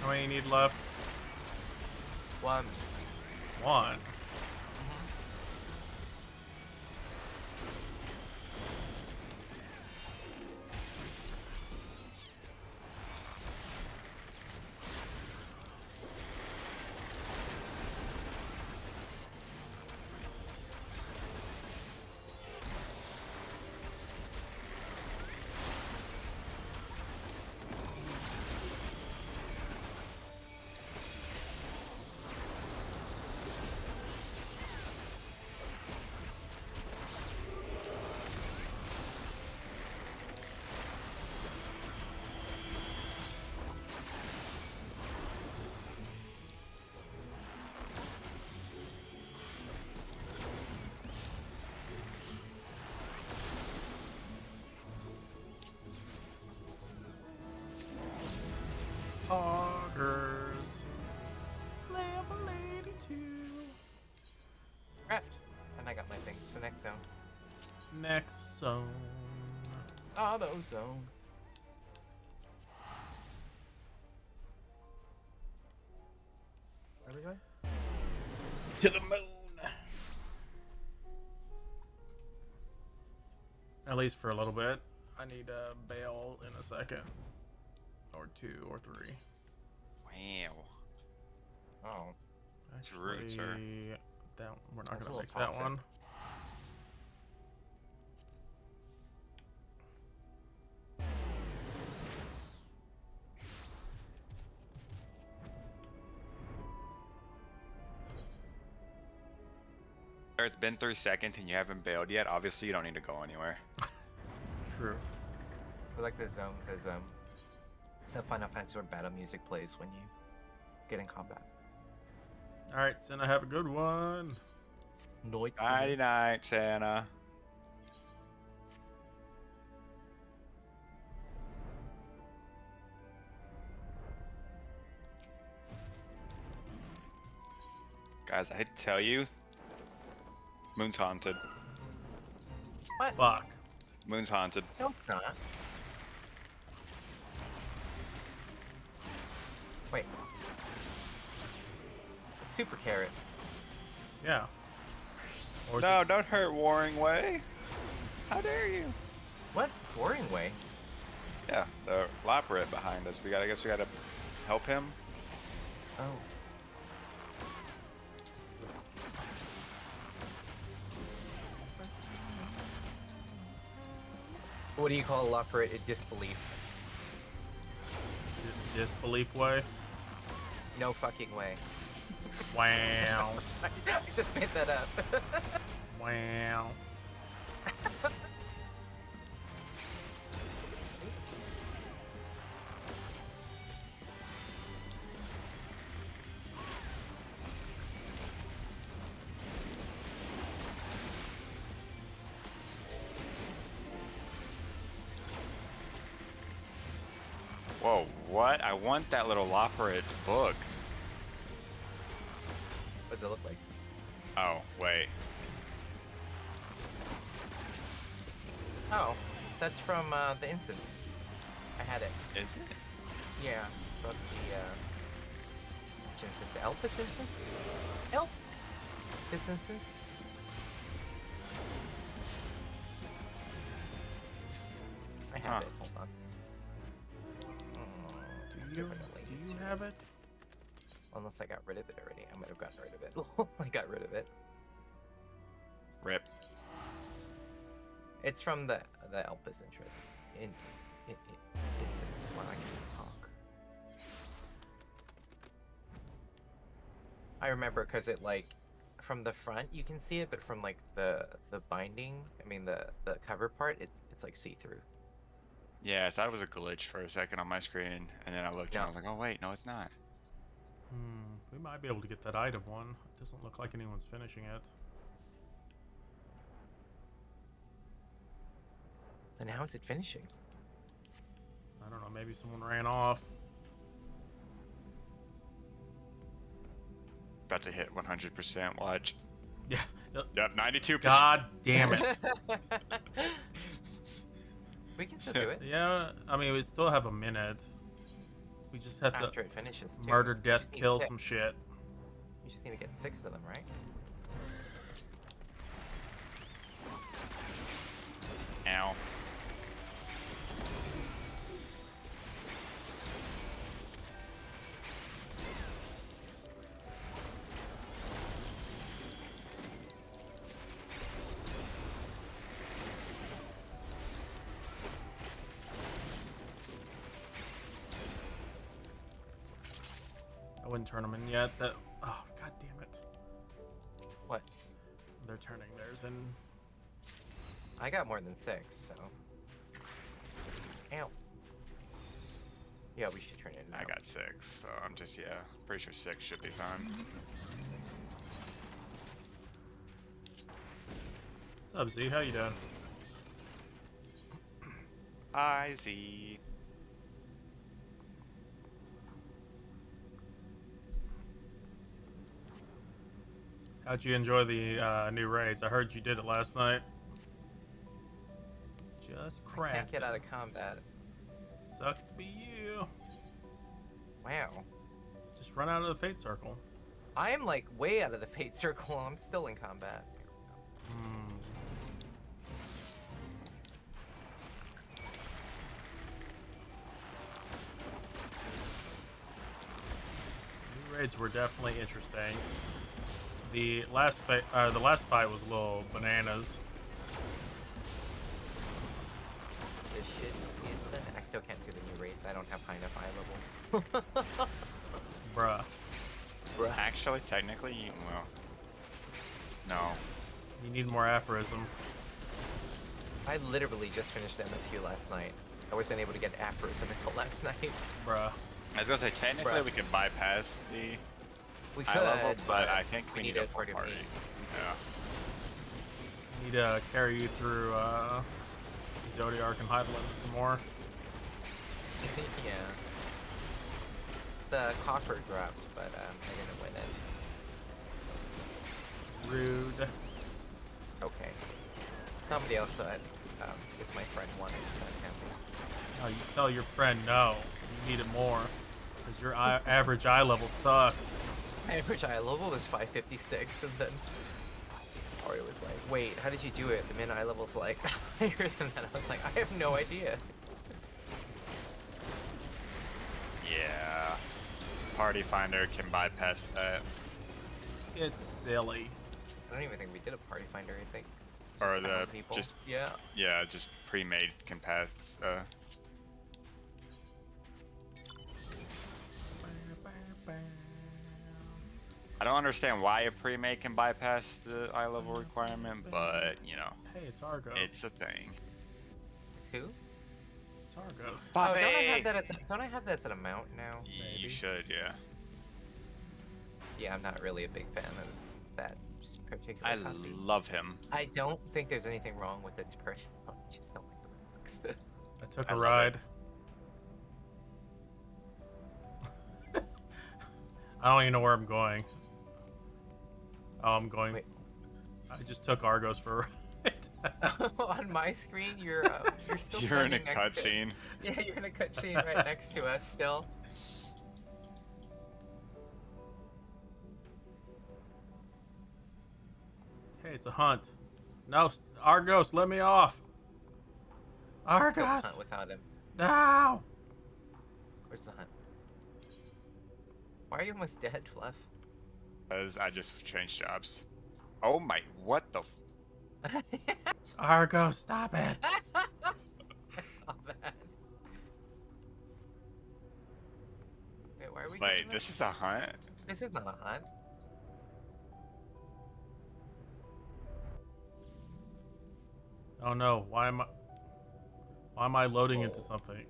How many you need left? One. One. Augers. Level 82. Crap. And I got my thing. So next zone. Next zone. Auto zone. Where are we going? To the moon. At least for a little bit. I need a bail in a second. Or two or three. Wow. Oh. It's rude, sir. That, we're not That's a going to little make that toxic. one. It's been 3 seconds and you haven't bailed yet. Obviously, you don't need to go anywhere. True. I like this zone because the Final Fantasy battle music plays when you get in combat. Alright, Senna, have a good one. Noise. Nighty night, Santa. Guys, I hate to tell you, Moon's haunted. What? Fuck. Moon's haunted. No, it's not. Wait. Super carrot. Yeah. Or is No, it- don't hurt Warring Way. How dare you? What? Boring way. Yeah, the Lapret behind us. I guess we gotta help him. Oh. What do you call operate disbelief? disbelief way? No fucking way. Wow. I just made that up. Wow. Whoa, what? I want that little Loperit's book. What does it look like? Oh, wait. Oh, that's from the instance. I had it. Is it? Yeah, from the Genesis Elpis instance? Elp? This instance? I have Huh. it. Hold on. Do you have it? Unless I got rid of it already. I might have gotten rid of it. I got rid of it. Rip. It's from the Elpis interest. Instance. Well, I can't talk. I remember because it like from the front you can see it, but from like the binding, I mean the cover part, it's like see through. Yeah, I thought it was a glitch for a second on my screen, and then I looked and I was like, oh wait, no it's not. We might be able to get that item one. It doesn't look like anyone's finishing it. Then how is it finishing? I don't know, maybe someone ran off. About to hit 100%, watch. Yeah. Yep, 92%. God damn it. We can still do it Yeah, I mean, we still have a minute. We just have after to it finishes. Too. murder, You death, just need kill six. some shit. You just need to get 6 of them, right? Ow. I wouldn't turn them in yet. That. Oh, god damn it. What? They're turning theirs in. I got more than 6, so. Ow. Yeah, we should turn it in. I now. got 6, so I'm just, yeah, pretty sure 6 should be fine. What's up, Z? How you doing? Hi, Z. How'd you enjoy the new raids? I heard you did it last night. Just I crap. can't get out of combat. Sucks to be you. Wow. Just run out of the fate circle. I am like way out of the fate circle. I'm still in combat. Hmm. New raids were definitely interesting. The last fight was a little bananas. This shit is been. I still can't do the new raids. I don't have high enough eye level. Bruh. Bruh. Actually, technically, well, no. You need more aphorism. I literally just finished MSQ last night. I wasn't able to get aphorism until last night. Bruh. I was gonna say, technically, Bruh. we could bypass the We high could, level, but I think we we need need a a full party. party. Yeah. Need to carry you through Zodiac and Hydaelyn some more. Yeah. The copper dropped, but I didn't win it. Rude. Okay. Somebody else said, it's my friend won it, so I'm happy. Oh, you tell your friend no. You need it more. Because your average eye level sucks. My average eye level was 556, and then Ori was like, wait, how did you do it? The min eye level's like higher than that. I was like, I have no idea. Yeah. Party Finder can bypass that. It's silly. I don't even think we did a party finder. I think. Or Just the found people. just Yeah. yeah, just pre-made can pass. I don't understand why a pre-made can bypass the eye level requirement, but you know, Hey, it's Argos. it's a thing. It's who? It's Argos. Oh, Bobby! don't I have that as an amount now? Maybe. You should, yeah. Yeah, I'm not really a big fan of that particular I copy. love him. I don't think there's anything wrong with its personal. I just don't like the looks. I took I a love ride. I don't even know where I'm going. Oh, I'm going. Wait. I just took Argos for a ride. On my screen, you're still. You're in a standing next to- cutscene. Yeah, you're in a cutscene right next to us still. Hey, it's a hunt. No, Argos, let me off. Let's go Argos, hunt without him. no. Where's the hunt? Why are you almost dead, Fluff? Because I just changed jobs. Oh my, what the Argos, stop it. I saw that. Wait, why are we? Wait, doing this is a hunt? This is not a hunt. Oh no, why am I loading into something?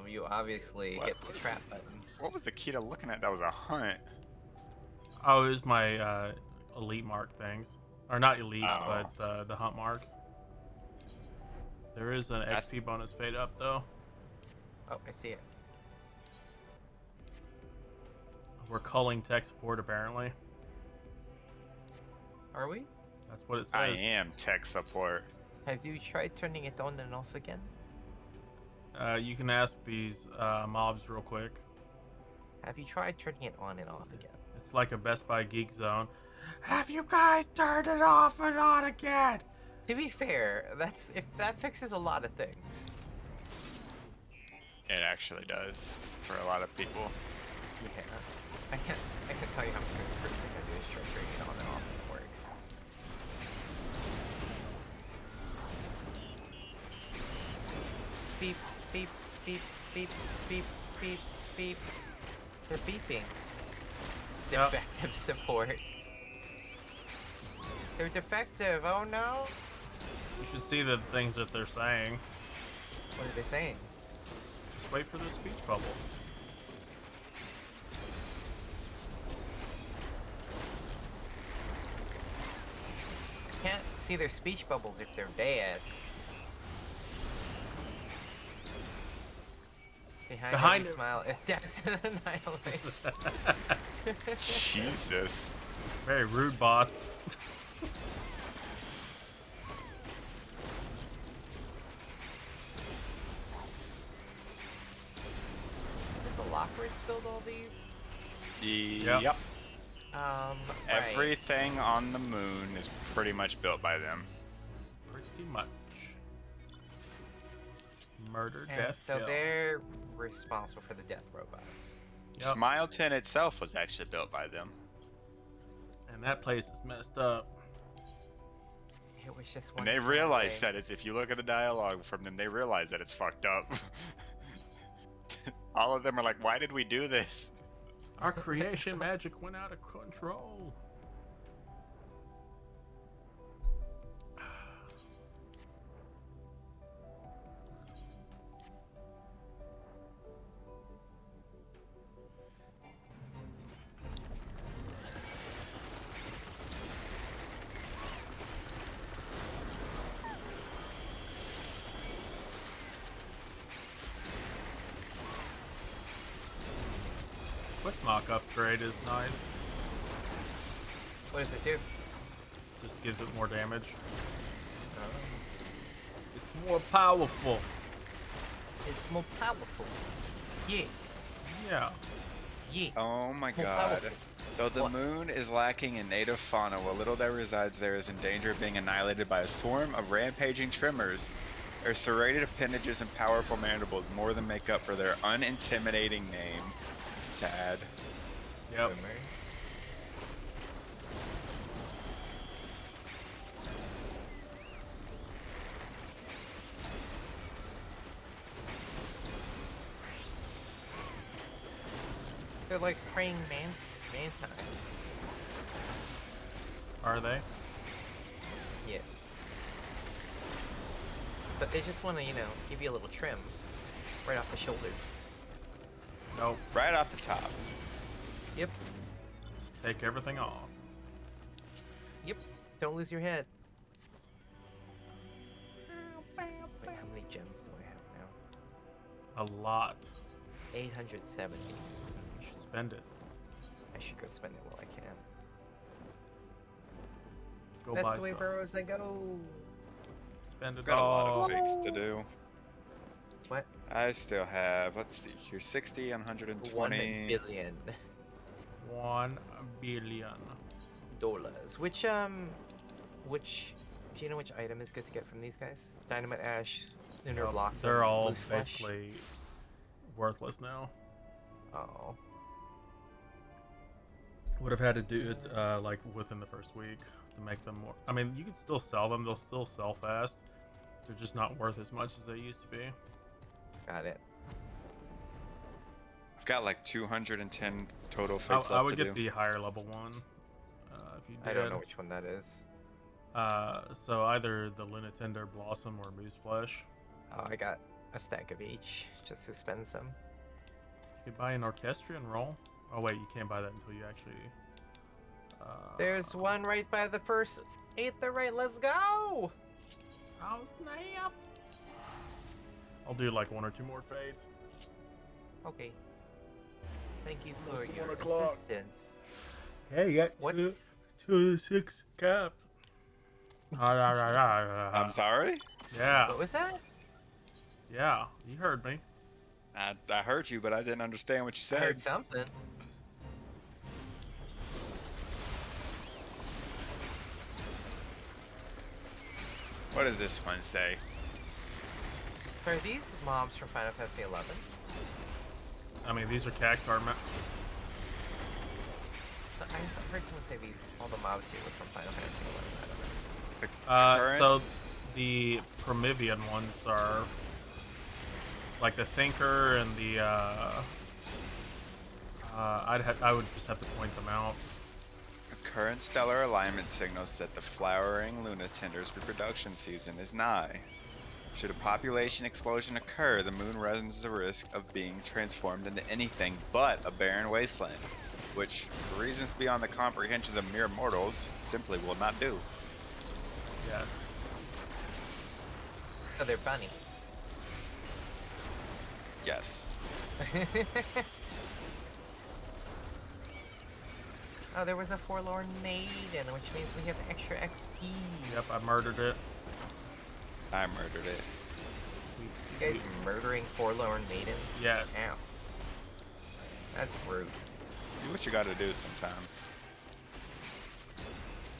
You obviously What? hit the trap button. What was Akita looking at? That was a hunt. Oh, it was my elite mark things. Or not elite, Oh. but the hunt marks. There is an That's- XP bonus fade up though. Oh, I see it. We're calling tech support apparently. Are we? That's what it says. I am tech support. Have you tried turning it on and off again? You can ask these mobs real quick. Have you tried turning it on and off again? It's like a Best Buy Geek Zone. Have you guys turned it off and on again? To be fair, that fixes a lot of things. It actually does for a lot of people. Yeah. I can tell you how much the first thing I do is try turning it on and off and it works. Beep, beep, beep, beep, beep, beep, beep. They're beeping. Yep. Defective support. They're defective, oh no! You should see the things that they're saying. What are they saying? Just wait for the speech bubbles. Can't see their speech bubbles if they're bad. Behind every smile is death and annihilation. Jesus. Very rude bots. Did the Lockwards build all these? Yep. Yep. Right. Everything on the moon is pretty much built by them. Pretty much. Murder, And death, so kill. they're responsible for the death robots. Yep. Smileton itself was actually built by them. And that place is messed up. It was just one. And they small realize thing. that it's, if you look at the dialogue from them, they realize that it's fucked up. All of them are like, why did we do this? Our creation magic went out of control. Quick mock upgrade is nice. What does it do? Just gives it more damage. It's more powerful. It's more powerful. Yeah. Yeah. Yeah. Oh my More god. powerful. Though the What? moon is lacking in native fauna, what little that resides there is in danger of being annihilated by a swarm of rampaging tremors. Their serrated appendages and powerful mandibles more than make up for their unintimidating name. Sad. Yep. Boomer. They're like praying manti. Are they? Yes. But they just want to, give you a little trim right off the shoulders. Nope. Right off the top. Yep. Take everything off. Yep. Don't lose your head. Wait, how many gems do I have now? A lot. 870. You should spend it. I should go spend it while I can. Go That's buy the way stuff. burrows I go. Spend it Got a lot all. of fakes to do. What? I still have, let's see here, 60 and 120. 1 billion $1 billion. dollars. Which do you know which item is good to get from these guys? Dynamite Ash, Lunar Nope, Blossom, they're all Loose Flesh? basically worthless now. Oh. Would have had to do it like within the first week to make them more. I mean, you can still sell them; they'll still sell fast. They're just not worth as much as they used to be. Got it. I've got like 210 total fakes left I would to get do. the higher level one. If you did. I don't know which one that is. So either the Lunatender Blossom or Moose Flesh. Oh, I got a stack of each just to spend some. You could buy an Orchestrion roll. Oh wait, you can't buy that until you actually. There's one right by the first Aether right. Let's go! Oh snap! I'll do like 1 or 2 more fades. Okay. Thank you for Almost your 1 o'clock. assistance. Hey, you got What's 2 to 6 capped. I'm sorry? Yeah, what was that? yeah, you heard me. I heard you, but I didn't understand what you I heard said. something. What does this one say? Are these mobs from Final Fantasy 11? I mean, these are Cactar. So I heard someone say all the mobs here were from Final Fantasy 11. I don't know. The current? So the Promethean ones are like the Thinker and the. I would just have to point them out. The current stellar alignment signals that the flowering Lunatender's reproduction season is nigh. Should a population explosion occur, the moon runs the risk of being transformed into anything but a barren wasteland, which, for reasons beyond the comprehensions of mere mortals, simply will not do. Yes. Oh, they're bunnies. Yes. Oh, there was a forlorn maiden, which means we have extra XP. Yep, I murdered it. I murdered it. You guys murdering forlorn maidens? Yes. Ow. That's rude. Do what you gotta do sometimes.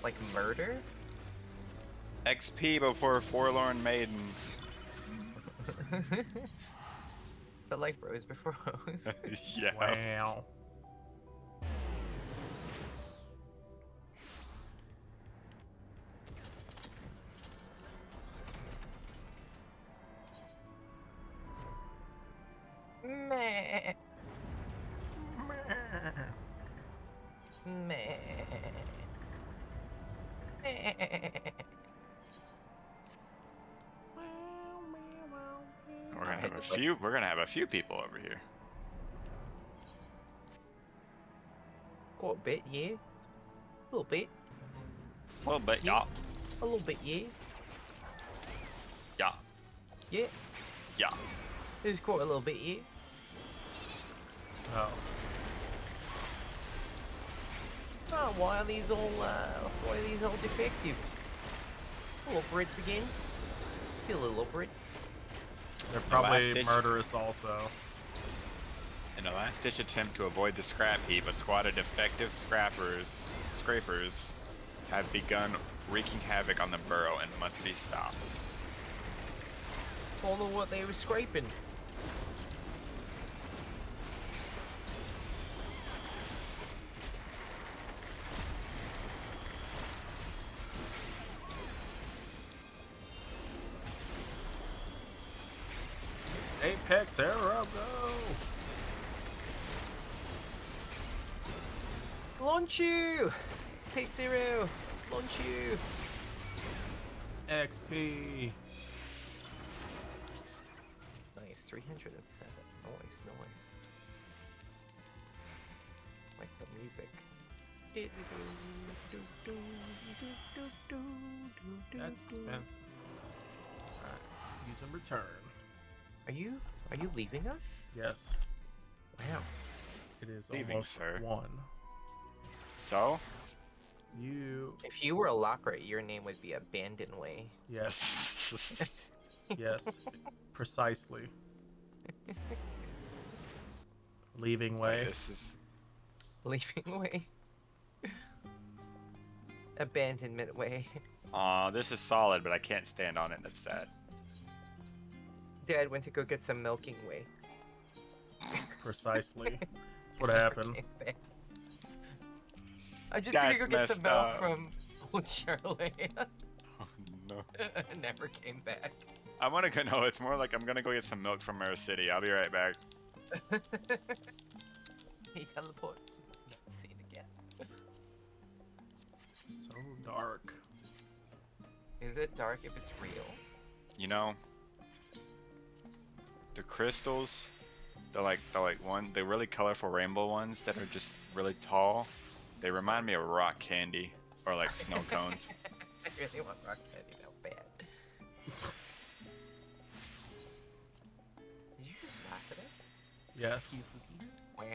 Like murder? XP before forlorn maidens. But like rose before rose. Yeah. Wow. Meh. Meh. Meh. We're gonna have a few people over here. Got a bit, yeah. A little bit. A little bit, yeah. A little bit, yeah. Yeah. Yeah. Yeah. There's quite a little bit, yeah. Oh. Oh, why are these all defective? Little Brits again. See little Brits. They're No last probably ditch. murderous also. In a last-ditch attempt to avoid the scrap heap, a squad of defective scrapers have begun wreaking havoc on the burrow and must be stopped. Told them what they were scraping. Apex arrow, go! Launch you! Take 0! Launch you! XP. Nice, 307. Nice, nice. Like the music. That's expensive. Alright, use and return. Are you leaving us? Yes, Wow. it is Leaving, almost sir. 1. So? You... If you were a locker, your name would be Abandon Way. Yes, yes, precisely. Leaving way. This is... Leaving Way. Abandonment Way. Aw, this is solid, but I can't stand on it. That's sad. Dad went to go get some milking way. Precisely. That's what happened. Came back. I just That's gonna go get some messed milk up. from old Charlotte. Oh, no. Never came back. I'm gonna go. No, it's more like I'm gonna go get some milk from Mirror City. I'll be right back. He teleported. He's never seen again. So dark. Is it dark if it's real? You know, the crystals, the really colorful rainbow ones that are just really tall. They remind me of rock candy or like snow cones. I really want rock candy now bad. Did you just laugh at us? Yes. Wow.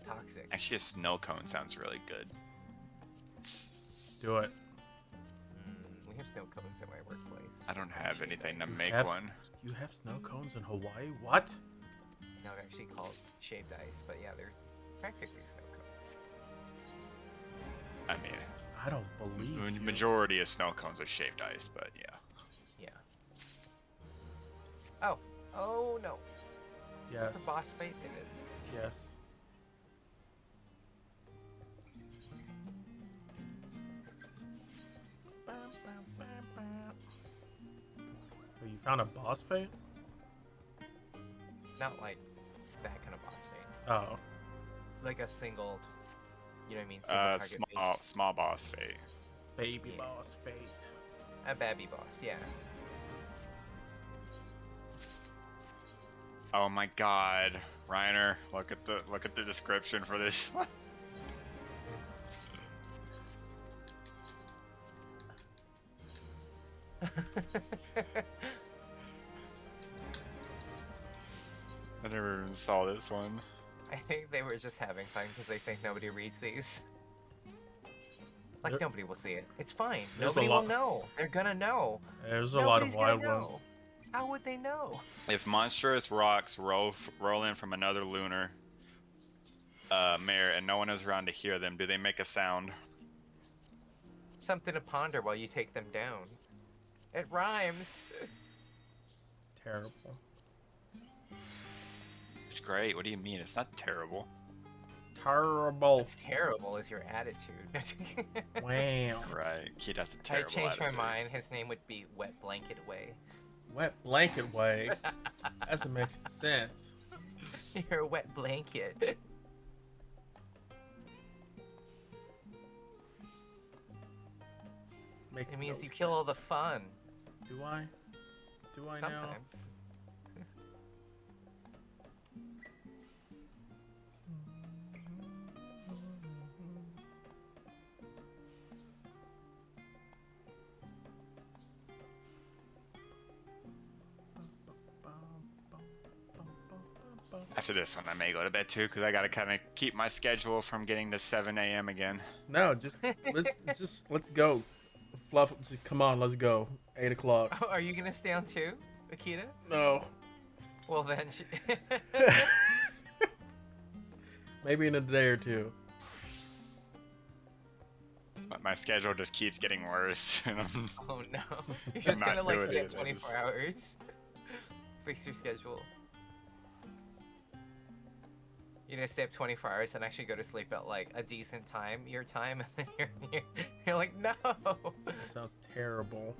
Toxic. Actually, a snow cone sounds really good. Do it. We have snow cones at my workplace. I don't have anything to make Have- one. You have snow cones in Hawaii? What? No, they're actually called shaved ice, but yeah, they're practically snow cones. I mean, I don't believe the you. majority of snow cones are shaved ice, but yeah. Yeah. Oh. Oh no. Yes. It's a boss fight. It is. Yes. So you found a boss fight? Not like that kind of boss fight. Oh. Like a single. You know what I mean? Single target Small boss fate. Baby Yeah. boss fate. A babby boss. Yeah. Oh my God, Reiner, look at the description for this. I never even saw this one. I think they were just having fun because they think nobody reads these. Like, There- nobody will see it. It's fine. There's a Nobody will lot- know. They're gonna know. There's a lot of Nobody's gonna wild know. ones. How would they know? If monstrous rocks roll in from another lunar mare and no one is around to hear them, do they make a sound? Something to ponder while you take them down. It rhymes. Terrible. It's great. What do you mean? It's not terrible. Terrible. What's terrible is your attitude. Wow. Right. Kid has a I terrible changed attitude. my mind. His name would be Wet Blanket Way. Wet blanket way. Doesn't make sense. You're a wet blanket. Makes It means no you kill all the fun. sense. Do I? Do I now? Sometimes. After this one, I may go to bed too, because I gotta kind of keep my schedule from getting to 7 a.m. again. No, let's go. Fluff, just come on, let's go. 8 o'clock. Oh, are you gonna stay on 2, Akita? No. Well then, Maybe in a day or two. But my schedule just keeps getting worse, and Oh no. You're I'm just not gonna like doing stay it. up 24 hours. Fix your schedule. You're gonna stay up 24 hours and actually go to sleep at like a decent time, your time, and then you're like, no. That sounds terrible.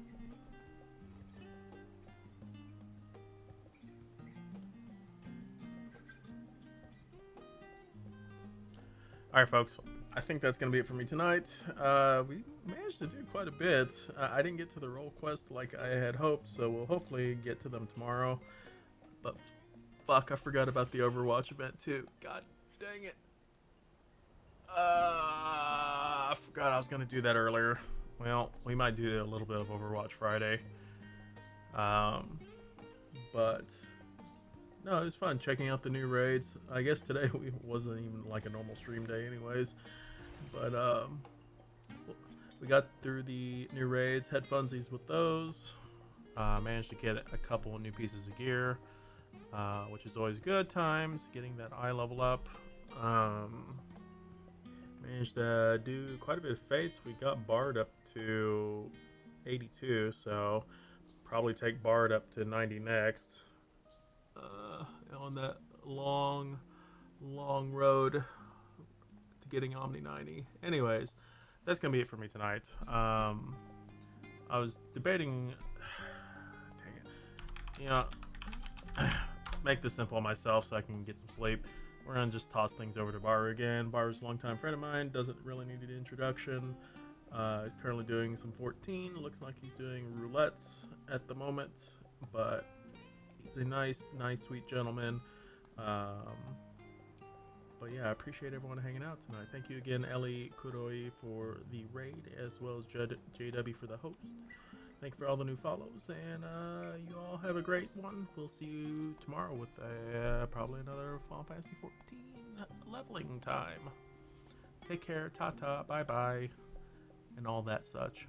All right, folks. I think that's gonna be it for me tonight. We managed to do quite a bit. I didn't get to the role quest like I had hoped, so we'll hopefully get to them tomorrow. But fuck, I forgot about the Overwatch event too. God dang it. I forgot I was gonna do that earlier. Well, we might do a little bit of Overwatch Friday. But no, it was fun checking out the new raids. I guess today wasn't even like a normal stream day, anyways. But we got through the new raids, had funsies with those. Managed to get a couple of new pieces of gear, which is always good times. Getting that eye level up. Managed to do quite a bit of fates. We got Bard up to 82, so probably take Bard up to 90 next. On that long road to getting Omni 90. Anyways, that's gonna be it for me tonight. I was debating. Dang it. You know, make this simple myself so I can get some sleep. We're gonna just toss things over to Baru again. Baru's a longtime friend of mine. Doesn't really need an introduction. He's currently doing some 14. Looks like he's doing roulettes at the moment, but he's a nice, sweet gentleman. But yeah, I appreciate everyone hanging out tonight. Thank you again, Ellie Kuroi, for the raid, as well as JW for the host. Thank you for all the new follows, and you all have a great one. We'll see you tomorrow with probably another Final Fantasy 14 leveling time. Take care, ta-ta, bye-bye, and all that such.